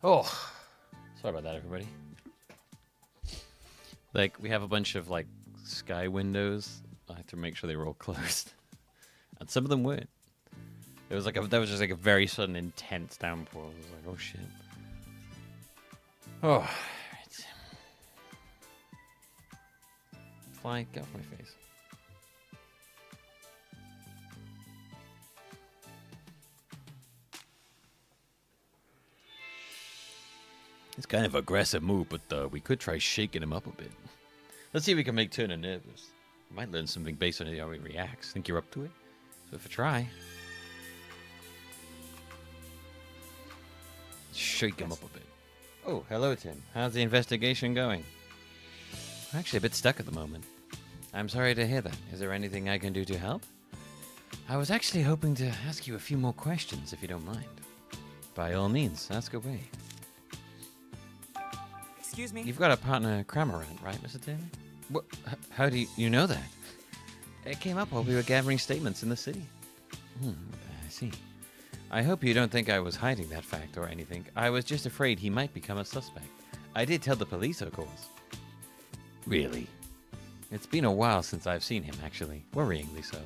Oh, sorry about that, everybody. Like, we have a bunch of, like, sky windows. I have to make sure they were all closed. And some of them weren't. It was like that was just like a very sudden, intense downpour. I was like, oh, shit. Oh, right. Fly, get off my face. It's kind of aggressive move, but we could try shaking him up a bit. Let's see if we can make Turner nervous. We might learn something based on how he reacts. Think you're up to it? So if I try. Shake him up a bit. Oh, hello, Tim. How's the investigation going? I'm actually a bit stuck at the moment. I'm sorry to hear that. Is there anything I can do to help? I was actually hoping to ask you a few more questions, if you don't mind. By all means, ask away. Excuse me? You've got a partner, Cramorant, right, Mr. Taylor? What? How do you know that? It came up while we were gathering statements in the city. I see. I hope you don't think I was hiding that fact or anything. I was just afraid he might become a suspect. I did tell the police, of course. Really? It's been a while since I've seen him, actually. Worryingly so.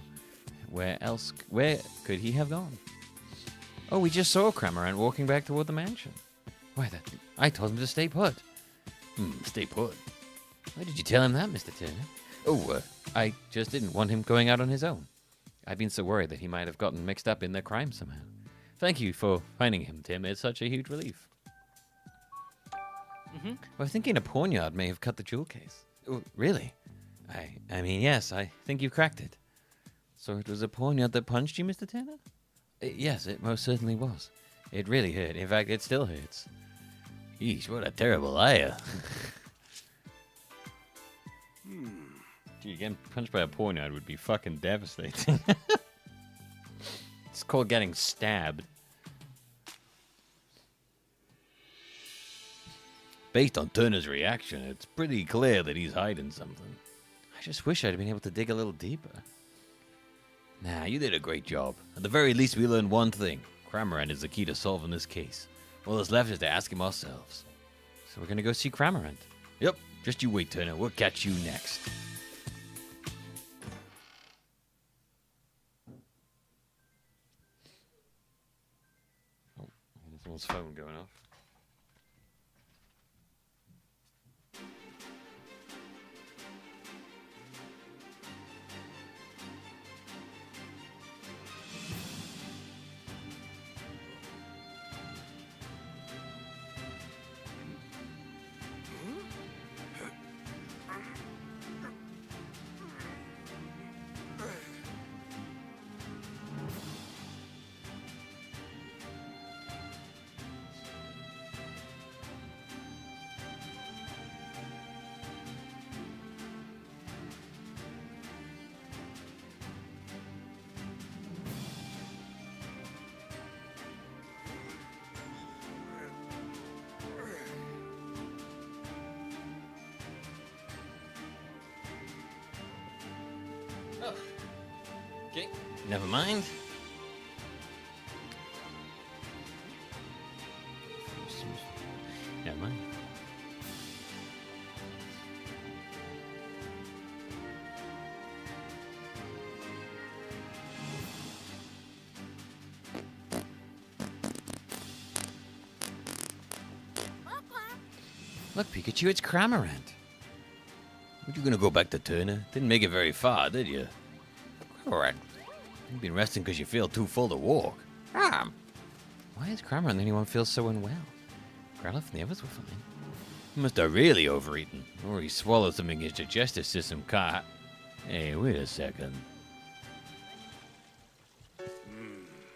Where could he have gone? Oh, we just saw Cramorant walking back toward the mansion. Why, I told him to stay put. Stay put. Why did you tell him that, Mr. Turner? Oh, I just didn't want him going out on his own. I've been so worried that he might have gotten mixed up in the crime somehow. Thank you for finding him, Tim. It's such a huge relief. Well, thinking a poniard may have cut the jewel case. Oh, really? I mean, yes, I think you cracked it. So it was a poniard that punched you, Mr. Turner? Yes, it most certainly was. It really hurt. In fact, it still hurts. Yeesh, what a terrible liar. Gee, getting punched by a poniard would be fucking devastating. It's called getting stabbed. Based on Turner's reaction, it's pretty clear that he's hiding something. I just wish I'd been able to dig a little deeper. Nah, you did a great job. At the very least, we learned one thing. Cramorant is the key to solving this case. All that's left is to ask him ourselves. So we're gonna go see Cramorant. Yep, just you wait, Turner. We'll catch you next. Oh, there's someone's phone going off. Okay, never mind. Never mind. Look, Pikachu, it's Cramorant. Were you gonna go back to Turner? Didn't make it very far, did you? Alright. You've been resting because you feel too full to walk. Why is Cramorant the only one feels so unwell? Growlithe and the others were fine. He must have really overeaten. Or he swallowed something his digestive system caught. Hey, wait a second.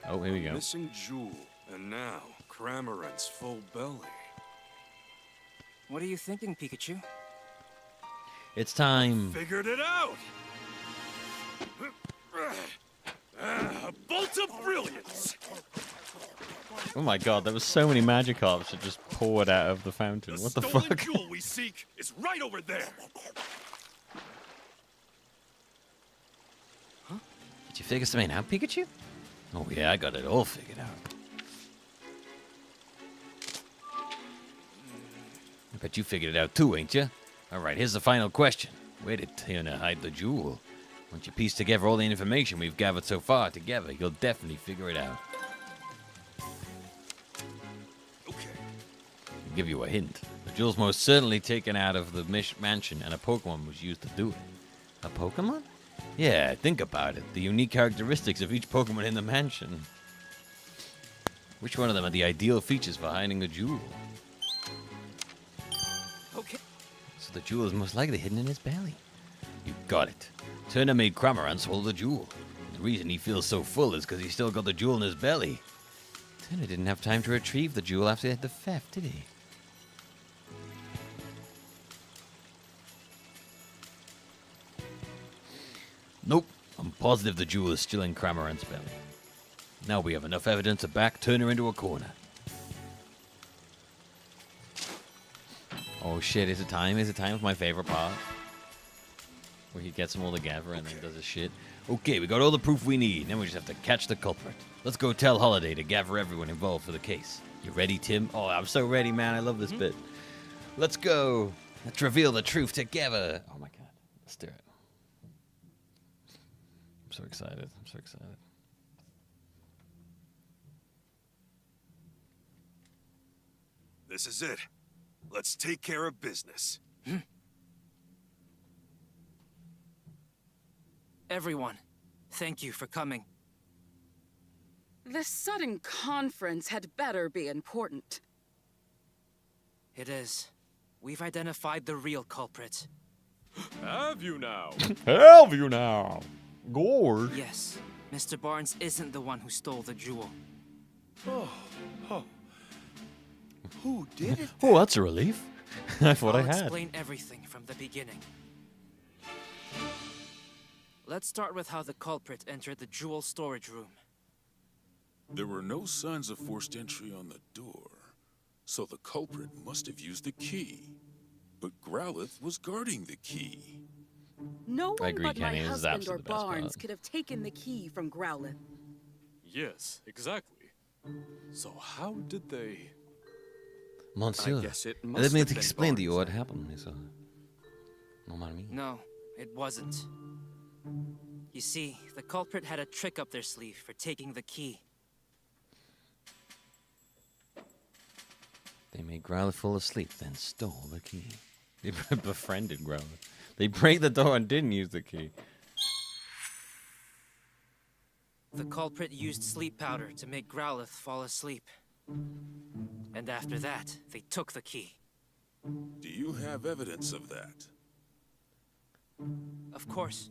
Oh, here we go. Missing jewel, and now Cramorant's full belly. What are you thinking, Pikachu? It's time. Figured it out! A bolt of brilliance! Oh my god, there was so many Magikarps that just poured out of the fountain. What the fuck? The jewel we seek is right over there! Did you figure something out, Pikachu? Oh yeah, I got it all figured out. Bet you figured it out too, ain't you? All right, here's the final question. Where did Turner hide the jewel? Once you piece together all the information we've gathered so far together, you'll definitely figure it out. Okay. I'll give you a hint. The jewel's most certainly taken out of the mansion, and a Pokemon was used to do it. A Pokemon? Yeah, think about it. The unique characteristics of each Pokemon in the mansion. Which one of them are the ideal features for hiding a jewel? Okay. So the jewel is most likely hidden in his belly. You got it. Turner made Cramorant swallow the jewel. The reason he feels so full is because he still got the jewel in his belly. Turner didn't have time to retrieve the jewel after the theft, did he? Nope. I'm positive the jewel is still in Cramorant's belly. Now we have enough evidence to back Turner into a corner. Oh shit, is it time? Is it time for my favorite part? Where he gets them all together and then does his shit. Okay, we got all the proof we need. Now we just have to catch the culprit. Let's go tell Holiday to gather everyone involved for the case. You ready, Tim? Oh, I'm so ready, man. I love this bit. Let's go. Let's reveal the truth together. Oh my god. Let's do it. I'm so excited. I'm so excited. This is it. Let's take care of business. Everyone, thank you for coming. This sudden conference had better be important. It is. We've identified the real culprit. Have you now? Have you now? Gorge. Yes, Mr. Barnes isn't the one who stole the jewel. Oh. Who did it? Oh, that's a relief. I thought I I'll had. explain everything from the beginning. Let's start with how the culprit entered the jewel storage room. There were no signs of forced entry on the door, so the culprit must have used the key. But Growlithe was guarding the key. No I one agree, but my Kenny. This is husband or absolutely the best Barnes part. could have taken the key from Growlithe. Yes, exactly. So how did they... Monsieur, I guess it must let me have been explain to you Barnes. what happened, monsieur. No matter me. No, it wasn't. You see, the culprit had a trick up their sleeve for taking the key. They made Growlithe fall asleep, then stole the key. They befriended Growlithe. They break the door and didn't use the key. The culprit used sleep powder to make Growlithe fall asleep. And after that, they took the key. Do you have evidence of that? Of course.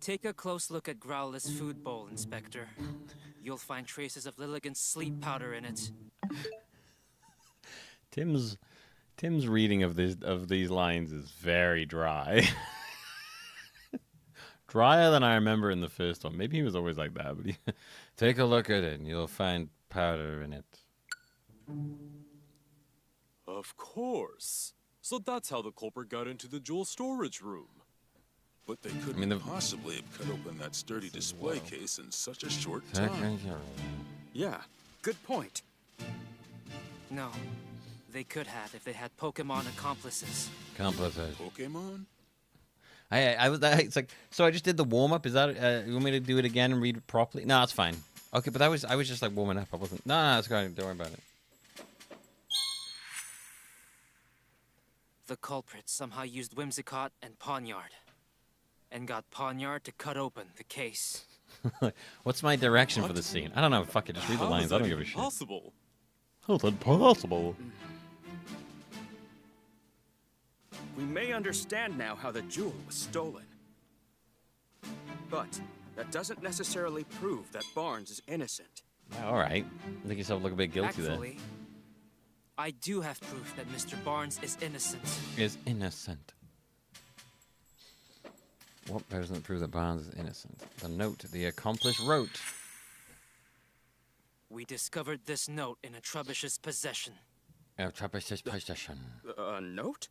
Take a close look at Growlithe's food bowl, Inspector. You'll find traces of Lilligant's sleep powder in it. Tim's reading of these lines is very dry. Drier than I remember in the first one. Maybe he was always like that, but Take a look at it and you'll find powder in it. Of course. So that's how the culprit got into the jewel storage room. But they couldn't possibly have cut open that sturdy display case in such a short time. Yeah, good point. No. They could have if they had Pokemon accomplices. Pokemon? it's like, so I just did the warm up. Is that you want me to do it again and read it properly? No, it's fine. Okay, but I was just like warming up. I wasn't. No, it's fine. Don't worry about it. The culprit somehow used Whimsicott and Pawniard. And got Pawniard to cut open the case. What's my direction for the scene? I don't know. Fuck it. Just read the How lines. is I don't that give a even shit. possible? How's that possible? We may understand now how the jewel was stolen. But that doesn't necessarily prove that Barnes is innocent. Yeah, all right. Make yourself look a bit guilty Actually, I do have proof that Mr. Barnes is innocent. there. Is innocent. What doesn't prove that Barnes is innocent? The note the accomplice wrote. We discovered this note in a Trubbish's possession. Trubbish's possession. A note?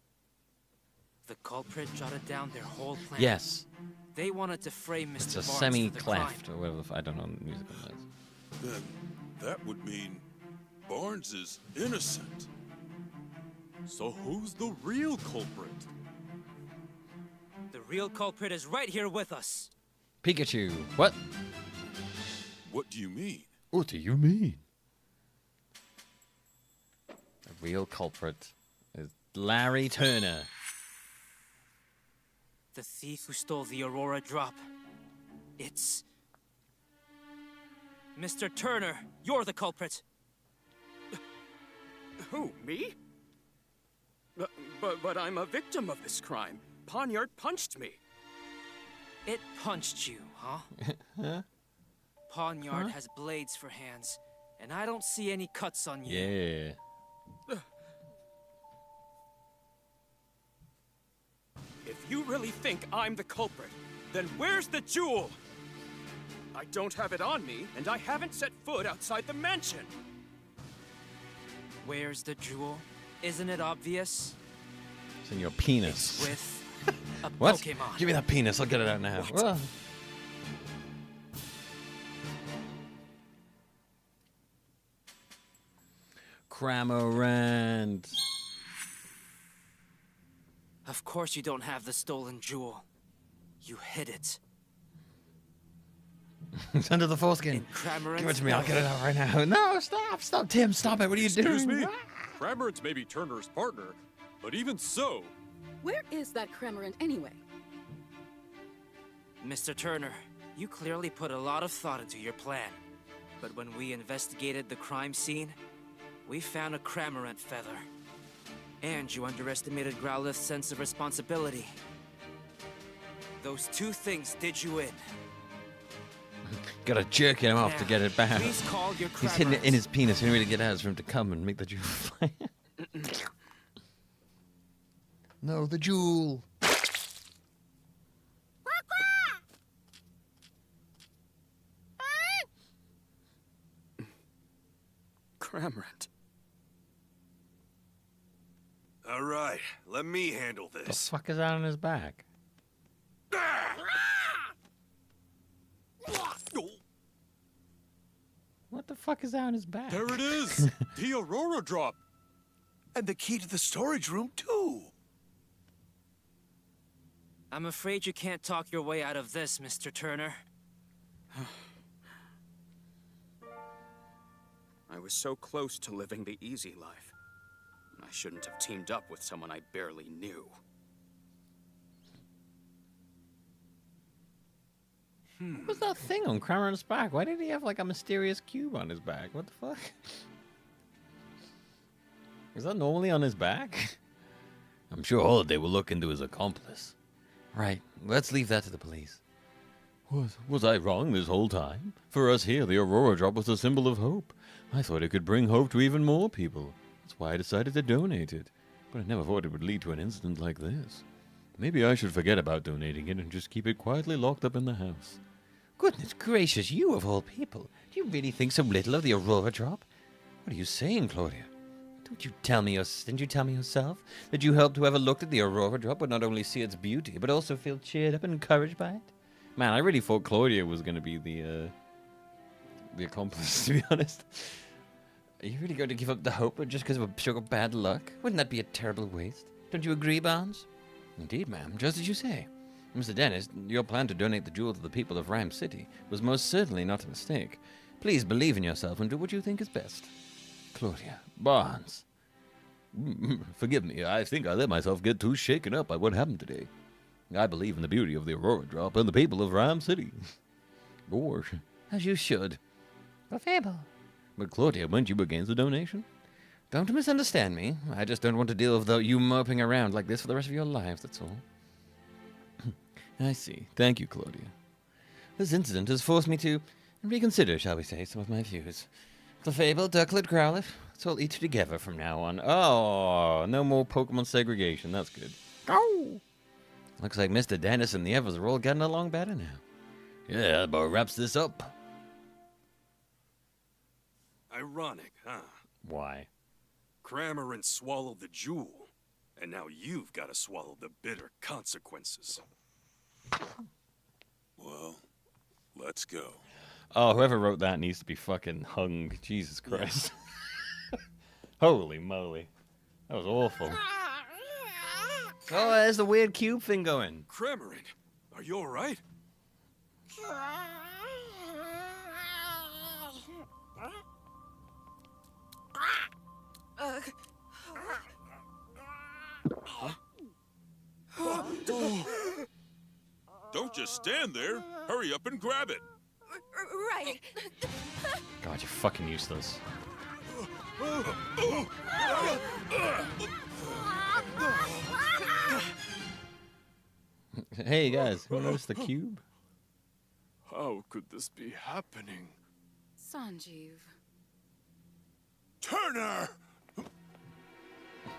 The culprit jotted down their whole plan. Yes. They wanted to frame Mr. It's a Barnes for the semi-cleft crime. or whatever. I don't know musical notes. Then that would mean Barnes is innocent. So who's the real culprit? The real culprit is right here with us. Pikachu. What? What do you mean? What do you mean? The real culprit is Larry Turner. The thief who stole the Aurora Drop. It's... Mr. Turner, you're the culprit. Who, me? But I'm a victim of this crime. Poniard punched me. It punched you, huh? Poniard has blades for hands, and I don't see any cuts on you. Yeah. If you really think I'm the culprit, then where's the jewel? I don't have it on me, and I haven't set foot outside the mansion. Where's the jewel? Isn't it obvious? It's in your penis. It's with a What? Pokemon. Give me that penis. I'll get it out now. Whoa. Cramorant. Of course you don't have the stolen jewel. You hid it. It's under the foreskin. In Cramorant's Give it to me. I'll get it out right now. No, stop. Stop, Tim. Stop it. What are you doing? Excuse me? Cramorant may be Turner's partner, but even so... Where is that Cramorant anyway? Mr. Turner, you clearly put a lot of thought into your plan. But when we investigated the crime scene, we found a Cramorant feather. And you underestimated Growlith's sense of responsibility. Those two things did you in. Gotta jerk him off to get it back. Please call your He's hidden it Cramorant. in his penis. The only way to get out is for him to come and make the jewel fly. No, the jewel. Cramorant. All right, let me handle The this. fuck is that on his back? What the fuck is that on his back? There it is! The Aurora Drop! And the key to the storage room, too. I'm afraid you can't talk your way out of this, Mr. Turner. I was so close to living the easy life. I shouldn't have teamed up with someone I barely knew. What was that thing on Cramorant's back? Why did he have like a mysterious cube on his back? What the fuck? Is that normally on his back? I'm sure Holiday will look into his accomplice. Right, let's leave that to the police. Was I wrong this whole time? For us here, the Aurora Drop was a symbol of hope. I thought it could bring hope to even more people. That's why I decided to donate it. But I never thought it would lead to an incident like this. Maybe I should forget about donating it and just keep it quietly locked up in the house. Goodness gracious, you of all people. Do you really think so little of the Aurora Drop? What are you saying, Claudia? Didn't you tell me yourself that you helped whoever looked at the Aurora Drop would not only see its beauty, but also feel cheered up and encouraged by it? Man, I really thought Claudia was going to be the accomplice, to be honest. Are you really going to give up the hope just because of a stroke of bad luck? Wouldn't that be a terrible waste? Don't you agree, Barnes? Indeed, ma'am, just as you say. Mr. Dennis, your plan to donate the jewel to the people of Rhyme City was most certainly not a mistake. Please believe in yourself and do what you think is best. Claudia, Barnes. Forgive me, I think I let myself get too shaken up by what happened today. I believe in the beauty of the Aurora Drop and the people of Rhyme City. Or, As you should. Clefable. but Claudia, weren't you against the donation? Don't misunderstand me. I just don't want to deal with you moping around like this for the rest of your lives, that's all. I see. Thank you, Claudia. This incident has forced me to reconsider, shall we say, some of my views. Clefable, Ducklet, Growlithe, let's all eat together from now on. Oh, no more Pokemon segregation. That's good. Go! Looks like Mr. Dennis and the others are all getting along better now. Yeah, that about wraps this up. Ironic, huh? Why? Cramorant swallowed the jewel, and now you've got to swallow the bitter consequences. Well, let's go. Oh, whoever wrote that needs to be fucking hung. Jesus Christ. Holy moly. That was awful. Oh, there's the weird cube thing going. Crameron, are you all right? Don't just stand there. Hurry up and grab it. Right. God, you're fucking useless. Hey guys, who noticed the cube? How could this be happening? Sanjeev. Turner!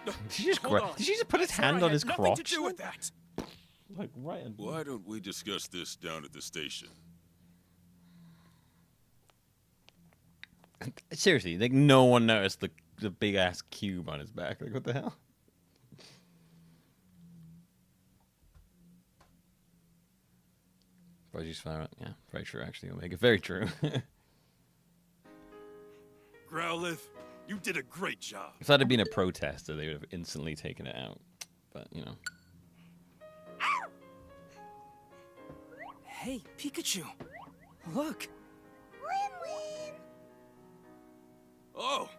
Did she just Hold on. Did she just put his hand on his Nothing crotch? to do with that. Like right. Why don't we discuss this down at the station? Seriously, like no one noticed the big ass cube on his back. Like what the hell? Apologies for that. Yeah, very true actually, Omega. Very true. Growlithe, you did a great job. If that had been a protester, they would have instantly taken it out. But you know. Hey, Pikachu. Look. Oh,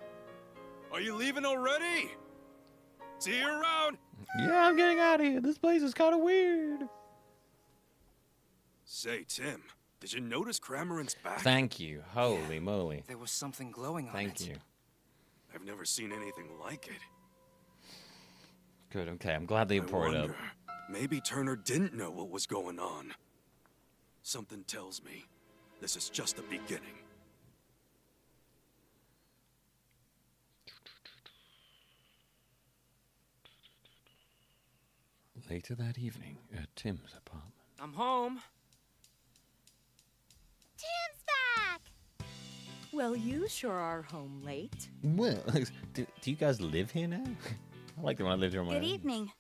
are you leaving already? See you around. Yeah, I'm getting out of here. This place is kind of weird. Say, Tim, did you notice Crameron's back? Thank you. Holy moly. There was something glowing on it. Thank you. I've never seen anything like it. Good. Okay, I'm glad they brought it up. Maybe Turner didn't know what was going on. Something tells me this is just the beginning. Later that evening at Tim's apartment. I'm home. Tim's back! Well, you sure are home late. Well, do you guys live here now? I like the one I lived here on my Good own. evening.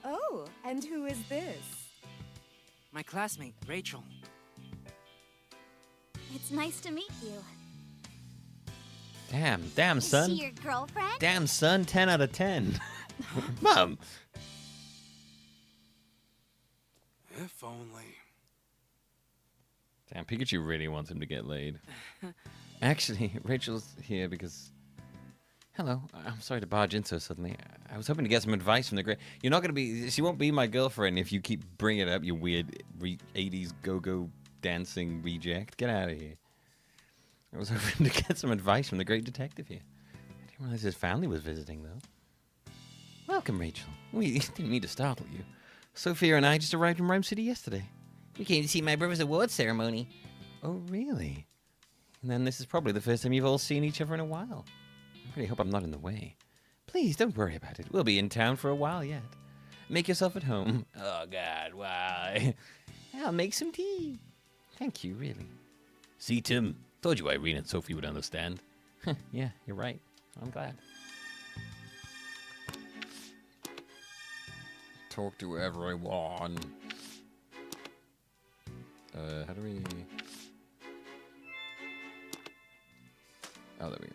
Oh, and who is this? My classmate, Rachel. It's nice to meet you. Damn, son. Is she your girlfriend? Damn, son. 10 out of 10. Mom. If only. Damn, Pikachu really wants him to get laid. Actually, Rachel's here because... Hello, I'm sorry to barge in so suddenly. I was hoping to get some advice from the great... You're not going to be... She won't be my girlfriend if you keep bringing it up, you weird 80s go-go dancing reject. Get out of here. I was hoping to get some advice from the great detective here. I didn't realize his family was visiting, though. Welcome, Rachel. We didn't mean to startle you. Sophia and I just arrived from Rhyme City yesterday. We came to see my brother's awards ceremony. Oh, really? And then this is probably the first time you've all seen each other in a while. I really hope I'm not in the way. Please, don't worry about it. We'll be in town for a while yet. Make yourself at home. Oh, God, why? I'll make some tea. Thank you, really. See, Tim, told you Irene and Sophie would understand. Yeah, you're right. I'm glad. Talk to everyone. How do we... Oh, there we go.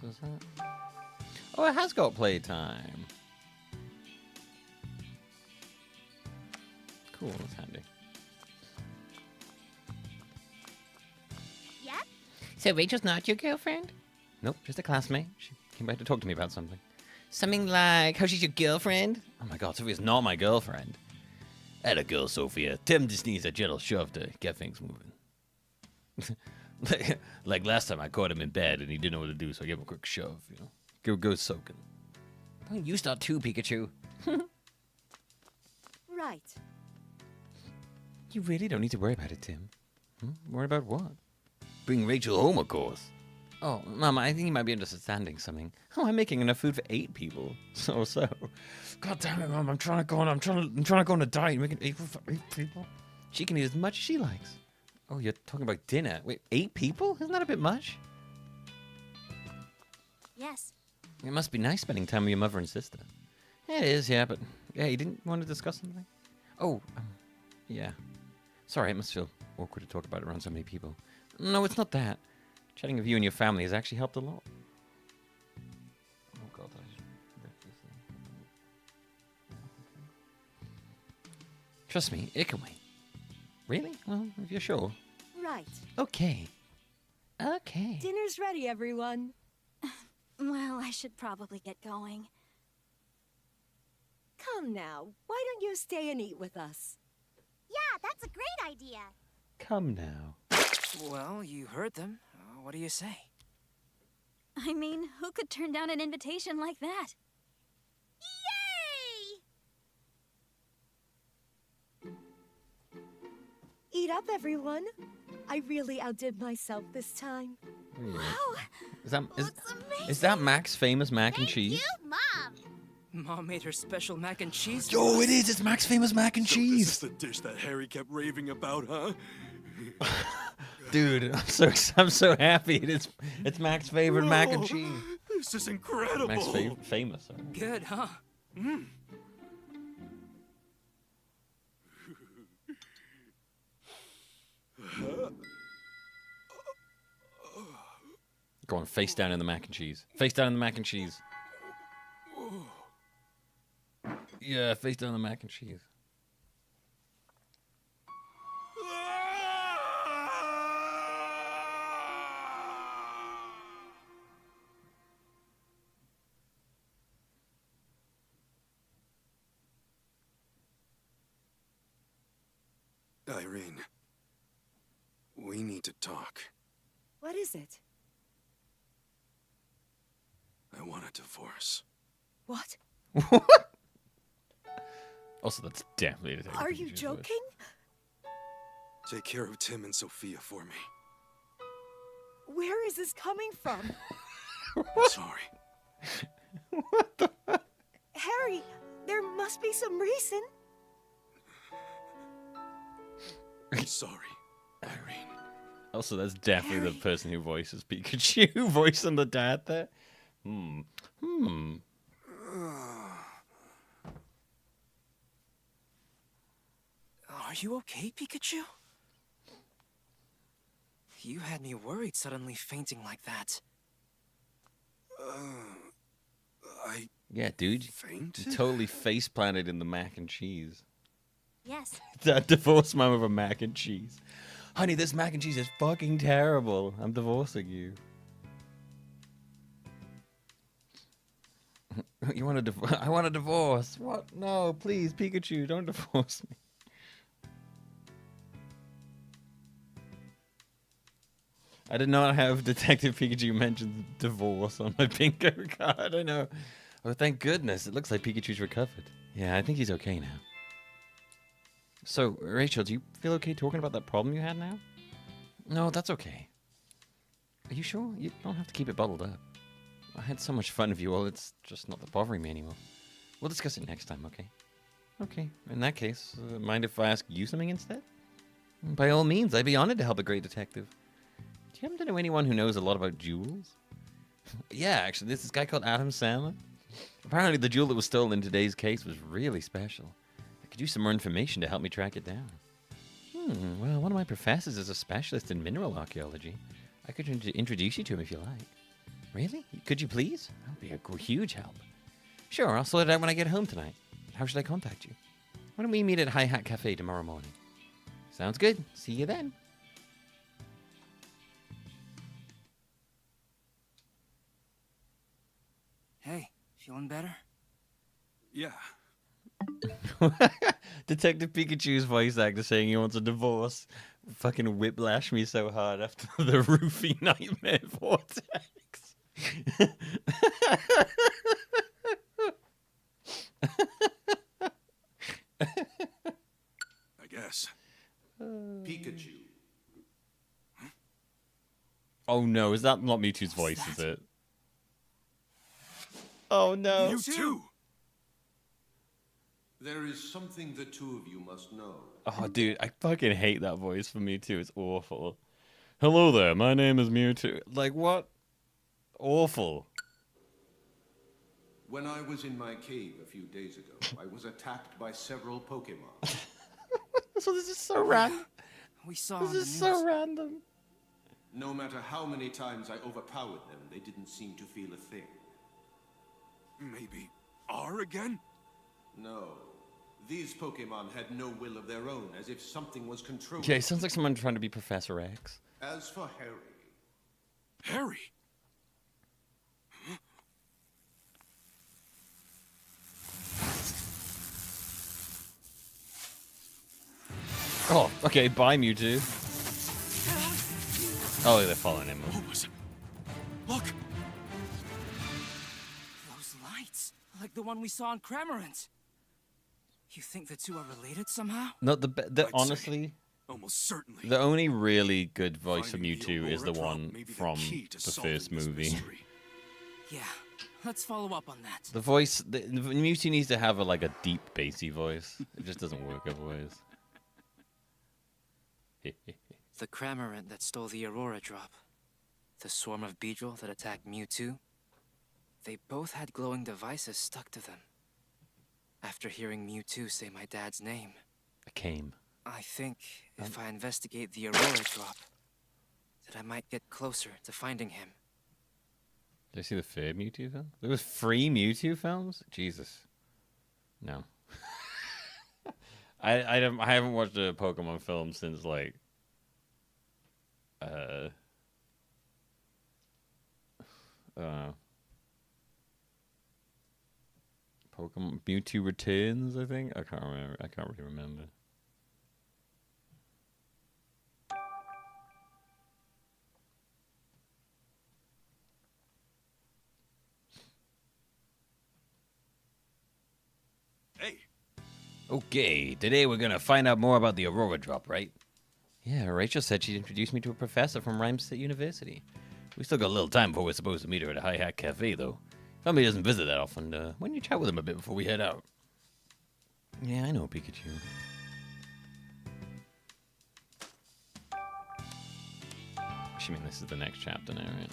Does that... Oh, it has got playtime. Cool, that's handy. Yep. So Rachel's not your girlfriend? Nope, just a classmate. She came back to talk to me about something. Something like how she's your girlfriend? Oh my god, Sophia's not my girlfriend. Atta girl, Sophia. Tim just needs a gentle shove to get things moving. like last time I caught him in bed and he didn't know what to do, so I gave him a quick shove, you know. Go soaking. Don't you start too, Pikachu. Right. You really don't need to worry about it, Tim. Worry about what? Bring Rachel home, of course. Oh, Mom, I think you might be understanding something. Oh, I'm making enough food for 8 people. So. God damn it, Mom, I'm trying to go on a diet. Making 8 food for 8 people. She can eat as much as she likes. Oh, you're talking about dinner. Wait, 8 people? Isn't that a bit much? Yes. It must be nice spending time with your mother and sister. Yeah, it is, yeah, but... Yeah, you didn't want to discuss something? Oh, yeah. Sorry, it must feel awkward to talk about it around so many people. No, it's not that. Chatting with you and your family has actually helped a lot. Oh god, trust me, it can wait. Really? Well, if you're sure. Right. Okay. Okay. Dinner's ready, everyone. Well, I should probably get going. Come now. Why don't you stay and eat with us? Yeah, that's a great idea. Come now. Well, you heard them. What do you say? I mean, who could turn down an invitation like that? Yay! Eat up, everyone. I really outdid myself this time. Wow. That's Is that Mac's famous mac and cheese? You, Mom. Mom made her special mac and cheese. Yo, it is. It's Mac's famous mac and cheese. This is the dish that Harry kept raving about, huh? Dude, I'm so happy. It's Mac's favorite mac and cheese. This is incredible. Mac's famous. Sorry. Good, huh? Mm. Go on, face down in the mac and cheese. Face down in the mac and cheese. Yeah, face down in the mac and cheese. Irene, we need to talk. What is it? I want a divorce. What? Also, that's definitely a Are you joking? Take care of Tim and Sophia for me. Where is this coming from? I'm sorry. Harry, there must be some reason. I'm sorry, Irene. Also, that's definitely the person who voices Pikachu, voicing the dad there. Are you okay, Pikachu? You had me worried suddenly fainting like that. Yeah, dude. Fainted? You totally face planted in the mac and cheese. Yes. That divorced mom of a mac and cheese. Honey, this mac and cheese is fucking terrible. I'm divorcing you. You want a divorce? I want a divorce. What? No, please, Pikachu, don't divorce me. I did not have Detective Pikachu mention divorce on my bingo card. I know. Oh, thank goodness. It looks like Pikachu's recovered. Yeah, I think he's okay now. So, Rachel, do you feel okay talking about that problem you had now? No, that's okay. Are you sure? You don't have to keep it bottled up. I had so much fun with you all, it's just not bothering me anymore. We'll discuss it next time, okay? Okay, in that case, mind if I ask you something instead? By all means, I'd be honored to help a great detective. Do you happen to know anyone who knows a lot about jewels? Yeah, actually, there's this guy called Adam Sandler. Apparently the jewel that was stolen in today's case was really special. I could use some more information to help me track it down. Well, one of my professors is a specialist in mineral archaeology. I could introduce you to him if you like. Really? Could you please? That would be a huge help. Sure, I'll sort it out when I get home tonight. How should I contact you? Why don't we meet at Hi Hat Cafe tomorrow morning? Sounds good. See you then. Hey, feeling better? Yeah. Detective Pikachu's voice actor saying he wants a divorce. Fucking whiplash me so hard after the roofie nightmare vortex. I guess. Pikachu. Oh no, is that not Mewtwo's voice, is it? Oh no. You too! There is something the two of you must know. Oh dude, I fucking hate that voice for Mewtwo. It's awful. Hello there, my name is Mewtwo. Like what? Awful. When I was in my cave a few days ago, I was attacked by several Pokemon. So this is so random. We saw This on the is news. so random. No matter how many times I overpowered them, they didn't seem to feel a thing. Maybe R again? No. These Pokemon had no will of their own, as if something was controlling Yeah, he sounds like someone trying to be Professor X. As for Harry... Harry? Oh, okay, bye, Mewtwo. Oh, they're following him. What was it? Look! Those lights, like the one we saw in Cramorant. You think the two are related somehow? No, the honestly, almost certainly. the only really good voice of Mewtwo is the one from the first movie. Yeah, let's follow up on that. The voice, the Mewtwo needs to have a deep bassy voice. It just doesn't work otherwise. The Cramorant that stole the Aurora Drop. The swarm of Beedrill that attacked Mewtwo. They both had glowing devices stuck to them. After hearing Mewtwo say my dad's name, I came. I think if I investigate the Aurora Drop, that I might get closer to finding him. Did I see the third Mewtwo film? There was 3 Mewtwo films? Jesus. No. I haven't watched a Pokemon film since Pokemon Mewtwo Returns, I think. I can't remember. I can't really remember. Hey. Okay, today we're gonna find out more about the Aurora Drop, right? Yeah, Rachel said she'd introduce me to a professor from Rhyme State University. We still got a little time before we're supposed to meet her at a Hi Hat Cafe, though. Family doesn't visit that often. Why don't you chat with him a bit before we head out? Yeah, I know, Pikachu. Assuming this is the next chapter now, right?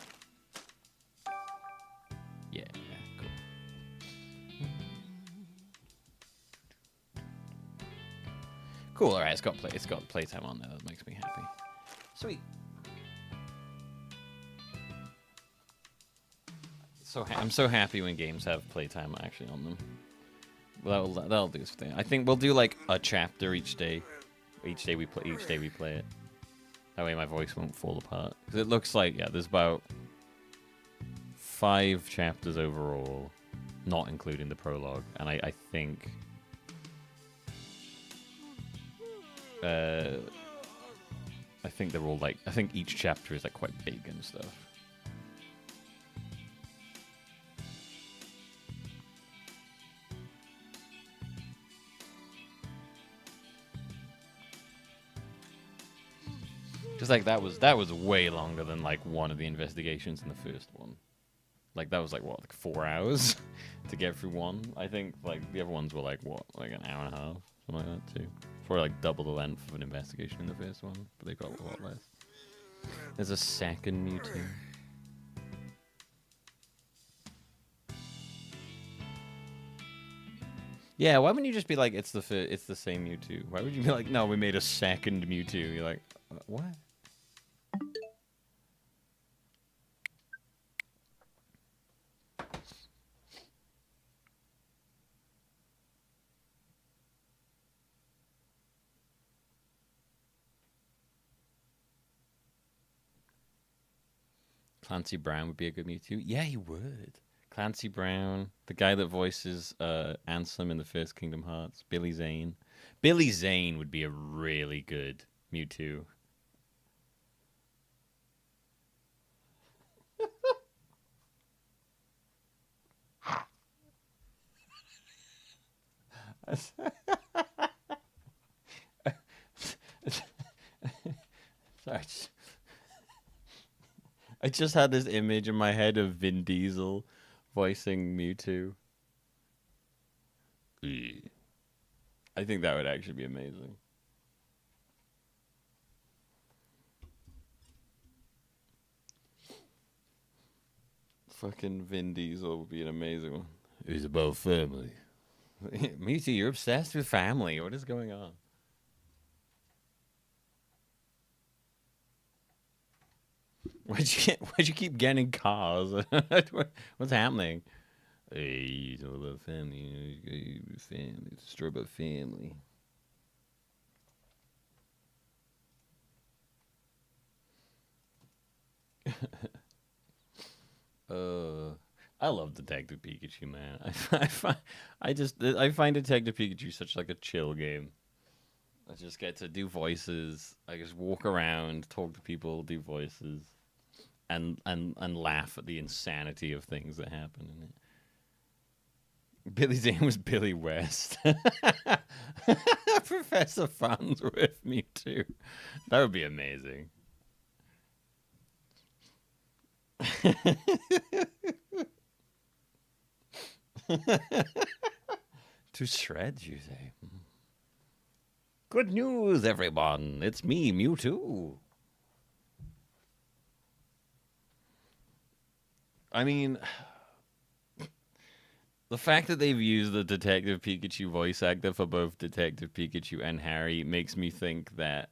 Yeah, cool. Cool, alright, it's got playtime on there, that makes me happy. Sweet. I'm so happy when games have playtime actually on them. Well, that'll do its thing. I think we'll do like a chapter each day. Each day we play it. That way my voice won't fall apart. Because it looks like, yeah, there's about 5 chapters overall, not including the prologue. And I think they're all like, I think each chapter is like quite big and stuff. Just like that was way longer than like one of the investigations in the first one. Like that was like what, like 4 hours to get through one. I think like the other ones were like what, like an hour and a half, something like that too. Probably like double the length of an investigation in the first one, but they got a lot less. There's a second Mewtwo. Yeah, why wouldn't you just be like, it's the same Mewtwo? Why would you be like, no, we made a second Mewtwo? You're like, what? Clancy Brown would be a good Mewtwo. Yeah, he would. Clancy Brown, the guy that voices Ansem in the first Kingdom Hearts, Billy Zane. Billy Zane would be a really good Mewtwo. Sorry. I just had this image in my head of Vin Diesel voicing Mewtwo. I think that would actually be amazing. Fucking Vin Diesel would be an amazing one. It's about family. Mewtwo, you're obsessed with family. What is going on? Why'd you keep getting cars? What's happening? Hey, it's all about family. Family. It's a story about family. I love Detective Pikachu, man. I find Detective Pikachu such like a chill game. I just get to do voices. I just walk around, talk to people, do voices, and laugh at the insanity of things that happen in it. Billy's name was Billy West. Professor Farnsworth, me too. That would be amazing. To shreds, you say? Good news, everyone. It's me, Mewtwo. I mean, the fact that they've used the Detective Pikachu voice actor for both Detective Pikachu and Harry makes me think that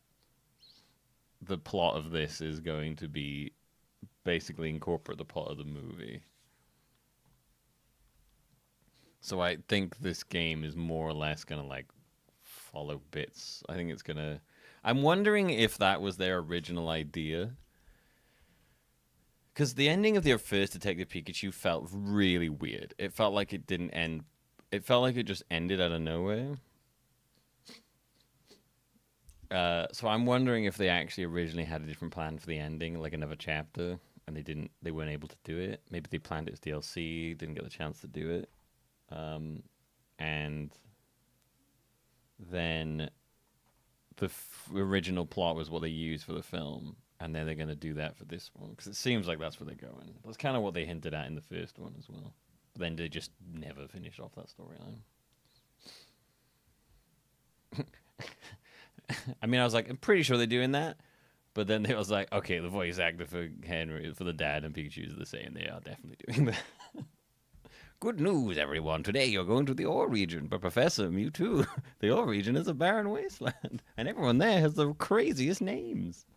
the plot of this is going to be basically incorporate the plot of the movie. So I think this game is more or less going to, like, follow bits. I think it's going to... I'm wondering if that was their original idea. Because the ending of their first Detective Pikachu felt really weird. It felt like it didn't end... It felt like it just ended out of nowhere. So I'm wondering if they actually originally had a different plan for the ending, like another chapter, and they weren't able to do it. Maybe they planned it as DLC, didn't get the chance to do it. And then the original plot was what they used for the film, and then they're going to do that for this one, because it seems like that's where they're going. That's kind of what they hinted at in the first one as well. But then they just never finished off that storyline. I mean, I was like, I'm pretty sure they're doing that. But then they was like, okay, the voice actor for Henry, for the dad and Pikachu is the same. They are definitely doing that. Good news, everyone. Today you're going to the Ore region. But Professor Mewtwo, the Ore region is a barren wasteland. And everyone there has the craziest names.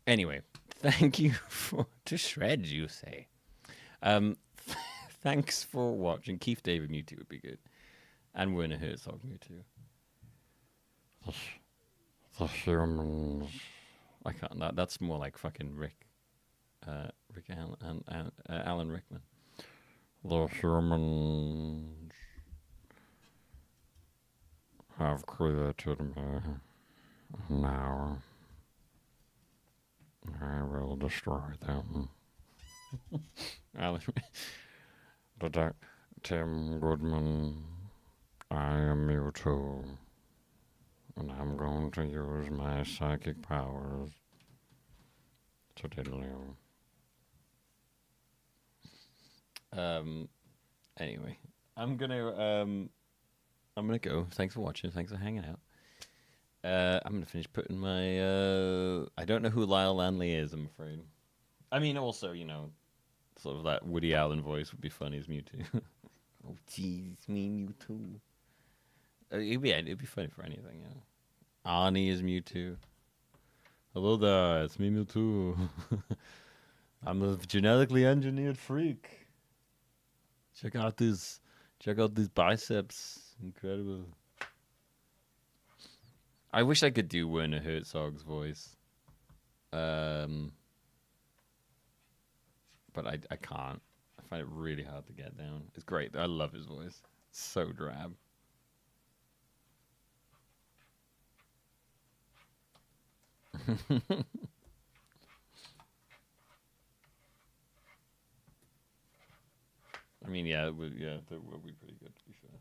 Anyway, thank you for... To shreds, you say. Thanks for watching. Keith David Mewtwo would be good. And Werner Herzog Mewtwo. The humans. I can't. That's more like fucking Rick. Alan Rickman. The humans have created me. Now I will destroy them. Alan. Tim Goodman. I am Mewtwo. And I'm going to use my psychic powers to diddle you. Anyway, I'm gonna go. Thanks for watching. Thanks for hanging out. I'm gonna finish putting my I don't know who Lyle Lanley is, I'm afraid. I mean, also, you know, sort of that Woody Allen voice would be funny as Mewtwo. Oh, jeez, me Mewtwo. It'd be funny for anything, you know. Arnie is Mewtwo. Hello there, it's me Mewtwo. I'm a genetically engineered freak. Check out these biceps. Incredible. I wish I could do Werner Herzog's voice. But I can't. I find it really hard to get down. It's great. I love his voice. It's so drab. I mean, yeah, that would be pretty good, to be fair.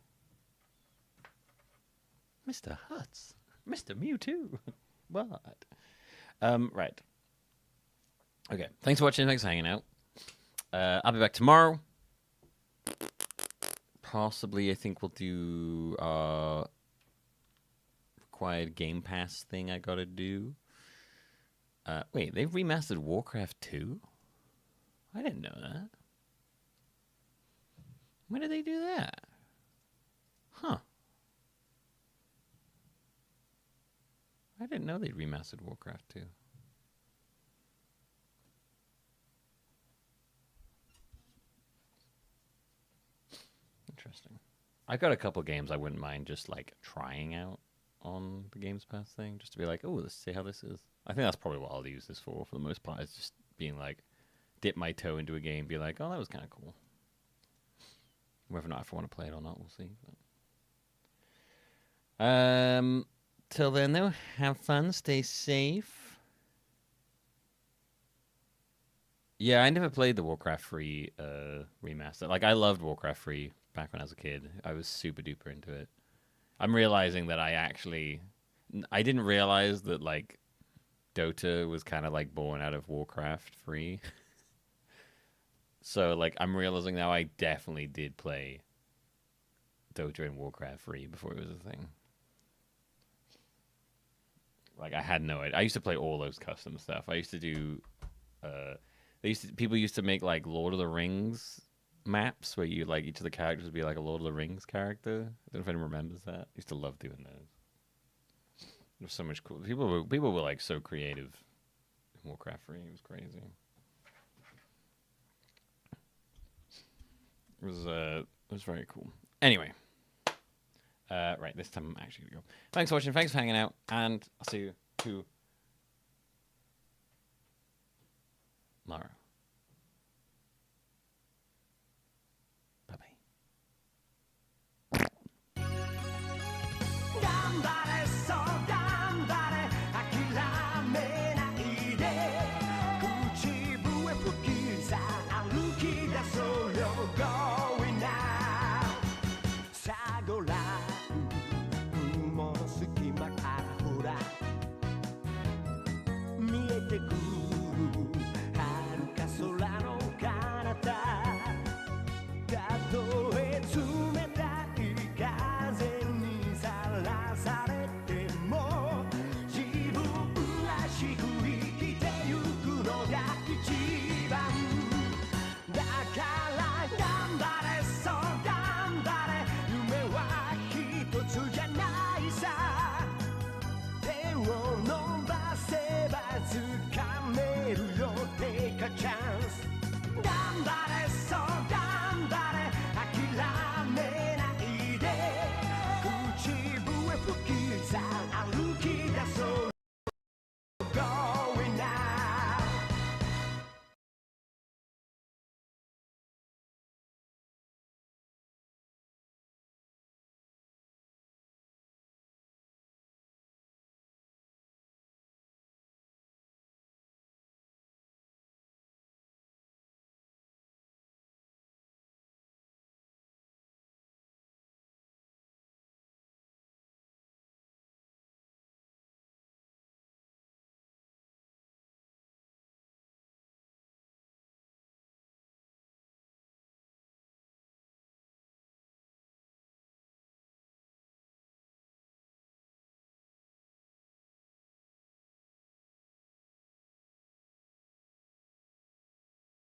Mr. Hutz. Mr. Mewtwo. What? Right. Okay. Thanks for watching. Thanks for hanging out. I'll be back tomorrow. Possibly, I think we'll do required Game Pass thing I gotta do. Wait, they've remastered Warcraft 2? I didn't know that. When did they do that? Huh. I didn't know they remastered Warcraft 2. interesting. I got a couple games I wouldn't mind just like trying out on the Games Pass thing, just to be like, oh, let's see how this is. I think that's probably what I'll use this for the most part. Is just being like, dip my toe into a game, be like, oh, that was kind of cool. Whether or not if I want to play it or not, we'll see. But... till then, though, have fun, stay safe. Yeah, I never played the Warcraft 3 remaster. Like, I loved Warcraft 3 back when I was a kid. I was super duper into it. I'm realizing that I didn't realize that, like, Dota was kind of, like, born out of Warcraft 3. So, like, I'm realizing now I definitely did play Dota and Warcraft 3 before it was a thing. Like, I had no idea. I used to play all those custom stuff. I used to do... people used to make, like, Lord of the Rings maps where you, like, each of the characters would be, like, a Lord of the Rings character. I don't know if anyone remembers that. I used to love doing those. There was so much cool... People were, like, so creative in Warcraft 3. It was crazy. It was very cool. Anyway. Right, this time I'm actually going to go. Thanks for watching, thanks for hanging out, and I'll see you tomorrow. Bye-bye.